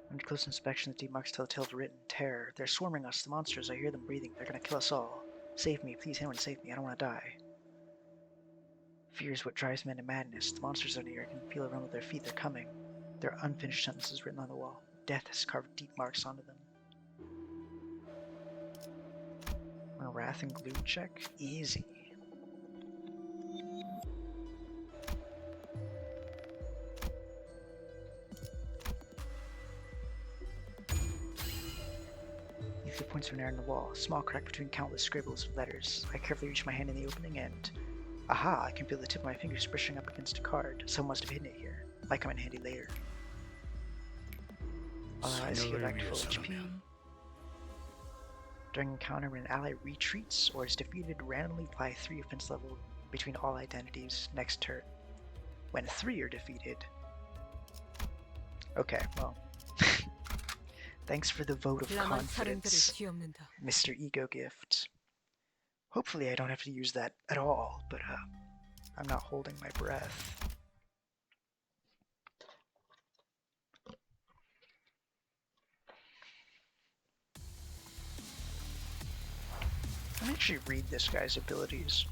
[SPEAKER 2] Under close inspection, the deep marks tell a tale of written terror. They're swarming us, the monsters. I hear them breathing. They're gonna kill us all. Save me, please, anyone save me. I don't want to die. Fear is what drives men to madness. The monsters are near. I can feel it run with their feet. They're coming. There are unfinished sentences written on the wall. Death has carved deep marks onto them. A wrath and gloom check? Easy. The points of an arrow in the wall, a small crack between countless scribbles of letters. I carefully reach my hand in the opening and... Aha! I can feel the tip of my fingers brushing up against a card. Someone must have hidden it here. Might come in handy later. Otherwise, heal back to full HP. During encounter, when an ally retreats or is defeated, randomly apply 3 offense level between all identities next turn. When 3 are defeated... Okay, well... Thanks for the vote of
[SPEAKER 1] 라만 사람들을
[SPEAKER 2] confidence,
[SPEAKER 1] 뒤엎는다.
[SPEAKER 2] Mr. Ego Gift. Hopefully I don't have to use that at all, but I'm not holding my breath. Let me actually read this guy's abilities.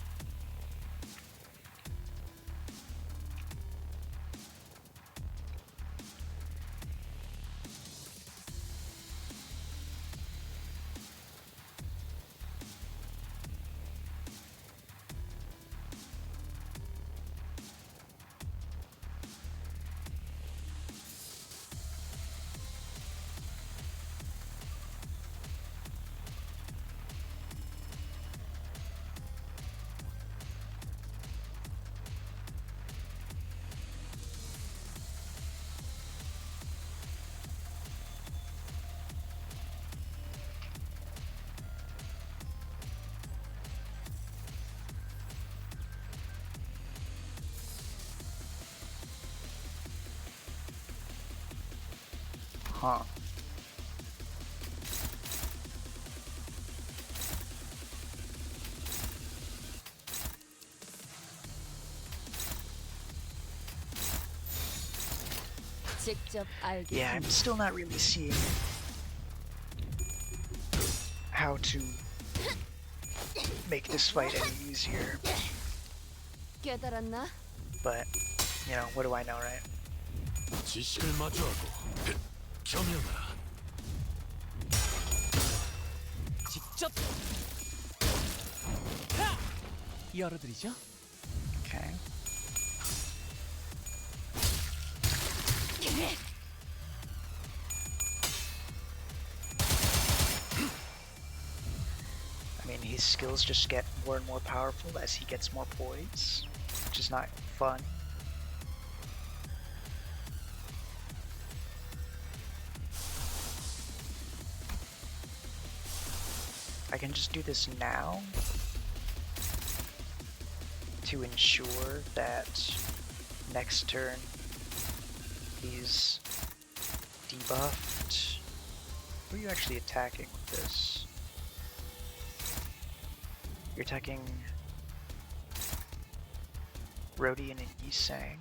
[SPEAKER 2] Huh.
[SPEAKER 7] 직접 알게.
[SPEAKER 2] Yeah, I'm still not really seeing how to make this fight any easier.
[SPEAKER 7] 깨달았나?
[SPEAKER 2] But, you know, what do I know, right?
[SPEAKER 3] 지식을 마주하고 겸용하라.
[SPEAKER 4] 직접 하! 열어드리죠.
[SPEAKER 2] Okay. I mean, his skills just get more and more powerful as he gets more poise, which is not fun. I can just do this now to ensure that next turn he's debuffed. Who are you actually attacking with this? You're attacking Rodian and Yisang.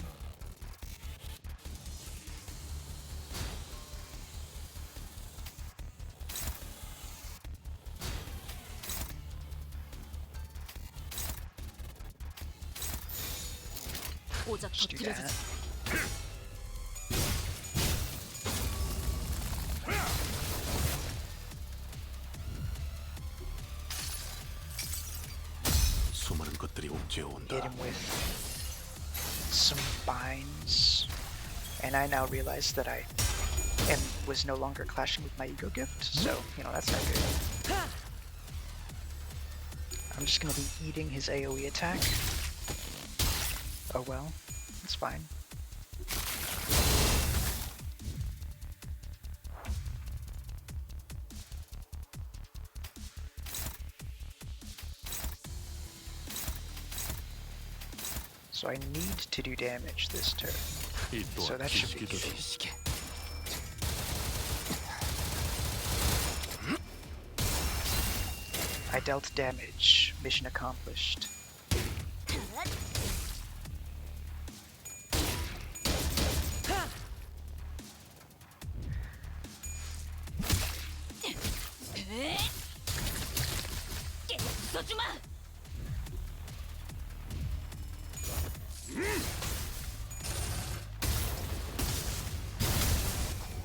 [SPEAKER 7] 오작
[SPEAKER 2] Just do
[SPEAKER 7] 터뜨려주지.
[SPEAKER 2] that.
[SPEAKER 3] 수많은 것들이 옥죄어 온다.
[SPEAKER 2] Hit him with some binds, and I now realize that I was no longer clashing with my ego gift, so you know that's not good. I'm just gonna be eating his AoE attack. Oh well, it's fine. So I need to do damage this turn.
[SPEAKER 3] 이
[SPEAKER 2] So
[SPEAKER 3] 또한
[SPEAKER 2] that should be
[SPEAKER 3] 지식이다.
[SPEAKER 2] good.
[SPEAKER 6] 시계.
[SPEAKER 2] I dealt damage. Mission accomplished.
[SPEAKER 7] 써주마.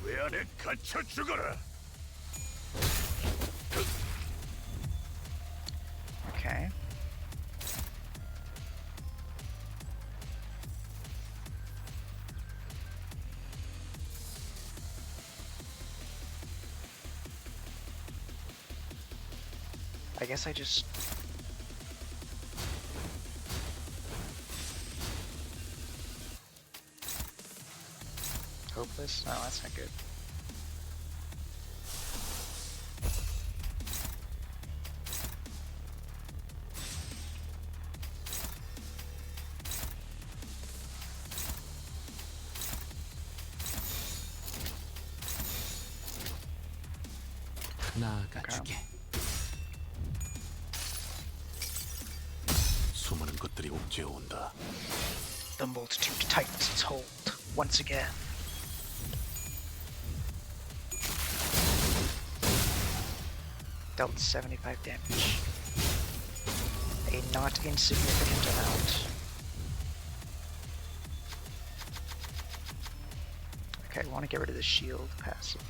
[SPEAKER 3] 왜 안에 갇혀 죽어라.
[SPEAKER 2] Okay. I guess I just... Hopeless? No, that's not good.
[SPEAKER 6] 나아가주게.
[SPEAKER 3] 수많은 것들이 옥죄어 온다.
[SPEAKER 2] The multitude tightens its hold once again. Dealt 75 damage. A not insignificant amount. Okay, I want to get rid of the shield passive.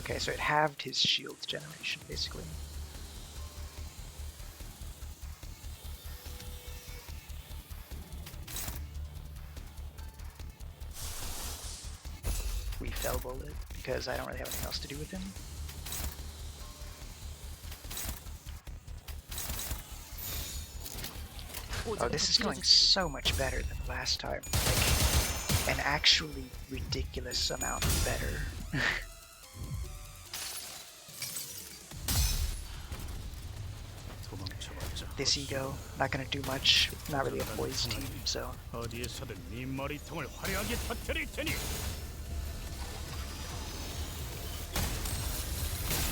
[SPEAKER 2] Okay, so it halved his shield generation, basically. We fell bullet because I don't really have anything else to do with him. Oh, this is going so much better than last time. Like, an actually ridiculous amount better.
[SPEAKER 3] 도망쳐봤자
[SPEAKER 2] This ego, not gonna do much. Not really a poise team, so
[SPEAKER 3] 어디에서든 네 머리통을 화려하게 터뜨릴 테니.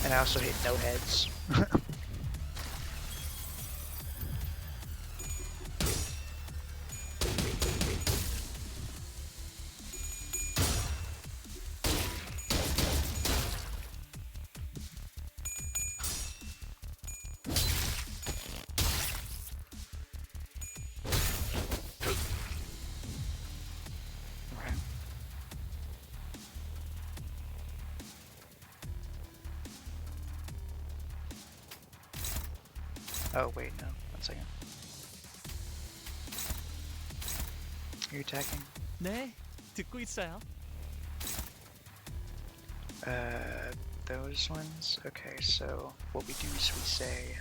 [SPEAKER 2] and I also hit no heads. Okay. Oh wait, no. 1 second. Are you attacking?
[SPEAKER 4] 네, 듣고 있어요.
[SPEAKER 2] Those ones? Okay, so what we do is we say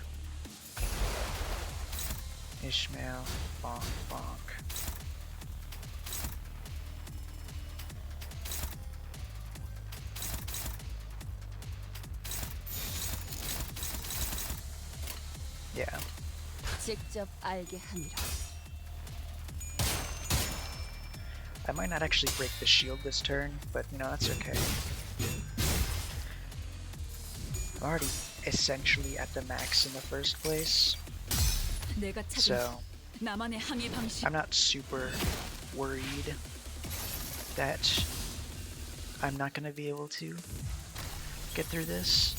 [SPEAKER 2] Ishmael, bonk, bonk. Yeah.
[SPEAKER 8] 직접 알게 하니라.
[SPEAKER 2] I might not actually break the shield this turn, but you know, that's okay. I'm already essentially at the max in the first place,
[SPEAKER 1] 내가 찾은
[SPEAKER 2] so
[SPEAKER 1] 나만의 항해 방식.
[SPEAKER 2] I'm not super worried that I'm not gonna be able to get through this.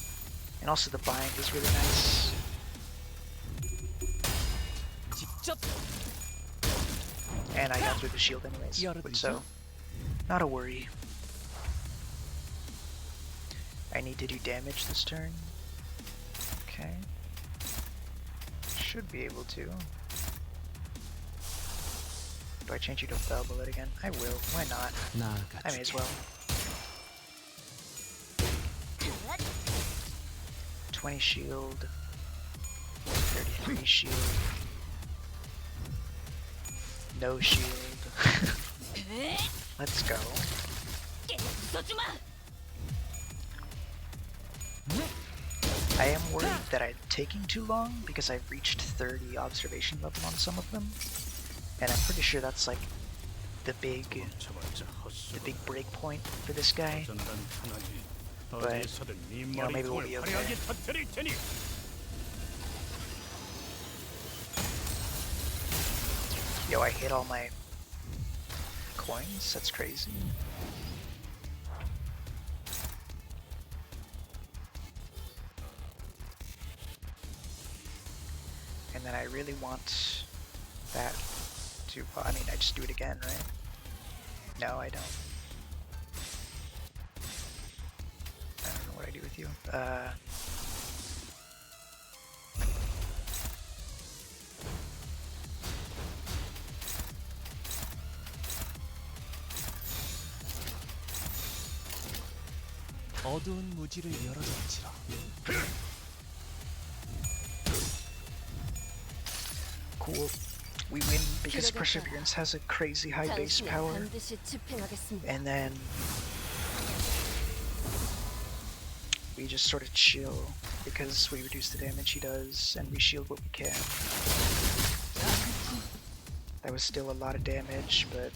[SPEAKER 2] And also the bind is really nice.
[SPEAKER 4] 직접
[SPEAKER 2] And I got through the shield anyways, so not a worry. I need to do damage this turn. Okay. Should be able to. Do I change you to Fell Bullet again? I will. Why not? I may as well. 20 shield. 33 shield. No shield. Let's go. I am worried that I'm taking too long because I've reached 30 observation level on some of them. And I'm pretty sure that's like the big break point for this guy.
[SPEAKER 3] 어디에서든 네
[SPEAKER 2] you know, maybe we'll
[SPEAKER 3] 머리통을
[SPEAKER 2] be okay.
[SPEAKER 3] 화려하게 터뜨릴 테니.
[SPEAKER 2] Yo, I hit all my coins? That's crazy. And then I really want that to... I mean, I just do it again, right? No, I don't. I don't know what I do with you.
[SPEAKER 4] 어두운 무지를 열어줬지라.
[SPEAKER 2] Cool. We win because Perseverance has a crazy high base
[SPEAKER 8] 당신을
[SPEAKER 2] power.
[SPEAKER 8] 반드시 집행하겠습니다.
[SPEAKER 2] And then we just sort of chill because we reduce the damage he does and we shield what we can. That was still a lot of damage, but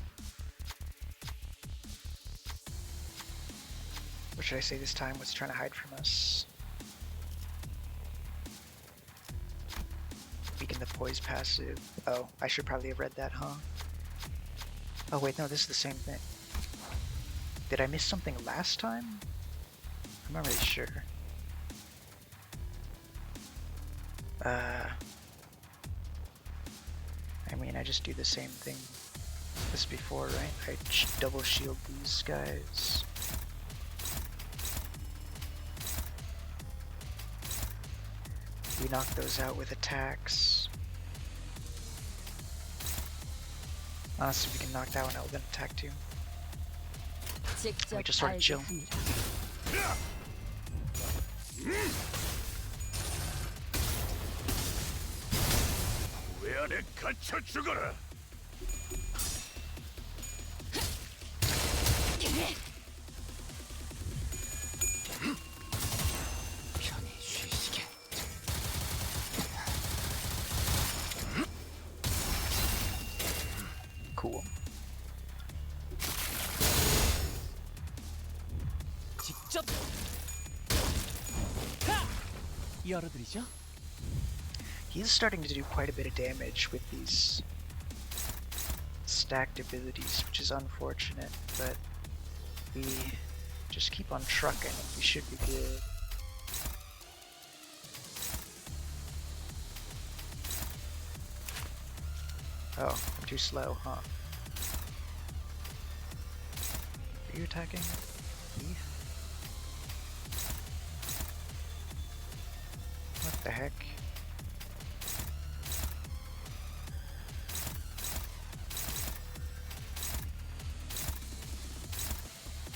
[SPEAKER 2] what should I say this time? What's trying to hide from us? Weaken the poise passive. Oh, I should probably have read that, huh? Oh wait, no, this is the same thing. Did I miss something last time? I'm not really sure. I mean, I just do the same thing as before, right? I double shield these guys. We knock those out with attacks. Honestly, we can knock that one out with an attack too.
[SPEAKER 8] 직접
[SPEAKER 2] We just sort of
[SPEAKER 8] 알게
[SPEAKER 2] chill.
[SPEAKER 8] 하니라.
[SPEAKER 3] 왜 안에 갇혀 죽어라.
[SPEAKER 4] 직접 하! 열어드리죠.
[SPEAKER 2] He's starting to do quite a bit of damage with these stacked abilities, which is unfortunate, but we just keep on trucking. We should be good. Oh, I'm too slow, huh? Are you attacking Heath? What the heck?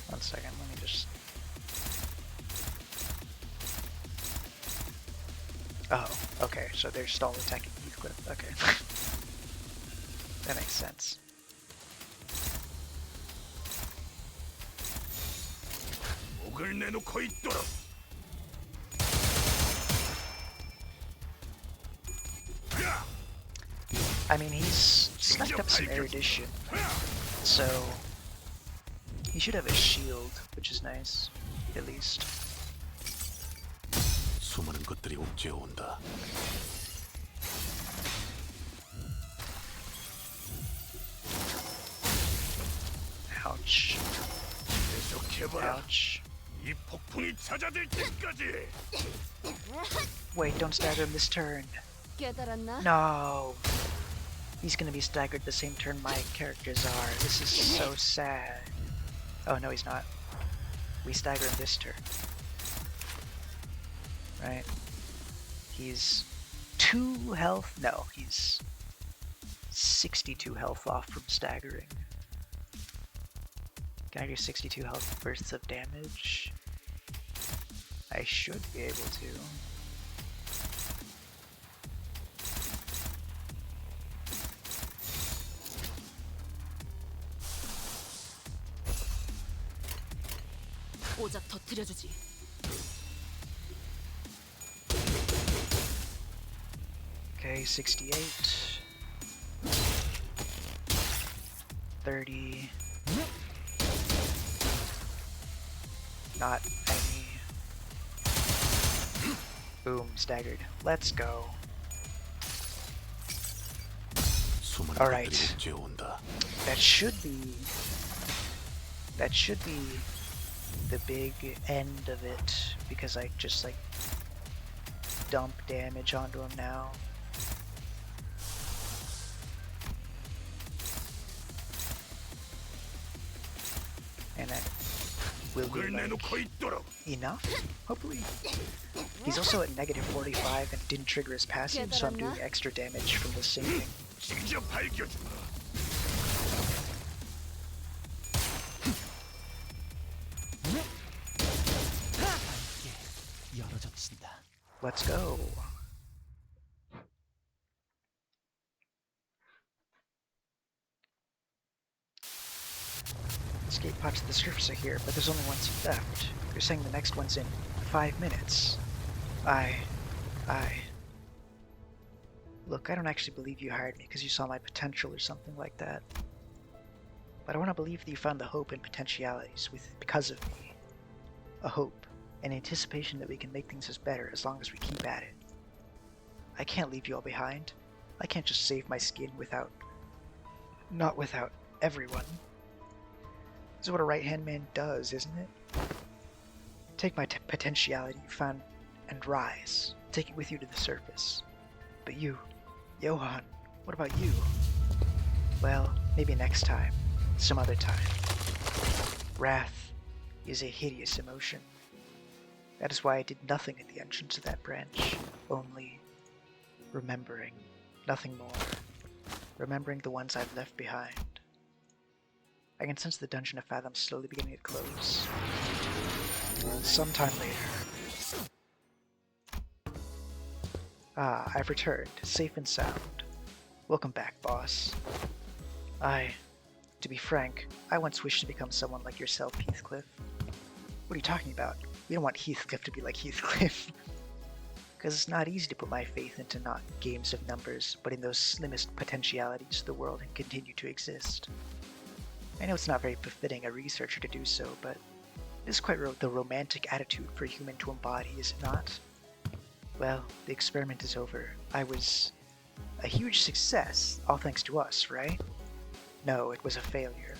[SPEAKER 2] One second, let me just... Oh, okay, so they're still attacking Heathcliff, okay. That makes sense.
[SPEAKER 3] 목을 내놓고 있도록.
[SPEAKER 2] I mean, he's stacked up some erudition, so he should have a shield, which is nice, at least.
[SPEAKER 3] 수많은 것들이 옥죄어 온다.
[SPEAKER 2] Ouch.
[SPEAKER 3] 계속해봐라.
[SPEAKER 2] Ouch.
[SPEAKER 3] 이 폭풍이 잦아들 때까지.
[SPEAKER 2] Wait, don't stagger him this turn.
[SPEAKER 8] 깨달았나?
[SPEAKER 2] No. He's gonna be staggered the same turn my characters are. This is so sad. Oh, no, he's not. We stagger him this turn. Right? He's 2 health? No, he's 62 health off from staggering. Can I do 62 health bursts of damage? I should be able to.
[SPEAKER 7] 오작 터뜨려주지.
[SPEAKER 2] Okay, 68. 30. Not any. Boom, staggered. Let's go.
[SPEAKER 3] 수많은
[SPEAKER 2] All right.
[SPEAKER 3] 것들이 옥죄어 온다.
[SPEAKER 2] That should be the big end of it, because I just like dump damage onto him now. And that will be
[SPEAKER 3] 목을
[SPEAKER 2] like
[SPEAKER 3] 내놓고 있도록.
[SPEAKER 2] enough, hopefully. He's also at negative 45 and didn't trigger his passive, so I'm doing extra damage from the sinking.
[SPEAKER 3] 직접 밝혀주마.
[SPEAKER 4] 예, 열어젖힌다.
[SPEAKER 2] Let's go. Escape pods to the surface are here, but there's only one seat left. They're saying the next one's in 5 minutes. Look, I don't actually believe you hired me because you saw my potential or something like that. But I want to believe that you found the hope and potentialities because of me. A hope, an anticipation that we can make things as better as long as we keep at it. I can't leave you all behind. I can't just save my skin not without everyone. This is what a right-hand man does, isn't it? Take my potentiality you found and rise. Take it with you to the surface. But you, Johan, what about you? Well, maybe next time. Some other time. Wrath is a hideous emotion. That is why I did nothing at the entrance of that branch. Only remembering. Nothing more. Remembering the ones I've left behind. I can sense the Dungeon of Fathom slowly beginning to close. Sometime later. Ah, I've returned, safe and sound. Welcome back, boss. To be frank, I once wished to become someone like yourself, Heathcliff. What are you talking about? We don't want Heathcliff to be like Heathcliff. Because it's not easy to put my faith into not games of numbers, but in those slimmest potentialities of the world and continue to exist. I know it's not very befitting a researcher to do so, but This is quite the romantic attitude for a human to embody, is it not? Well, the experiment is over. I was a huge success, all thanks to us, right? No, it was a failure.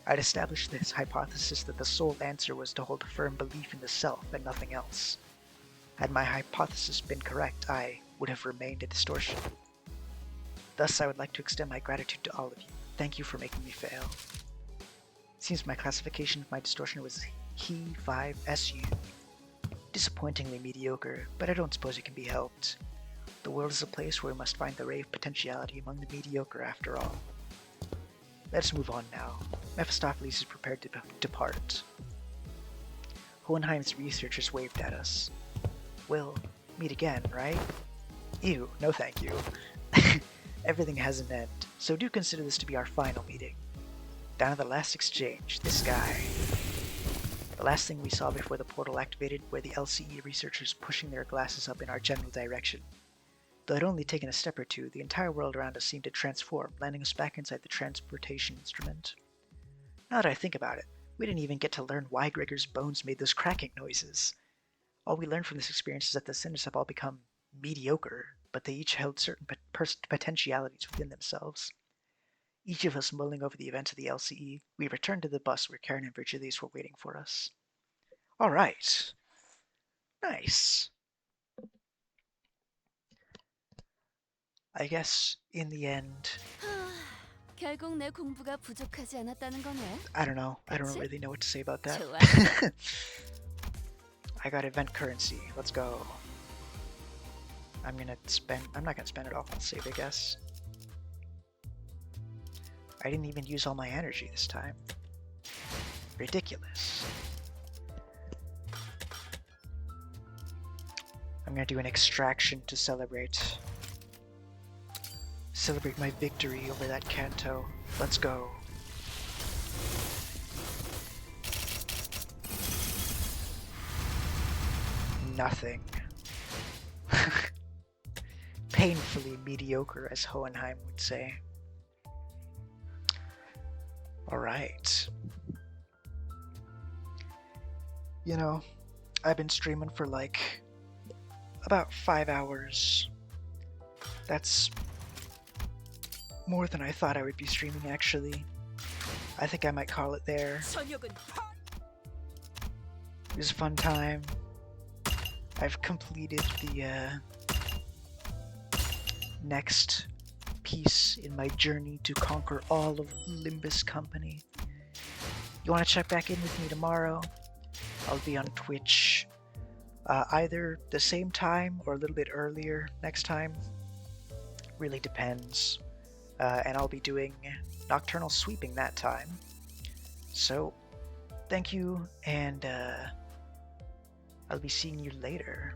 [SPEAKER 2] I'd established this hypothesis that the sole answer was to hold a firm belief in the self and nothing else. Had my hypothesis been correct, I would have remained a distortion. Thus, I would like to extend my gratitude to all of you. Thank you for making me fail. It seems my classification of my distortion was He5SU. Disappointingly mediocre, but I don't suppose it can be helped. The world is a place where we must find the ray of potentiality among the mediocre after all. Let's move on now. Mephistopheles is prepared to depart. Hohenheim's researchers waved at us. We'll meet again, right? Ew, no thank you. Everything has an end, so do consider this to be our final meeting. Down at the last exchange, this guy. The last thing we saw before the portal activated were the LCE researchers pushing their glasses up in our general direction. Though it had only taken a step or two, the entire world around us seemed to transform, landing us back inside the transportation instrument. Now that I think about it, we didn't even get to learn why Gregor's bones made those cracking noises. All we learned from this experience is that the sinners have all become mediocre, but they each held certain potentialities within themselves. Each of us mulling over the events of the LCE, we returned to the bus where Karen and Virgilius were waiting for us. All right. Nice. I guess in the end,
[SPEAKER 8] 결국 내 공부가 부족하지 않았다는 거네.
[SPEAKER 2] I don't know. I don't
[SPEAKER 8] 그치?
[SPEAKER 2] really know what to say about that.
[SPEAKER 8] 좋아.
[SPEAKER 2] I got event currency. Let's go. I'm not gonna spend it all. I'll save, I guess. I didn't even use all my energy this time. Ridiculous. I'm gonna do an extraction to celebrate my victory over that Kanto. Let's go. Nothing. Painfully mediocre, as Hohenheim would say. Alright. You know, I've been streaming for like about 5 hours. That's more than I thought I would be streaming, actually. I think I might call it there.
[SPEAKER 1] 저녁은
[SPEAKER 2] It was a fun time. I've completed the next piece in my journey to conquer all of Limbus Company. You want to check back in with me tomorrow? I'll be on Twitch either the same time or a little bit earlier next time. Really depends. And I'll be doing Nocturnal Sweeping that time. So, thank you, and I'll be seeing you later.